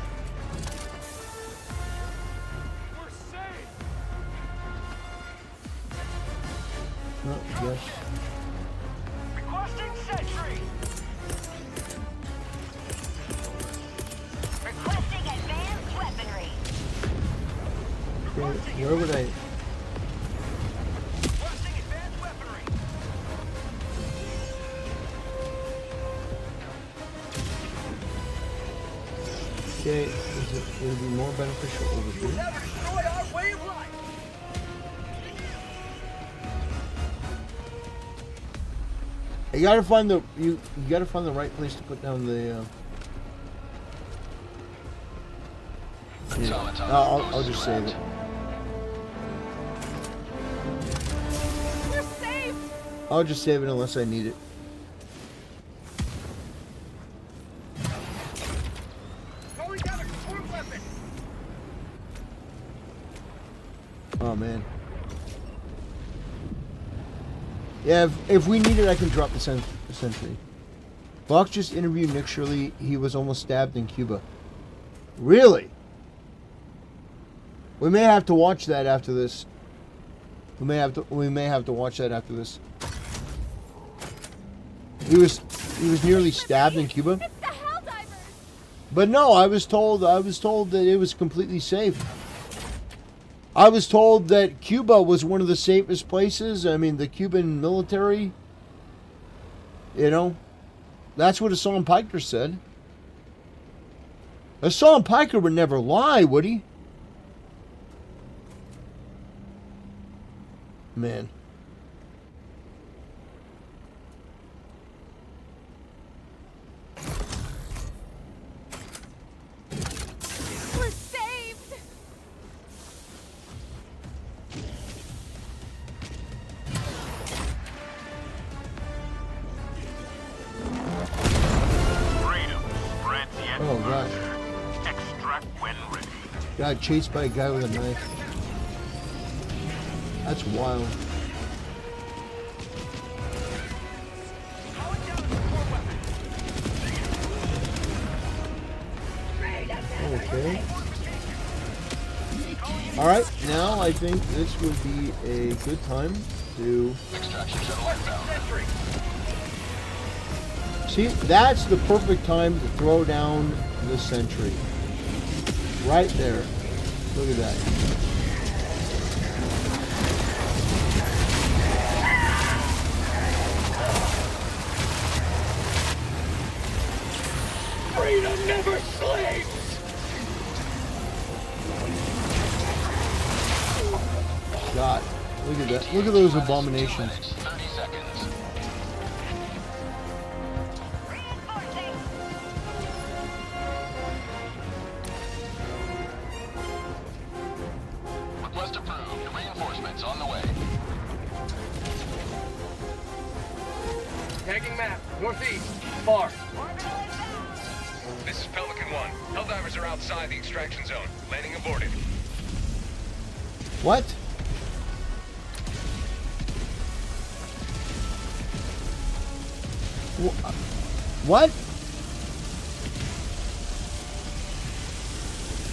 Oh, yes. Requesting sentry. Requesting advanced weaponry. Okay, where would I? Requesting advanced weaponry. Okay, it'll be more beneficial over here. Never destroy our way of life. You gotta find the you gotta find the right place to put down the. Yeah. I'll just save it. We're safe. I'll just save it unless I need it. Calling down a support weapon. Oh man. Yeah, if we need it, I can drop the sentry. Fox just interviewed Nick Shirley. He was almost stabbed in Cuba. Really? We may have to watch that after this. We may have to watch that after this. He was nearly stabbed in Cuba. But no, I was told that it was completely safe. I was told that Cuba was one of the safest places. I mean, the Cuban military, you know, that's what Hasan Piker said. Hasan Piker would never lie, would he? Man. We're saved. Oh gosh. Extract when ready. Got chased by a guy with a knife. That's wild. Okay. Alright, now I think this would be a good time to... See, that's the perfect time to throw down the sentry. Right there. Look at that. Freedom never sleeps. God, look at that. Look at those abominations. 30 seconds. Request approved. Reinforcements on the way. Tagging map. Northeast. Far. This is Pelican 1. Helldivers are outside the extraction zone. Landing aborted. What? What?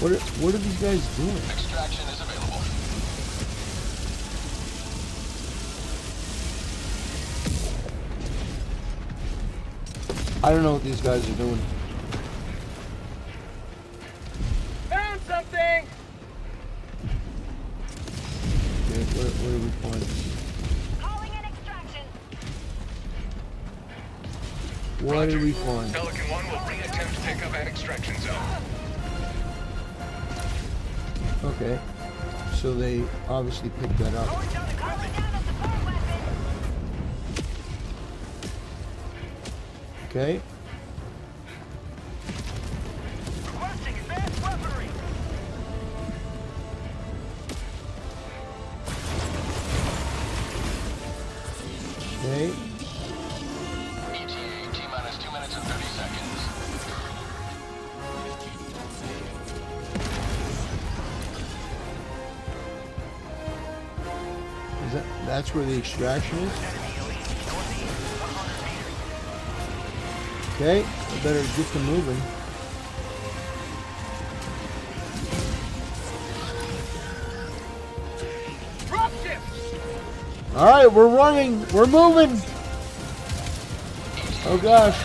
What are these guys doing? Extraction is available. I don't know what these guys are doing. Found something! Okay, where are we going? What do we find? Pelican 1 will re-attempt pickup at extraction zone. Okay, so they obviously picked that up. Okay. Requesting advanced weaponry. Okay. ETA T-minus 2 minutes and 30 seconds. That's where the extraction is? Okay, I better get to moving. Alright, we're running. We're moving. Oh gosh.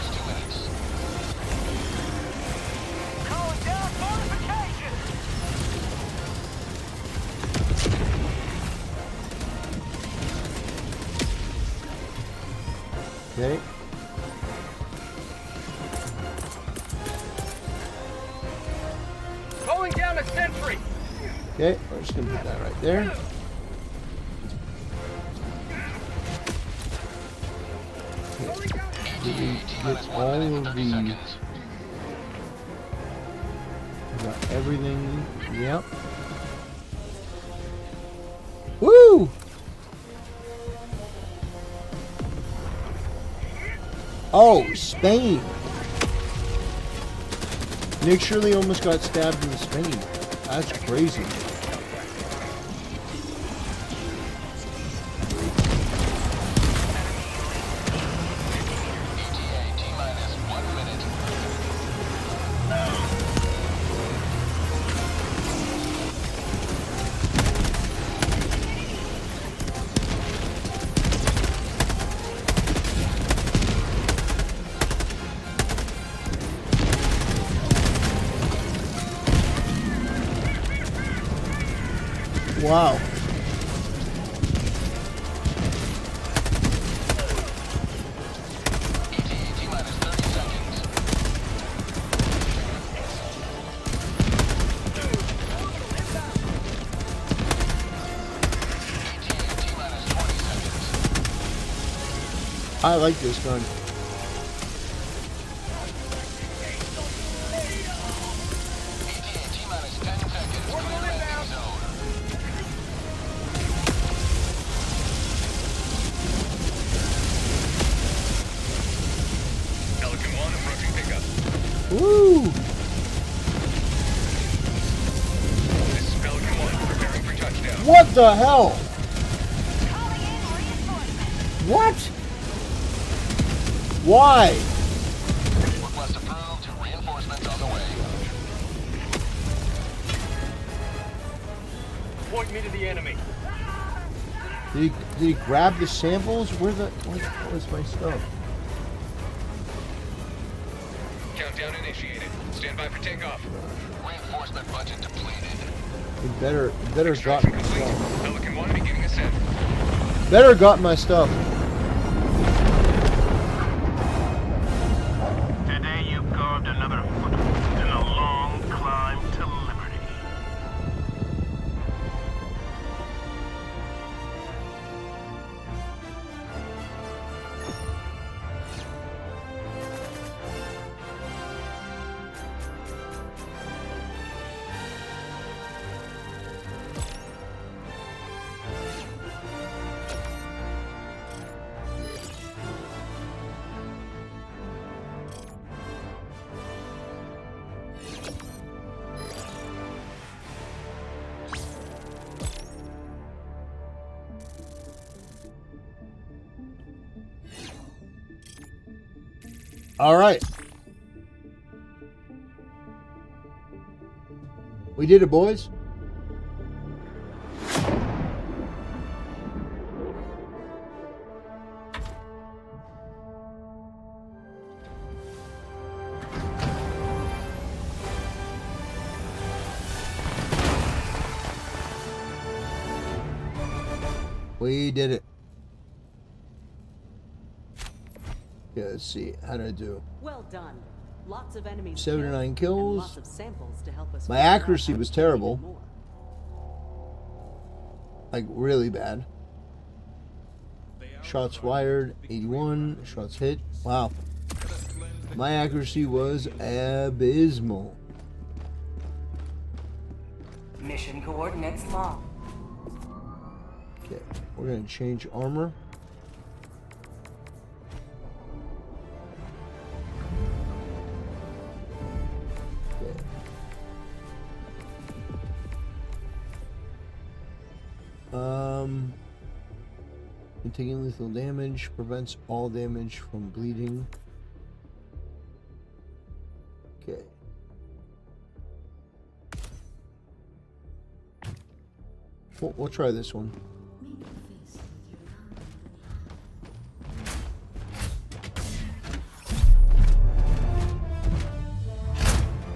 Okay. Calling down a sentry. Okay, we're just gonna put that right there. Did we get all of the... We got everything. Yep. Woo! Oh, Spain. Nick Shirley almost got stabbed in Spain. That's crazy. Wow. I like this gun. Woo! This is Pelican 1 preparing for touchdown. What the hell? What? Why? Request approved. Reinforcements on the way. Point me to the enemy. Did he grab the samples? Where was my stuff? Countdown initiated. Stand by for takeoff. Reinforcement budget depleted. He better got my stuff. Pelican 1 beginning ascent. Better got my stuff. Today you carved another foothold in a long climb to liberty. All right. We did it, boys. We did it. Okay, let's see. How did I do? Well done. Lots of enemies. 7 to 9 kills. Lots of samples to help us. My accuracy was terrible. Like, really bad. Shots fired, 81. Shots hit. Wow. My accuracy was abysmal. Mission coordinates locked. Okay, we're going to change armor. Taking lethal damage prevents all damage from bleeding. Okay. We'll try this one.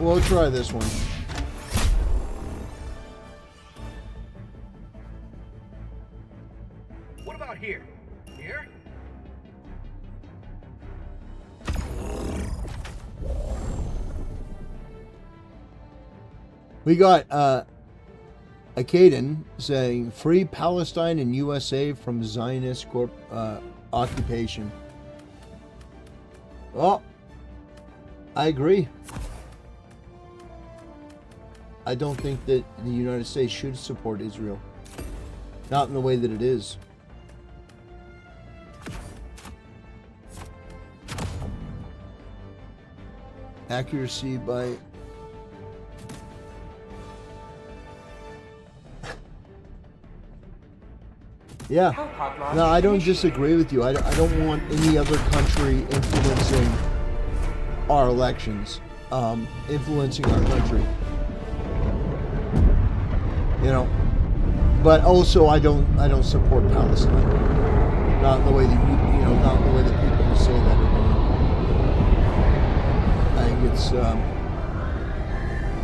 We'll try this one. What about here? Here? We got Akaden saying free Palestine and USA from Zionist occupation. Well, I agree. I don't think that the United States should support Israel. Not in the way that it is. Accuracy by... Yeah. No, I don't disagree with you. I don't want any other country influencing our elections, influencing our country. You know, but also I don't support Palestine. Not in the way that not in the way that people who say that are doing.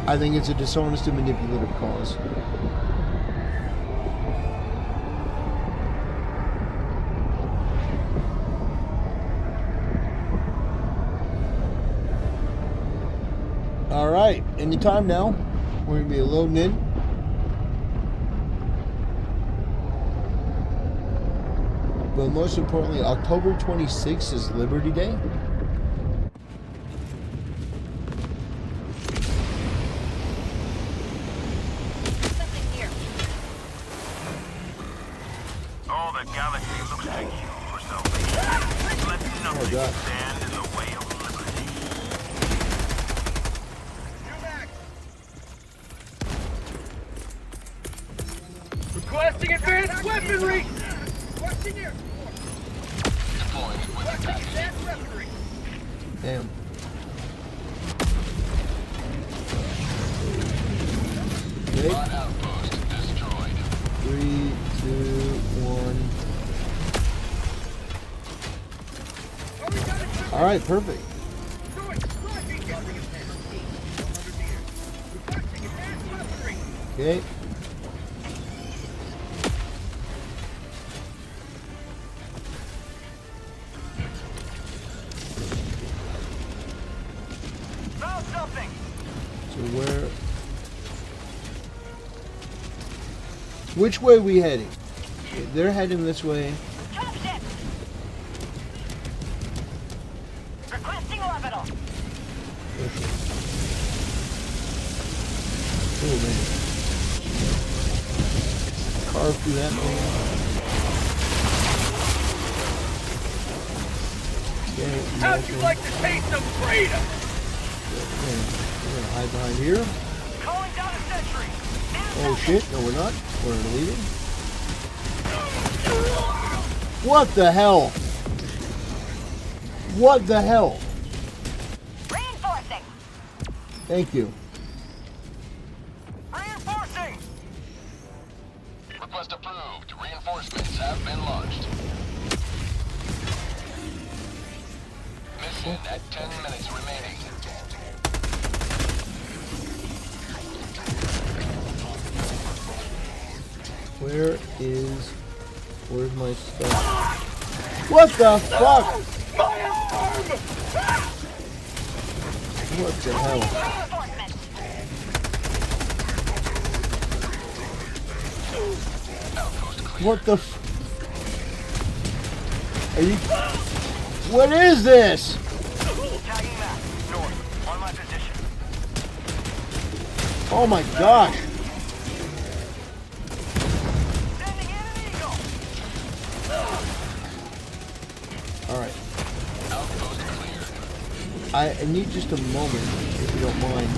I think it's a dishonest and manipulative cause. All right, anytime now, we're gonna be loading in. But most importantly, October 26th is Liberty Day. All the galaxy looks to you for salvation. Let nothing stand in the way of liberty. Requesting advanced weaponry! Requesting air support. Requesting advanced weaponry. Damn. Okay. Outpost destroyed. 3, 2, 1. All right, perfect. Okay. Found something. So where? Which way are we heading? Okay, they're heading this way. Requesting orbital. Oh man. Carve through that thing. Okay, How'd you like to taste some freedom? Okay, we're gonna hide behind here. Calling down a sentry. Oh shit, no we're not. We're leaving. What the hell? What the hell? Thank you. Reinforcing! Request approved. Reinforcements have been launched. Mission at 10 minutes remaining. Where's my stuff? What the fuck? What the hell? What the Are you... What is this? Oh my gosh. Alright. I need just a moment, if you don't mind.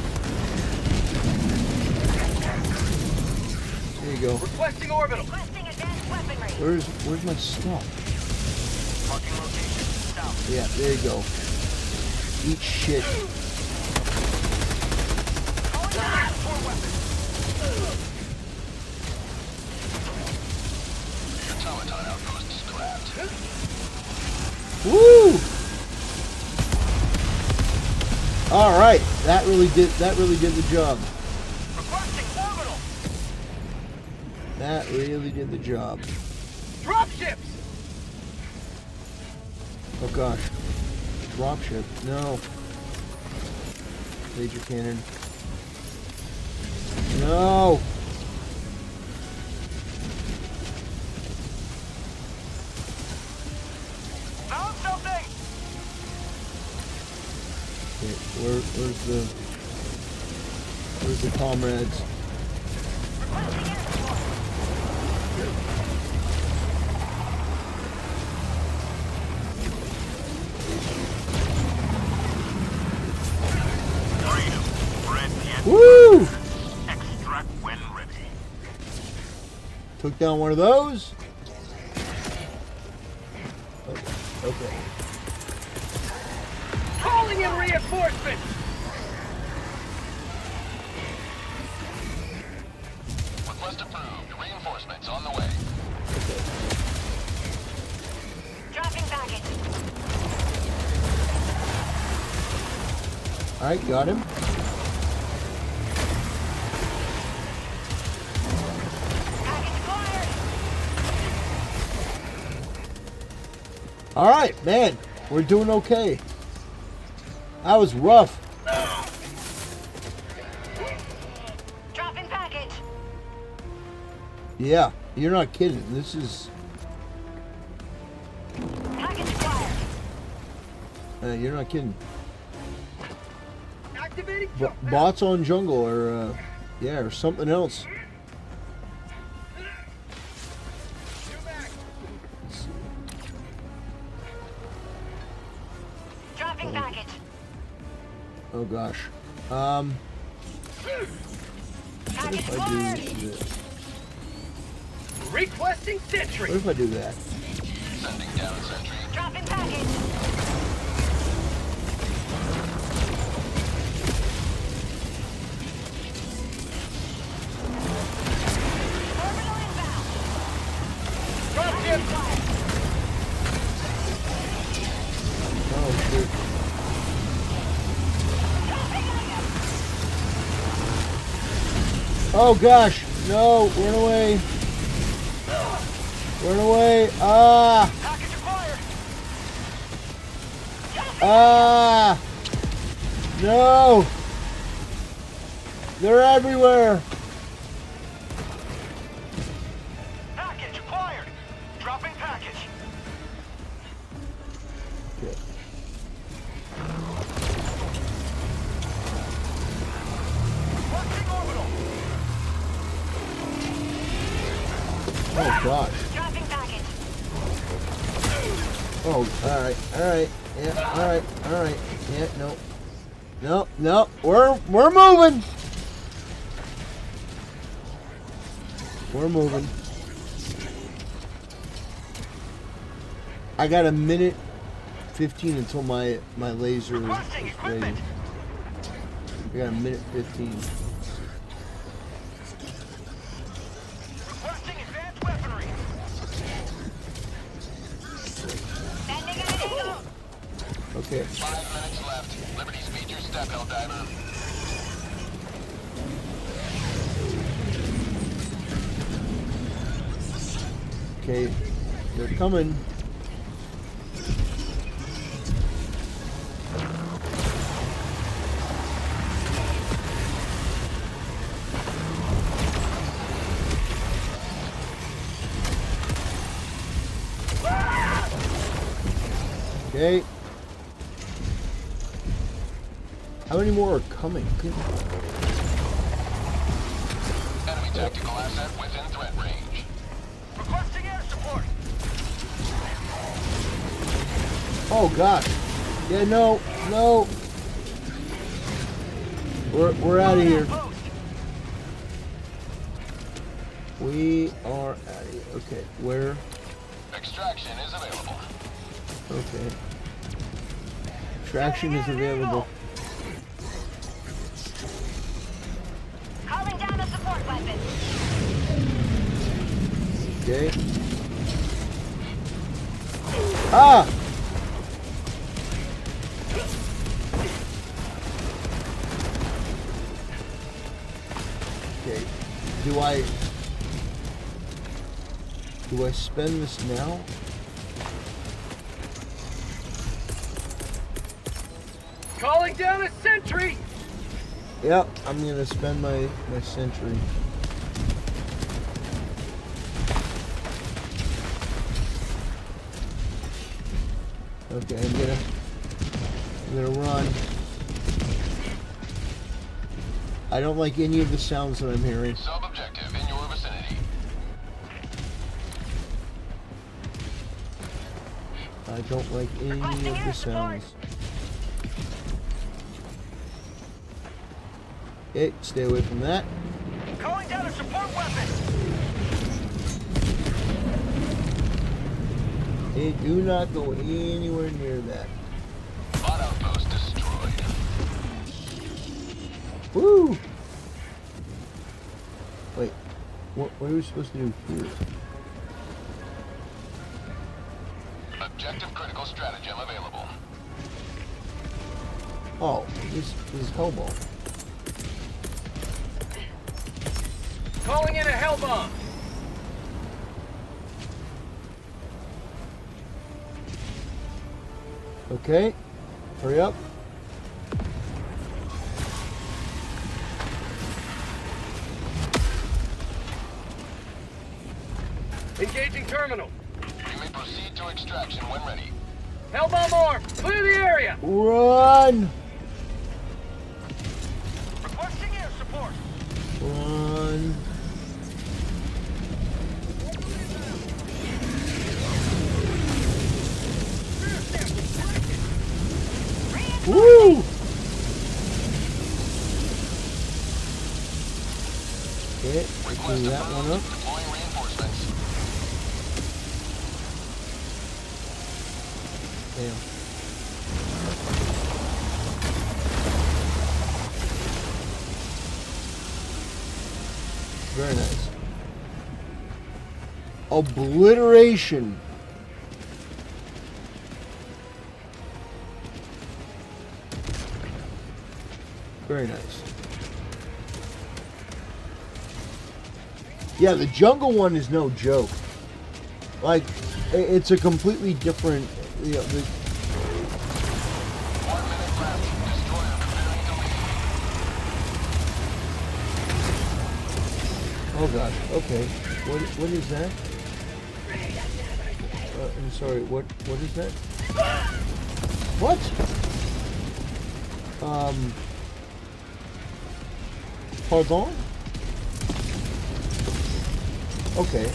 There you go. Requesting orbital. Where's my stuff? Yeah, there you go. Eat shit. Woo! All right, that really did the job. That really did the job. Dropships. Oh gosh. Dropship. No. Laser cannon. No. Found something. Okay, where's the comrades? Woo! Extract when ready. Took down one of those. Okay. Calling in reinforcements. Request approved. Reinforcements on the way. Dropping package. All right, got him. All right, man, we're doing okay. That was rough. Dropping package. Yeah, you're not kidding. This is. Package acquired. You're not kidding. Activating. Bots on jungle, or yeah, or something else. Dropping package. Oh gosh. What if I do this? Requesting sentry. What if I do that? Sending down sentry. Dropping package. Orbital inbound. Dropship. Oh shit. Oh gosh, no, run away. Run away. Ah. Package acquired. Ah. No. They're everywhere. Package acquired. Dropping package. Okay. Working orbital. Oh gosh. Dropping package. Oh, all right, yeah, all right, yeah, no, we're moving. We're moving. I got a minute 15 until my laser is ready. We got a minute 15. Requesting advanced weaponry. Okay. 5 minutes left. Liberty speed your step, Helldiver. Okay. They're coming. Okay. How many more are coming? Good. Enemy tactical asset within threat range. Requesting air support. Oh gosh. Yeah, no. We're out of here. We are out of here. Okay, where? Extraction is available. Okay. Extraction is available. Calling down a support weapon. Okay. Ah! Okay. Do I spend this now? Calling down a sentry. Yep, I'm gonna spend my sentry. Okay, I'm gonna run. I don't like any of the sounds that I'm hearing. Sub-objective in your vicinity. I don't like any of the sounds. Okay, stay away from that. Calling down a support weapon. Hey, do not go anywhere near that. Bot outpost destroyed. Woo! Wait, what are we supposed to do here? Objective critical stratagem available. Oh, this is Hellball. Calling in a hell bomb. Okay, hurry up. Engaging terminal. You may proceed to extraction when ready. Hellbomb armed. Clear the area. Run! Requesting air support. Run. Woo! Okay, clean that one up. Deploying reinforcements. Damn. Very nice. Obliteration. Very nice. Yeah, the jungle one is no joke. Like, it's a completely different, you know, the, oh gosh, okay. What is that? I'm sorry, what is that? What? Pardon? Okay,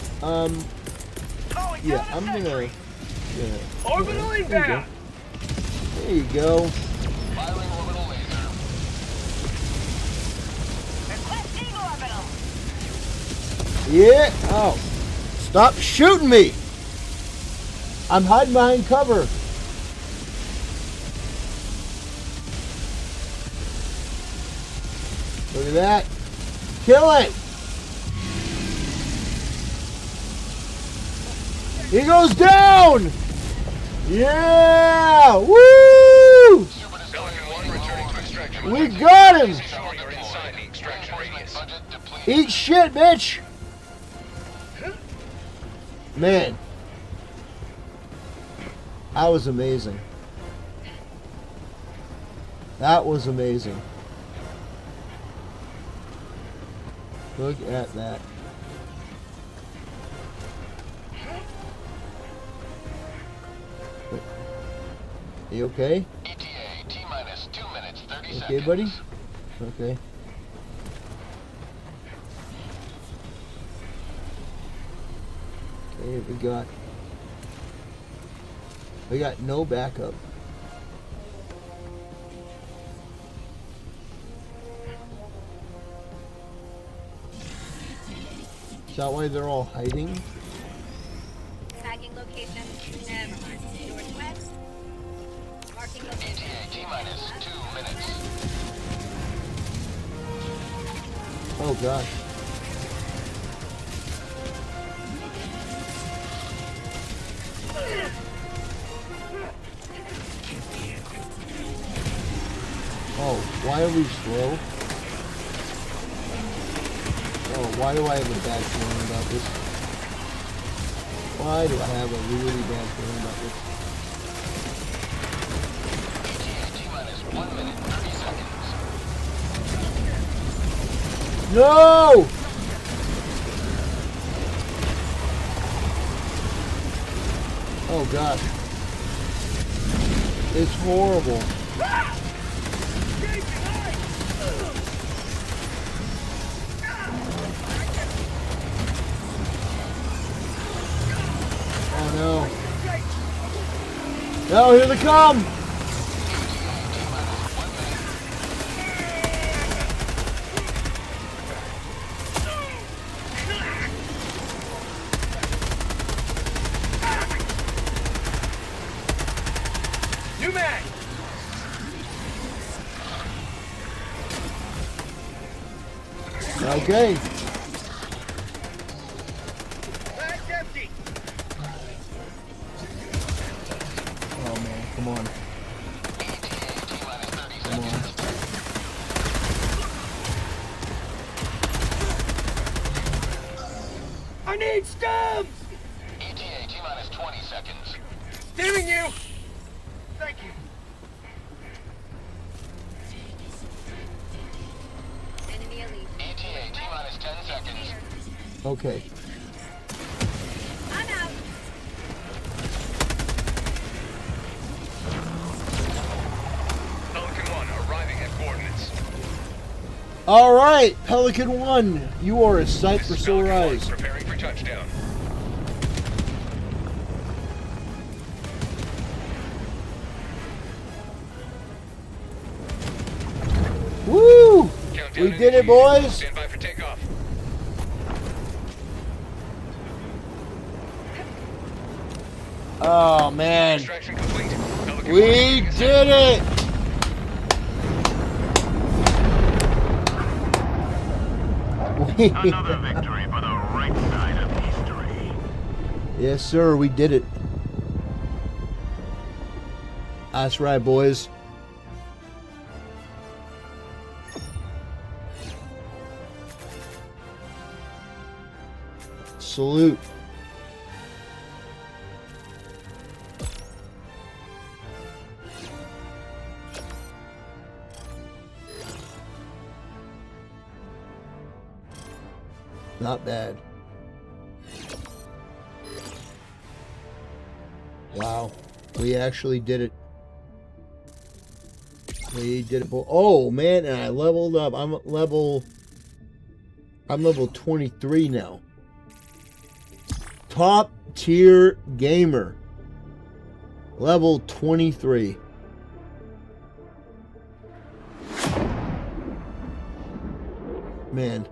yeah, I'm gonna, yeah. Orbital inbound. There you go. Firing orbital laser. Requesting orbital. Yeah, oh. Stop shooting me! I'm hiding behind cover. Look at that. Kill it. He goes down. Yeah. Woo. We got him. Eat shit, bitch. Man. That was amazing. That was amazing. Look at that. You okay? ETA, T-minus 2 minutes, 30 seconds. Okay, buddy? Okay. Okay, we got no backup. Is that why they're all hiding? Tagging location. Never mind. Northwest. Marking location. ETA, T-minus 2 minutes. Oh gosh. Oh, why are we slow? Oh, why do I have a bad feeling about this? Why do I have a really bad feeling about this? T-minus 1 minute, 30 seconds. No! Oh gosh. It's horrible. Oh no. No, here they come! New mag! Okay. Mag's empty! Oh man, come on. Come on. I need stabs! ETA T-minus 20 seconds. Steering you! Thank you. Enemy elite. ETA T-minus 10 seconds. Okay. I'm out. Pelican 1 arriving at coordinates. All right, Pelican 1, you are a sight for sore eyes. Preparing for touchdown. Woo! We did it, boys. Stand by for takeoff. Oh man, Extraction complete. Pelican we did it! Another victory for the right side of history. Yes, sir, we did it. That's right, boys. Salute. Not bad. Wow. We actually did it. We did it. Oh man, and I leveled up. I'm level 23 now. Top tier gamer. Level 23. Man.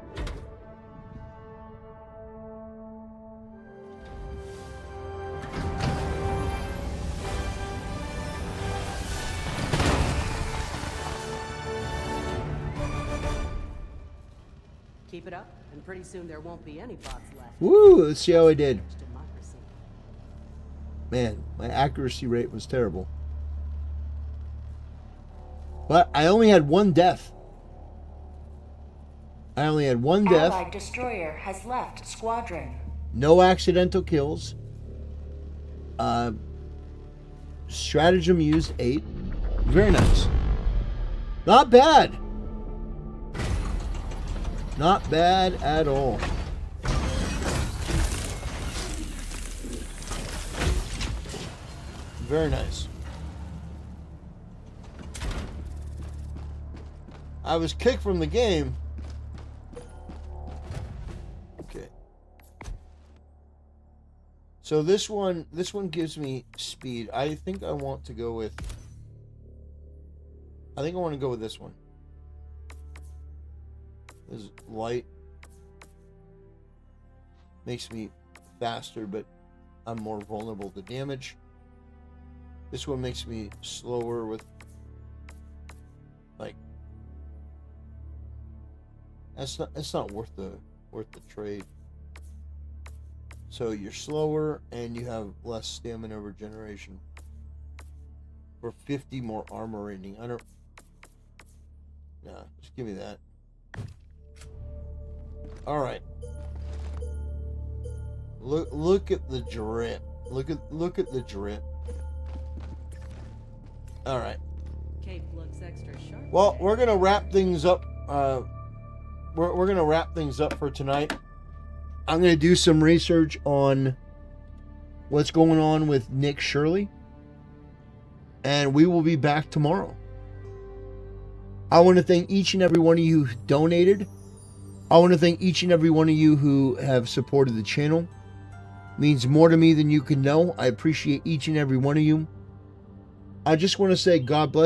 Keep it up, and pretty soon there won't be any bots left. Woo, let's see how I did. Democracy. Man, my accuracy rate was terrible. But I only had one death. I only had one death. Allied destroyer has left squadron. No accidental kills. Stratagem used 8. Very nice. Not bad. Not bad at all. Very nice. I was kicked from the game. Okay. So this one gives me speed. I think I want to go with this one. This is light. Makes me faster, but I'm more vulnerable to damage. This one makes me slower with, like, it's not worth the trade. So you're slower and you have less stamina regeneration. For 50 more armor rating. Just give me that. Alright. Look at the drip. Look at the drip. Alright. Cape looks extra sharp. Well, we're gonna wrap things up. We're gonna wrap things up for tonight. I'm gonna do some research on what's going on with Nick Shirley, and we will be back tomorrow. I want to thank each and every one of you who donated. I want to thank each and every one of you who have supported the channel. It means more to me than you can know. I appreciate each and every one of you. I just want to say God bless.